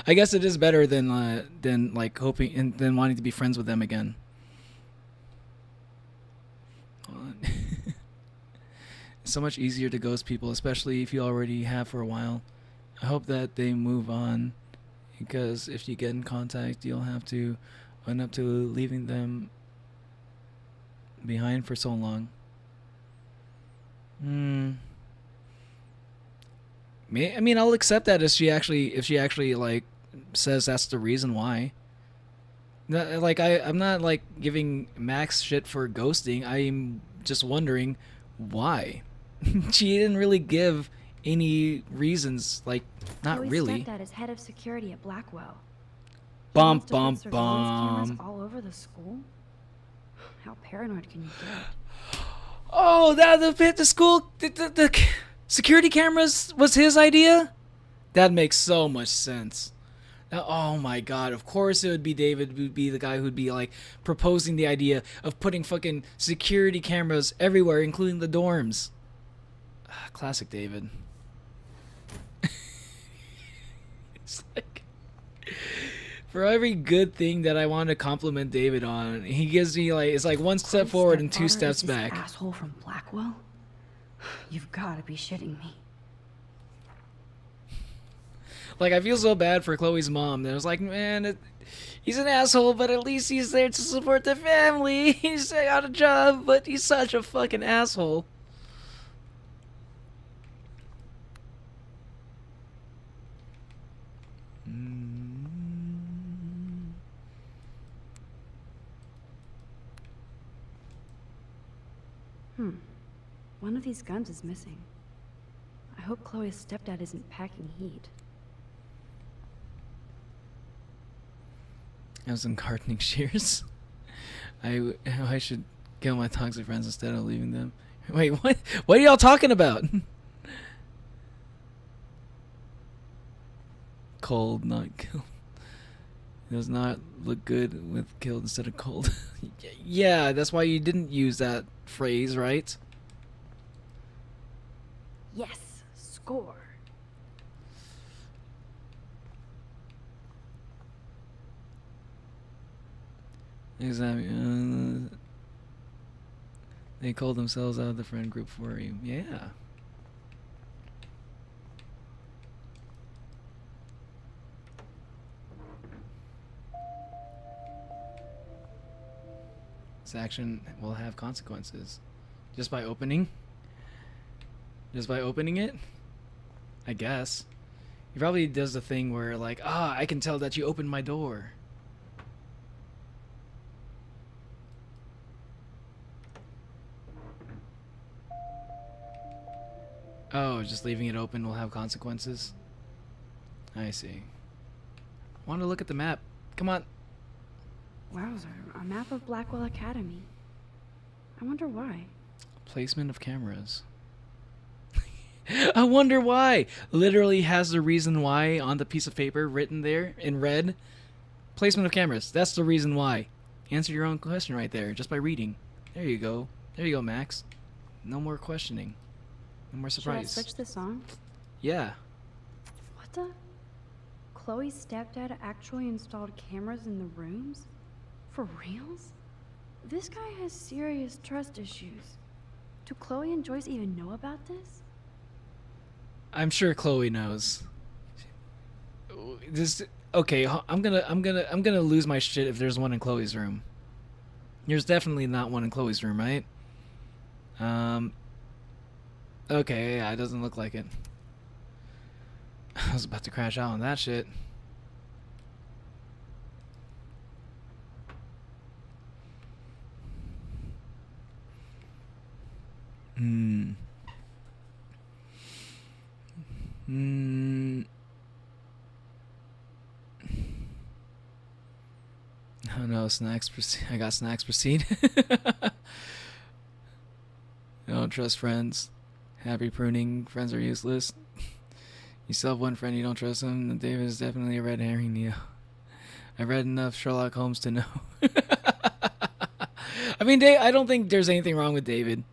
Speaker 1: I guess it is better than like hoping and then wanting to be friends with them again. It's so much easier to ghost people, especially if you already have for a while. I hope that they move on, because if you get in contact, you'll have to own up to leaving them behind for so long. I mean, I'll accept that if she actually like says that's the reason why. Like I'm not like giving Max shit for ghosting. I'm just wondering why. She didn't really give any reasons. Like, not
Speaker 2: Chloe's
Speaker 1: really.
Speaker 2: stepdad is head of security at Blackwell. He
Speaker 1: Bum
Speaker 2: wants to
Speaker 1: bum
Speaker 2: put surveillance cameras
Speaker 1: bum.
Speaker 2: all over the school. How paranoid can you get?
Speaker 1: Oh, the school the security cameras was his idea? That makes so much sense. Oh my god, of course it would be David would be the guy who'd be like proposing the idea of putting fucking security cameras everywhere, including the dorms. Classic David. It's like, for every good thing that I want to compliment David on, he gives me like, it's like one step forward and two steps
Speaker 2: Stepfather is
Speaker 1: back.
Speaker 2: this asshole from Blackwell? You've got to be shitting me.
Speaker 1: Like, I feel so bad for Chloe's mom. That was like, man, he's an asshole, but at least he's there to support the family. He's got a job, but he's such a fucking asshole.
Speaker 2: One of these guns is missing. I hope Chloe's stepdad isn't packing heat.
Speaker 1: Have some gardening shears. I should kill my toxic friends instead of leaving them. Wait, what? What are y'all talking about? Cold, not killed. It does not look good with killed instead of cold. Yeah, that's why you didn't use that phrase, right?
Speaker 2: Yes, score.
Speaker 1: Exactly. They called themselves out of the friend group for you. Yeah. This action will have consequences. Just by opening? Just by opening it? I guess. He probably does the thing where like, I can tell that you opened my door. Oh, just leaving it open will have consequences? I see. Want to look at the map. Come on.
Speaker 2: Wowzer, a map of Blackwell Academy. I wonder why.
Speaker 1: Placement of cameras. I wonder why. Literally has the reason why on the piece of paper written there in red. Placement of cameras. That's the reason why. Answer your own question right there just by reading. There you go. There you go, Max. No more questioning. No more surprise.
Speaker 2: Should I switch this on?
Speaker 1: Yeah.
Speaker 2: What the? Chloe's stepdad actually installed cameras in the rooms? For reals? This guy has serious trust issues. Do Chloe and Joyce even know about this?
Speaker 1: I'm sure Chloe knows. This okay, I'm gonna lose my shit if there's one in Chloe's room. There's definitely not one in Chloe's room, right? Okay, yeah, it doesn't look like it. I was about to crash out on that shit. Oh no, snacks proceed. I got snacks proceed. Don't trust friends. Happy pruning. Friends are useless. You still have one friend, you don't trust him. David is definitely a red herring, Neo. I've read enough Sherlock Holmes to know. I mean, I don't think there's anything wrong with David.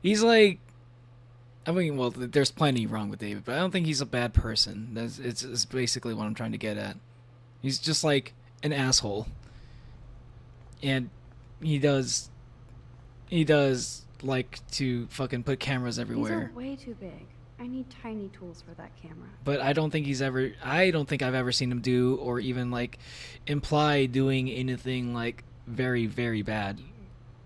Speaker 1: He's like, I mean, well, there's plenty wrong with David, but I don't think he's a bad person. It's basically what I'm trying to get at. He's just like an asshole. And he does like to fucking put cameras everywhere.
Speaker 10: These are way too big. I need tiny tools for that camera.
Speaker 1: But I don't think I've ever seen him do or even like imply doing anything like very, very bad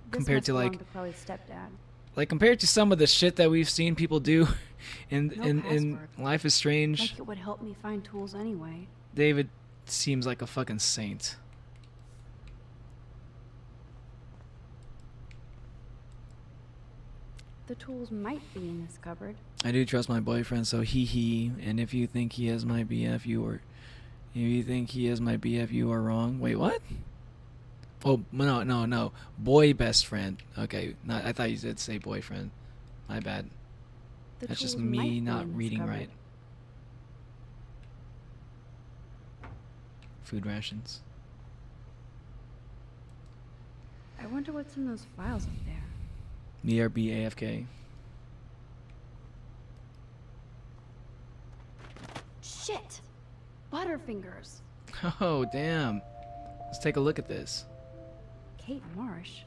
Speaker 1: compared to like
Speaker 10: Chloe's stepdad.
Speaker 1: Like compared to some of the shit that we've seen people do in Life is Strange.
Speaker 10: Like it would help me find tools anyway.
Speaker 1: David seems like a fucking saint.
Speaker 10: The tools might be in this cupboard.
Speaker 1: I do trust my boyfriend, so he. And if you think he is my BF, you are wrong. Wait, what? Oh no. Boy best friend. Okay, I thought you did say boyfriend. My bad. That's just me not reading right. Food rations.
Speaker 10: I wonder what's in those files up there.
Speaker 1: ERB AFK.
Speaker 10: Shit! Butterfingers.
Speaker 1: Oh, damn. Let's take a look at this.
Speaker 10: Kate Marsh?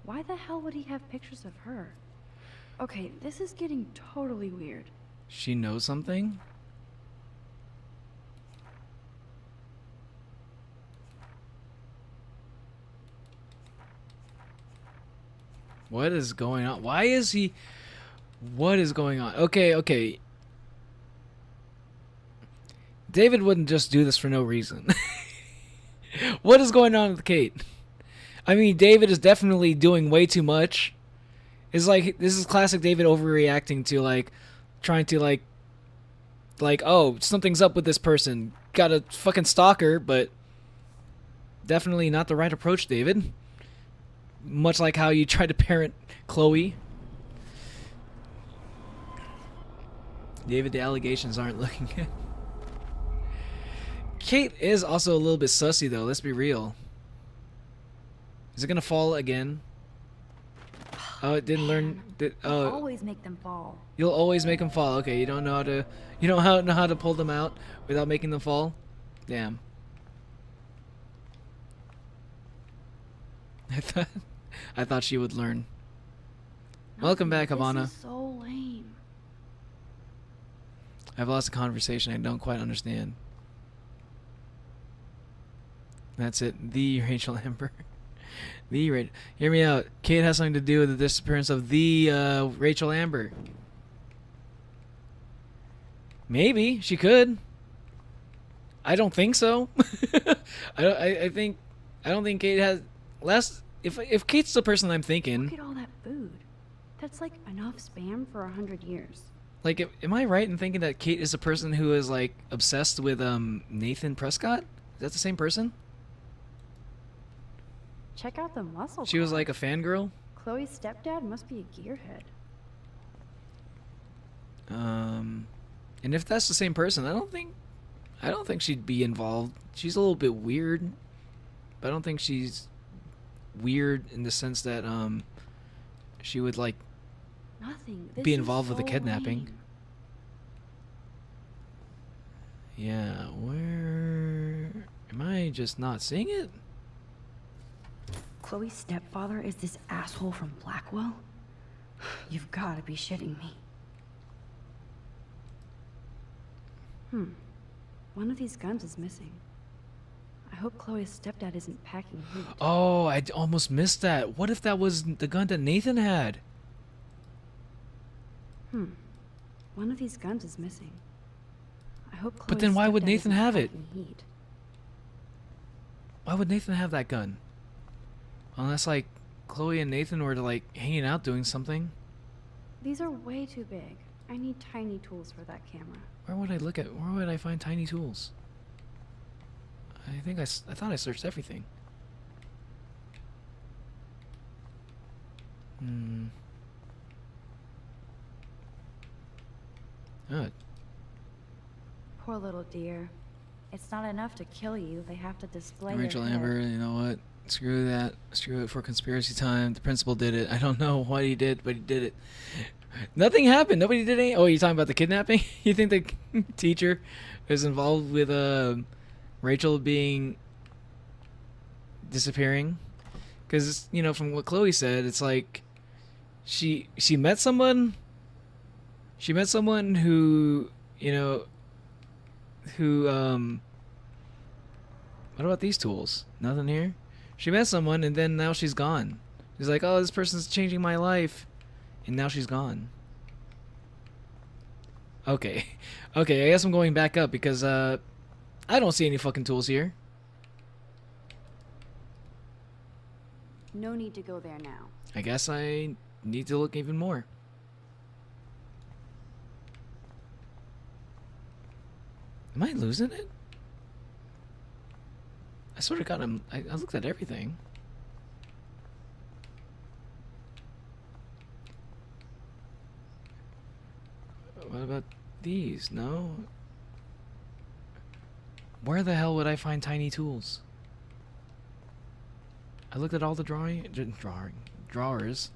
Speaker 10: Why the hell would he have pictures of her? Okay, this is getting totally weird.
Speaker 1: She knows something? What is going on? Why is he... What is going on? Okay. David wouldn't just do this for no reason. What is going on with Kate? I mean, David is definitely doing way too much. It's like, this is classic David overreacting to, like, trying to, like, oh, something's up with this person. Got a fucking stalker, but definitely not the right approach, David. Much like how you tried to parent Chloe. David, the allegations aren't looking good. Kate is also a little bit sussy, though. Let's be real. Is it gonna fall again? Oh, it didn't learn.
Speaker 10: You'll always make them fall.
Speaker 1: You'll always make them fall. Okay, you don't know how to. You don't know how to pull them out without making them fall. Damn. I thought she would learn. Welcome back, Havana.
Speaker 10: This is so lame.
Speaker 1: I've lost a conversation I don't quite understand. That's it. The Rachel Amber. Hear me out. Kate has something to do with the disappearance of the Rachel Amber. Maybe she could. I don't think so. I don't think Kate has less. If Kate's the person I'm thinking.
Speaker 10: Look at all that food. That's like enough spam for 100 years.
Speaker 1: Like, am I right in thinking that Kate is a person who is like obsessed with Nathan Prescott? Is that the same person?
Speaker 10: Check out the muscle.
Speaker 1: She was like a fangirl.
Speaker 10: Chloe's stepdad must be a gearhead.
Speaker 1: And if that's the same person, I don't think she'd be involved. She's a little bit weird, but I don't think she's weird in the sense that she would like be involved with the kidnapping.
Speaker 10: Lame.
Speaker 1: Yeah, where am I just not seeing it?
Speaker 10: Chloe's stepfather is this asshole from Blackwell? You've got to be shitting me. One of these guns is missing. I hope Chloe's stepdad isn't packing heat.
Speaker 1: Oh, I almost missed that. What if that was the gun that Nathan had?
Speaker 10: One of these guns is missing. I hope Chloe's
Speaker 1: But then why would
Speaker 10: stepdad
Speaker 1: Nathan
Speaker 10: isn't
Speaker 1: have it?
Speaker 10: packing heat.
Speaker 1: Why would Nathan have that gun? Unless like Chloe and Nathan were like hanging out doing something.
Speaker 10: These are way too big. I need tiny tools for that camera.
Speaker 1: Where would I find tiny tools? I thought I searched everything. Oh,
Speaker 10: Poor little dear. It's not enough to kill you. They have to display
Speaker 1: Rachel
Speaker 10: your head.
Speaker 1: Amber, you know what? Screw that. Screw it for conspiracy time. The principal did it. I don't know what he did, but he did it. Nothing happened. Nobody did anything. Oh, you're talking about the kidnapping? You think the teacher is involved with Rachel being disappearing? Because, you know, from what Chloe said, it's like she met someone. She met someone who, you know, who what about these tools? Nothing here? She met someone and then now she's gone. She's like, oh, this person's changing my life. And now she's gone. Okay. Okay, I guess I'm going back up because I don't see any fucking tools here.
Speaker 10: No need to go there now.
Speaker 1: I guess I need to look even more. Am I losing it? I sort of got him. I looked at everything. What about these? No? Where the hell would I find tiny tools? I looked at all the drawers.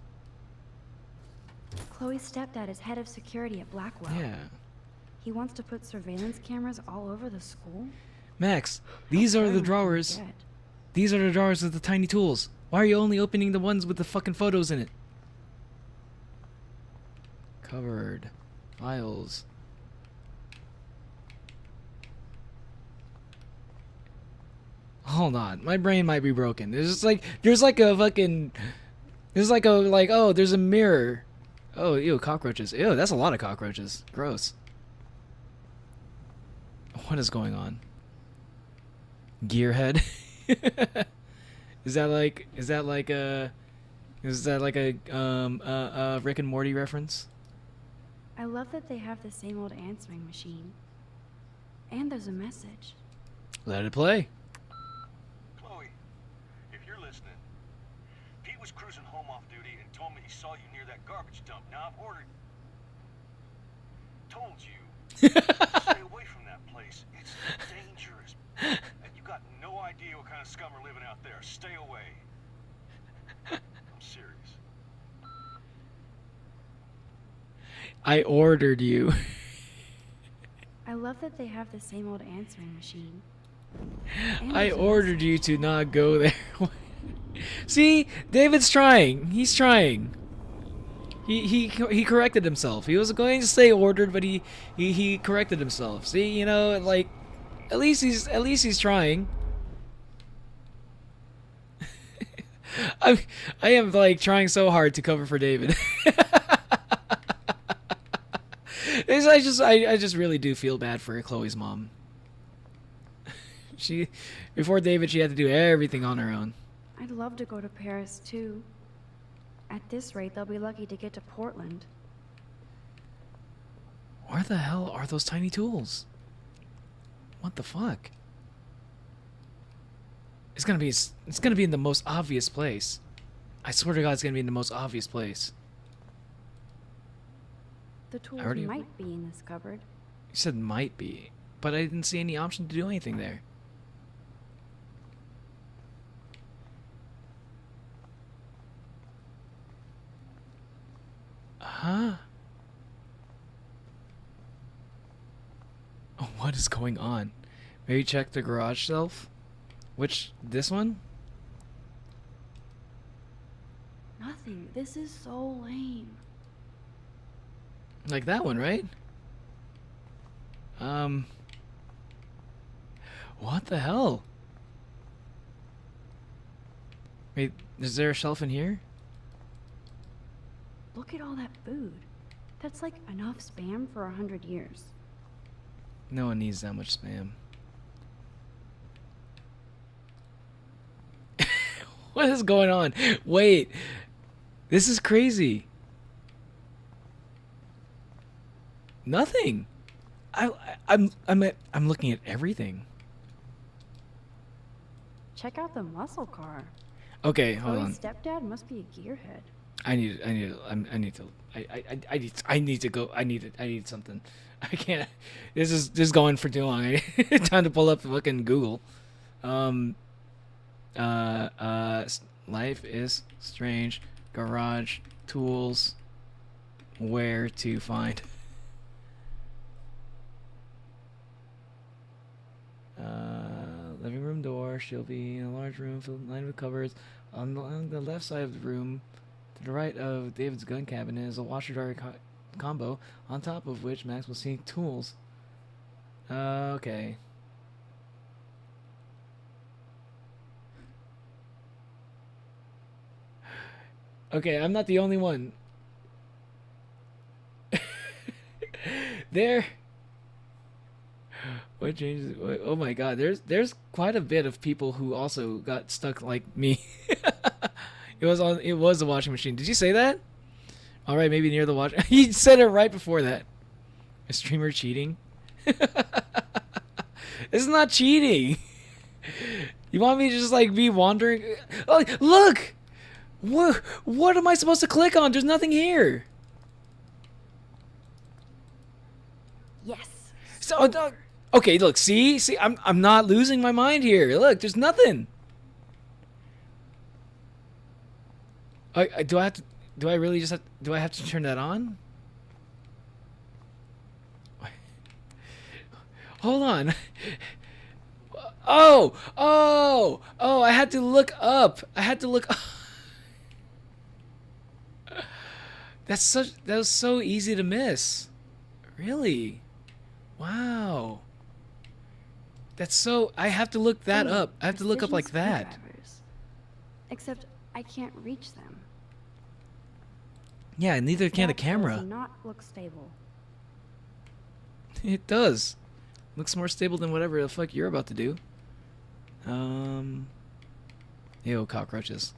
Speaker 10: Chloe's stepdad is head of security at Blackwell.
Speaker 1: Yeah.
Speaker 10: He wants to put surveillance cameras all over the school?
Speaker 1: Max, these are the drawers. These are the drawers with the tiny tools. Why are you only opening the ones with the fucking photos in it? Covered. Files. Hold on, my brain might be broken. There's like a fucking, oh, there's a mirror. Oh, ew, cockroaches. Ew, that's a lot of cockroaches. Gross. What is going on? Gearhead. Is that like a Rick and Morty reference?
Speaker 10: I love that they have the same old answering machine. And there's a message.
Speaker 1: Let it play.
Speaker 14: Chloe, if you're listening, Pete was cruising home off duty and told me he saw you near that garbage dump. Now I've ordered. Told you. Stay away from that place. It's dangerous. And you got no idea what kind of scum are living out there. Stay away. I'm serious.
Speaker 1: I ordered you.
Speaker 10: I love that they have the same old answering machine.
Speaker 1: I ordered you to not go there. See, David's trying. He's trying. He corrected himself. He was going to say ordered, but he corrected himself. See, you know, like at least he's trying. I am like trying so hard to cover for David. I just really do feel bad for Chloe's mom. Before David, she had to do everything on her own.
Speaker 10: I'd love to go to Paris too. At this rate, they'll be lucky to get to Portland.
Speaker 1: Where the hell are those tiny tools? What the fuck? It's gonna be in the most obvious place. I swear to God, it's gonna be in the most obvious place.
Speaker 10: The tools
Speaker 1: already-
Speaker 10: might be in this cupboard.
Speaker 1: You said might be, but I didn't see any option to do anything there. Huh? Oh, what is going on? Maybe check the garage shelf? This one?
Speaker 10: Nothing. This is so lame.
Speaker 1: Like that one, right? What the hell? Wait, is there a shelf in here?
Speaker 10: Look at all that food. That's like enough spam for 100 years.
Speaker 1: No one needs that much spam. What is going on? Wait. This is crazy. Nothing. I'm looking at everything.
Speaker 10: Check out the muscle car.
Speaker 1: Okay, hold
Speaker 10: Chloe's
Speaker 1: on.
Speaker 10: stepdad must be a gearhead.
Speaker 1: I need something. I can't. This is going for too long. Time to pull up fucking Google. Life is Strange garage tools. Where to find? Living room door. She'll be in a large room filled lined with cupboards. On the left side of the room, to the right of David's gun cabinet, is a washer-dryer combo, on top of which Max will see tools. Okay. Okay, I'm not the only one. There. What changes? Oh my God, there's quite a bit of people who also got stuck like me. It was the washing machine. Did you say that? All right, maybe near the wash. He said it right before that. A streamer cheating? It's not cheating. You want me to just like be wandering? Oh, look! What am I supposed to click on? There's nothing here.
Speaker 10: Yes.
Speaker 1: So okay, look, see, I'm not losing my mind here. Look, there's nothing. Do I have to turn that on? Hold on. Oh, I had to look up. That was so easy to miss. Really? Wow. That's so, I have to look that up. I have to look up like that.
Speaker 10: Screwdrivers. Except I can't reach them.
Speaker 1: Yeah, neither can the
Speaker 10: That
Speaker 1: camera.
Speaker 10: does not look stable.
Speaker 1: It does. Looks more stable than whatever the fuck you're about to do. Ew, cockroaches.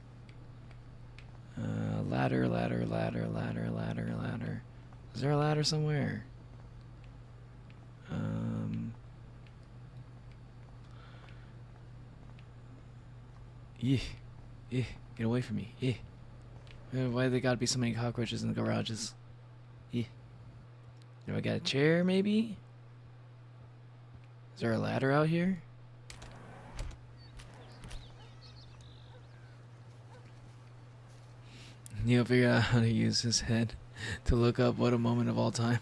Speaker 1: Ladder. Is there a ladder somewhere? Get away from me. Why they gotta be so many cockroaches in the garages? Do I got a chair, maybe? Is there a ladder out here? Neil figured out how to use his head to look up what a moment of all time.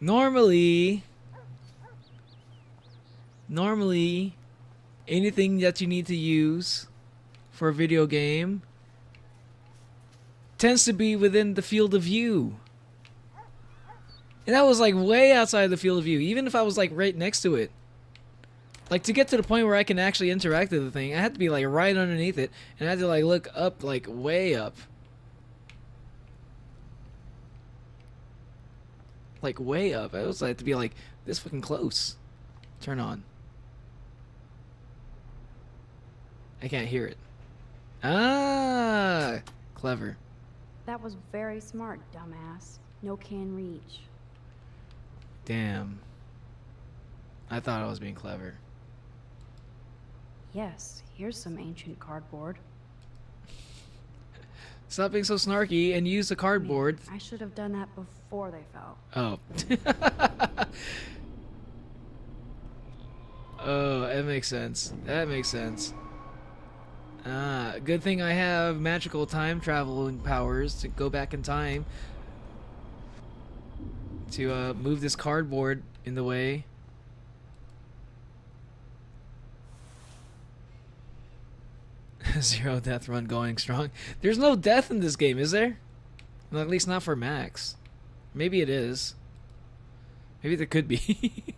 Speaker 1: Normally, anything that you need to use for a video game tends to be within the field of view. And that was like way outside the field of view, even if I was like right next to it. Like to get to the point where I can actually interact with the thing, I had to be like right underneath it, and I had to like look up, like way up. Like way up. I was like to be like this fucking close. Turn on. I can't hear it. Ah, clever.
Speaker 10: That was very smart, dumbass. No can reach.
Speaker 1: Damn. I thought I was being clever.
Speaker 10: Yes, here's some ancient cardboard.
Speaker 1: Stop being so snarky and use the cardboard.
Speaker 10: Man, I should have done that before they fell.
Speaker 1: Oh. Oh, that makes sense. That makes sense. Good thing I have magical time traveling powers to go back in time to move this cardboard in the way. Zero death run going strong. There's no death in this game, is there? Well, at least not for Max. Maybe it is. Maybe there could be.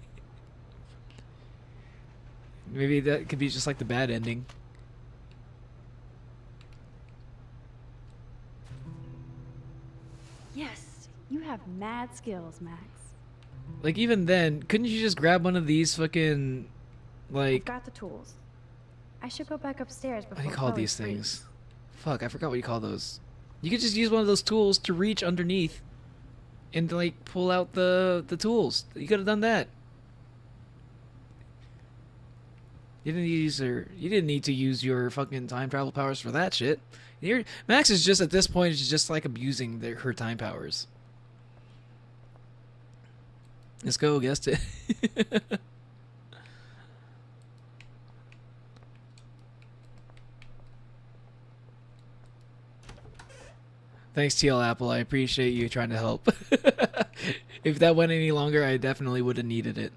Speaker 1: Maybe that could be just like the bad ending.
Speaker 10: Yes, you have mad skills, Max.
Speaker 1: Like even then, couldn't you just grab one of these fucking, like...
Speaker 10: I've got the tools. I should go back upstairs before
Speaker 1: What do you call
Speaker 10: Chloe
Speaker 1: these
Speaker 10: freezes.
Speaker 1: things? Fuck, I forgot what you call those. You could just use one of those tools to reach underneath and like pull out the tools. You could have done that. You didn't need to use your fucking time travel powers for that shit. Max is just at this point is just like abusing her time powers. Let's go, guessed it. Thanks, TL Apple. I appreciate you trying to help. If that went any longer, I definitely would have needed it.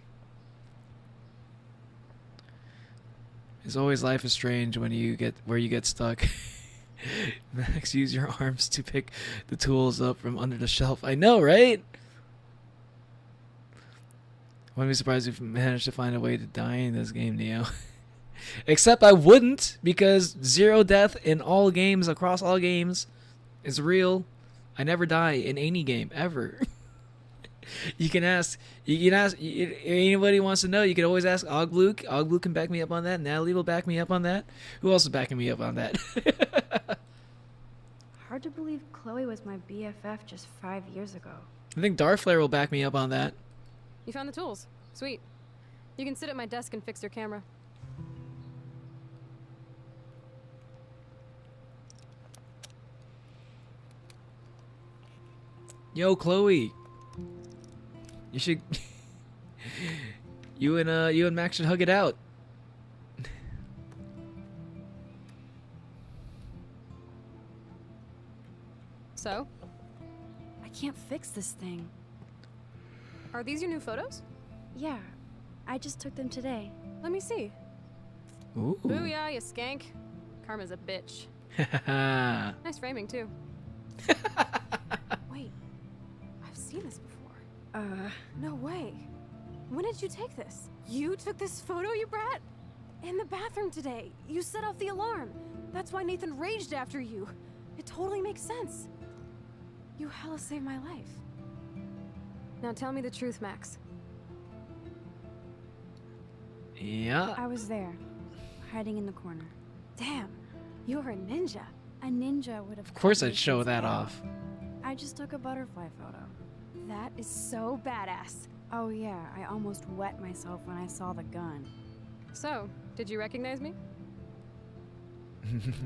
Speaker 1: As always, life is strange when you get stuck. Max, use your arms to pick the tools up from under the shelf. I know, right? Wouldn't be surprised if you managed to find a way to die in this game, Neo. Except I wouldn't, because 0 death in all games, across all games, is real. I never die in any game, ever. You can ask, anybody wants to know, you can always ask Ogluke. Ogluke can back me up on that. Natalie will back me up on that. Who else is backing me up on that?
Speaker 10: Hard to believe Chloe was my BFF just 5 years ago.
Speaker 1: I think Darflare will back me up on that.
Speaker 7: You found the tools. Sweet. You can sit at my desk and fix your camera.
Speaker 1: Yo, Chloe. You should. you and Max should hug it out.
Speaker 7: So?
Speaker 10: I can't fix this thing.
Speaker 7: Are these your new photos?
Speaker 10: Yeah, I just took them today.
Speaker 7: Let me see.
Speaker 1: Ooh.
Speaker 7: Booyah, you skank. Karma's a bitch. Nice framing, too. Wait, I've seen this before. No way. When did you take this? You took this photo, you brat? In the bathroom today. You set off the alarm. That's why Nathan raged after you. It totally makes sense. You hella saved my life. Now tell me the truth, Max.
Speaker 1: Yeah.
Speaker 10: I was there, hiding in the corner.
Speaker 7: Damn, you're a ninja.
Speaker 10: A ninja would have.
Speaker 1: Of course I'd show that off.
Speaker 10: I just took a butterfly photo.
Speaker 7: That is so badass.
Speaker 10: Oh yeah, I almost wet myself when I saw the gun.
Speaker 7: So, did you recognize me?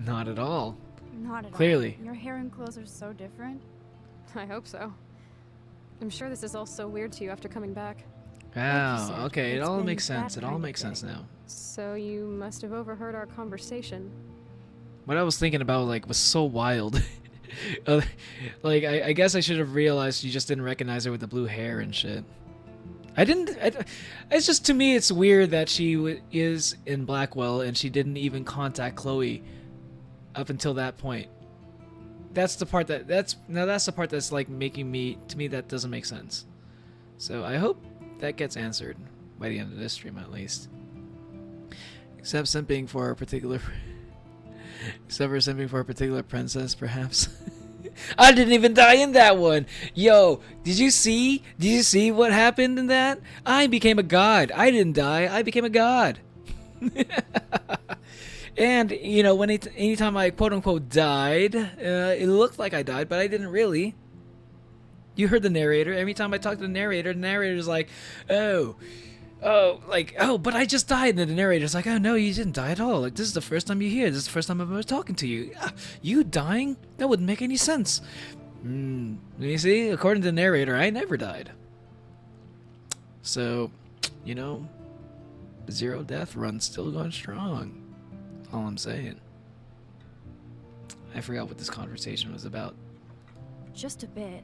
Speaker 1: Not at all.
Speaker 10: Not at
Speaker 1: Clearly.
Speaker 10: all. Your hair and clothes are so different.
Speaker 7: I hope so. I'm sure this is all so weird to you after coming back.
Speaker 1: Wow, okay, it
Speaker 10: it's
Speaker 1: all
Speaker 10: been
Speaker 1: makes sense.
Speaker 10: that
Speaker 1: It all
Speaker 10: kind of
Speaker 1: makes sense
Speaker 10: day.
Speaker 1: now.
Speaker 7: So you must have overheard our conversation.
Speaker 1: What I was thinking about, like, was so wild. Like, I guess I should have realized you just didn't recognize her with the blue hair and shit. It's just, to me, it's weird that she is in Blackwell and she didn't even contact Chloe up until that point. That's the part that's the part that's like making me, to me, that doesn't make sense. So I hope that gets answered by the end of this stream, at least. Except for simping for a particular princess, perhaps. I didn't even die in that one. Yo, did you see what happened in that? I became a god. I didn't die. I became a god. And, you know, anytime I quote-unquote died, it looked like I died, but I didn't really. You heard the narrator. Every time I talk to the narrator's like, but I just died. And then the narrator's like, oh, no, you didn't die at all. Like, this is the first time you're here. This is the first time I'm ever talking to you. You dying? That wouldn't make any sense. You see, according to the narrator, I never died. So, you know, 0 death run still going strong. All I'm saying. I forgot what this conversation was about.
Speaker 10: Just a bit.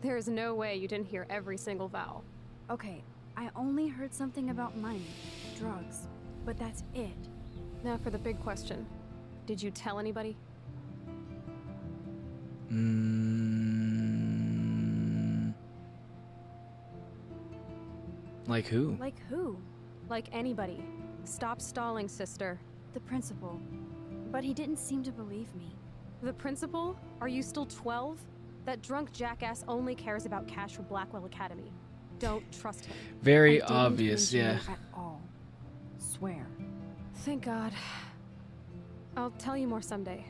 Speaker 7: There is no way you didn't hear every single vowel.
Speaker 10: Okay, I only heard something about money, drugs, but that's it.
Speaker 7: Now for the big question. Did you tell anybody?
Speaker 1: Like who?
Speaker 10: Like who?
Speaker 7: Like anybody. Stop stalling, sister.
Speaker 10: The principal. But he didn't seem to believe me.
Speaker 7: The principal? Are you still 12? That drunk jackass only cares about cash for Blackwell Academy. Don't trust him.
Speaker 1: Very
Speaker 10: I didn't
Speaker 1: obvious,
Speaker 10: mention
Speaker 1: yeah.
Speaker 10: it at all. Swear.
Speaker 7: Thank God. I'll tell you more someday.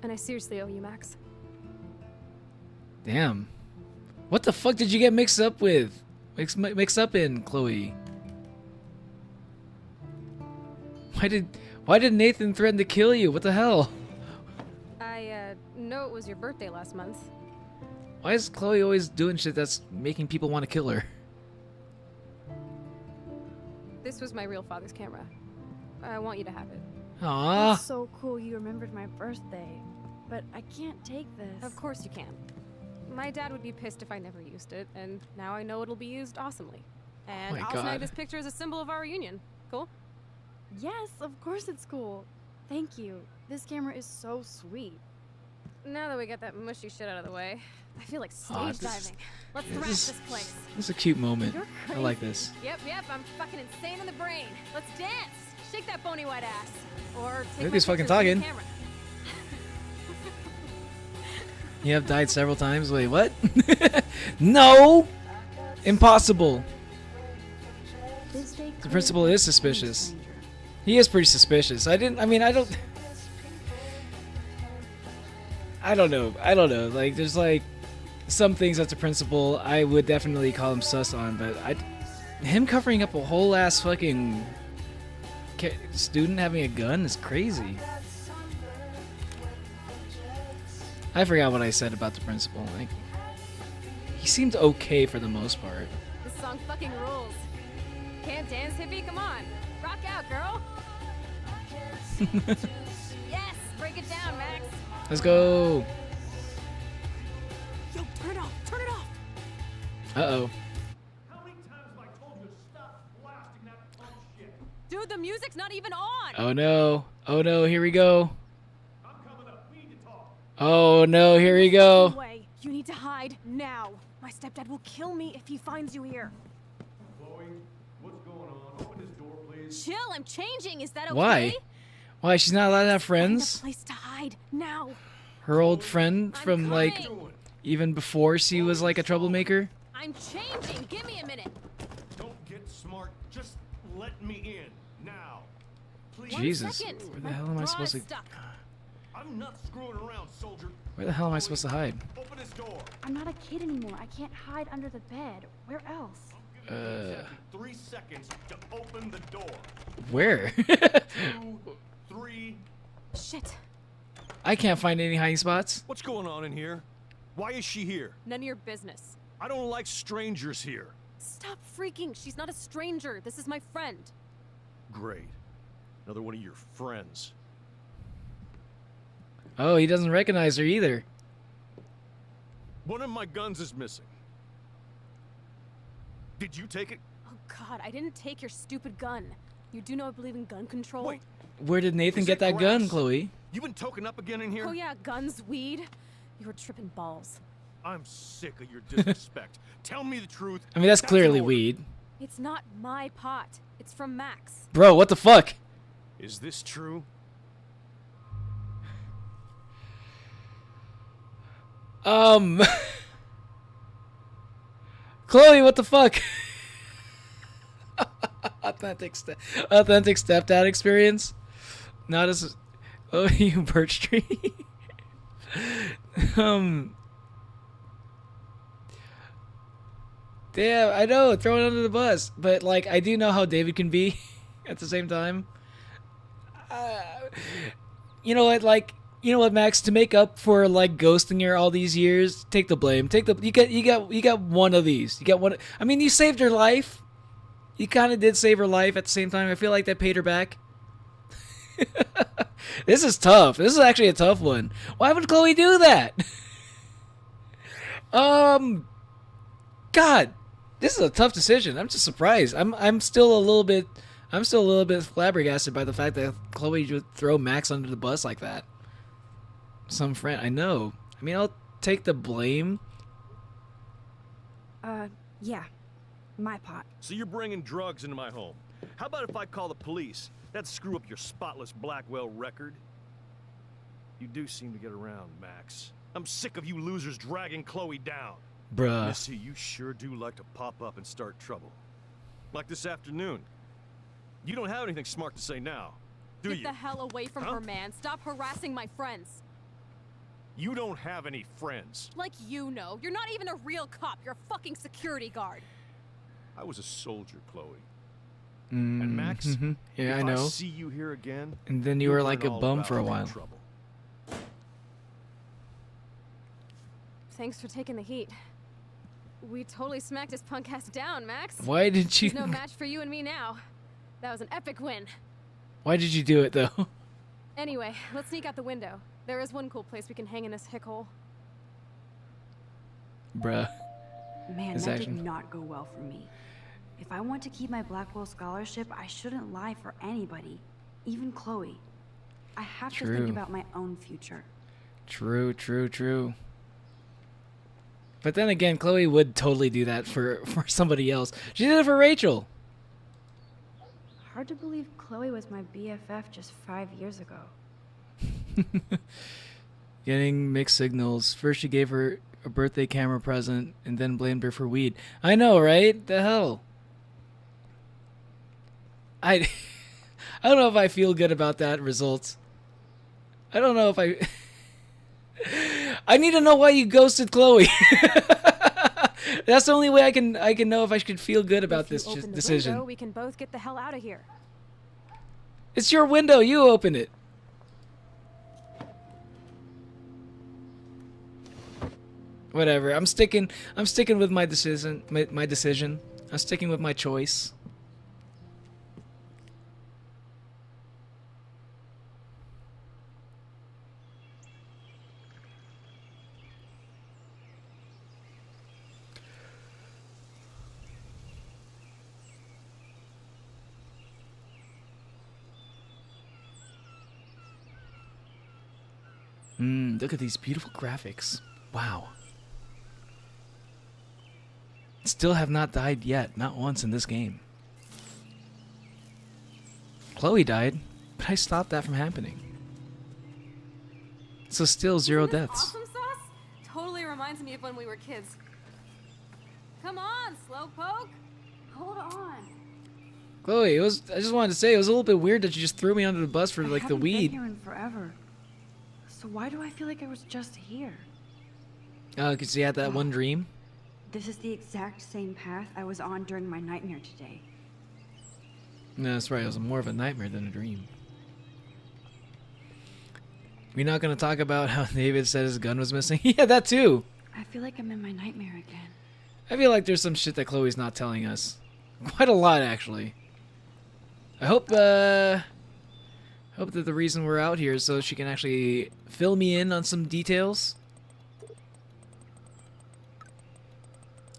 Speaker 7: And I seriously owe you, Max.
Speaker 1: Damn. What the fuck did you get mixed up with? Mixed up in, Chloe? Why did Nathan threaten to kill you? What the hell?
Speaker 7: I know it was your birthday last month.
Speaker 1: Why is Chloe always doing shit that's making people want to kill her?
Speaker 7: This was my real father's camera. I want you to have it.
Speaker 1: Aww.
Speaker 10: That's so cool you remembered my birthday. But I can't take this.
Speaker 7: Of course you can. My dad would be pissed if I never used it, and now I know it'll be used awesomely. And
Speaker 1: my
Speaker 7: I'll
Speaker 1: God.
Speaker 7: snag this picture as a symbol of our reunion. Cool?
Speaker 10: Yes, of course it's cool. Thank you. This camera is so sweet.
Speaker 7: Now that we got that mushy shit out of the way, I feel like
Speaker 1: Aw,
Speaker 7: stage
Speaker 1: this-
Speaker 7: diving. Let's thrash this place.
Speaker 1: This is a cute moment.
Speaker 7: You're
Speaker 1: I like this.
Speaker 7: Yep, I'm fucking insane in the brain. Let's dance. Shake that bony white ass. Or take
Speaker 1: Look
Speaker 7: my
Speaker 1: who's fucking
Speaker 7: pictures with the
Speaker 1: talking.
Speaker 7: camera.
Speaker 1: You have died several times. Wait, what? No! Impossible. The principal is suspicious. He is pretty suspicious. I don't know. Like, there's like some things that the principal I would definitely call him sus on, but him covering up a whole ass fucking student having a gun is crazy. I forgot what I said about the principal. Like, he seemed okay for the most part.
Speaker 7: This song fucking rules. Can't dance, hippie? Come on. Rock out, girl. Yes, break it down, Max.
Speaker 1: Let's go.
Speaker 7: Yo, turn it off. Turn it off.
Speaker 1: Uh-oh.
Speaker 14: How many times have I told you to stop blasting that punk shit?
Speaker 7: Dude, the music's not even on.
Speaker 1: Oh no. Oh no, here we go.
Speaker 14: I'm coming up. We need to talk.
Speaker 1: Oh no, here we go.
Speaker 7: Way. You need to hide now. My stepdad will kill me if he finds you here.
Speaker 14: Chloe, what's going on? Open this door, please.
Speaker 7: Chill, I'm changing. Is that okay?
Speaker 1: Why? Why, she's not allowed to have
Speaker 7: Find a
Speaker 1: friends?
Speaker 7: place to hide now.
Speaker 1: Her old friend from like
Speaker 7: coming.
Speaker 1: even before she was like a troublemaker?
Speaker 7: I'm changing. Give me a minute.
Speaker 14: Don't get smart. Just let me in now. Please.
Speaker 1: Jesus.
Speaker 7: second.
Speaker 1: Where the
Speaker 7: My
Speaker 1: hell am I
Speaker 7: bra
Speaker 1: supposed to
Speaker 7: is stuck.
Speaker 14: I'm not screwing around, soldier.
Speaker 1: Where the hell am I supposed to hide?
Speaker 14: Open this door.
Speaker 10: I'm not a kid anymore. I can't hide under the bed. Where else?
Speaker 14: 3 seconds to open the door.
Speaker 1: Where?
Speaker 14: 2, 3.
Speaker 7: Shit.
Speaker 1: I can't find any hiding spots.
Speaker 14: What's going on in here? Why is she here?
Speaker 7: None of your business.
Speaker 14: I don't like strangers here.
Speaker 7: Stop freaking. She's not a stranger. This is my friend.
Speaker 14: Great. Another one of your friends.
Speaker 1: Oh, he doesn't recognize her either.
Speaker 14: One of my guns is missing. Did you take it?
Speaker 7: Oh God, I didn't take your stupid gun. You do know I believe in gun control?
Speaker 14: Wait.
Speaker 1: Where did Nathan
Speaker 14: Is
Speaker 1: get
Speaker 14: it
Speaker 1: that gun,
Speaker 14: grass?
Speaker 1: Chloe?
Speaker 14: You been token up again in here?
Speaker 7: Oh yeah, guns, weed. You were tripping balls.
Speaker 14: I'm sick of your disrespect. Tell me the truth.
Speaker 1: I mean, that's
Speaker 14: an
Speaker 1: clearly
Speaker 14: order.
Speaker 1: weed.
Speaker 7: It's not my pot. It's from Max.
Speaker 1: Bro, what the fuck?
Speaker 14: Is this true?
Speaker 1: Chloe, what the fuck? authentic stepdad experience. Not as oh, you birch tree. Damn, I know, throw it under the bus, but like I do know how David can be at the same time. You know what, like, you know what, Max? To make up for like ghosting her all these years, take the blame. You got one of these. You got one. I mean, you saved her life. You kind of did save her life at the same time. I feel like that paid her back. This is tough. This is actually a tough one. Why would Chloe do that? God, this is a tough decision. I'm just surprised. I'm still a little bit flabbergasted by the fact that Chloe would throw Max under the bus like that. Some friend, I know. I mean, I'll take the blame.
Speaker 10: Yeah. My pot.
Speaker 14: So you're bringing drugs into my home. How about if I call the police? That'd screw up your spotless Blackwell record. You do seem to get around, Max. I'm sick of you losers dragging Chloe down.
Speaker 1: Bruh.
Speaker 14: Missy, you sure do like to pop up and start trouble. Like this afternoon. You don't have anything smart to say now, do
Speaker 7: Get
Speaker 14: you?
Speaker 7: the hell away from her, man. Stop harassing my friends.
Speaker 14: You don't have any friends.
Speaker 7: Like you know. You're not even a real cop. You're a fucking security guard.
Speaker 14: I was a soldier, Chloe. And Max,
Speaker 1: yeah,
Speaker 14: if
Speaker 1: I know.
Speaker 14: see you here again,
Speaker 1: And then you
Speaker 14: you'll
Speaker 1: were like a
Speaker 14: learn all
Speaker 1: bum
Speaker 14: about
Speaker 1: for a
Speaker 14: big
Speaker 1: while.
Speaker 14: trouble.
Speaker 7: Thanks for taking the heat. We totally smacked his punk ass down, Max.
Speaker 1: Why did you?
Speaker 7: He's no match for you and me now. That was an epic win.
Speaker 1: Why did you do it though?
Speaker 7: Anyway, let's sneak out the window. There is one cool place we can hang in this hick hole.
Speaker 1: Bruh.
Speaker 10: Man,
Speaker 1: His
Speaker 10: that
Speaker 1: action.
Speaker 10: did not go well for me. If I want to keep my Blackwell scholarship, I shouldn't lie for anybody, even Chloe. I have to think
Speaker 1: True.
Speaker 10: about my own future.
Speaker 1: True, true, true. But then again, Chloe would totally do that for somebody else. She did it for Rachel.
Speaker 10: Hard to believe Chloe was my BFF just 5 years ago.
Speaker 1: Getting mixed signals. First she gave her a birthday camera present and then blamed her for weed. I know, right? The hell. I don't know if I feel good about that result. I don't know if I I need to know why you ghosted Chloe. That's the only way I can know if I should feel good about this
Speaker 7: Open the
Speaker 1: decision.
Speaker 7: window, we can both get the hell out of here.
Speaker 1: It's your window. You open it. Whatever. I'm sticking with my decision. My decision. I'm sticking with my choice. Look at these beautiful graphics. Wow. Still have not died yet. Not once in this game. Chloe died, but I stopped that from happening. So still 0
Speaker 7: Isn't this
Speaker 1: deaths.
Speaker 7: Awesome sauce? Totally reminds me of when we were kids. Come on, slowpoke.
Speaker 10: Hold on.
Speaker 1: Chloe, I just wanted to say, it was a little bit weird that you just threw me under the bus for like the
Speaker 10: Been
Speaker 1: weed.
Speaker 10: here in forever. So why do I feel like I was just here?
Speaker 1: Oh, because you had that one dream?
Speaker 10: This is the exact same path I was on during my nightmare today.
Speaker 1: No, that's right. It was more of a nightmare than a dream. We're not going to talk about how David said his gun was missing? Yeah, that too.
Speaker 10: I feel like I'm in my nightmare again.
Speaker 1: I feel like there's some shit that Chloe's not telling us. Quite a lot, actually. I hope that the reason we're out here is so she can actually fill me in on some details.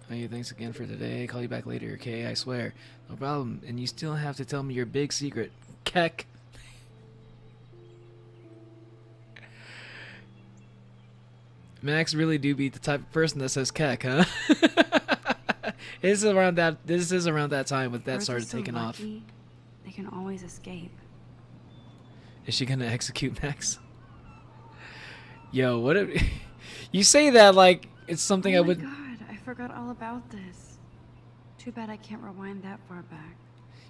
Speaker 1: Hey, thanks again for today. Call you back later, okay? I swear. No problem. And you still have to tell me your big secret. Keck. Max really do be the type of person that says keck, huh? This is around that time when that
Speaker 10: Birds are
Speaker 1: started
Speaker 10: so
Speaker 1: taking off.
Speaker 10: lucky, they can always escape.
Speaker 1: Is she gonna execute Max? Yo, what if you say that like it's something I
Speaker 10: Oh my
Speaker 1: would.
Speaker 10: God, I forgot all about this. Too bad I can't rewind that far back.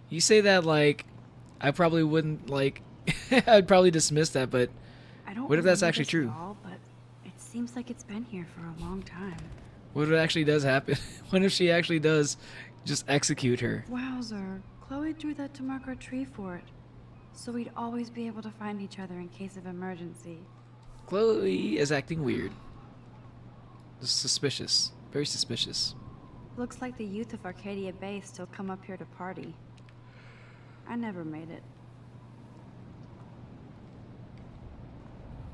Speaker 1: You say that like I probably wouldn't like. I'd probably dismiss that, but
Speaker 10: I don't
Speaker 1: what if that's
Speaker 10: remember
Speaker 1: actually
Speaker 10: this
Speaker 1: true?
Speaker 10: at all, but it seems like it's been here for a long time.
Speaker 1: What if it actually does happen? What if she actually does just execute her?
Speaker 10: Wowzer, Chloe drew that to mark our tree fort, so we'd always be able to find each other in case of emergency.
Speaker 1: Chloe is acting weird. Suspicious. Very suspicious.
Speaker 10: Looks like the youth of Arcadia Bay still come up here to party. I never made it.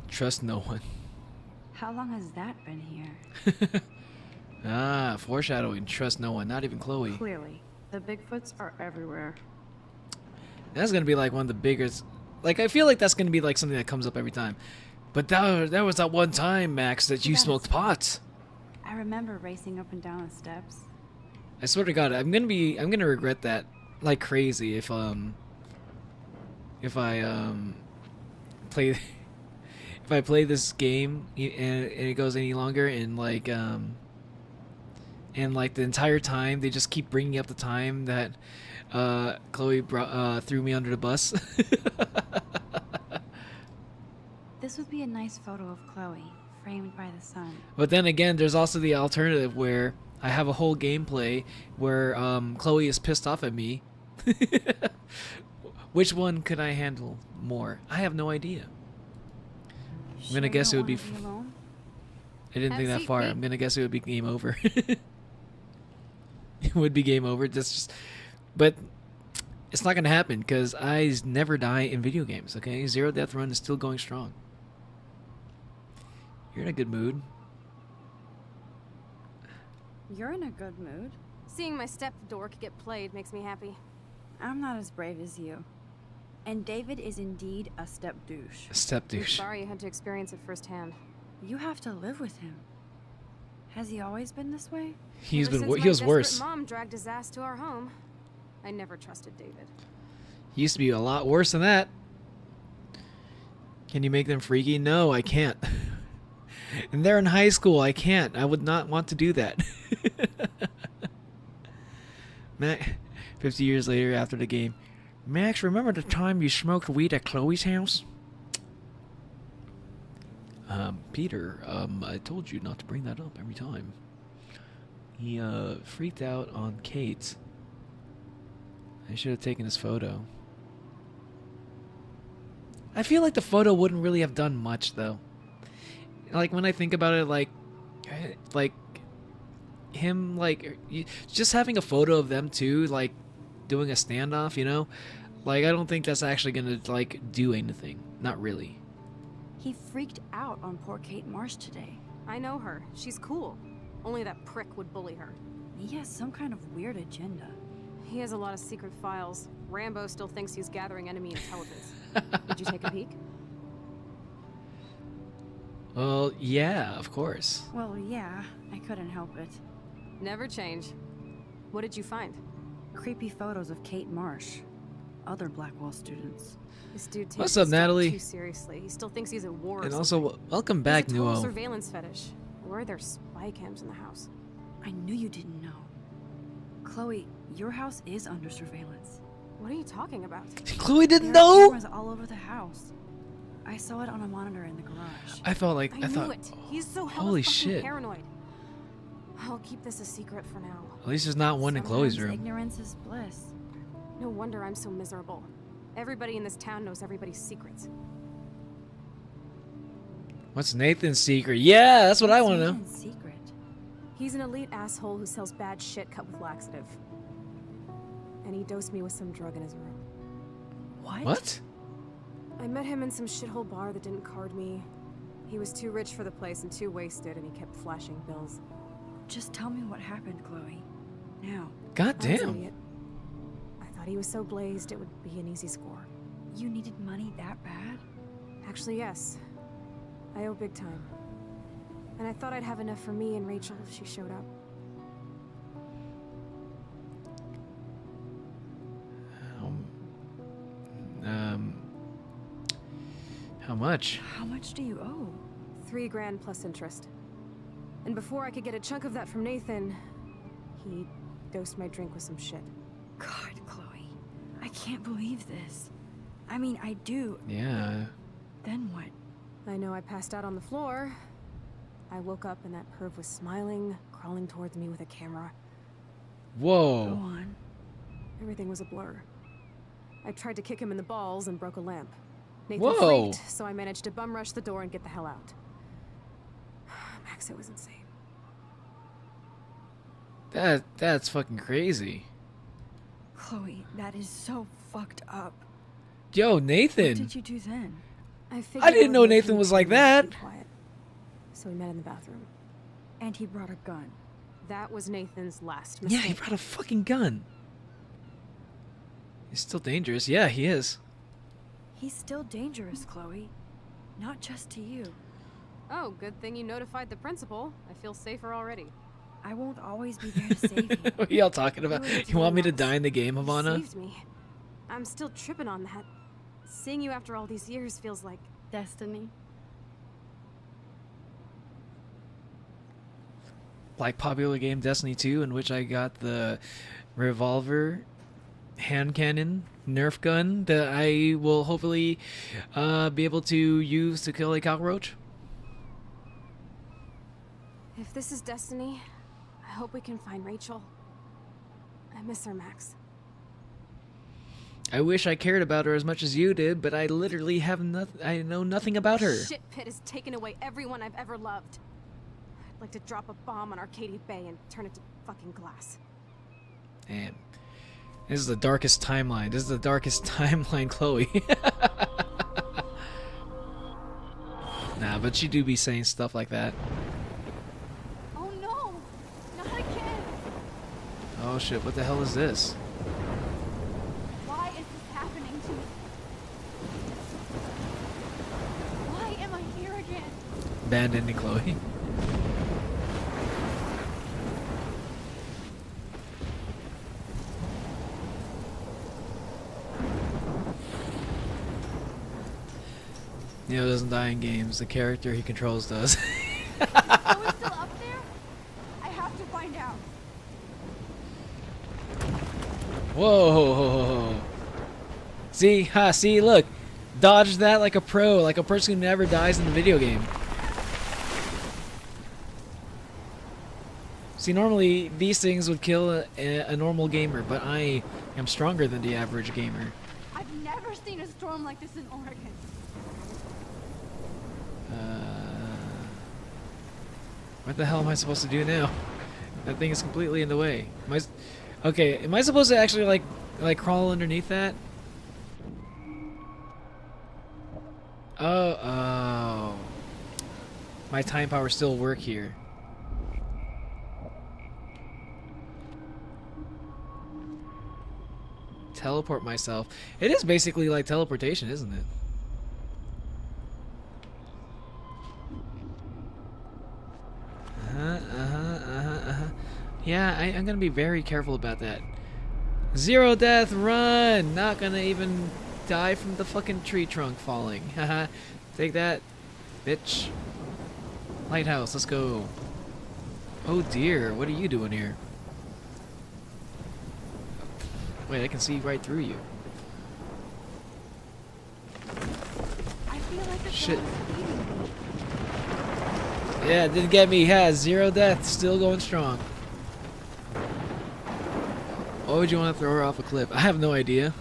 Speaker 1: Trust no one.
Speaker 10: How long has that been here?
Speaker 1: Ah, foreshadowing. Trust no one. Not even Chloe.
Speaker 10: Clearly, the Bigfoots are everywhere.
Speaker 1: That's gonna be like one of the biggest. Like I feel like that's gonna be like something that comes up every time. But that was that one time, Max, that you smoked pot.
Speaker 10: I remember racing up and down the steps.
Speaker 1: I swear to God, I'm gonna regret that like crazy if I play if I play this game and it goes any longer and like the entire time they just keep bringing up the time that Chloe threw me under the bus.
Speaker 10: This would be a nice photo of Chloe, framed by the sun.
Speaker 1: But then again, there's also the alternative where I have a whole gameplay where Chloe is pissed off at me Which one could I handle more? I have no idea. I'm gonna guess it would be. I didn't think that far. I'm gonna guess it would be game over. It would be game over. That's just, but it's not gonna happen because I never die in video games. Okay, Zero Death Run is still going strong. You're in a good mood.
Speaker 10: You're in a good mood.
Speaker 7: Seeing my step dork get played makes me happy.
Speaker 10: I'm not as brave as you. And David is indeed a step douche.
Speaker 1: A step
Speaker 7: I'm
Speaker 1: douche.
Speaker 7: sorry you had to experience it firsthand.
Speaker 10: You have to live with him. Has he always been this way?
Speaker 1: He was
Speaker 7: Desperate
Speaker 1: worse.
Speaker 7: Mom dragged his ass to our home. I never trusted David.
Speaker 1: He used to be a lot worse than that. Can you make them freaky? No, I can't. And they're in high school. I can't. I would not want to do that. Max, 50 years later after the game. Max, remember the time you smoked weed at Chloe's house? Peter, I told you not to bring that up every time. He, freaked out on Kate. I should have taken his photo. I feel like the photo wouldn't really have done much, though. Like, when I think about it, like him, like, just having a photo of them two, like, doing a standoff, you know? Like, I don't think that's actually gonna, like, do anything. Not really.
Speaker 10: He freaked out on poor Kate Marsh today.
Speaker 7: I know her. She's cool. Only that prick would bully her.
Speaker 10: He has some kind of weird agenda.
Speaker 7: He has a lot of secret files. Rambo still thinks he's gathering enemy intelligence. Did you take a peek?
Speaker 1: Well, yeah, of course.
Speaker 10: Well, yeah, I couldn't help it.
Speaker 7: Never change. What did you find?
Speaker 10: Creepy photos of Kate Marsh. Other Blackwell students.
Speaker 7: This dude takes
Speaker 1: What's up,
Speaker 7: his stuff
Speaker 1: Natalie?
Speaker 7: too seriously. He still thinks he's at war.
Speaker 1: And
Speaker 7: or
Speaker 1: also,
Speaker 7: something.
Speaker 1: welcome back,
Speaker 7: He's a total
Speaker 1: Nuo.
Speaker 7: surveillance fetish. Where are there spy cams in the house?
Speaker 10: I knew you didn't know. Chloe, your house is under surveillance.
Speaker 7: What are you talking about?
Speaker 1: Chloe didn't
Speaker 10: There are
Speaker 1: know?
Speaker 10: cameras all over the house. I saw it on a monitor in the garage.
Speaker 1: I felt like,
Speaker 7: I
Speaker 1: thought,
Speaker 7: knew it. He's so hella
Speaker 1: holy
Speaker 7: fucking
Speaker 1: shit.
Speaker 7: paranoid. I'll keep this a secret for now.
Speaker 1: At least there's not one in Chloe's
Speaker 10: Sometimes
Speaker 1: room.
Speaker 10: Ignorance is bliss.
Speaker 7: No wonder I'm so miserable. Everybody in this town knows everybody's secrets.
Speaker 1: What's Nathan's secret? Yeah, that's what I want to know.
Speaker 10: Nathan's secret.
Speaker 7: He's an elite asshole who sells bad shit cut with laxative. And he dosed me with some drug in his room.
Speaker 1: What?
Speaker 7: I met him in some shithole bar that didn't card me. He was too rich for the place and too wasted, and he kept flashing bills.
Speaker 10: Just tell me what happened, Chloe. Now.
Speaker 1: God
Speaker 7: I was an
Speaker 1: damn.
Speaker 7: idiot. I thought he was so blazed it would be an easy score.
Speaker 10: You needed money that bad?
Speaker 7: Actually, yes. I owe big time. And I thought I'd have enough for me and Rachel if she showed up.
Speaker 1: How much?
Speaker 10: How much do you owe?
Speaker 7: $3 grand plus interest. And before I could get a chunk of that from Nathan, he dosed my drink with some shit.
Speaker 10: God, Chloe. I can't believe this. I mean, I do.
Speaker 1: Yeah.
Speaker 10: Then what?
Speaker 7: I know I passed out on the floor. I woke up and that perv was smiling, crawling towards me with a camera.
Speaker 1: Whoa.
Speaker 10: Go on.
Speaker 7: Everything was a blur. I tried to kick him in the balls and broke a lamp. Nathan
Speaker 1: Whoa.
Speaker 7: freaked, so I managed to bum rush the door and get the hell out. Max, it was insane.
Speaker 1: That's fucking crazy.
Speaker 10: Chloe, that is so fucked up.
Speaker 1: Yo,
Speaker 10: What
Speaker 1: Nathan.
Speaker 10: did you do then?
Speaker 1: I didn't know Nathan was like that.
Speaker 7: Quiet. So we met in the bathroom.
Speaker 10: And he brought a gun.
Speaker 7: That was Nathan's last
Speaker 1: Yeah,
Speaker 7: mistake.
Speaker 1: he brought a fucking gun. He's still dangerous. Yeah, he is.
Speaker 10: He's still dangerous, Chloe. Not just to you.
Speaker 7: Oh, good thing you notified the principal. I feel safer already.
Speaker 10: I won't always be there to save you.
Speaker 1: What are y'all talking about?
Speaker 7: Really
Speaker 1: You want me to
Speaker 7: Max.
Speaker 1: die in the game,
Speaker 7: You
Speaker 1: Havana?
Speaker 7: saved me. I'm still tripping on that. Seeing you after all these years feels like
Speaker 10: Destiny.
Speaker 1: Like popular game Destiny 2, in which I got the revolver, hand cannon, Nerf gun that I will hopefully be able to use to kill a cockroach.
Speaker 7: if this is destiny, I hope we can find Rachel. I miss her, Max.
Speaker 1: I wish I cared about her as much as you did, but I literally have nothing. I know nothing about her.
Speaker 7: Shit pit has taken away everyone I've ever loved. I'd like to drop a bomb on Arcadia Bay and turn it to fucking glass.
Speaker 1: Damn. This is the darkest timeline. This is the darkest timeline, Chloe. Nah, but she do be saying stuff like that.
Speaker 7: Oh no! Not again!
Speaker 1: Oh shit, what the hell is this?
Speaker 7: Why is this happening to me? Why am I here again?
Speaker 1: Bad ending, Chloe. Neo doesn't die in games. The character he controls does.
Speaker 7: Is Chloe still up there? I have to find out.
Speaker 1: Whoa! See, look, dodged that like a pro, like a person who never dies in the video game. See, normally these things would kill a normal gamer, but I am stronger than the average gamer.
Speaker 7: I've never seen a storm like this in Oregon.
Speaker 1: What the hell am I supposed to do now? That thing is completely in the way. Okay, am I supposed to actually like crawl underneath that? Oh. My time power still work here. Teleport myself. It is basically like teleportation, isn't it? Yeah, I'm gonna be very careful about that. Zero death, run! Not gonna even die from the fucking tree trunk falling. Haha. Take that, bitch. Lighthouse, let's go. Oh dear, what are you doing here? Wait, I can see right through you.
Speaker 7: I feel like the
Speaker 1: Shit.
Speaker 7: storm is eating me.
Speaker 1: Yeah, it didn't get me. Yeah, zero death, still going strong. Why would you want to throw her off a cliff? I have no idea.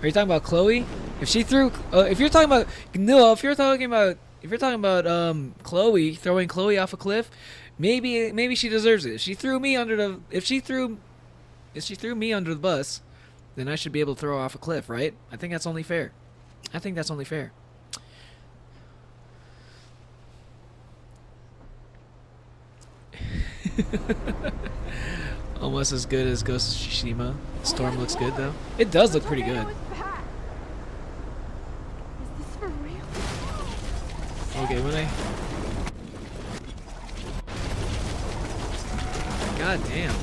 Speaker 1: Are you talking about Chloe? If she threw, if you're talking about no, if you're talking about Chloe throwing Chloe off a cliff, maybe she deserves it. If she threw me under the, if she threw me under the bus, then I should be able to throw her off a cliff, right? I think that's only fair. I think that's only fair. Almost as good as Ghost of Tsushima. Storm looks good though. It does look pretty good.
Speaker 7: Is this for real?
Speaker 1: Okay, when I... God damn.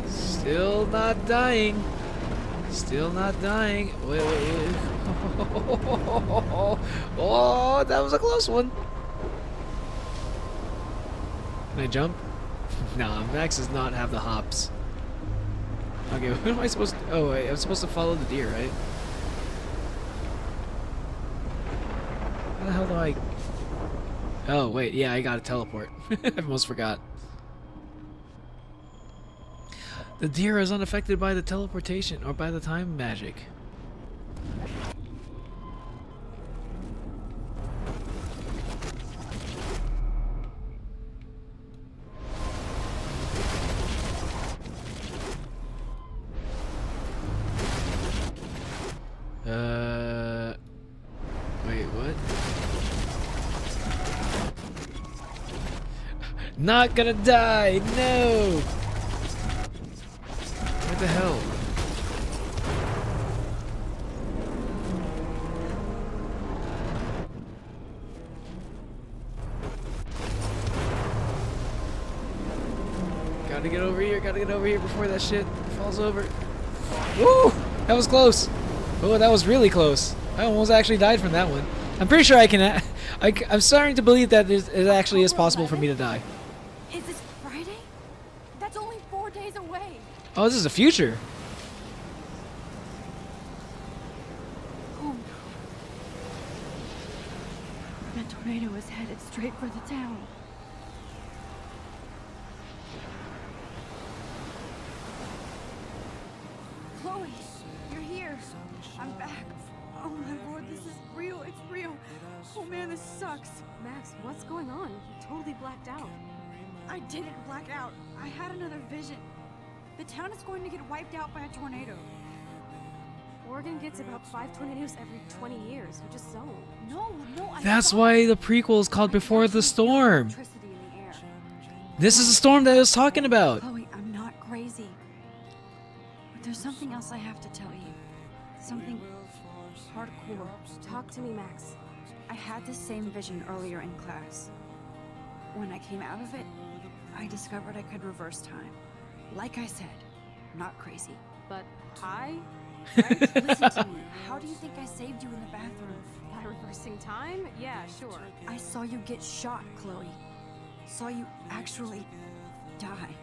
Speaker 1: Still not dying. Still not dying. Wait. Oh, that was a close one. Can I jump? Nah, Max does not have the hops. Okay, what am I supposed to... Oh, wait, I'm supposed to follow the deer, right? How the hell do I... Oh, wait, yeah, I gotta teleport. I almost forgot. The deer is unaffected by the teleportation, or by the time magic. Wait, what? Not gonna die! No! What the hell? Gotta get over here before that shit falls over. Woo! That was close! Oh, that was really close. I almost actually died from that one. I'm pretty sure I can... I'm starting to believe that it actually is possible for me to die.
Speaker 7: Is this Friday? That's only 4 days away.
Speaker 1: Oh, this is the future.
Speaker 7: Oh no. That tornado is headed straight for the town.
Speaker 10: I'm back. Oh my lord, this is real. It's real. Oh man, this sucks.
Speaker 7: Max, what's going on? You totally blacked out.
Speaker 10: I didn't black out. I had another vision. The town is going to get wiped out by a tornado.
Speaker 7: Oregon gets about 5 tornadoes every 20 years. You just zone.
Speaker 10: No,
Speaker 1: That's why the prequel is called Before the Storm.
Speaker 10: Electricity in the air.
Speaker 1: This is the storm that I was talking about.
Speaker 10: Chloe, I'm not crazy. But there's something else I have to tell you. Something hardcore.
Speaker 7: Talk to me, Max.
Speaker 10: I had this same vision earlier in class. When I came out of it, I discovered I could reverse time. Like I said, not crazy.
Speaker 7: But high?
Speaker 10: Right? Listen to me. How do you think I saved you in the bathroom?
Speaker 7: By reversing time? Yeah, sure.
Speaker 10: I saw you get shot, Chloe. Saw you actually die.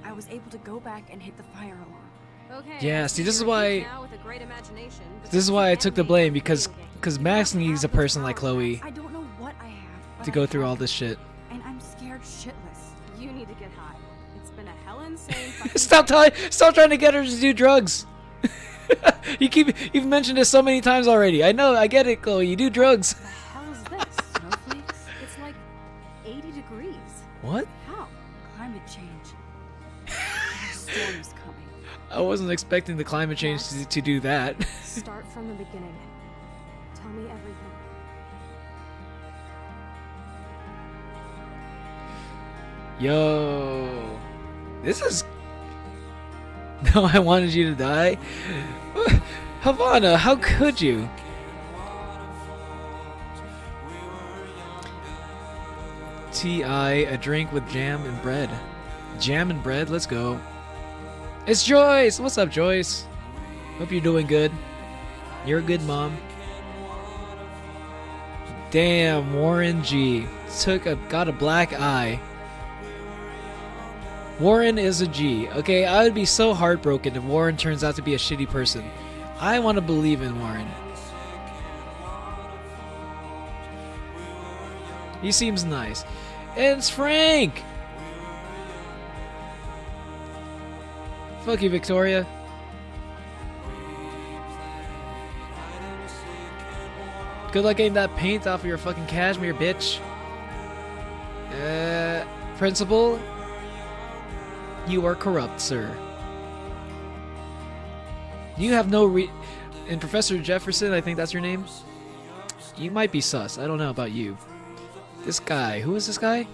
Speaker 10: I was able to go back and hit the fire alarm.
Speaker 7: Okay.
Speaker 1: Yeah, see, this is
Speaker 7: you're
Speaker 1: why.
Speaker 7: now with a great imagination, but
Speaker 1: This is why I took the blame because Max needs a person like Chloe
Speaker 10: I don't know what I have, but
Speaker 1: to
Speaker 10: I
Speaker 1: go through
Speaker 10: have
Speaker 1: all
Speaker 10: it,
Speaker 1: this shit.
Speaker 10: and I'm scared shitless.
Speaker 7: You need to get high. It's been a hell insane fucking
Speaker 1: Stop trying to get her to do drugs. You've mentioned this so many times already. I know, I get it, Chloe. You do drugs.
Speaker 7: What the hell is this? Snowflakes? It's like 80 degrees.
Speaker 1: What?
Speaker 7: How?
Speaker 10: Climate change. The storm is coming.
Speaker 1: I wasn't expecting the climate change to do that.
Speaker 7: Start from the beginning. Tell me everything.
Speaker 1: Yo, this is. No, I wanted you to die. Havana, how could you? T.I. a drink with jam and bread. Jam and bread, let's go. It's Joyce! What's up, Joyce? Hope you're doing good. You're a good mom. Damn, Warren G. Got a black eye. Warren is a G. Okay, I would be so heartbroken if Warren turns out to be a shitty person. I want to believe in Warren. He seems nice. And it's Frank! Fuck you, Victoria. Good luck getting that paint off of your fucking cashmere, bitch. Principal? You are corrupt, sir. You have no And Professor Jefferson, I think that's your name? You might be sus. I don't know about you. This guy. Who is this guy?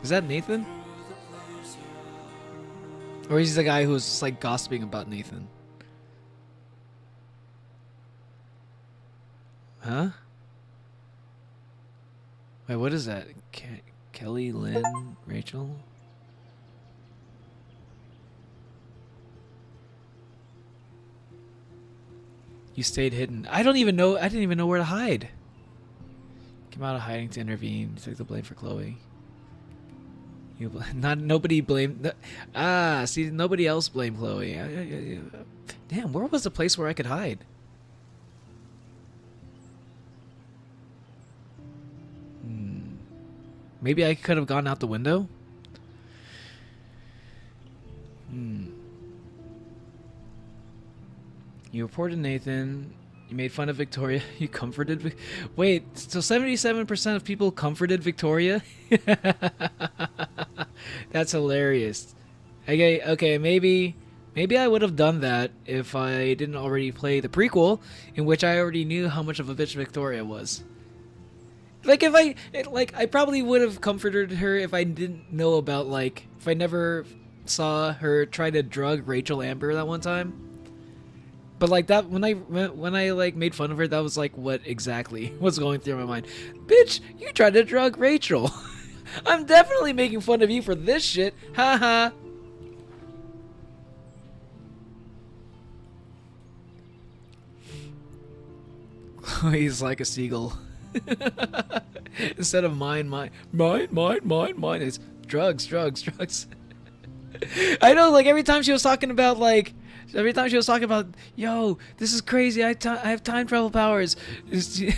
Speaker 1: Is that Nathan? Or is he the guy who's just, like, gossiping about Nathan? Huh? Wait, what is that? Kelly, Lynn, Rachel? You stayed hidden. I didn't even know where to hide. Came out of hiding to intervene. Took the blame for Chloe. Nobody blamed. See, nobody else blamed Chloe. Damn, where was the place where I could hide? Maybe I could have gone out the window? You reported Nathan. You made fun of Victoria. You comforted Wait, so 77% of people comforted Victoria? That's hilarious. Okay, maybe I would have done that if I didn't already play the prequel, in which I already knew how much of a bitch Victoria was. Like, I probably would have comforted her if I didn't know about, like, if I never saw her try to drug Rachel Amber that one time. But like that, when I like made fun of her, that was like what exactly was going through my mind. Bitch, you tried to drug Rachel. I'm definitely making fun of you for this shit. Haha. He's like a seagull. Instead of mine, it's drugs. I know, like every time she was talking about yo, this is crazy, I have time travel powers. And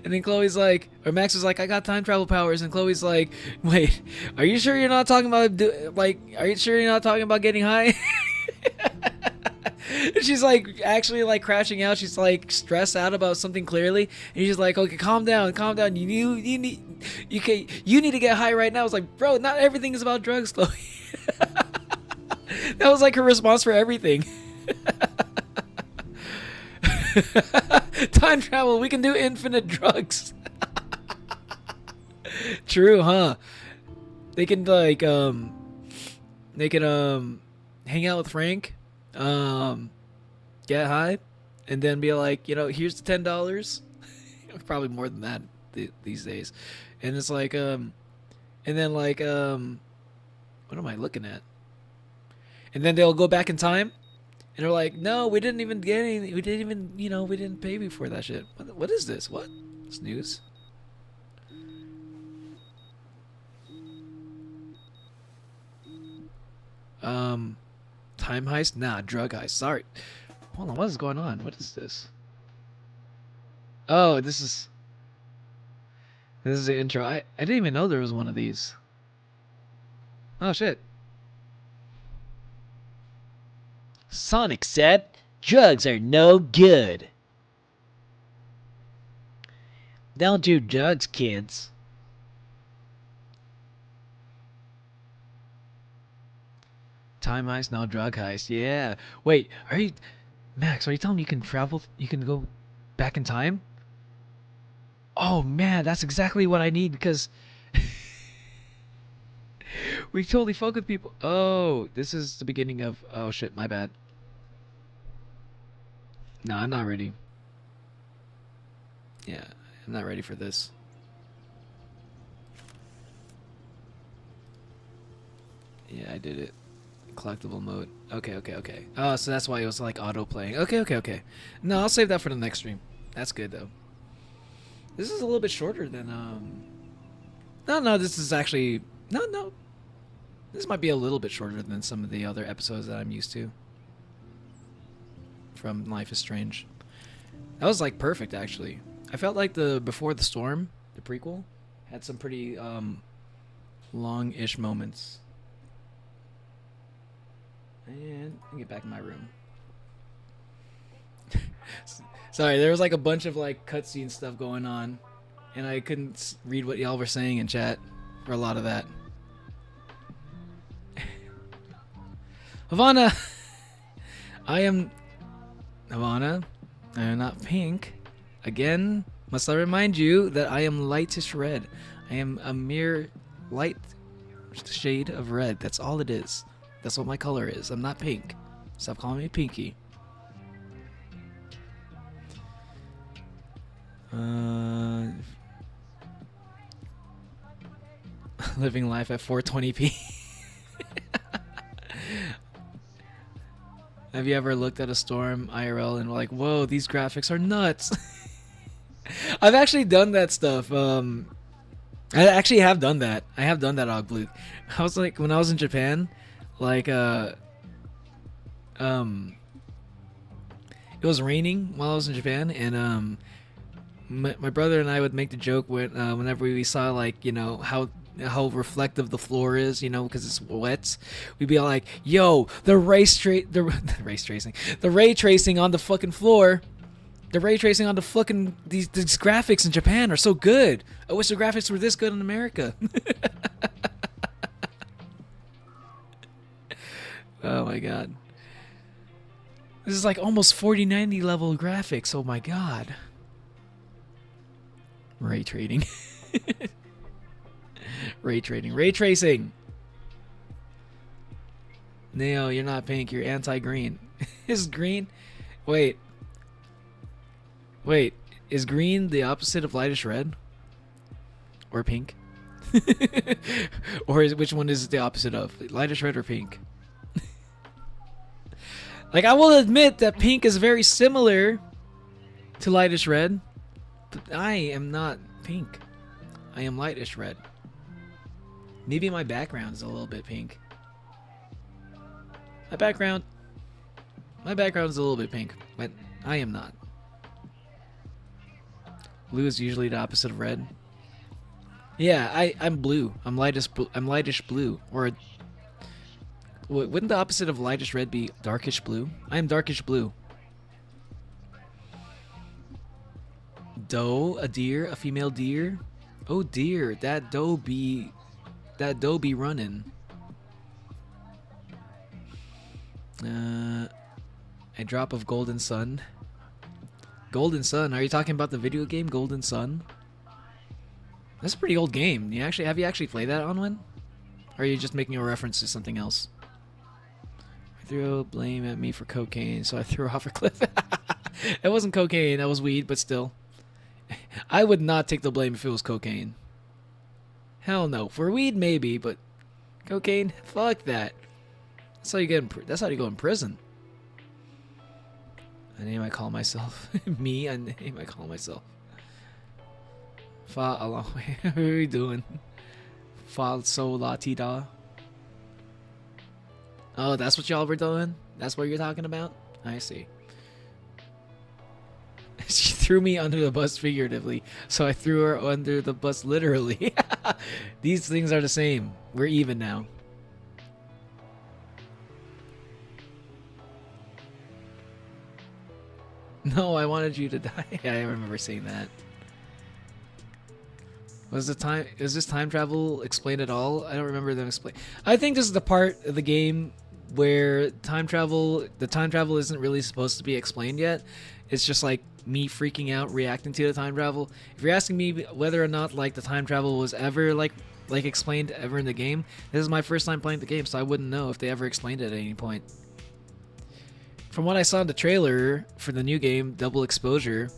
Speaker 1: then Chloe's like, or Max was like, I got time travel powers, and Chloe's like, wait, are you sure you're not talking about getting high? She's like actually like crashing out. She's like stressed out about something clearly, and she's like, "Okay, calm down, calm down. You need to get high right now." It's like, bro, not everything is about drugs, Chloe. That was like her response for everything. Time travel. We can do infinite drugs. True, huh? They can like hang out with Frank, get high, and then be like, here's the $10. Probably more than that these days. And it's like and then like what am I looking at? And then they'll go back in time, and they're like, no, we didn't even get anything. We didn't even we didn't pay you for that shit. What is this? What? It's news. Time heist? Nah, drug heist. Sorry. Hold on, what is going on? What is this? Oh, this is the intro. I didn't even know there was one of these. Oh shit.
Speaker 15: Sonic said, drugs are no good. Don't do drugs, kids.
Speaker 1: Time heist, now drug heist. Yeah. Wait, Max, are you telling me you can travel, you can go back in time? Oh man, that's exactly what I need, because we totally fuck with people. Oh, this is the beginning of, oh shit, my bad. No, I'm not ready. Yeah, I'm not ready for this. Yeah, I did it. Collectible mode. Okay. Oh, so that's why it was like auto playing. Okay. No, I'll save that for the next stream. That's good though. This is a little bit shorter than No, this is actually no. This might be a little bit shorter than some of the other episodes that I'm used to from Life is Strange. That was like perfect actually. I felt like the Before the Storm, the prequel, had some pretty long-ish moments. And I get back in my room. Sorry, there was like a bunch of like cutscene stuff going on, and I couldn't read what y'all were saying in chat for a lot of that. Havana, I am not pink. Again, must I remind you that I am lightish red. I am a mere light shade of red. That's all it is. That's what my color is. I'm not pink. Stop calling me Pinky. Living life at 420p. Have you ever looked at a storm IRL and like, whoa, these graphics are nuts? I've actually done that stuff. I actually have done that. I have done that, Ogblue. I was like, when I was in Japan, like, it was raining while I was in Japan, and my brother and I would make the joke whenever we saw, like, how reflective the floor is, because it's wet. We'd be all like, yo, the ray tracing on the fucking floor, the ray tracing on the fucking these graphics in Japan are so good. I wish the graphics were this good in America. Oh my god. This is like almost 4090 level graphics. Oh my god. Ray tracing. Ray tracing. No, you're not pink. You're anti-green. Is green? Wait. Is green the opposite of lightish red? Or pink? Or which one is it the opposite of? Lightish red or pink? Like, I will admit that pink is very similar to lightish red, but I am not pink. I am lightish red. Maybe my background is a little bit pink. My background is a little bit pink, but I am not. Blue is usually the opposite of red. Yeah, I'm blue. I'm lightish blue, or Wouldn't the opposite of lightish red be darkish blue? I am darkish blue. Doe, a deer, a female deer. Oh dear, that doe be running. A drop of golden sun. Golden Sun. Are you talking about the video game Golden Sun? That's a pretty old game. Have you actually played that on one? Or are you just making a reference to something else? I threw blame at me for cocaine, so I threw her off a cliff. It wasn't cocaine, that was weed, but still. I would not take the blame if it was cocaine. Hell no. For weed, maybe, but cocaine? Fuck that. That's how you go in prison. A name I call myself. Me, a name I call myself. Fa a long way. What are we doing? Fa so la ti da. Oh, that's what y'all were doing? That's what you're talking about? I see. She threw me under the bus figuratively, so I threw her under the bus literally. These things are the same. We're even now. No, I wanted you to die. I remember saying that. Is this time travel explained at all? I don't remember them explain. I think this is the part of the game where the time travel isn't really supposed to be explained yet. It's just like me freaking out, reacting to the time travel. If you're asking me whether or not like the time travel was ever like explained ever in the game, this is my first time playing the game, so I wouldn't know if they ever explained it at any point. From what I saw in the trailer for the new game, Double Exposure,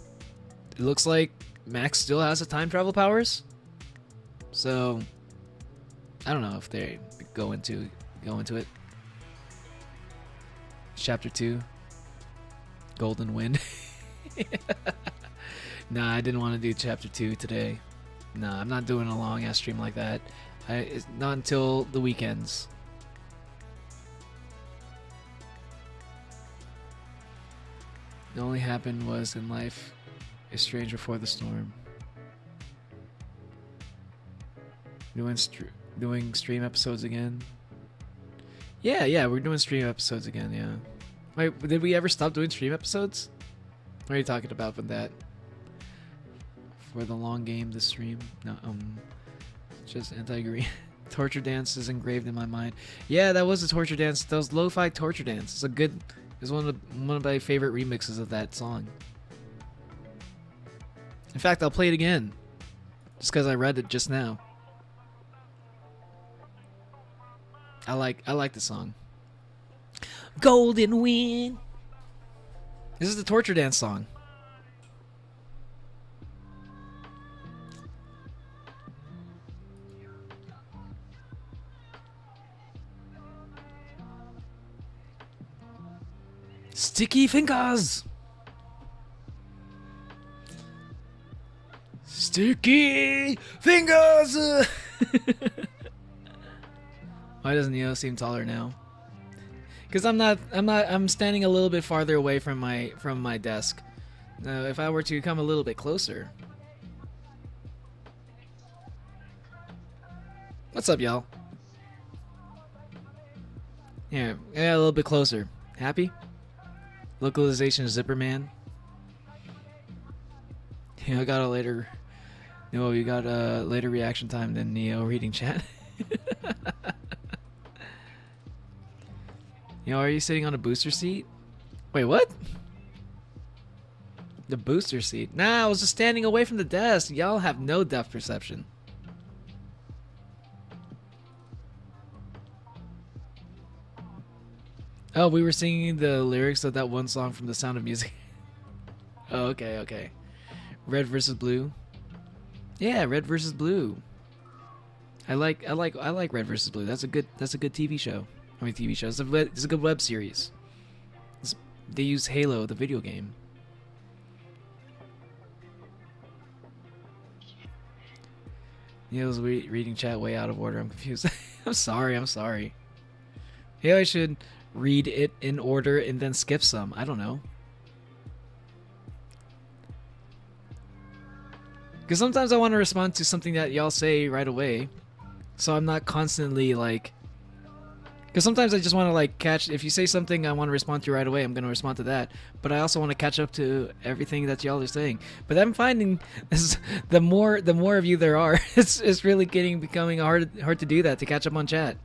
Speaker 1: it looks like Max still has the time travel powers. So I don't know if they go into it. Chapter 2. Golden Wind. Nah, I didn't want to do chapter 2 today. Nah, I'm not doing a long ass stream like that. It's not until the weekends. The only happened was in life a stranger before the storm. Doing stream episodes again. Yeah, we're doing stream episodes again. Yeah. Wait, did we ever stop doing stream episodes? What are you talking about with that? For the long game, the stream? No, just anti-agree. Torture dance is engraved in my mind. Yeah, that was a torture dance. That was lo-fi torture dance. It's one of my favorite remixes of that song. In fact, I'll play it again, just because I read it just now. I like the song. Golden Wind. This is the torture dance song. Sticky fingers. Sticky fingers. Why doesn't Neo seem taller now? Because I'm standing a little bit farther away from my desk. If I were to come a little bit closer. What's up, y'all? Yeah, a little bit closer. Happy? Localization Zipper Man. Yeah, I got a later. No, you got a later reaction time than Neo reading chat. You know, are you sitting on a booster seat? Wait, what? The booster seat? Nah, I was just standing away from the desk. Y'all have no depth perception. Oh, we were singing the lyrics of that one song from The Sound of Music. Oh, okay. Red versus Blue. Yeah, Red versus Blue. I like Red versus Blue. That's a good TV show. I mean, TV show. It's a good web series. They use Halo, the video game. Neil's reading chat way out of order. I'm confused. I'm sorry. Maybe I should read it in order and then skip some. I don't know. Because sometimes I want to respond to something that y'all say right away. So I'm not constantly like Because sometimes I just want to like catch. If you say something I want to respond to right away, I'm gonna respond to that. But I also want to catch up to everything that y'all are saying. But I'm finding this, the more of you there are, it's really becoming hard to do that, to catch up on chat.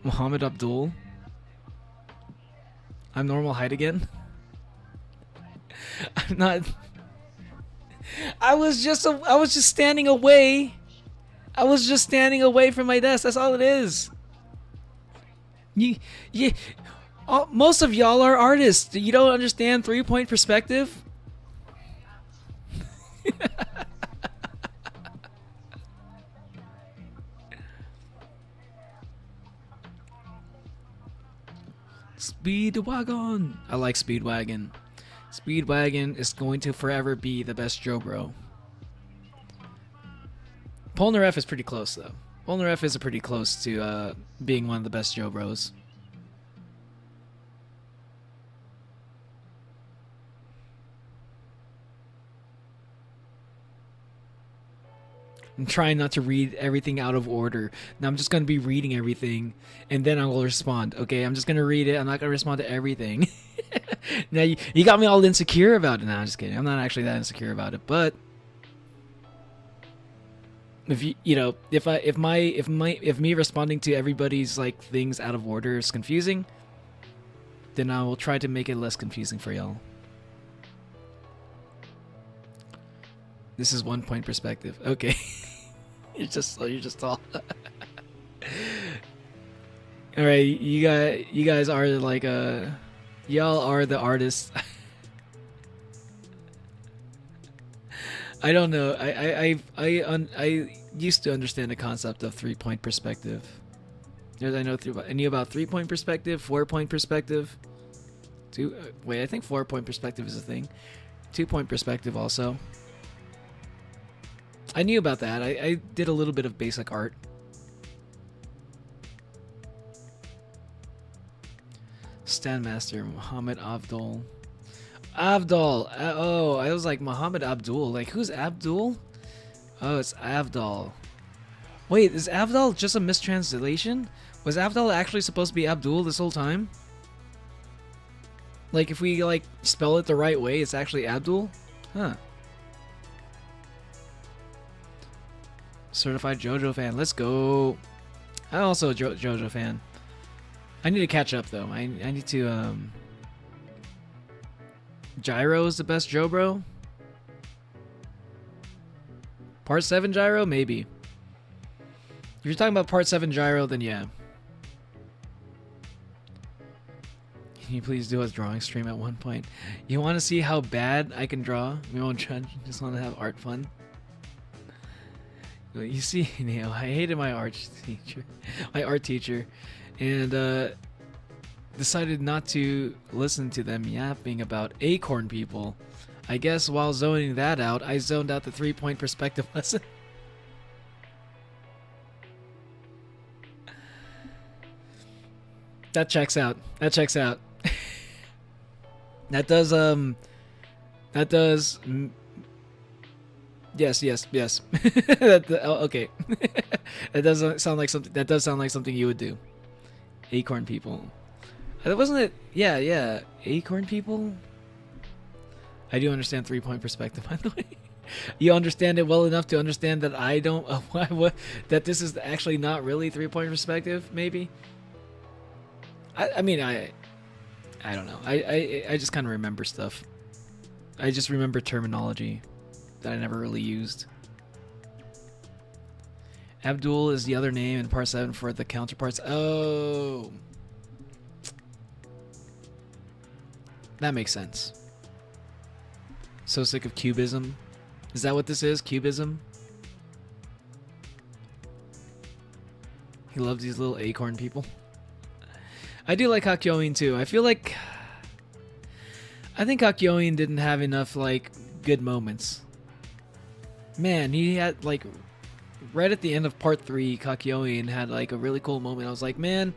Speaker 1: Muhammad Abdul. I'm normal height again. I'm not. I was just standing away. I was just standing away from my desk. That's all it is. Most of y'all are artists. You don't understand 3-point perspective? Speedwagon. I like Speedwagon. Speedwagon is going to forever be the best Joe Bro. Polnareff is pretty close though. Polnareff is pretty close to being one of the best Joe Bros. I'm trying not to read everything out of order. Now I'm just going to be reading everything and then I will respond. Okay, I'm just going to read it. I'm not going to respond to everything. Now you got me all insecure about it. No, I'm just kidding. I'm not actually that insecure about it, but if if me responding to everybody's like things out of order is confusing, then I will try to make it less confusing for y'all. This is 1-point perspective. Okay. you're just all all right, you guys are like y'all are the artists. I don't know. I used to understand the concept of 3-point perspective. I knew about 3-point perspective, 4-point perspective. I think 4-point perspective is a thing. 2-point perspective also. I knew about that. I did a little bit of basic art. Standmaster Muhammad Abdul. Abdul. Oh, I was like Muhammad Abdul. Like, who's Abdul? Oh, it's Abdul. Wait, is Abdul just a mistranslation? Was Abdul actually supposed to be Abdul this whole time? Like, if we like spell it the right way, it's actually Abdul? Huh. Certified JoJo fan. Let's go. I'm also a JoJo fan. I need to catch up though. I need to Gyro is the best Joe Bro. Part 7 Gyro? Maybe. If you're talking about Part 7 Gyro, then yeah. Can you please do a drawing stream at one point? You want to see how bad I can draw? We won't judge. Just want to have art fun. You see, Neo, I hated my art teacher, and decided not to listen to them yapping about acorn people. I guess while zoning that out, I zoned out the 3-point perspective lesson. That checks out. That checks out. That does Yes. Okay. That doesn't sound like something. That does sound like something you would do. Acorn people. Wasn't it? Yeah. Acorn people. I do understand 3-point perspective, by the way. You understand it well enough to understand that I don't. That this is actually not really 3-point perspective. Maybe. I mean, I don't know. I just kind of remember stuff. I just remember terminology that I never really used. Abdul is the other name in Part 7 for the counterparts. Oh. That makes sense. So sick of cubism. Is that what this is? Cubism? He loves these little acorn people. I do like Hakyoin too. I think Hakyoin didn't have enough like good moments. Man, he had like right at the end of Part 3, Kakyoin had like a really cool moment. I was like, man,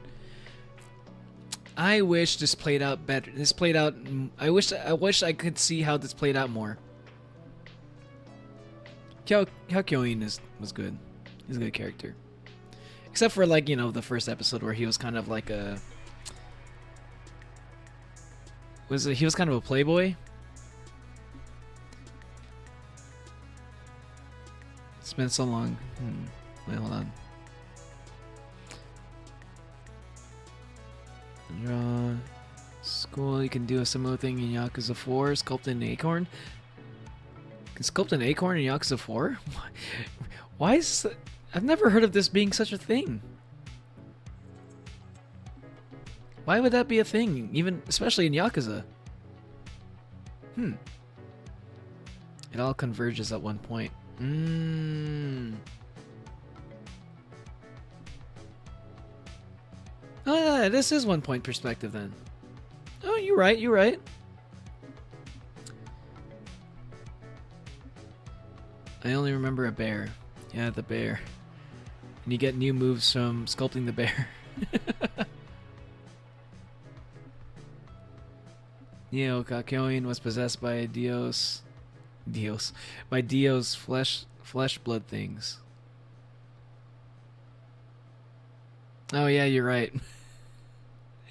Speaker 1: I wish this played out better. I wish I could see how this played out more. Kakyoin was good. He's a good character. Except for like, you know, the first episode where he was kind of like a he was kind of a playboy. It's been so long. Wait, hold on. Draw. School, you can do a similar thing in Yakuza 4. Sculpt an acorn. You can sculpt an acorn in Yakuza 4? Why is... I've never heard of this being such a thing. Why would that be a thing? Even, especially in Yakuza. It all converges at one point. Oh yeah, this is 1 point perspective then. Oh, you're right, you're right. I only remember a bear. Yeah, the bear. And you get new moves from sculpting the bear. Neo Kakyoin was possessed by by Dio's flesh blood things. Oh yeah, you're right.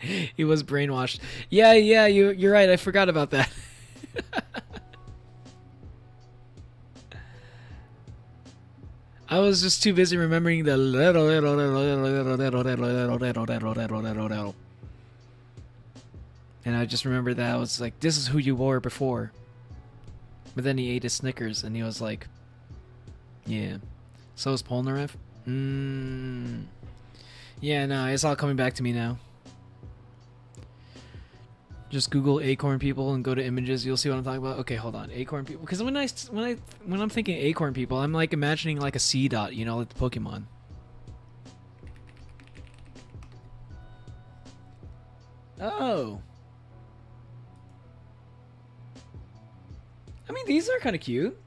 Speaker 1: He was brainwashed. Yeah, you're right. I forgot about that. I was just too busy remembering the and I just remember that I was like, this is who you were before. But then he ate his Snickers and he was like, yeah. So is Polnareff? Yeah, no, it's all coming back to me now. Just Google acorn people and go to images. You'll see what I'm talking about. Okay, hold on. Acorn people. Because when I'm thinking acorn people, I'm like imagining like a sea dot, you know, like the Pokemon. Oh. I mean, these are kind of cute.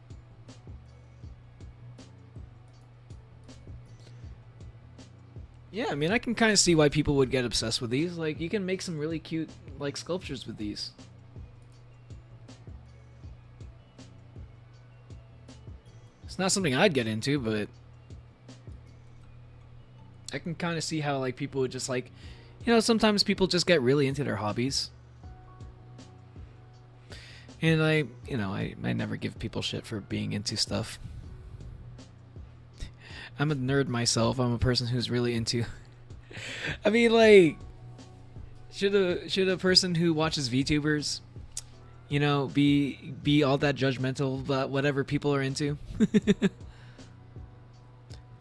Speaker 1: Yeah, I mean, I can kind of see why people would get obsessed with these. Like, you can make some really cute, like, sculptures with these. It's not something I'd get into, but I can kind of see how, like, people would just, like, you know, sometimes people just get really into their hobbies. And I never give people shit for being into stuff. I'm a nerd myself. I'm a person who's really into... I mean, like... Should a person who watches VTubers, you know, be all that judgmental about whatever people are into?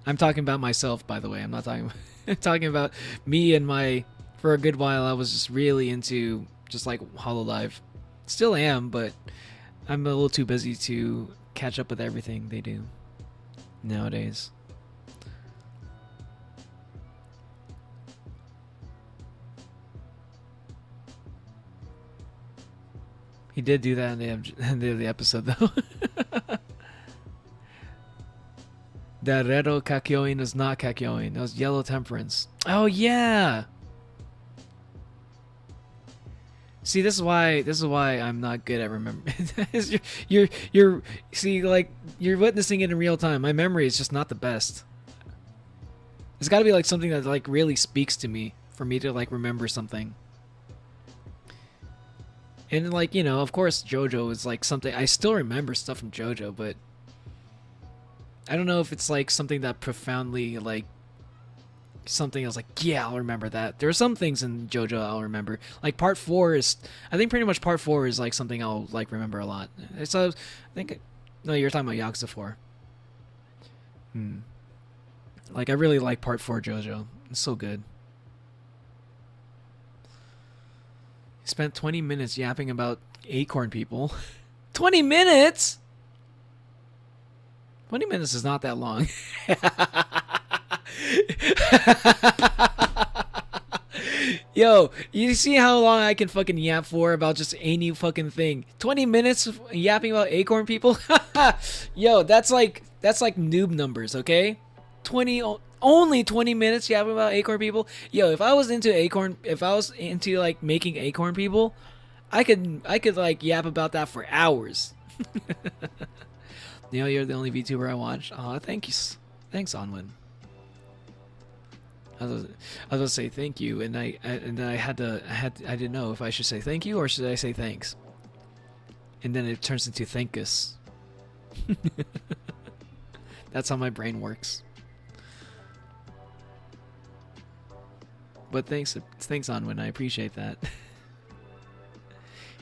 Speaker 1: I'm talking about myself, by the way. I'm not talking... I'm talking about me and my... For a good while, I was just really into just, like, HoloLive. Still am, but I'm a little too busy to catch up with everything they do nowadays. He did do that in the episode, though. That Redo Kakyoin was not Kakyoin. That was Yellow Temperance. Oh, yeah! See, this is why I'm not good at remembering. you're see, like, you're witnessing it in real time. My memory is just not the best. It's got to be like something that like really speaks to me for me to like remember something. And like, you know, of course JoJo is like something I still remember stuff from JoJo, but I don't know if it's like something that profoundly like something I was like, yeah, I'll remember that. There are some things in JoJo I'll remember. Like part 4 is, I think pretty much part 4 is like something I'll like remember a lot. So I think, no, you're talking about Yakuza 4. Like I really like part 4 JoJo. It's so good. He spent 20 minutes yapping about acorn people. 20 minutes? 20 minutes is not that long. Yo, you see how long I can fucking yap for about just any fucking thing? 20 minutes yapping about acorn people? Yo, that's like noob numbers, okay? Only 20 minutes yapping about acorn people? Yo, if I was into like making acorn people, I could like yap about that for hours. You know, you're the only VTuber I watch. Aw, thank you. Thanks, Onwin. was gonna say thank you, and I didn't know if I should say thank you or should I say thanks. And then it turns into thankus. That's how my brain works. But thanks Onwin, I appreciate that.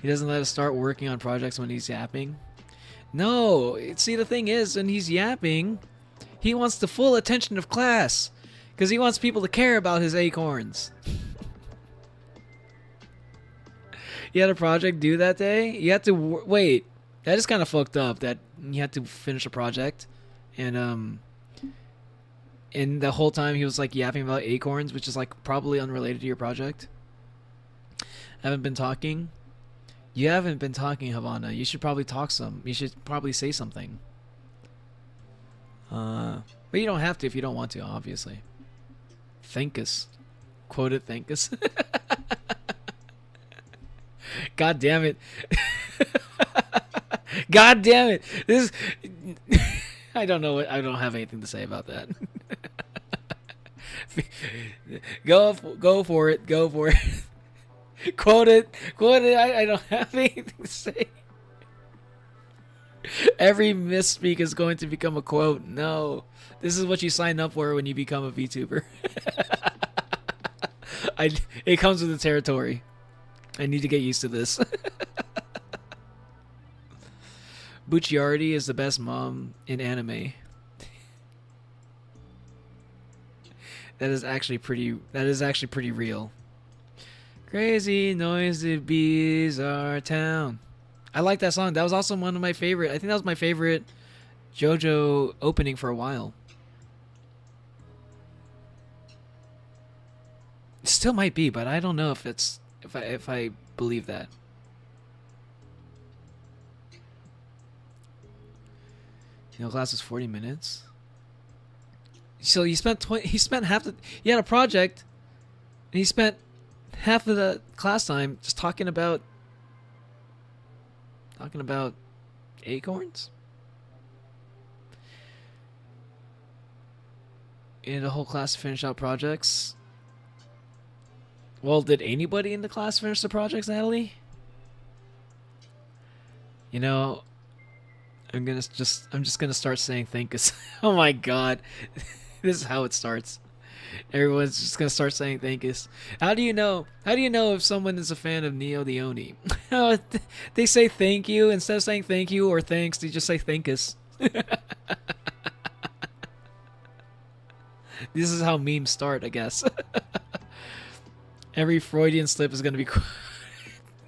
Speaker 1: He doesn't let us start working on projects when he's yapping. No, see the thing is, when he's yapping, he wants the full attention of class. Because he wants people to care about his acorns. You had a project due that day? You had to wait. That is kind of fucked up that you had to finish a project. And the whole time he was like yapping about acorns, which is like probably unrelated to your project. Haven't been talking. You haven't been talking, Havana. You should probably talk some. You should probably say something. But you don't have to if you don't want to, obviously. Thankus. Quoted Thankus. God damn it. God damn it. This I don't know what I don't have anything to say about that. Go for it. Go for it. Quote it. I don't have anything to say. Every misspeak is going to become a quote. No. This is what you sign up for when you become a VTuber. It comes with the territory. I need to get used to this. Bucciardi is the best mom in anime. That is actually pretty real. Crazy noisy bees our town. I like that song. That was also one of my favorite. I think that was my favorite JoJo opening for a while. It still might be, but I don't know if I believe that. You know, class was 40 minutes. So he had a project, and he spent half of the class time just talking about acorns. And the whole class finished out projects. Well, did anybody in the class finish the projects, Natalie? You know, I'm just gonna start saying thankus. Oh my god. This is how it starts. Everyone's just gonna start saying thankus. How do you know if someone is a fan of Neo the Oni? They say thank you instead of saying thank you or thanks, they just say thankus. This is how memes start, I guess. Every Freudian slip is gonna be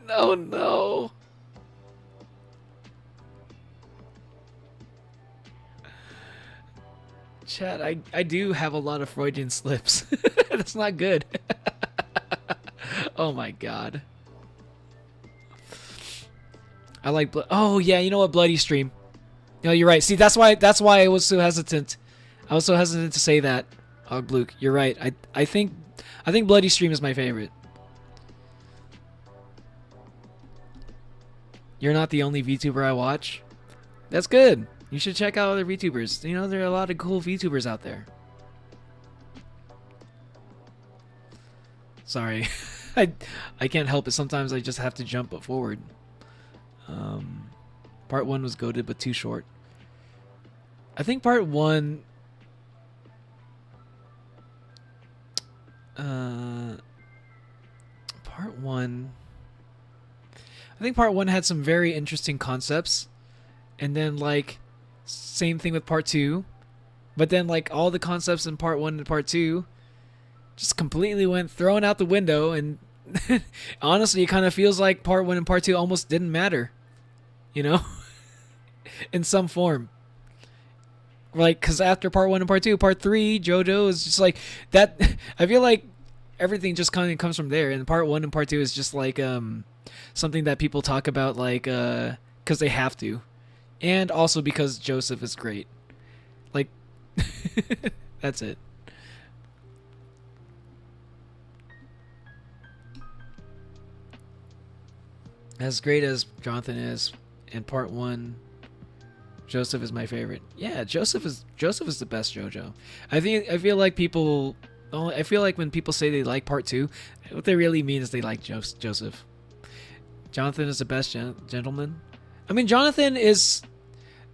Speaker 1: no. Chat, I do have a lot of Freudian slips. That's not good. Oh my god. I like oh yeah, you know what, Bloody Stream. No, you're right. See, that's why I was so hesitant. I was so hesitant to say that. Oh, Luke, you're right. I think Bloody Stream is my favorite. You're not the only VTuber I watch. That's good. You should check out other VTubers. You know, there are a lot of cool VTubers out there. Sorry. I can't help it. Sometimes I just have to jump forward. Part 1 was goated, but too short. I think part 1... I think part 1 had some very interesting concepts. And then, like... Same thing with part 2, but then like all the concepts in part 1 and part 2 just completely went thrown out the window, and honestly it kind of feels like part 1 and part 2 almost didn't matter, you know. In some form, like, because after part 1 and part 2, part 3 JoJo is just like that. I feel like everything just kind of comes from there, and part 1 and part 2 is just like something that people talk about, like because they have to. And also because Joseph is great. Like, that's it. As great as Jonathan is in part 1, Joseph is my favorite. Yeah, Joseph is the best JoJo. I feel like people Oh, I feel like when people say they like part 2, what they really mean is they like Joseph. Jonathan is the best gentleman. I mean, Jonathan is...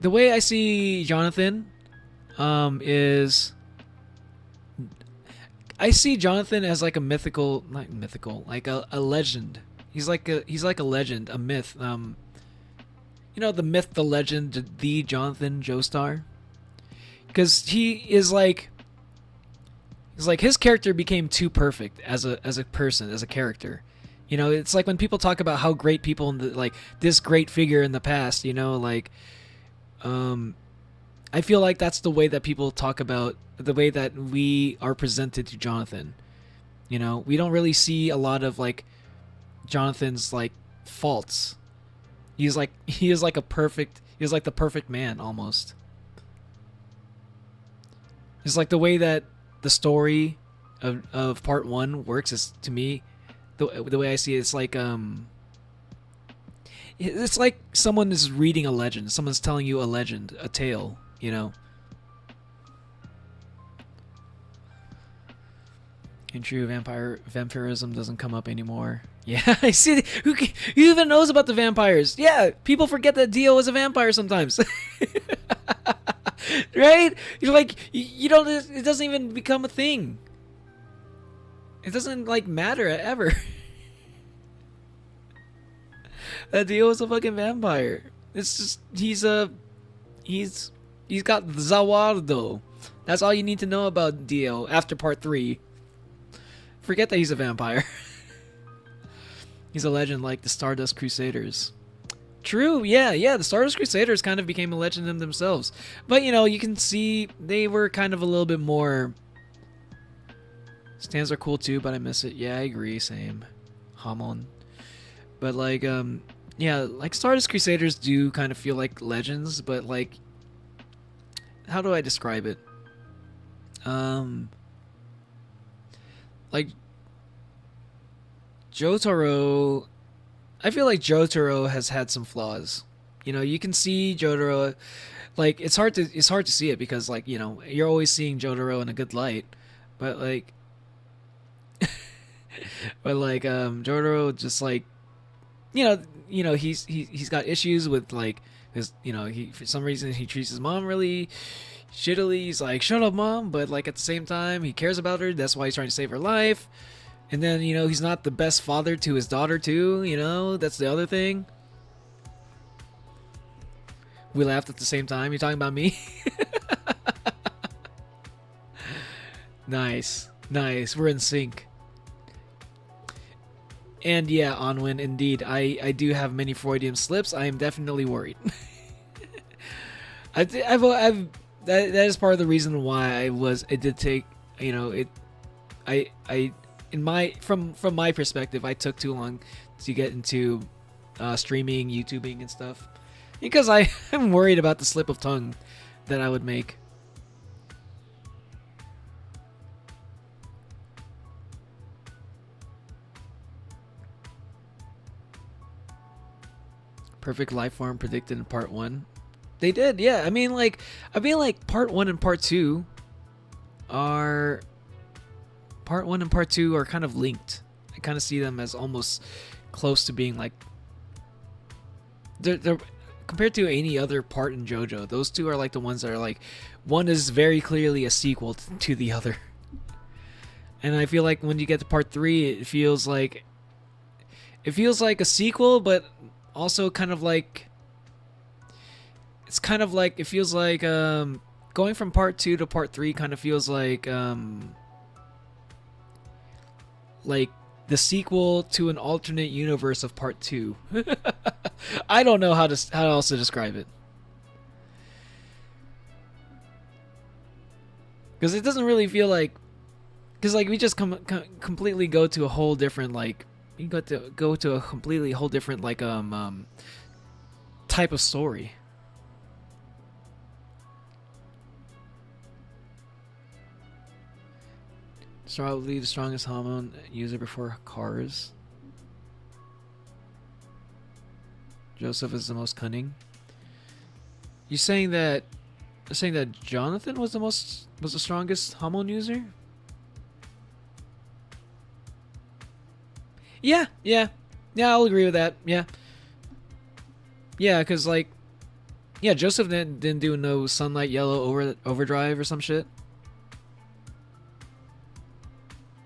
Speaker 1: The way I see Jonathan is... I see Jonathan as like a mythical... Not mythical, like a legend. He's like a legend, a myth. You know, the myth, the legend, the Jonathan Joestar? Because he is like... It's like his character became too perfect as a person, as a character. You know, it's like when people talk about how great people in the, like this great figure in the past, you know, like I feel like that's the way that people talk about the way that we are presented to Jonathan. You know, we don't really see a lot of like Jonathan's like faults. He is like the perfect man almost. It's like the way that the story of part 1 works is, to me, the way I see it, it's like someone is reading a legend. Someone's telling you a legend, a tale, you know. And true, vampirism doesn't come up anymore. Yeah, I see. Who even knows about the vampires? Yeah, people forget that Dio was a vampire sometimes. Right? You're like, you don't, it doesn't even become a thing. It doesn't like matter ever. That Dio is a fucking vampire. It's just, he's got Zawardo. That's all you need to know about Dio after part 3. Forget that he's a vampire. He's a legend like the Stardust Crusaders. True, yeah, the Stardust Crusaders kind of became a legend in themselves. But, you know, you can see they were kind of a little bit more... Stands are cool too, but I miss it. Yeah, I agree, same. Hamon. But, like, yeah, like Stardust Crusaders do kind of feel like legends, but, like... How do I describe it? Like... Jotaro... I feel like Jotaro has had some flaws. You know, you can see Jotaro, like it's hard to see it because, like, you know, you're always seeing Jotaro in a good light, but like Jotaro just like you know he's got issues with like his, you know, he for some reason he treats his mom really shittily. He's like, shut up mom, but like at the same time he cares about her. That's why he's trying to save her life. And then, you know, he's not the best father to his daughter, too, you know? That's the other thing. We laughed at the same time. You talking about me? Nice. We're in sync. And yeah, Onwin, indeed. I do have many Freudian slips. I am definitely worried. That is part of the reason why it did take, you know, from my perspective, I took too long to get into streaming, YouTubing, and stuff, because I'm worried about the slip of tongue that I would make. Perfect life form predicted in part 1. They did, yeah. I mean, like part 1 and part 2 are. Part 1 and part 2 are kind of linked. I kind of see them as almost close to being like they're compared to any other part in JoJo. Those two are like the ones that are like, one is very clearly a sequel to the other. And I feel like when you get to part 3, it feels like a sequel, but also kind of like it's kind of like it feels like going from part 2 to part 3 kind of feels like the sequel to an alternate universe of part 2. I don't know how else to describe it. Because it doesn't really feel like... Because like we just completely go to a whole different like... You go to a completely whole different like type of story. Probably the strongest hormone user before cars. Joseph is the most cunning. You saying that Jonathan was the strongest hormone user? Yeah, yeah. Yeah, I'll agree with that. Yeah. Yeah, because, like, yeah, Joseph didn't do no Sunlight Yellow Overdrive or some shit.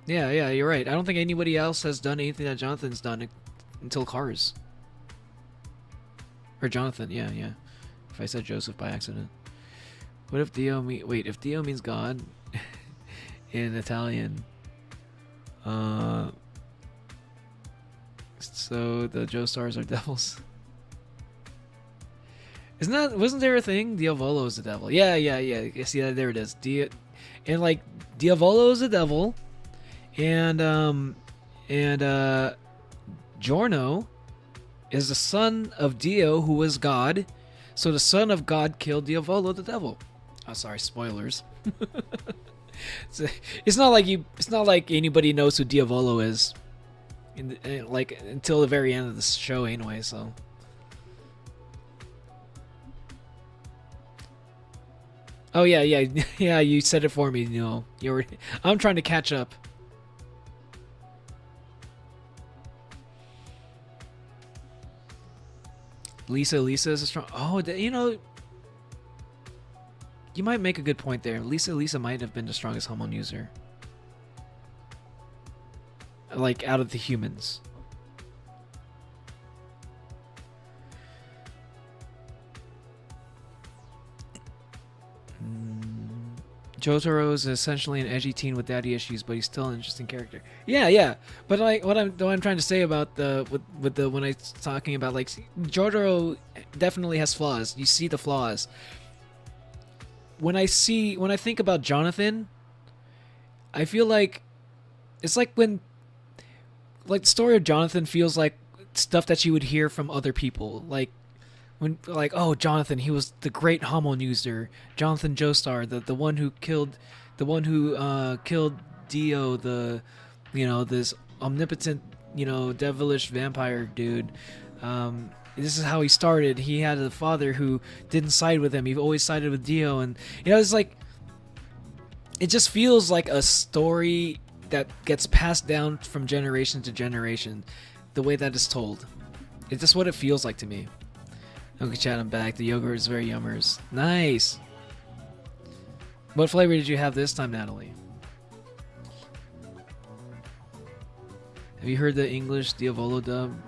Speaker 1: Yeah, yeah, you're right. I don't think anybody else has done anything that Jonathan's done until Cars. Or Jonathan, yeah, yeah. If I said Joseph by accident. What if Dio wait, if Dio means God in Italian, so the Joestars are devils. Wasn't there a thing? Diavolo is the devil. Yeah, yeah, yeah. See, there it is. And like Diavolo is the devil, and Giorno is the son of Dio, who was God. So the son of God killed Diavolo, the devil. Oh, sorry, spoilers. It's not like anybody knows who Diavolo is, like until the very end of the show, anyway. So. Oh yeah, yeah, yeah. You said it for me. You know, I'm trying to catch up. Lisa is a strong. Oh, you know, you might make a good point there. Lisa might have been the strongest hormone user, like out of the humans. Jotaro is essentially an edgy teen with daddy issues, but he's still an interesting character. Yeah, yeah. But like, what I'm trying to say about when I talking about, like, Jotaro definitely has flaws. You see the flaws. When I think about Jonathan, I feel like it's like when, like, the story of Jonathan feels like stuff that you would hear from other people, like. When, like, oh, Jonathan, he was the great hormone user. Jonathan Joestar, the one who killed Dio, this omnipotent, devilish vampire dude. This is how he started. He had a father who didn't side with him. He always sided with Dio, and it's like, it just feels like a story that gets passed down from generation to generation, the way that it's told. It's just what it feels like to me. Okay, chat, I'm back. The yogurt is very yummers. Nice! What flavor did you have this time, Natalie? Have you heard the English Diavolo dub?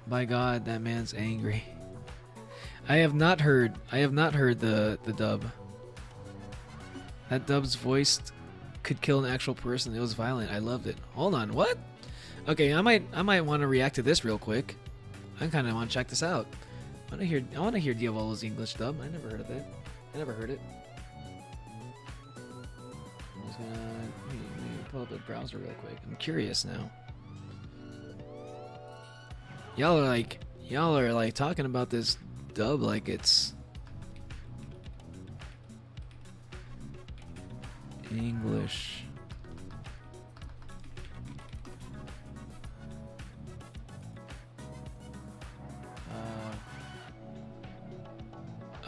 Speaker 1: By God, that man's angry. I have not heard the dub. That dub's voice could kill an actual person. It was violent. I loved it. Hold on, what? Okay, I might want to react to this real quick. I kind of want to check this out. I want to hear Diavolo's English dub. I never heard of it. I never heard it. I'm just gonna let me pull up the browser real quick. I'm curious now. Y'all are like talking about this dub like it's English.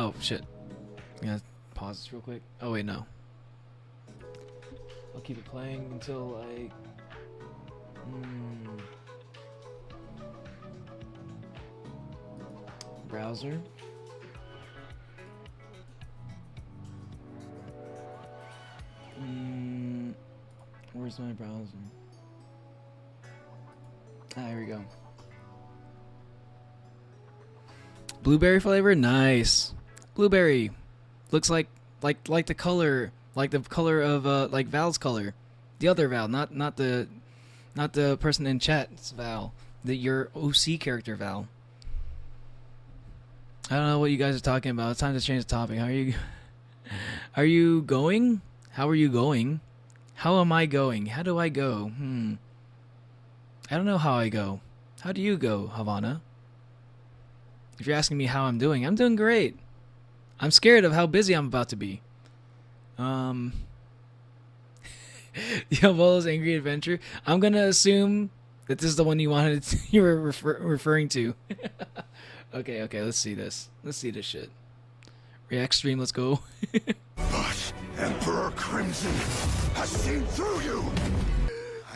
Speaker 1: Oh shit. I'm gonna pause this real quick. Oh wait, no. I'll keep it playing until I... Browser. Where's my browser? Ah, here we go. Blueberry flavor? Nice. Blueberry. Looks like the color, of like Val's color. The other Val, not the person in chat. It's Val. Your OC character Val. I don't know what you guys are talking about. It's time to change the topic. How are you going? How are you going? How am I going? How do I go? I don't know how I go. How do you go, Havana? If you're asking me how I'm doing great. I'm scared of how busy I'm about to be. Diavolo's Angry Adventure. I'm gonna assume that this is the one you were referring to. Okay, let's see this. Let's see this shit. React stream, let's go.
Speaker 16: But Emperor Crimson has seen through you.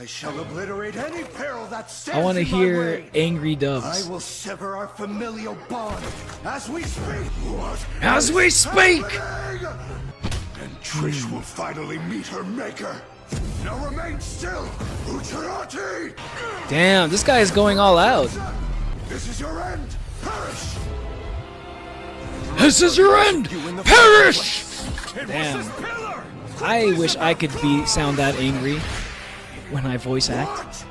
Speaker 16: I shall obliterate any peril that stands
Speaker 1: I want to
Speaker 16: in my
Speaker 1: hear
Speaker 16: way.
Speaker 1: angry doves.
Speaker 16: I will sever our familial bond as we speak. What
Speaker 1: As
Speaker 16: is
Speaker 1: we speak!
Speaker 16: happening? And Trish will finally meet her maker. Now remain still, Ucherati!
Speaker 1: Damn, this guy is going all out.
Speaker 16: This is your end. Perish!
Speaker 1: This is your end! Perish! Damn. I wish I could sound that angry when I voice act.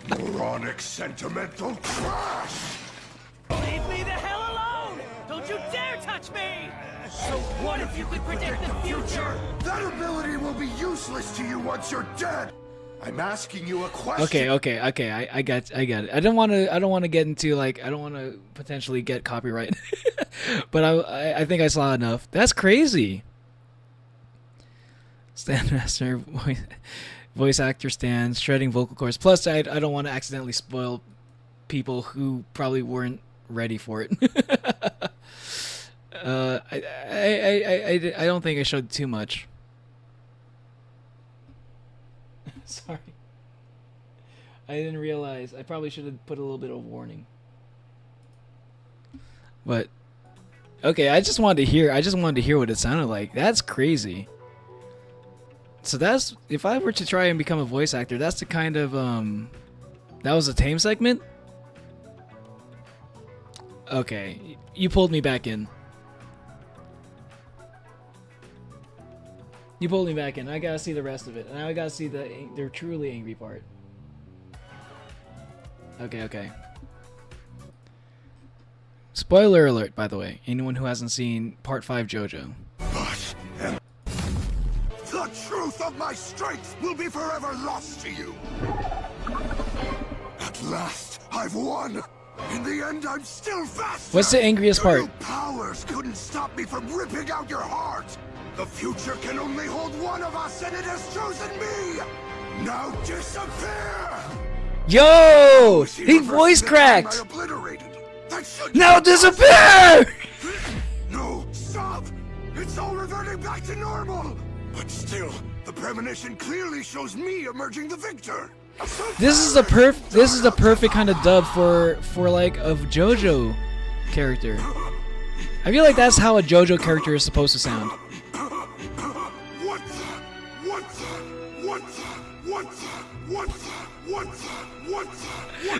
Speaker 16: Moronic sentimental trash!
Speaker 17: Leave me the hell alone! Don't you dare touch me! So what if you could predict the future?
Speaker 16: That ability will be useless to you once you're dead. I'm asking you a question.
Speaker 1: Okay. I got it. I don't want to get into like I don't want to potentially get copyright. But I think I saw enough. That's crazy. Stand master voice actor stands shredding vocal cords. Plus I don't want to accidentally spoil people who probably weren't ready for it. I don't think I showed too much. Sorry. I didn't realize. I probably should have put a little bit of warning. But okay, I just wanted to hear what it sounded like. That's crazy. So that's if I were to try and become a voice actor, that's the kind of that was a tame segment? Okay, you pulled me back in. You pulled me back in. I gotta see the rest of it. And I gotta see the truly angry part. Okay. Spoiler alert, by the way. Anyone who hasn't seen Part 5 JoJo.
Speaker 16: The truth of my strength will be forever lost to you. At last, I've won. In the end, I'm still faster.
Speaker 1: What's the angriest part?
Speaker 16: Your powers couldn't stop me from ripping out your heart. The future can only hold one of us, and it has chosen me. Now disappear.
Speaker 1: Yo! He voice cracked! Now disappear!
Speaker 16: No, stop! It's all reverting back to normal! But still, the premonition clearly shows me emerging the victor!
Speaker 1: This is the perfect kind of dub for like a JoJo character. I feel like that's how a JoJo character is supposed to sound.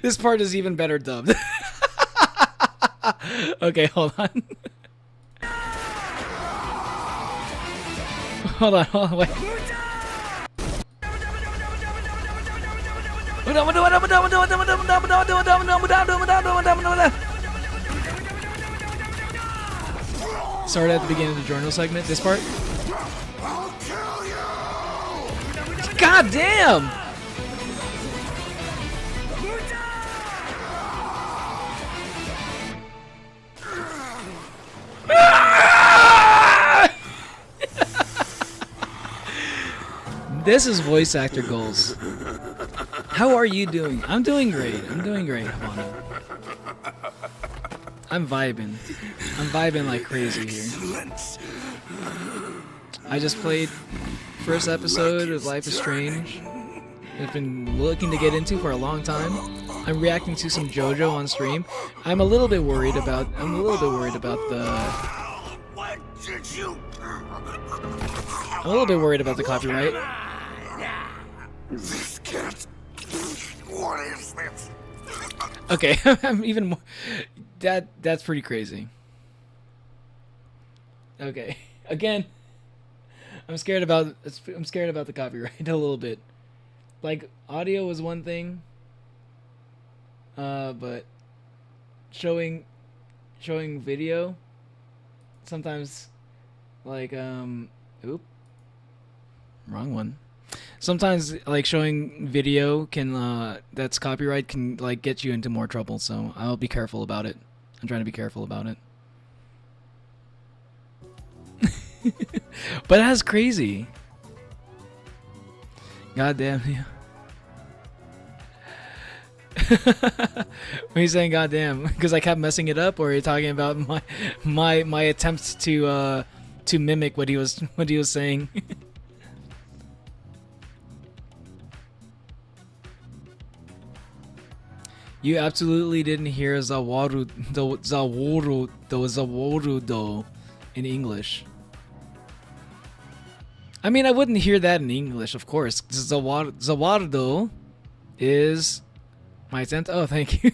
Speaker 1: This part is even better dubbed. Okay, hold on. Hold on, wait. Start at the beginning of the journal segment, this part. God damn! This is voice actor goals. How are you doing? I'm doing great. Havana. I'm vibing like crazy here. I just played first episode of Life is Strange. I've been looking to get into for a long time. I'm reacting to some JoJo on stream. I'm a little bit worried about the copyright.
Speaker 16: This can't. What is this?
Speaker 1: Okay, I'm even more. That's pretty crazy. Okay, again, I'm scared about the copyright a little bit. Like audio was one thing, but showing video sometimes, like oop, wrong one. Sometimes like showing video can that's copyright can like get you into more trouble, so I'll be careful about it. I'm trying to be careful about it. But that's crazy. God damn you. Are you saying god damn because I kept messing it up, or are you talking about my attempts to mimic what he was saying? You absolutely didn't hear Zawarudo in English. I mean, I wouldn't hear that in English, of course. Zawarudo is my attempt. Oh, thank you.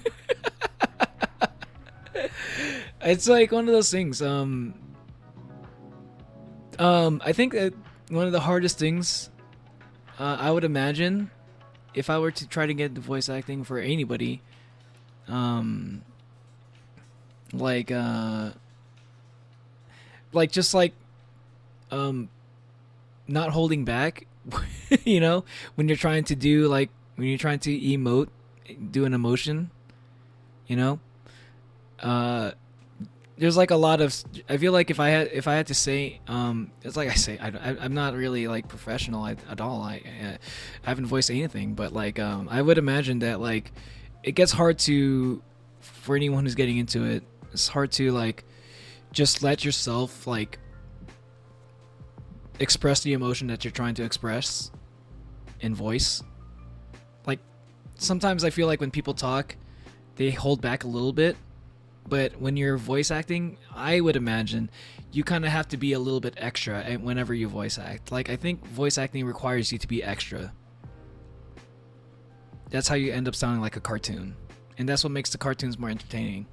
Speaker 1: It's like one of those things. I think that one of the hardest things I would imagine if I were to try to get into voice acting for anybody, like just like not holding back, you know, when you're trying to do like when you're trying to emote, do an emotion, you know, there's like a lot of, I feel like if I had to say, it's like I say, I'm not really like professional at all. I haven't voiced anything, but like I would imagine that like it gets hard to, for anyone who's getting into it, it's hard to like just let yourself like express the emotion that you're trying to express in voice. Like sometimes I feel like when people talk, they hold back a little bit. But when you're voice acting, I would imagine you kind of have to be a little bit extra whenever you voice act. Like, I think voice acting requires you to be extra. That's how you end up sounding like a cartoon. And that's what makes the cartoons more entertaining,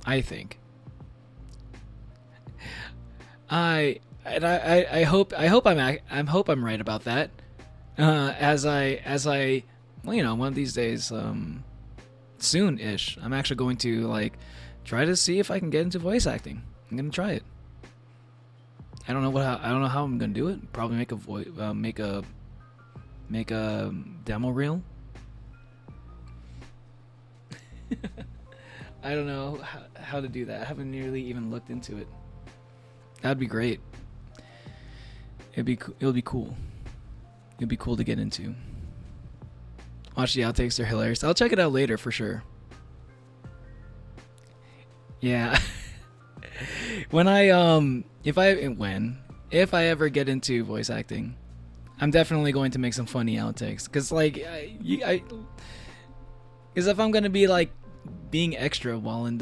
Speaker 1: I think. I hope I'm right about that. As I well, you know, one of these days, soon-ish, I'm actually going to like try to see if I can get into voice acting. I'm gonna try it. I don't know how I'm gonna do it. Probably make a demo reel. I don't know how to do that. I haven't nearly even looked into it. That'd be great. It'll be cool. It'd be cool to get into. Watch the outtakes, they're hilarious. I'll check it out later for sure. Yeah. If I ever get into voice acting, I'm definitely going to make some funny outtakes. Cause like, cause if I'm gonna be like being extra while I'm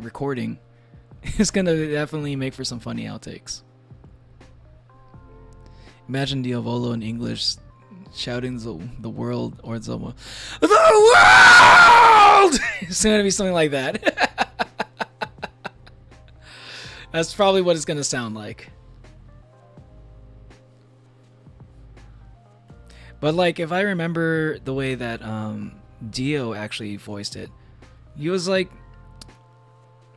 Speaker 1: recording, it's gonna definitely make for some funny outtakes. Imagine Diavolo in English shouting the world or the world. It's gonna be something like that. That's probably what it's gonna sound like. But like, if I remember the way that Dio actually voiced it, he was like,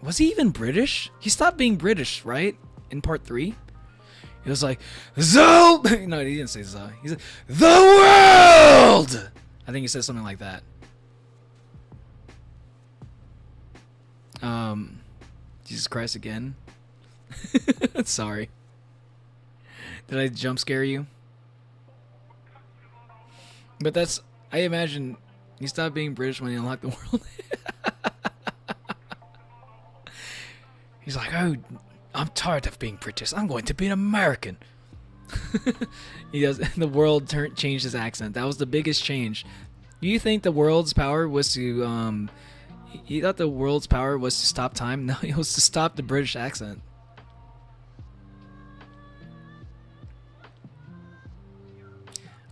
Speaker 1: was he even British? He stopped being British, right? In part 3. He was like, no, he didn't say Zo. He said, the world! I think he said something like that. Jesus Christ again. Sorry. Did I jump scare you? But that's, I imagine he stopped being British when he unlocked the world. He's like, oh, I'm tired of being British. I'm going to be an American. He does. The world changed his accent. That was the biggest change. Do you think the world's power was to he thought the world's power was to stop time? No, it was to stop the British accent.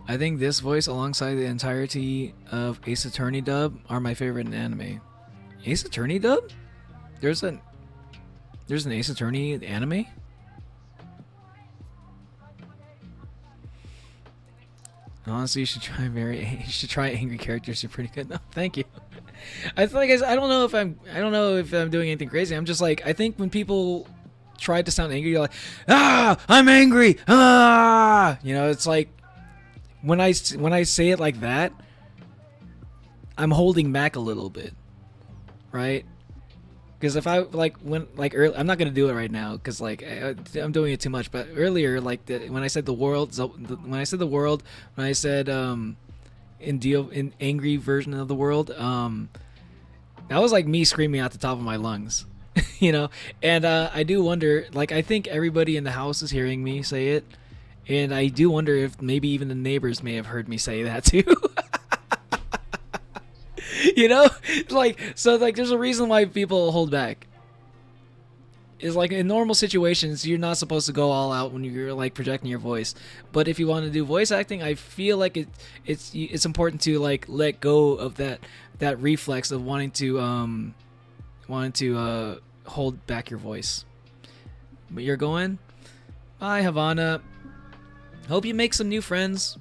Speaker 1: I think this voice alongside the entirety of Ace Attorney dub are my favorite in anime. Ace Attorney dub? There's an Ace Attorney anime? Honestly, you should try angry characters. You're pretty good. No, thank you. I feel like I don't know if I'm doing anything crazy. I'm just like, I think when people try to sound angry, you're like, I'm angry. You know, it's like when I say it like that, I'm holding back a little bit, right? Because if I I'm not gonna do it right now because like I'm doing it too much. But earlier, like when I said the world, when I said in angry version of the world, that was like me screaming at the top of my lungs, you know. And I do wonder, like I think everybody in the house is hearing me say it, and I do wonder if maybe even the neighbors may have heard me say that too. You know, like, so like there's a reason why people hold back. Is like in normal situations you're not supposed to go all out when you're like projecting your voice, but if you want to do voice acting, I feel like it's important to like let go of that reflex of wanting to hold back your voice. But you're going, bye Havana. Hope you make some new friends.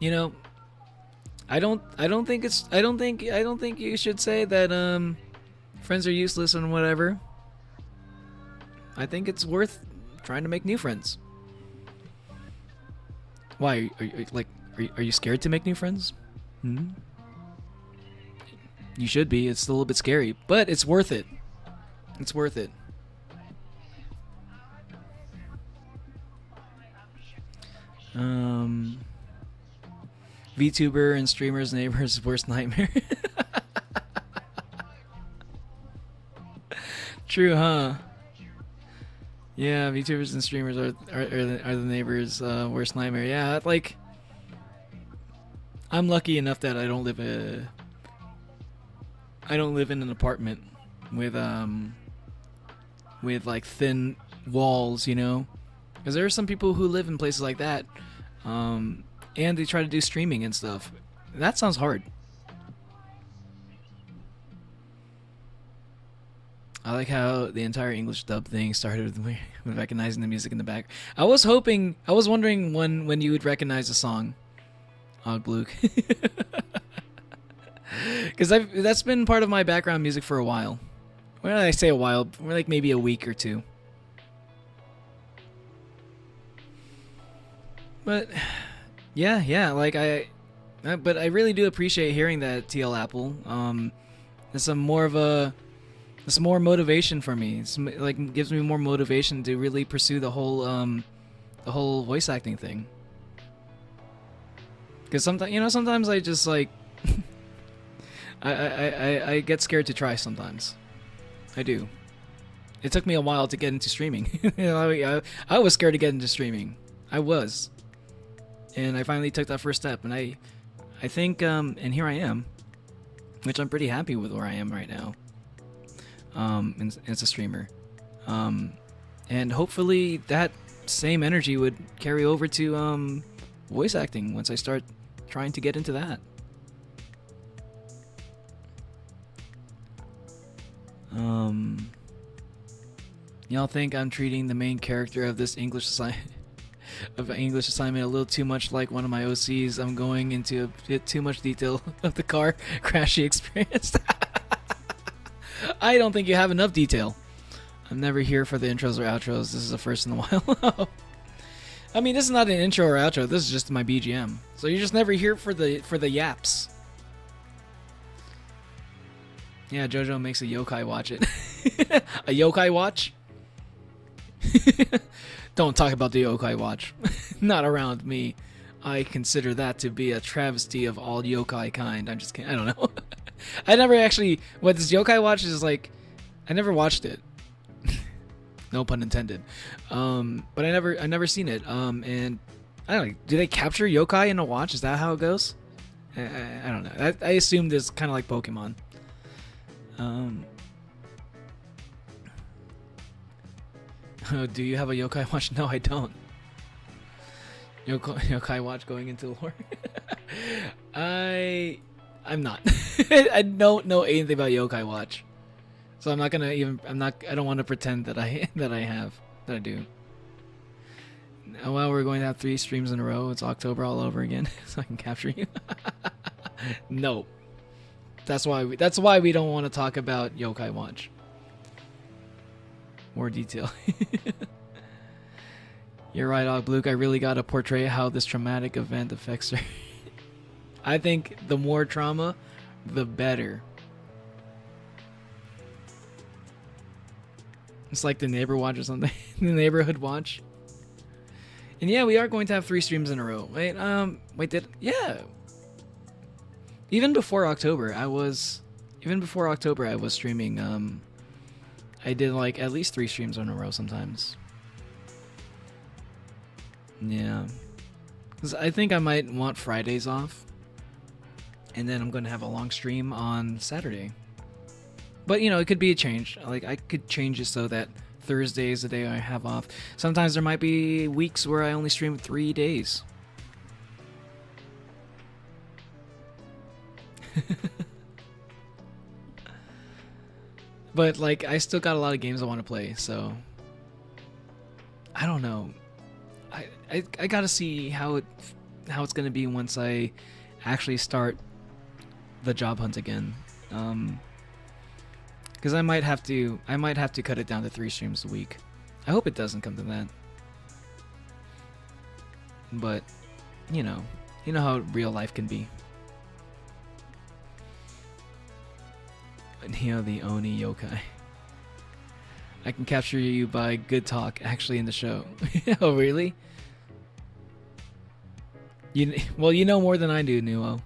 Speaker 1: You know, I don't think you should say that friends are useless and whatever. I think it's worth trying to make new friends. Why? Are you scared to make new friends? Hmm? You should be. It's a little bit scary, but it's worth it. It's worth it. VTuber and streamers' neighbors' worst nightmare. True, huh? Yeah, VTubers and streamers are the neighbors' worst nightmare. Yeah, like I'm lucky enough that I don't live in an apartment with like thin walls, you know, because there are some people who live in places like that, and they try to do streaming and stuff. That sounds hard. I like how the entire English dub thing started with recognizing the music in the back. I was wondering when you would recognize a song, Ogbluk. Because that's been part of my background music for a while. When I say a while, like maybe a week or two. But yeah, like but I really do appreciate hearing that, TL Apple. It's more motivation for me. It's like gives me more motivation to really pursue the whole voice acting thing. Because sometimes I just like I get scared to try sometimes. I do. It took me a while to get into streaming. I was scared to get into streaming. I was. And I finally took that first step, and I think and here I am, which I'm pretty happy with where I am right now. As a streamer, and hopefully that same energy would carry over to voice acting once I start trying to get into that. Y'all think I'm treating the main character of this English assignment a little too much like one of my OCs. I'm going into a bit too much detail of the car crash he experienced. I don't think you have enough detail. I'm never here for the intros or outros. This is the first in a while. I mean, this is not an intro or outro. This is just my BGM. So you're just never here for the yaps. Yeah, JoJo makes a yokai watch it. A yokai watch? Don't talk about the yokai watch. Not around me. I consider that to be a travesty of all yokai kind. I'm just kidding. I don't know. I never actually. What this yokai watch is like, I never watched it. No pun intended. But I never seen it. And I don't know. Do they capture yokai in a watch? Is that how it goes? I don't know. I assumed it's kind of like Pokemon. Oh, do you have a yokai watch? No, I don't. Yokai watch going into lore. I'm not. I don't know anything about yokai watch, so I'm not gonna even. I don't want to pretend that I do. Oh, well, we're going to have 3 streams in a row. It's October all over again, so I can capture you. No, that's why we don't want to talk about yokai watch. More detail. You're right, Ogbluk. I really gotta portray how this traumatic event affects her. I think the more trauma, the better. It's like the neighbor watch or something. The neighborhood watch. And yeah, we are going to have 3 streams in a row. Yeah. Even before October, I was streaming. I did like at least 3 streams in a row sometimes. Yeah. 'Cause I think I might want Fridays off. and then I'm going to have a long stream on Saturday. But, you know, it could be a change. Like, I could change it so that Thursday is the day I have off. Sometimes there might be weeks where I only stream 3 days. But, like, I still got a lot of games I want to play, so... I don't know. I gotta see how it's gonna be once I actually start the job hunt again. Because I might have to cut it down to 3 streams a week. I hope it doesn't come to that. But you know how real life can be. Neo the Oni yokai. I can capture you by good talk actually in the show. Oh really? Well, you know more than I do, Nuo.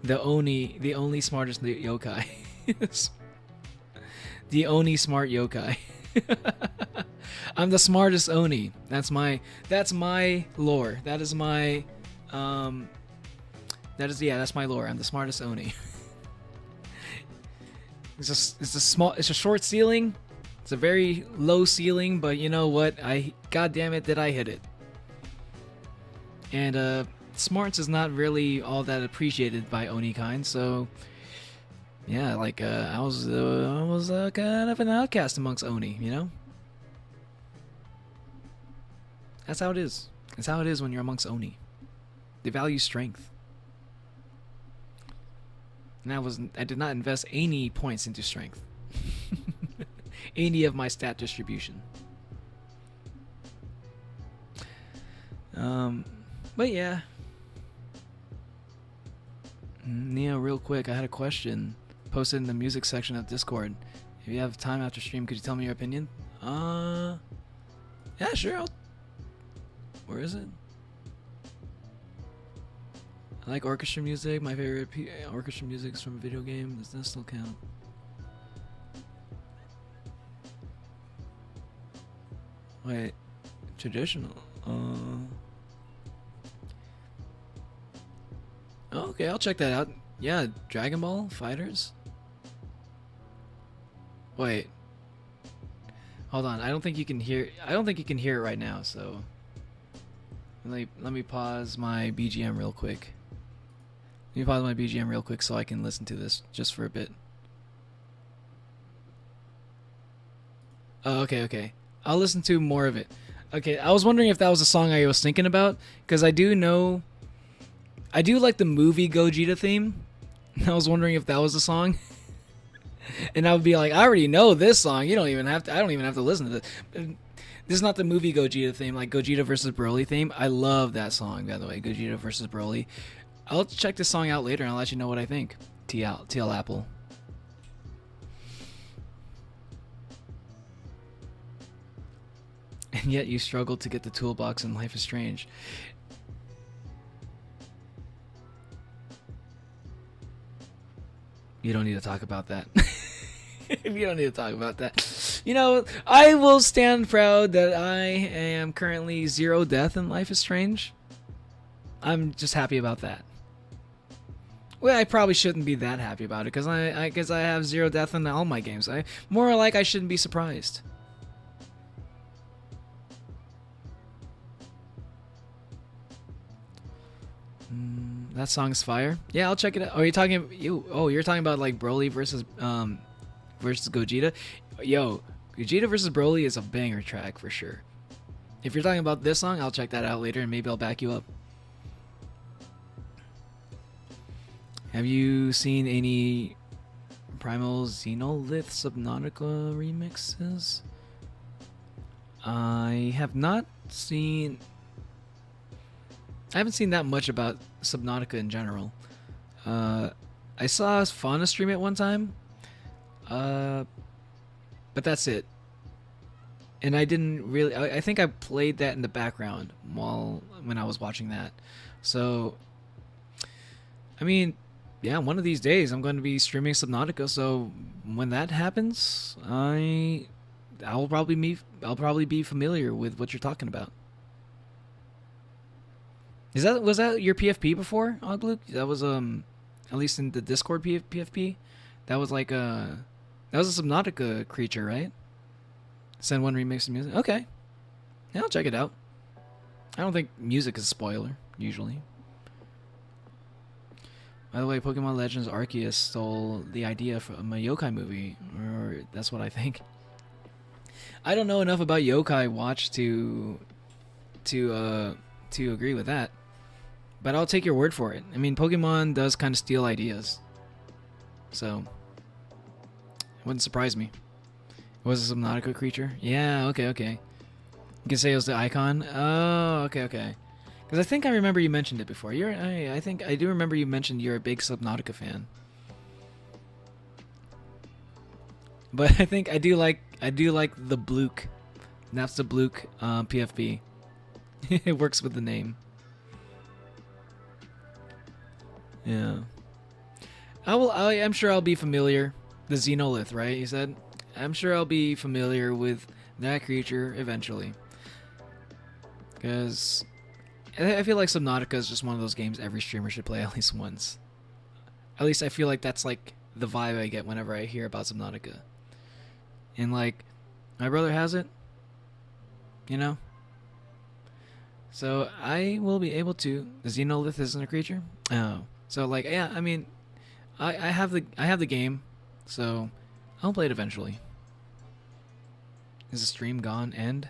Speaker 1: The only smartest yokai. The Oni smart yokai. I'm the smartest Oni. That's my lore. That's my lore. I'm the smartest Oni. It's a short ceiling. It's a very low ceiling, but you know what? God damn it, did I hit it? And smarts is not really all that appreciated by Oni kind, so yeah, like I was kind of an outcast amongst Oni, you know. That's how it is. That's how it is when you're amongst Oni. They value strength. And I did not invest any points into strength. Any of my stat distribution. But yeah. Neo, real quick, I had a question posted in the music section of Discord. If you have time after stream, could you tell me your opinion? Yeah, sure. Where is it? I like orchestra music. My favorite orchestra music is from a video game. Does that still count? Wait, traditional. Okay, I'll check that out. Yeah, Dragon Ball Fighters. Wait. Hold on. I don't think you can hear it right now, so let me pause my BGM real quick. Let me pause my BGM real quick so I can listen to this just for a bit. Oh, okay. I'll listen to more of it. Okay, I was wondering if that was a song I was thinking about, because I do like the movie Gogeta theme. I was wondering if that was a song. And I would be like, I already know this song. I don't even have to listen to this. This is not the movie Gogeta theme, like Gogeta versus Broly theme. I love that song, by the way, Gogeta versus Broly. I'll check this song out later and I'll let you know what I think. TL Apple. And yet you struggle to get the toolbox in Life is Strange. You don't need to talk about that. You don't need to talk about that. You know, I will stand proud that I am currently 0 death in Life is Strange. I'm just happy about that. Well, I probably shouldn't be that happy about it because I have 0 death in all my games. More like I shouldn't be surprised. That song's fire. Yeah, I'll check it out. Oh, you're talking about like Broly versus Gogeta. Yo, Gogeta versus Broly is a banger track for sure. If you're talking about this song, I'll check that out later and maybe I'll back you up. Have you seen any Primal Xenolith Subnautica remixes? I haven't seen that much about Subnautica in general. I saw Fauna stream it one time, but that's it. And I didn't really. I think I played that in the background when I was watching that. So, I mean, yeah, one of these days I'm going to be streaming Subnautica. So when that happens, I'll probably be familiar with what you're talking about. Was that your PFP before, Ogluke? That was at least in the Discord PFP. That was like that was a Subnautica creature, right? Send one remix of music. Okay. Yeah, I'll check it out. I don't think music is a spoiler, usually. By the way, Pokemon Legends Arceus stole the idea from a yokai movie, or that's what I think. I don't know enough about Yokai Watch to agree with that, but I'll take your word for it. I mean, Pokemon does kind of steal ideas, so it wouldn't surprise me. It was a Subnautica creature. Yeah, okay. You can say it was the icon. Oh, okay. Because I think I remember you mentioned it before. I think I do remember you mentioned you're a big Subnautica fan. But I think I do like the Blook. That's the Blook PFP. It works with the name. Yeah. I'm sure I'll be familiar. The Xenolith, right? You said. I'm sure I'll be familiar with that creature eventually. Because I feel like Subnautica is just one of those games every streamer should play at least once. At least I feel like that's like the vibe I get whenever I hear about Subnautica. And like, my brother has it, you know? So I will be able to. The Xenolith isn't a creature? Oh. So like, yeah, I mean, I have the game, so I'll play it eventually. Is the stream gone? End?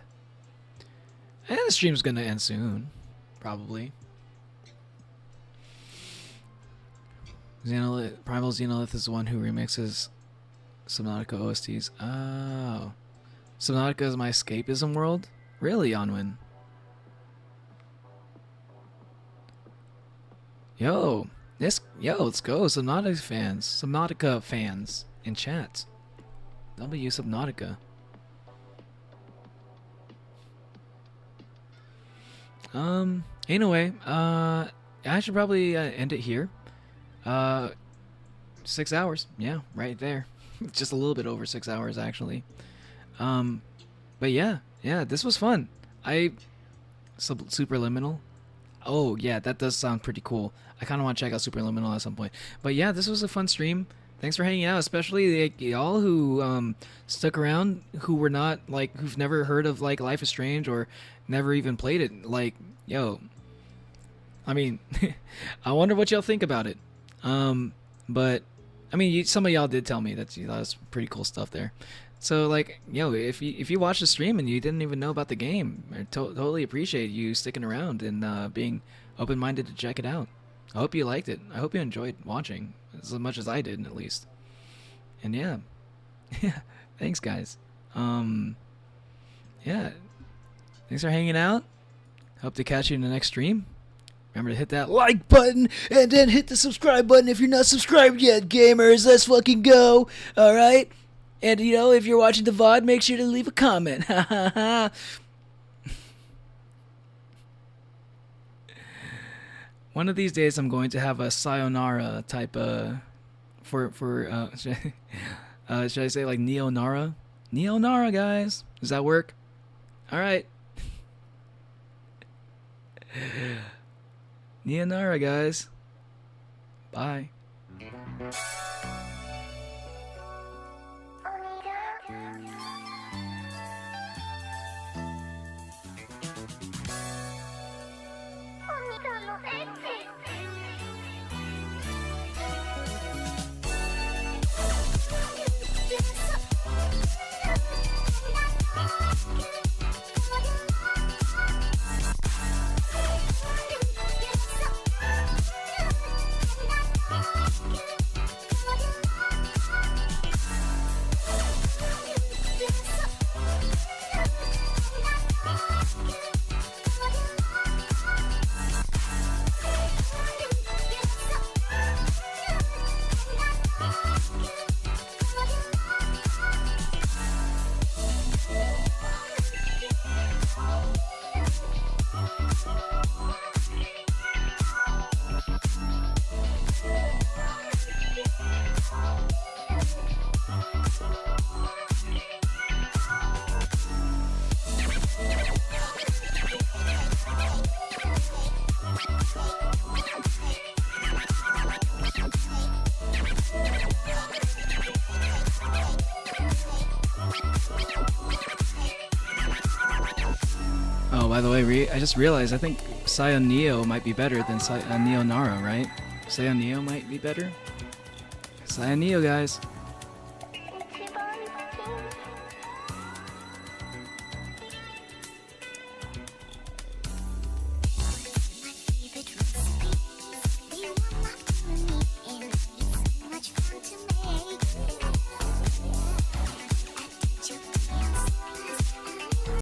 Speaker 1: And the stream's gonna end soon, probably. Primal Xenolith is the one who remixes Subnautica OSTs. Oh. Subnautica is my escapism world? Really, Onwin? Yo, let's go, Subnautica fans in chat. W Subnautica. Anyway, I should probably end it here. 6 hours, yeah, right there. Just a little bit over 6 hours actually. But yeah, this was fun. Superliminal. Oh yeah, that does sound pretty cool. I kind of want to check out Superliminal at some point. But yeah, this was a fun stream. Thanks for hanging out, especially y'all who stuck around, who were not like, who've never heard of like Life is Strange or never even played it. Like, yo, I mean, I wonder what y'all think about it. But I mean, some of y'all did tell me that that's pretty cool stuff there. So like, yo, if you watched the stream and you didn't even know about the game, I totally appreciate you sticking around and being open-minded to check it out. I hope you liked it. I hope you enjoyed watching as much as I did, at least. And yeah, thanks guys. Yeah, thanks for hanging out. Hope to catch you in the next stream. Remember to hit that like button and then hit the subscribe button if you're not subscribed yet, gamers. Let's fucking go. All right. And, you know, if you're watching the VOD, make sure to leave a comment. One of these days, I'm going to have a sayonara type should I say like Neonara? Neonara, guys. Does that work? All right. Neonara, guys. Bye. Oh, by the way, I just realized I think Scion Neo might be better than Neo Naro, right? Scion Neo might be better. Scion Neo, guys.